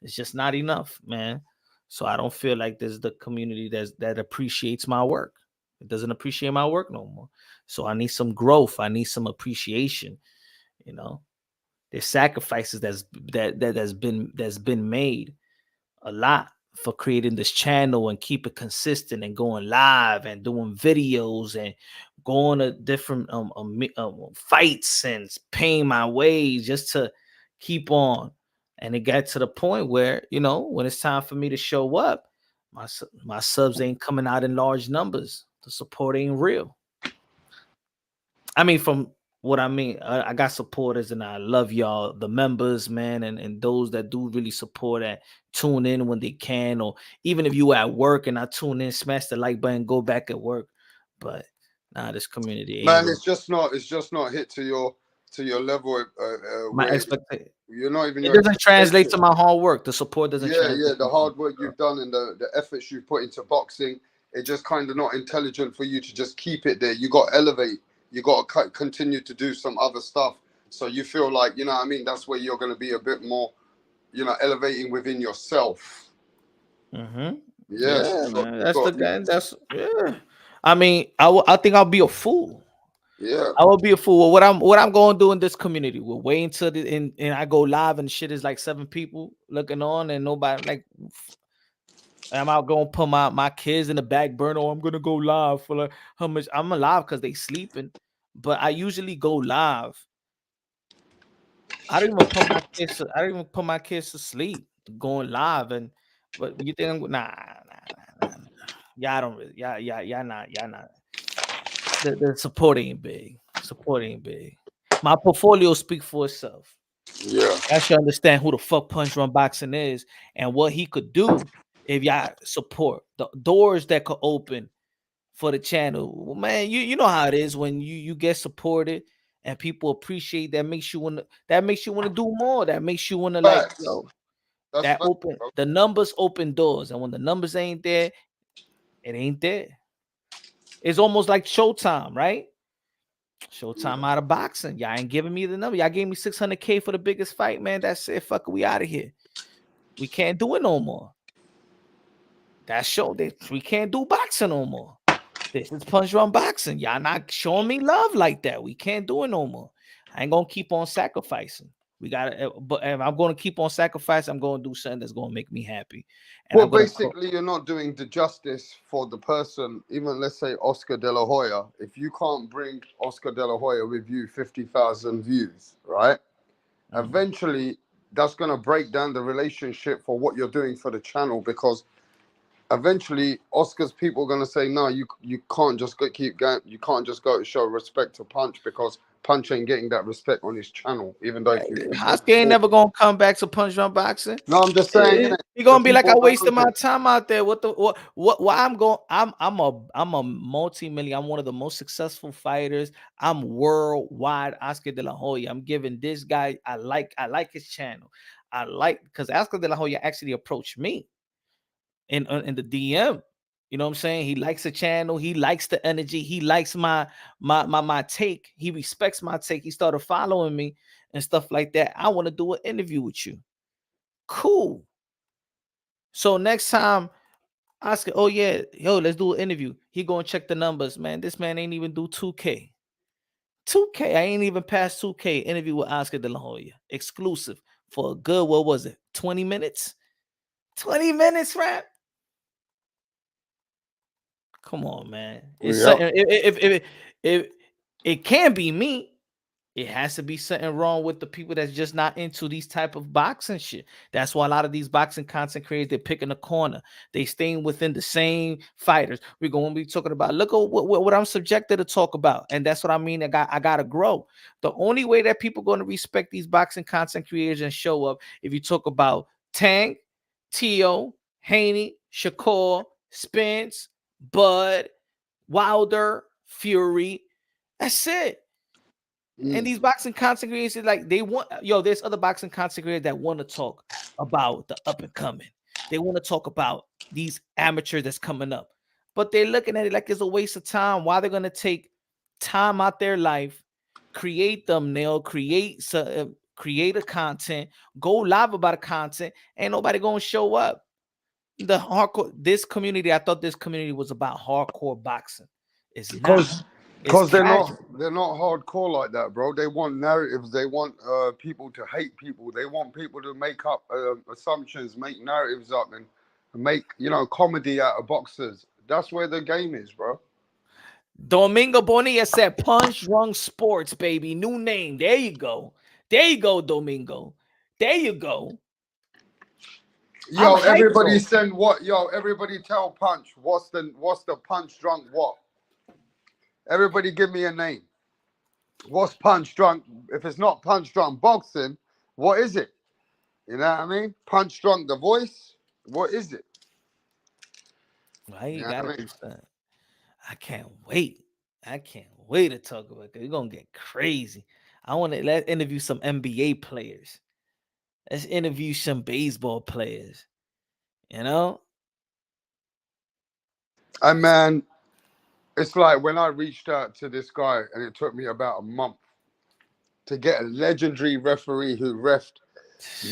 It's just not enough, man. So I don't feel like there's the community that appreciates my work. It doesn't appreciate my work no more. So I need some growth. I need some appreciation. You know, there's sacrifices that's been made a lot for creating this channel and keep it consistent and going live and doing videos and going to different fights and paying my way just to keep on. And it got to the point where, you know, when it's time for me to show up, my subs ain't coming out in large numbers. The support ain't real. I mean, from what I mean, I got supporters and I love y'all, the members, man, and those that do really support and tune in when they can, or even if you at work and I tune in, smash the like button, go back at work. But this community, man, it's just not hit to your level. My expectation. You're not even. It doesn't translate to my hard work. The support doesn't. Yeah, the hard work you've done and the efforts you've put into boxing, it's just kind of not intelligent for you to just keep it there. You got to elevate. You got to continue to do some other stuff. So you feel like, you know what I mean? That's where you're going to be a bit more, you know, elevating within yourself. Mm-hmm. Yes. Yeah, man. That's the guy. That's, yeah. I mean, I think I'll be a fool. Yeah. I will be a fool. What I'm going to do in this community, we'll wait until and I go live and shit is like 7 people looking on and nobody, like, I'm out going to put my kids in the back burner. I'm going to go live for like how much. I'm alive because they sleeping. But I usually go live. I don't even put my kids to sleep going live. But you think I'm nah. Y'all don't really, y'all not. The support ain't big. My portfolio speak for itself. Yeah. I should understand who the fuck Punch Drunk Boxing is and what he could do if y'all support the doors that could open for the channel. Well, man, you know how it is when you get supported and people appreciate that makes you want to do more. That makes you want to like, yo, That's That fact, open bro. the numbers open doors, and when the numbers ain't there, it ain't there. It's almost like Showtime, right? Showtime out of boxing. Y'all ain't giving me the number. Y'all gave me 600K for the biggest fight, man. That's it. Fuck it, we out of here. We can't do it no more. That show that we can't do boxing no more. This is punch run boxing. Y'all not showing me love like that. We can't do it no more. I ain't gonna keep on sacrificing. We gotta, but if I'm gonna keep on sacrificing, I'm gonna do something that's gonna make me happy. And Well, I'm gonna basically, you're not doing the justice for the person. Even let's say Oscar De La Hoya. If you can't bring Oscar De La Hoya with you 50,000 views, right? Eventually, that's gonna break down the relationship for what you're doing for the channel, because eventually Oscar's people are gonna say, no, you can't just keep going. You can't just go to show respect to Punch, because Punch ain't getting that respect on his channel, even though if you Oscar ain't never gonna come back to punch run boxing. No, I'm just saying, innit? He gonna The be like, I people wasted around my him. time out there. Why I'm going? I'm a multi-million. I'm one of the most successful fighters. I'm worldwide. Oscar De La Hoya. I'm giving this guy. I like his channel. I like, because Oscar De La Hoya actually approached me in the DM. You know what I'm saying? He likes the channel. He likes the energy. He likes my take. He respects my take. He started following me and stuff like that. I want to do an interview with you. Cool. So next time, Oscar, oh yeah, yo, let's do an interview. He gonna check the numbers, man. This man ain't even do 2K. 2K. I ain't even passed 2K. Interview with Oscar De La Hoya. Exclusive for a good, what was it? 20 minutes? 20 minutes, rap. Come on, man. It's Yep. something. If it can't be me, it has to be something wrong with the people that's just not into these type of boxing shit. That's why a lot of these boxing content creators, they're picking a corner. They staying within the same fighters. We're going to be talking about, look at what I'm subjected to talk about. And that's what I mean. I got to grow. The only way that people going to respect these boxing content creators and show up, if you talk about Tank, Tio, Haney, Shakur, Spence, Bud, Wilder, Fury. That's it. And these boxing content creators, like, they want, there's other boxing content creators that want to talk about the up and coming. They want to talk about these amateurs that's coming up, but they're looking at it like it's a waste of time. Why they're going to take time out their life, create thumbnail, create a content, go live about a content, ain't nobody going to show up. The hardcore, this community, I thought this community was about hardcore boxing. It's not. Because they're casual. not hardcore like that, bro. They want narratives. They want people to hate people. They want people to make up assumptions, make narratives up, and make comedy out of boxers. That's where the game is, bro. Domingo Bonilla said Punch Drunk Sports, baby. New name. There you go. There you go, Domingo. There you go. Yo, I'm everybody hyped, send what? Yo, everybody tell Punch. What's the Punch Drunk what? Everybody give me a name. What's Punch Drunk? If it's not Punch Drunk boxing, what is it? You know what I mean? Punch Drunk the voice. What is it? Why you You know gotta what I do mean? something? I can't wait. I can't wait to talk about it. We're gonna get crazy. Let's interview some NBA players. Let's interview some baseball players. You know? And man, it's like when I reached out to this guy, and it took me about a month to get a legendary referee who refed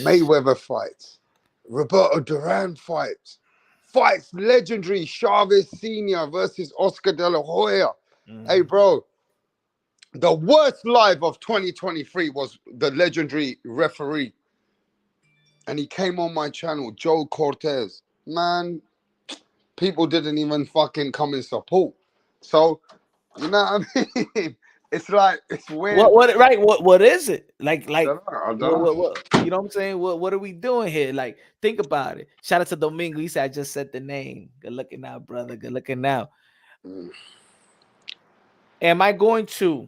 Mayweather fights, Roberto Duran fights, legendary Chavez Sr. versus Oscar De La Hoya. Hey, bro, the worst live of 2023 was the legendary referee. And he came on my channel, Joe Cortez. Man, people didn't even fucking come in support. So, you know what I mean? It's like, it's weird. What is it? Like I don't know. what you know what I'm saying? What are we doing here? Like, think about it. Shout out to Domingo. He said I just said the name. Good looking out, brother. Good looking out. Am I going to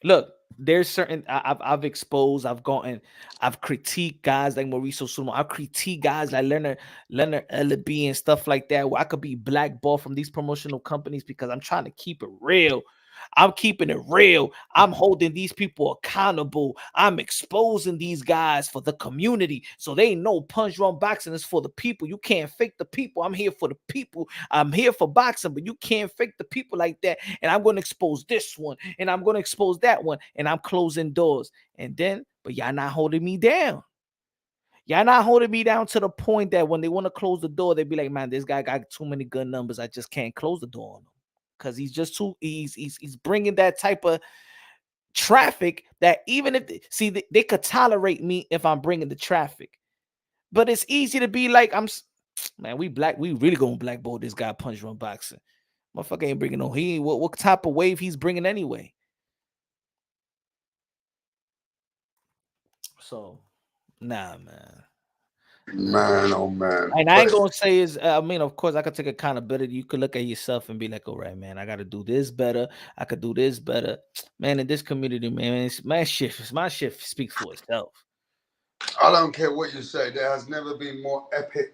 look? There's certain I've exposed, I've critiqued guys like Mauricio Sumo. I've critiqued guys like Leonard Ellaby and stuff like that, where I could be blackballed from these promotional companies because I'm trying to keep it real. I'm keeping it real. I'm holding these people accountable. I'm exposing these guys for the community. So they know punch drunk boxing is for the people. You can't fake the people. I'm here for the people. I'm here for boxing, but you can't fake the people like that. And I'm going to expose this one, and I'm going to expose that one, and I'm closing doors. And then, but y'all not holding me down. Y'all not holding me down to the point that when they want to close the door, they be like, man, this guy got too many good numbers. I just can't close the door on him. Because he's just too, he's bringing that type of traffic that even if, they could tolerate me if I'm bringing the traffic. But it's easy to be like, man, we really going to blackball this guy punch drunk boxing. Motherfucker ain't bringing no, what type of wave he's bringing anyway. So, nah, man. Man, oh man. And I ain't gonna say is, I mean, of course, I could take accountability. You could look at yourself and be like, all right, man, I got to do this better. I could do this better, man. In this community, man, it's my shift speaks for itself. I don't care what you say. There has never been more epic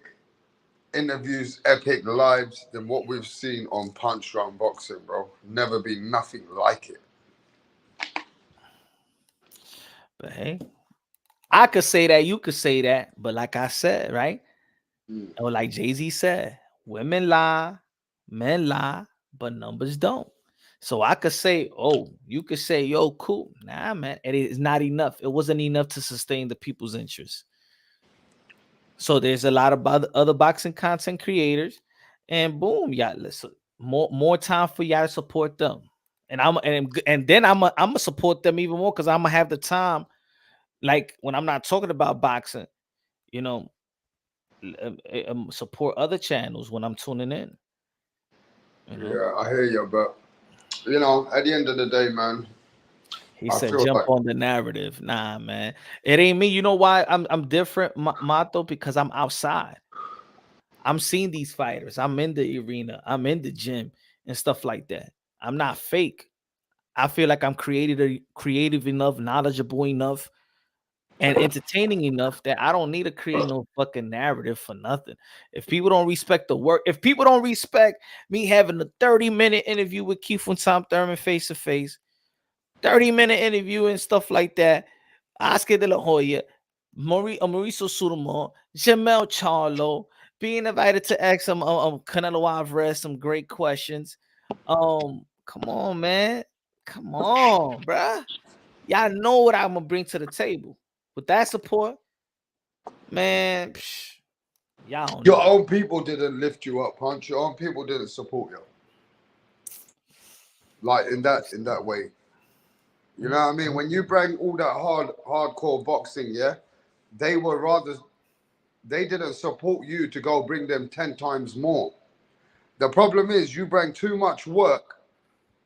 interviews, epic lives than what we've seen on Punch Drunk Boxing, bro. Never been nothing like it. But hey, I could say that, you could say that, but like I said, right? Or like Jay-Z said, women lie, men lie, but numbers don't. So I could say, oh, you could say, yo, cool. Nah, man, it is not enough. It wasn't enough to sustain the people's interest. So there's a lot of other boxing content creators, and boom, y'all, listen, more time for y'all to support them. And then I'm gonna support them even more because I'm gonna have the time. Like when I'm not talking about boxing, you know, support other channels when I'm tuning in. You know? Yeah, I hear you, but you know, at the end of the day, man. He said, "Jump on the narrative." Nah, man, it ain't me. You know why I'm different, Mato? Because I'm outside. I'm seeing these fighters. I'm in the arena. I'm in the gym and stuff like that. I'm not fake. I feel like I'm creative enough, knowledgeable enough, and entertaining enough that I don't need to create no fucking narrative for nothing. If people don't respect the work, if people don't respect me having a 30-minute interview with Keith and Tom Thurman face to face, 30-minute interview and stuff like that, Oscar De La Hoya, Mauricio Sudamon, Jamel Charlo, being invited to ask some Canelo Alvarez some great questions. Come on, man. Come on, bruh. Y'all know what I'm gonna bring to the table. With that support, man, y'all don't Your know. own people didn't lift you up, Punch. Your own people didn't support you. Like in that way. You know what I mean? When you bring all that hardcore boxing, yeah, they didn't support you to go bring them 10 times more. The problem is you bring too much work,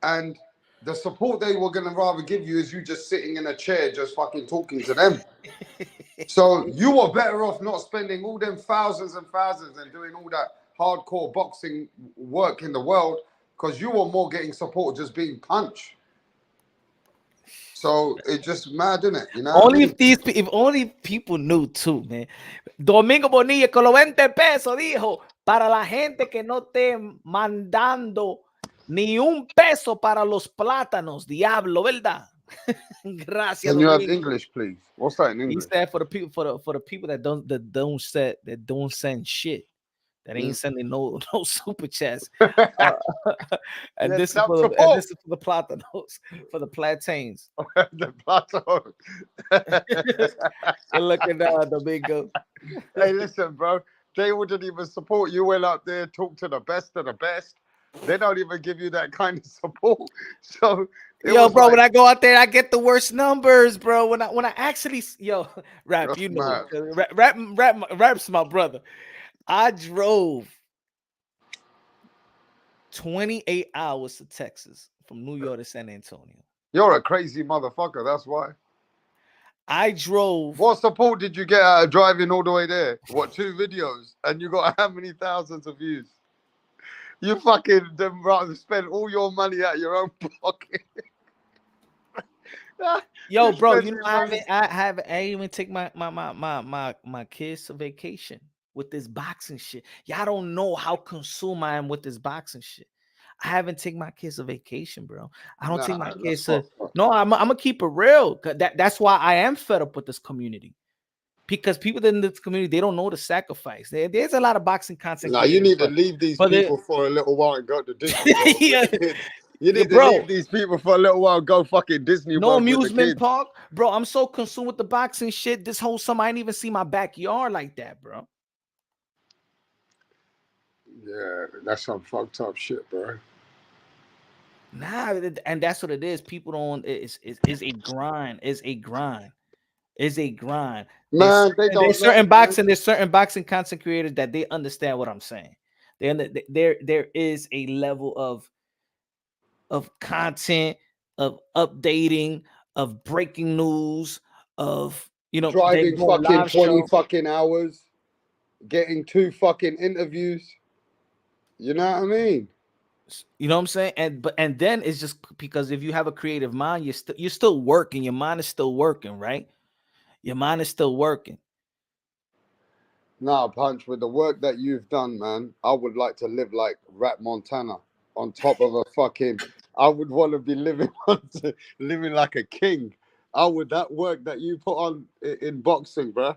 and the support they were gonna rather give you is you just sitting in a chair just fucking talking to them. So you were better off not spending all them thousands and thousands and doing all that hardcore boxing work in the world, because you were more getting support just being punched. So it's just mad, isn't it? You know Only what I mean? if only people knew too, man. Domingo Bonilla con los 20 pesos dijo, para la gente que no esté mandando ni un peso para los plátanos, diablo, ¿verdad? Gracias, Can you have Domingo. English, please? What's that in He English? said for the people for the people that don't send shit. That ain't sending no super chats. And Yeah, this is some for support. the platanos, for the plantains. The plateau. Good looking down, Domingo. Hey, listen, bro. They wouldn't even support you. Went out there, talk to the best of the best. They don't even give you that kind of support. So Yo, bro, when I go out there, I get the worst numbers, bro. When I actually, Rap, That's you know, mad. Rap's my brother. I drove 28 hours to Texas from New York to San Antonio. You're a crazy motherfucker. That's why. I drove. What support did you get out of driving all the way there? What, 2 videos? And you got how many thousands of views? You fucking rather spend all your money out of your own pocket. Yo, bro, you know I even take my kids to vacation with this boxing shit. Y'all don't know how consumed I am with this boxing shit. I haven't taken my kids to vacation, bro. I don't take my Nah, kids that's to. fucked up. No, I'm gonna keep it real. That's why I am fed up with this community. Because people in this community, they don't know the sacrifice. There's a lot of boxing content. Nah, you need to but, leave these but people for a little while and go to Disney World yeah, with the kids. You need to bro. leave these people for a little while and go fucking Disney No World with the amusement kids. park, bro. I'm so consumed with the boxing shit. This whole summer, I didn't even see my backyard like that, bro. Yeah, that's some fucked up shit, bro. Nah, and that's what it is. People don't. It's a grind. It's a grind. It's a grind. Man, they don't There's know, certain man. boxing content creators that they understand what I'm saying. There is a level of content, of updating, of breaking news, of they Driving doing fucking live 20 show. fucking hours, getting 2 fucking interviews. You know what I mean? You know what I'm saying? And then it's just because if you have a creative mind, you're still working. Your mind is still working, right? Your mind is still working. Nah, Punch, with the work that you've done, man, I would like to live like Rat Montana on top of a fucking. I would want to be living living like a king. That work that you put on in boxing, bro.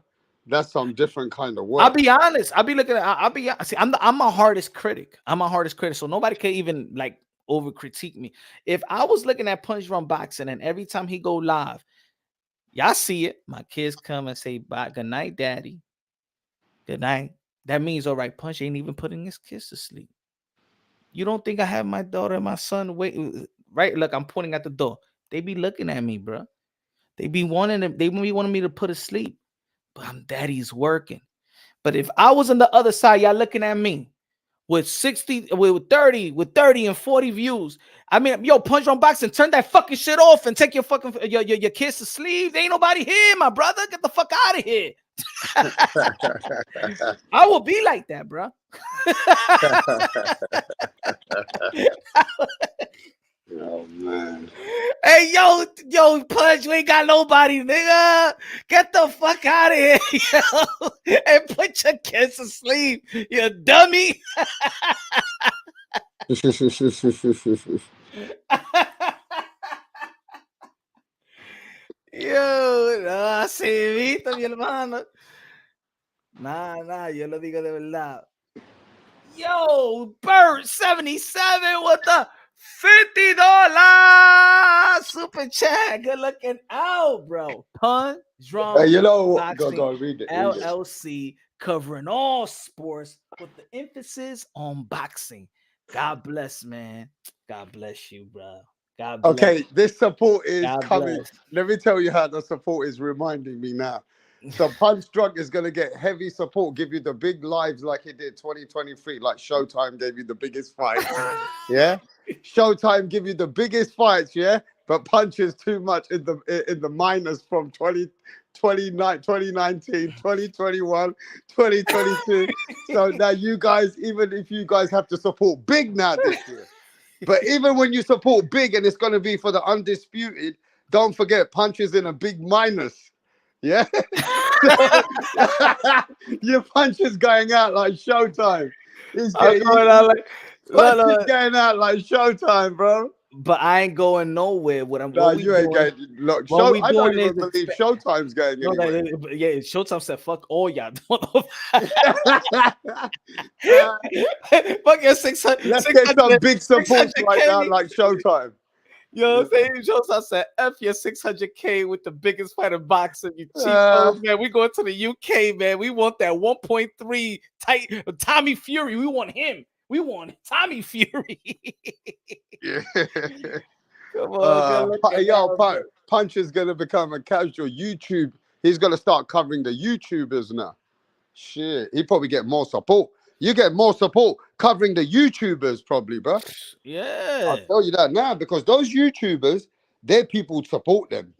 That's some different kind of work. I'll be honest. I'll be looking at. I'll be. See, I'm my hardest critic. I'm my hardest critic. So nobody can even like over critique me. If I was looking at Punch Drunk Boxing and every time he go live, y'all see it. My kids come and say, "Bye, good night, daddy. Good night." That means all right. Punch ain't even putting his kids to sleep. You don't think I have my daughter and my son wait? Right? Look, I'm pointing at the door. They be looking at me, bro. They be wanting me to put to sleep, but daddy's working. But if I was on the other side, y'all looking at me with 60, with 30 and 40 views. I mean, yo, Punch Drunk Boxing, turn that fucking shit off and take your fucking your kids to sleep. There ain't nobody here, my brother. Get the fuck out of here. I will be like that, bro. Oh man. Hey, yo, Punch, you ain't got nobody, nigga. Get the fuck out of here, yo. And put your kids to sleep, you dummy. Yo, no, así viste, mi hermano. Nah, yo lo digo de verdad. Yo, Bert 77 with the $50 super chat. Good looking out, bro. Punch Drunk You know what? Boxing Go read it. LLC, covering all sports with the emphasis on boxing. God bless, man. God bless you, bro. God bless. Okay, this support is God coming. bless. Let me tell you how the support is reminding me now. So Punch Drunk is going to get heavy support, give you the big lives like he did 2023, like Showtime gave you the biggest fight. Yeah? Showtime give you the biggest fights, yeah? But Punch is too much in the minors from 2019, 2021, 2022. So now you guys, even if you guys have to support big now this year. But even when you support big and it's going to be for the undisputed, don't forget Punch is in a big minus. Yeah? Your Punch is going out like Showtime. He's getting, Punch is going out like Showtime, bro. But I ain't going nowhere. What You ain't going. Look, I don't even believe Showtime's going anywhere. Yeah, Showtime said, "Fuck all y'all." Fuck your 600. Let's get some big support right now, like Showtime. You know what I'm saying? Showtime said, "F your 600K with the biggest fight in boxing, you cheapos, man. We going to the UK, man. We want that 1.3 tight Tommy Fury. We want him. We want Tommy Fury." Yeah. Come on, Punch is gonna become a casual YouTube. He's gonna start covering the YouTubers now. Shit, he probably get more support. You get more support covering the YouTubers, probably, bro. Yeah, I'll tell you that now because those YouTubers, their people support them.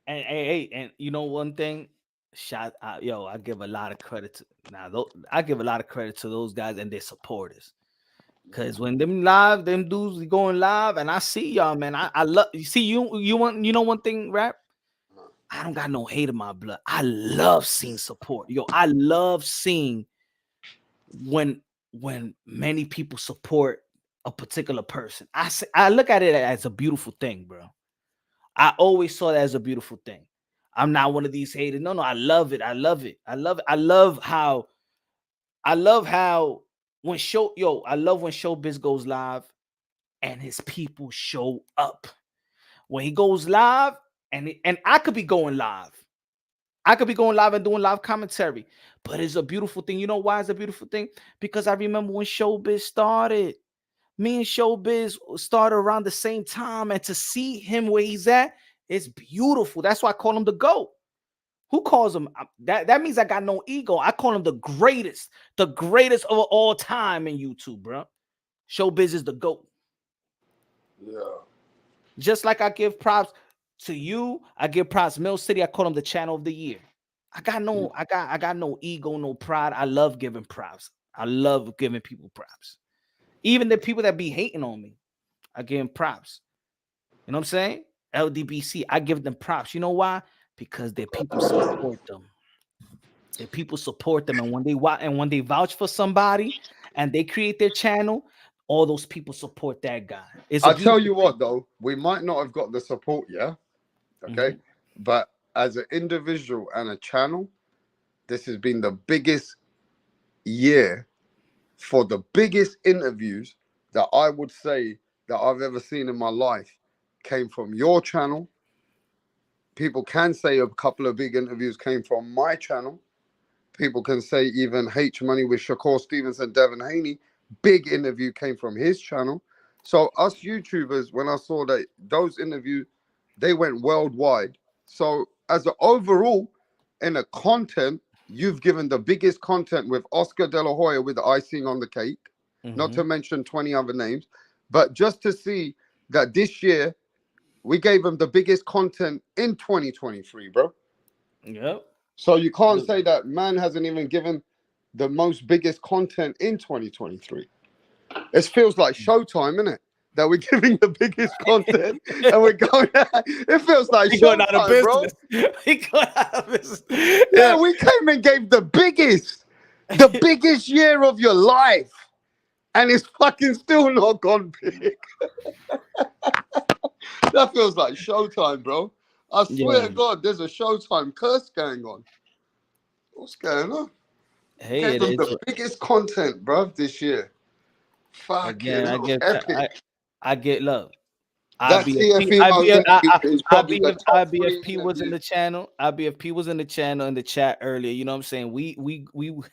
And you know one thing, I give a lot of credit to I give a lot of credit to those guys and their supporters. Cause when them dudes going live, and I see y'all, man. I love you. See you know one thing, rap. I don't got no hate in my blood. I love seeing support. Yo, I love seeing when many people support a particular person. I look at it as a beautiful thing, bro. I always saw that as a beautiful thing. I'm not one of these haters. No, I love it. I love it. I love it. I love how when I love when Showbiz goes live and his people show up. When he goes live, and I could be going live. I could be going live and doing live commentary, but it's a beautiful thing. You know why it's a beautiful thing? Because I remember when Showbiz started. Me and Showbiz started around the same time, and to see him where he's at, it's beautiful. That's why I call him the GOAT. Who calls him that? That means I got no ego. I call him the greatest of all time in YouTube, bro. Showbiz is the GOAT. Yeah. Just like I give props to you, I give props Mill City. I call him the channel of the year. I got no ego, no pride. I love giving props. I love giving people props. Even the people that be hating on me, I give them props. You know what I'm saying? LDBC, I give them props. You know why? Because their people support them. Their people support them, and when they vouch for somebody and they create their channel, all those people support that guy. I'll tell you what, though, we might not have got the support, yeah? Okay? But as an individual and a channel, this has been the biggest year for the biggest interviews that I would say that I've ever seen in my life came from your channel. People can say a couple of big interviews came from my channel. People can say even H Money with Shakur Stevens and Devin Haney, big interview came from his channel. So us YouTubers, when I saw that those interviews, they went worldwide. So as an overall, in a content, you've given the biggest content with Oscar De La Hoya with the icing on the cake, not to mention 20 other names. But just to see that this year, we gave him the biggest content in 2023, bro. Yep. So you can't say that man hasn't even given the most biggest content in 2023. It feels like Showtime, innit? That we're giving the biggest content and we're going out. It feels like Showtime, bro. We going out of business. Yeah, we came and gave the biggest year of your life. And it's fucking still not gone big. That feels like Showtime, bro. I swear to God, there's a Showtime curse going on. What's going on? Hey, Gave them the biggest content, bro, this year. Fuck it, I get love. That IBFP was in the channel. IBFP was in the channel in the chat earlier. You know what I'm saying? We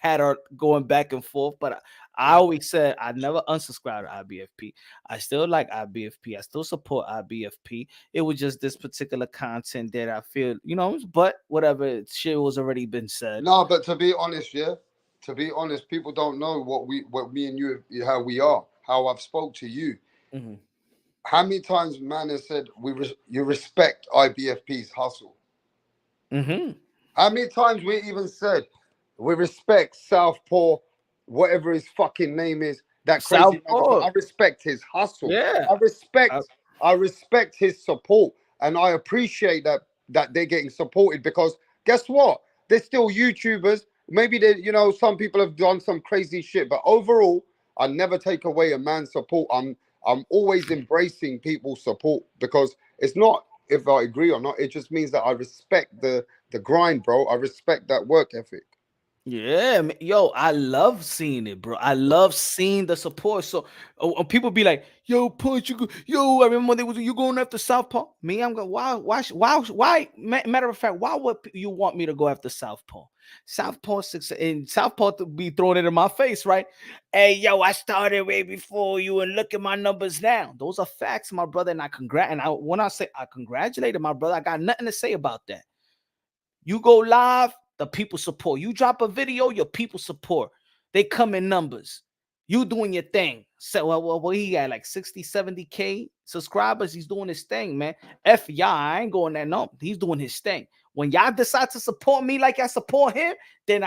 had our going back and forth, but I always said I never unsubscribed to IBFP. I still like IBFP. I still support IBFP. It was just this particular content that I feel, you know, but whatever, shit was already been said. No, but to be honest, people don't know what me and you, how we are, how I've spoke to you. How many times man has said you respect IBFP's hustle? How many times we even said we respect Southpaw, whatever his fucking name is, that crazy motherfucker. I respect his hustle. Yeah. I respect his support, and I appreciate that they're getting supported, because guess what? They're still YouTubers. Maybe they, you know, some people have done some crazy shit, but overall, I never take away a man's support. I'm always embracing people's support, because it's not if I agree or not. It just means that I respect the grind, bro. I respect that work ethic. Yeah, yo, I love seeing it, bro. I love seeing the support. So people be like, "Yo, Punch, yo." I remember they was you going after Southpaw. Me, I'm going. Why? Matter of fact, why would you want me to go after Southpaw? Southpaw to be throwing it in my face, right? Hey, yo, I started way before you, and look at my numbers now. Those are facts, my brother. And when I say I congratulated my brother, I got nothing to say about that. You go live, the people support. You drop a video, your people support. They come in numbers. You doing your thing. So well, he got like 60, 70K subscribers. He's doing his thing, man. F y'all, I ain't going that no. He's doing his thing. When y'all decide to support me like I support him, then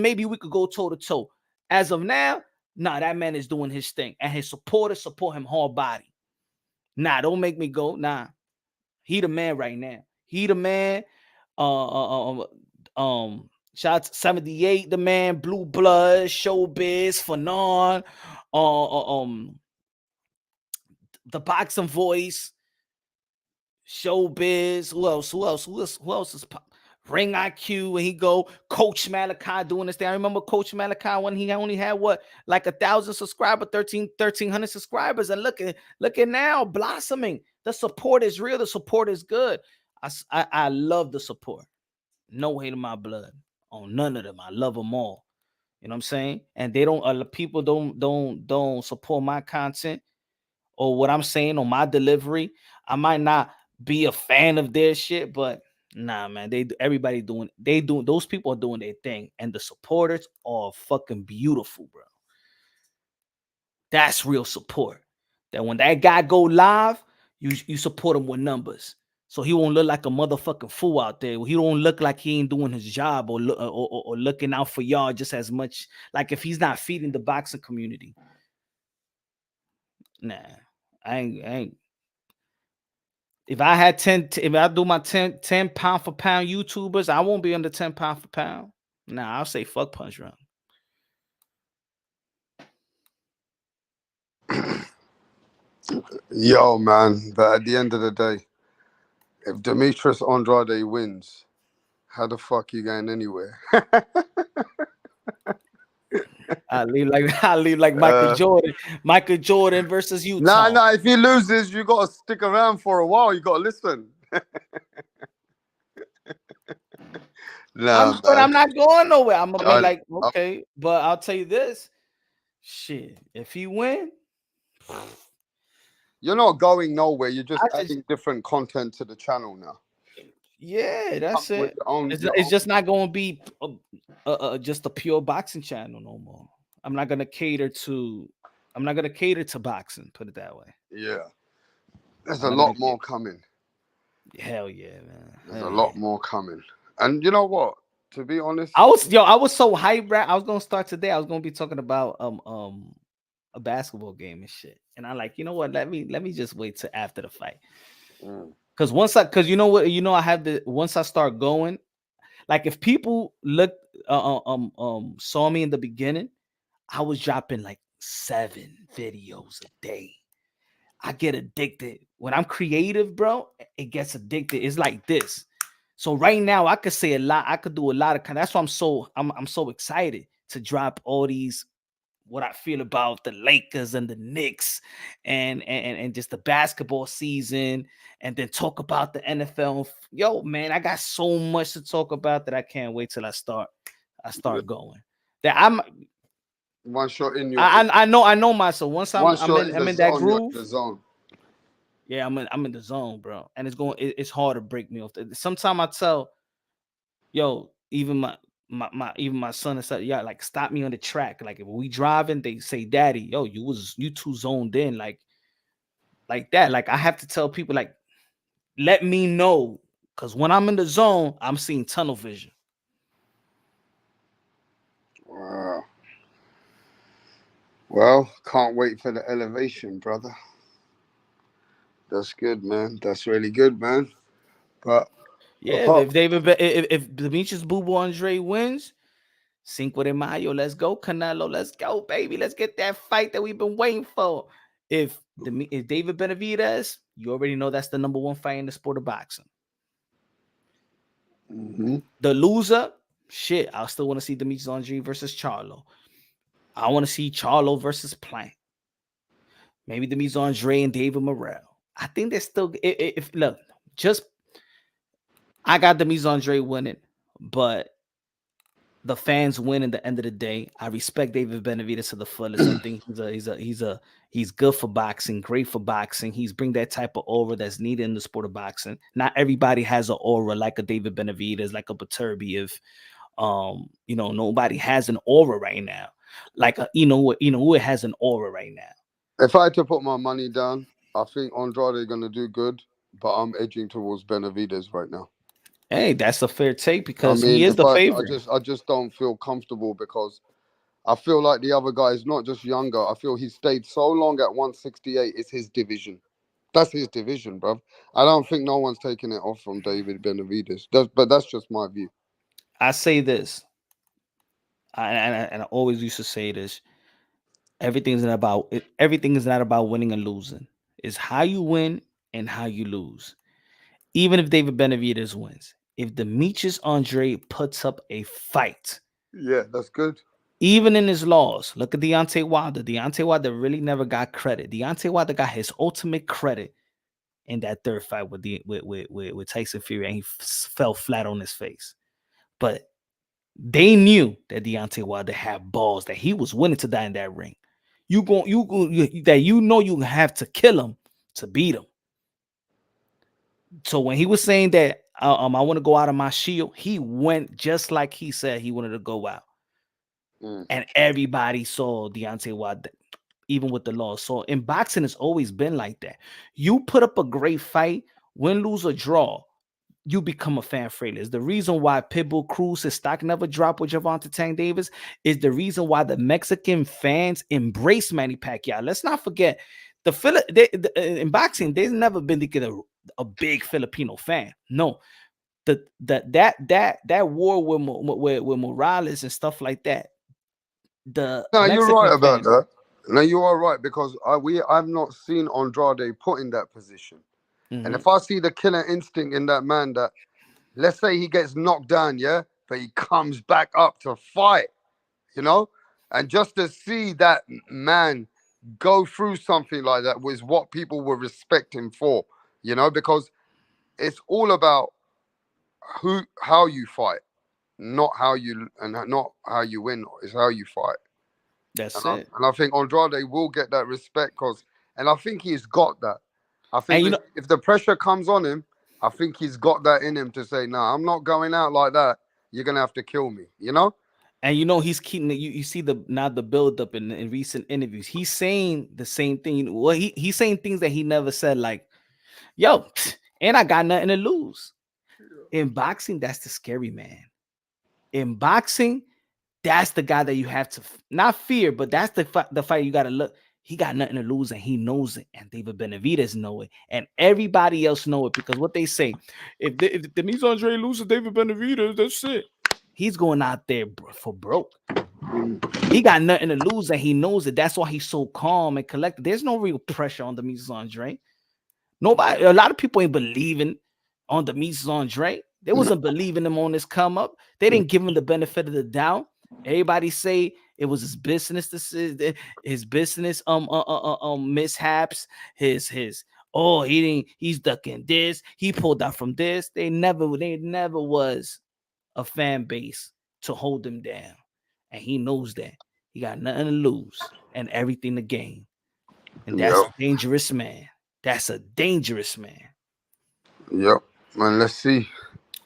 maybe we could go toe to toe. As of now, nah, that man is doing his thing, and his supporters support him whole body. Nah, don't make me go. Nah, he the man right now. He the man. Shots 78, the man, Blue Blood, Showbiz, Fanon, The Boxing Voice, Showbiz. Who else? Who else is Ring IQ? When he go, Coach Malachi doing this thing. I remember Coach Malachi when he only had what, like 1,000 subscribers, 1,300 subscribers, and look at now blossoming. The support is real. The support is good. I love the support. No hate in my blood on none of them. I love them all. You know what I'm saying? And they don't. People don't support my content or what I'm saying on my delivery. I might not be a fan of their shit, but nah, man, those people are doing their thing, and the supporters are fucking beautiful, bro. That's real support. That when that guy go live, you support him with numbers, so he won't look like a motherfucking fool out there. He don't look like he ain't doing his job or looking out for y'all just as much. Like if he's not feeding the boxing community, nah, I ain't. If I had 10, if I do my 10 pound for pound YouTubers, I won't be under 10 pound for pound. Nah, I'll say fuck Punch Drunk. Yo, man, but at the end of the day, if Demetrius Andrade wins, how the fuck you going anywhere? I leave like Michael Jordan. Michael Jordan versus Utah. Nah, if he loses, you gotta stick around for a while. You gotta listen. Nah, But I'm not going nowhere. I'm gonna be like, I- okay, but I'll tell you this. Shit, if he win, you're not going nowhere. You're just I adding different content to the channel now. yeah, that's With it. your own- It's just not going to be just a pure boxing channel no more. I'm not gonna cater to boxing. Put it that way. Yeah, there's I'm a not lot gonna more coming. Hell yeah, man. There's a lot more coming. And you know what? To be honest, I was so hyped, bro. I was gonna start today. I was gonna be talking about a basketball game and shit. And I like, you know what? Let me just wait till after the fight. Cause you know what, I have the once I start going, like if people look saw me in the beginning, I was dropping like 7 videos a day. I get addicted. When I'm creative, bro, it gets addicted. It's like this. So right now I could say a lot. I could do a lot of that's why I'm so excited to drop all these what I feel about the Lakers and the Knicks and just the basketball season, and then talk about the NFL. Yo, man, I got so much to talk about that I can't wait till I start going. That once you're in your, I know myself. Once I'm in that zone, you're in groove. the zone. Yeah, I'm in the zone, bro. And it's hard to break me off. Sometimes I tell, yo, even my son and stuff, yeah, like stop me on the track. Like if we driving, they say, Daddy, yo, you too zoned in, like that. Like I have to tell people, like, let me know. Cause when I'm in the zone, I'm seeing tunnel vision. Wow. Well, can't wait for the elevation, brother. That's good, man. That's really good, man. But Yeah, if Demetrius Boo Andre wins, Cinco de Mayo, let's go, Canelo, let's go, baby, let's get that fight that we've been waiting for. If David Benavidez, you already know that's the number 1 fight in the sport of boxing. The loser, shit, I still want to see Demetrius Andre versus Charlo. I want to see Charlo versus Plank. Maybe Demetrius Andre and David Morrell. I think they're still. If look, just I got Demetrius Andre winning, but the fans win at the end of the day. I respect David Benavidez to the fullest. I think he's good for boxing, great for boxing. He's bring that type of aura that's needed in the sport of boxing. Not everybody has an aura like a David Benavidez, like a Beterbiev. Nobody has an aura right now. Like Inoue has an aura right now. If I had to put my money down, I think Andrade gonna do good, but I'm edging towards Benavidez right now. Hey, that's a fair take because he is the favorite. I just don't feel comfortable because I feel like the other guy is not just younger. I feel he stayed so long at 168. It's his division. That's his division, bro. I don't think no one's taking it off from David Benavidez. But that's just my view. I say this, and I always used to say this. Everything is not about winning and losing. It's how you win and how you lose. Even if David Benavidez wins, if Demetrius Andrade puts up a fight, Yeah, that's good. even in his loss, look at Deontay Wilder. Deontay Wilder really never got credit. Deontay Wilder got his ultimate credit in that third fight with Tyson Fury, and he fell flat on his face. But they knew that Deontay Wilder had balls, that he was willing to die in that ring. You have to kill him to beat him. So when he was saying that I want to go out of my shield, he went just like he said he wanted to go out. And everybody saw Deontay Wilder, even with the loss. So in boxing, it's always been like that. You put up a great fight, win, lose, or draw, you become a fan favorite. It's the reason why Pitbull Cruz, his stock never dropped with Gervonta Tank Davis. Is the reason why the Mexican fans embrace Manny Pacquiao. Let's not forget in boxing, there's never been a big Filipino fan. No, that war with Morales and stuff like that. No, you're right about that. No, you are right, because I've not seen Andrade put in that position. And if I see the killer instinct in that man, that let's say he gets knocked down, yeah, but he comes back up to fight, you know, and just to see that man go through something like that was what people will respect him for, you know, because it's all about how you fight, not how you win. It's how you fight. That's it. And I think Andrade will get that respect, and I think he's got that. I think if the pressure comes on him, I think he's got that in him to say, "Nah, I'm not going out like that. You're gonna have to kill me," you know. And he's keeping it. You see the build up in recent interviews. He's saying the same thing. Well, he's saying things that he never said, like, "Yo, and I got nothing to lose." In boxing, that's the scary man. In boxing, that's the guy that you have to not fear, but that's the fight you got to look. He got nothing to lose, and he knows it. And David Benavidez know it, and everybody else know it, because what they say, if Demetrius Andrade loses David Benavidez, that's it. He's going out there for broke. He got nothing to lose, and he knows it. That's why he's so calm and collected. There's no real pressure on Demetrius Andrade. Nobody, a lot of people ain't believing on Demetrius Andrade. They wasn't believing him on this come up. They didn't give him the benefit of the doubt. Everybody say it was his business. His business mishaps. He's ducking this. He pulled out from this. They never was a fan base to hold him down, and he knows that. He got nothing to lose and everything to gain, and that's a dangerous man. That's a dangerous man. Yep, man. Let's see.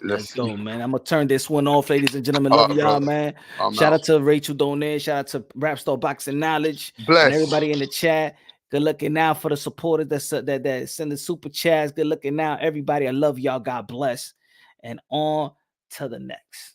Let's go, man. I'm gonna turn this one off, ladies and gentlemen. Love y'all, man. Shout out to Rachel Donaire. Shout out to Rapstar Boxing Knowledge. Bless. And everybody in the chat. Good looking out for the supporters that send the super chats. Good looking out, everybody. I love y'all. God bless. And on to the next.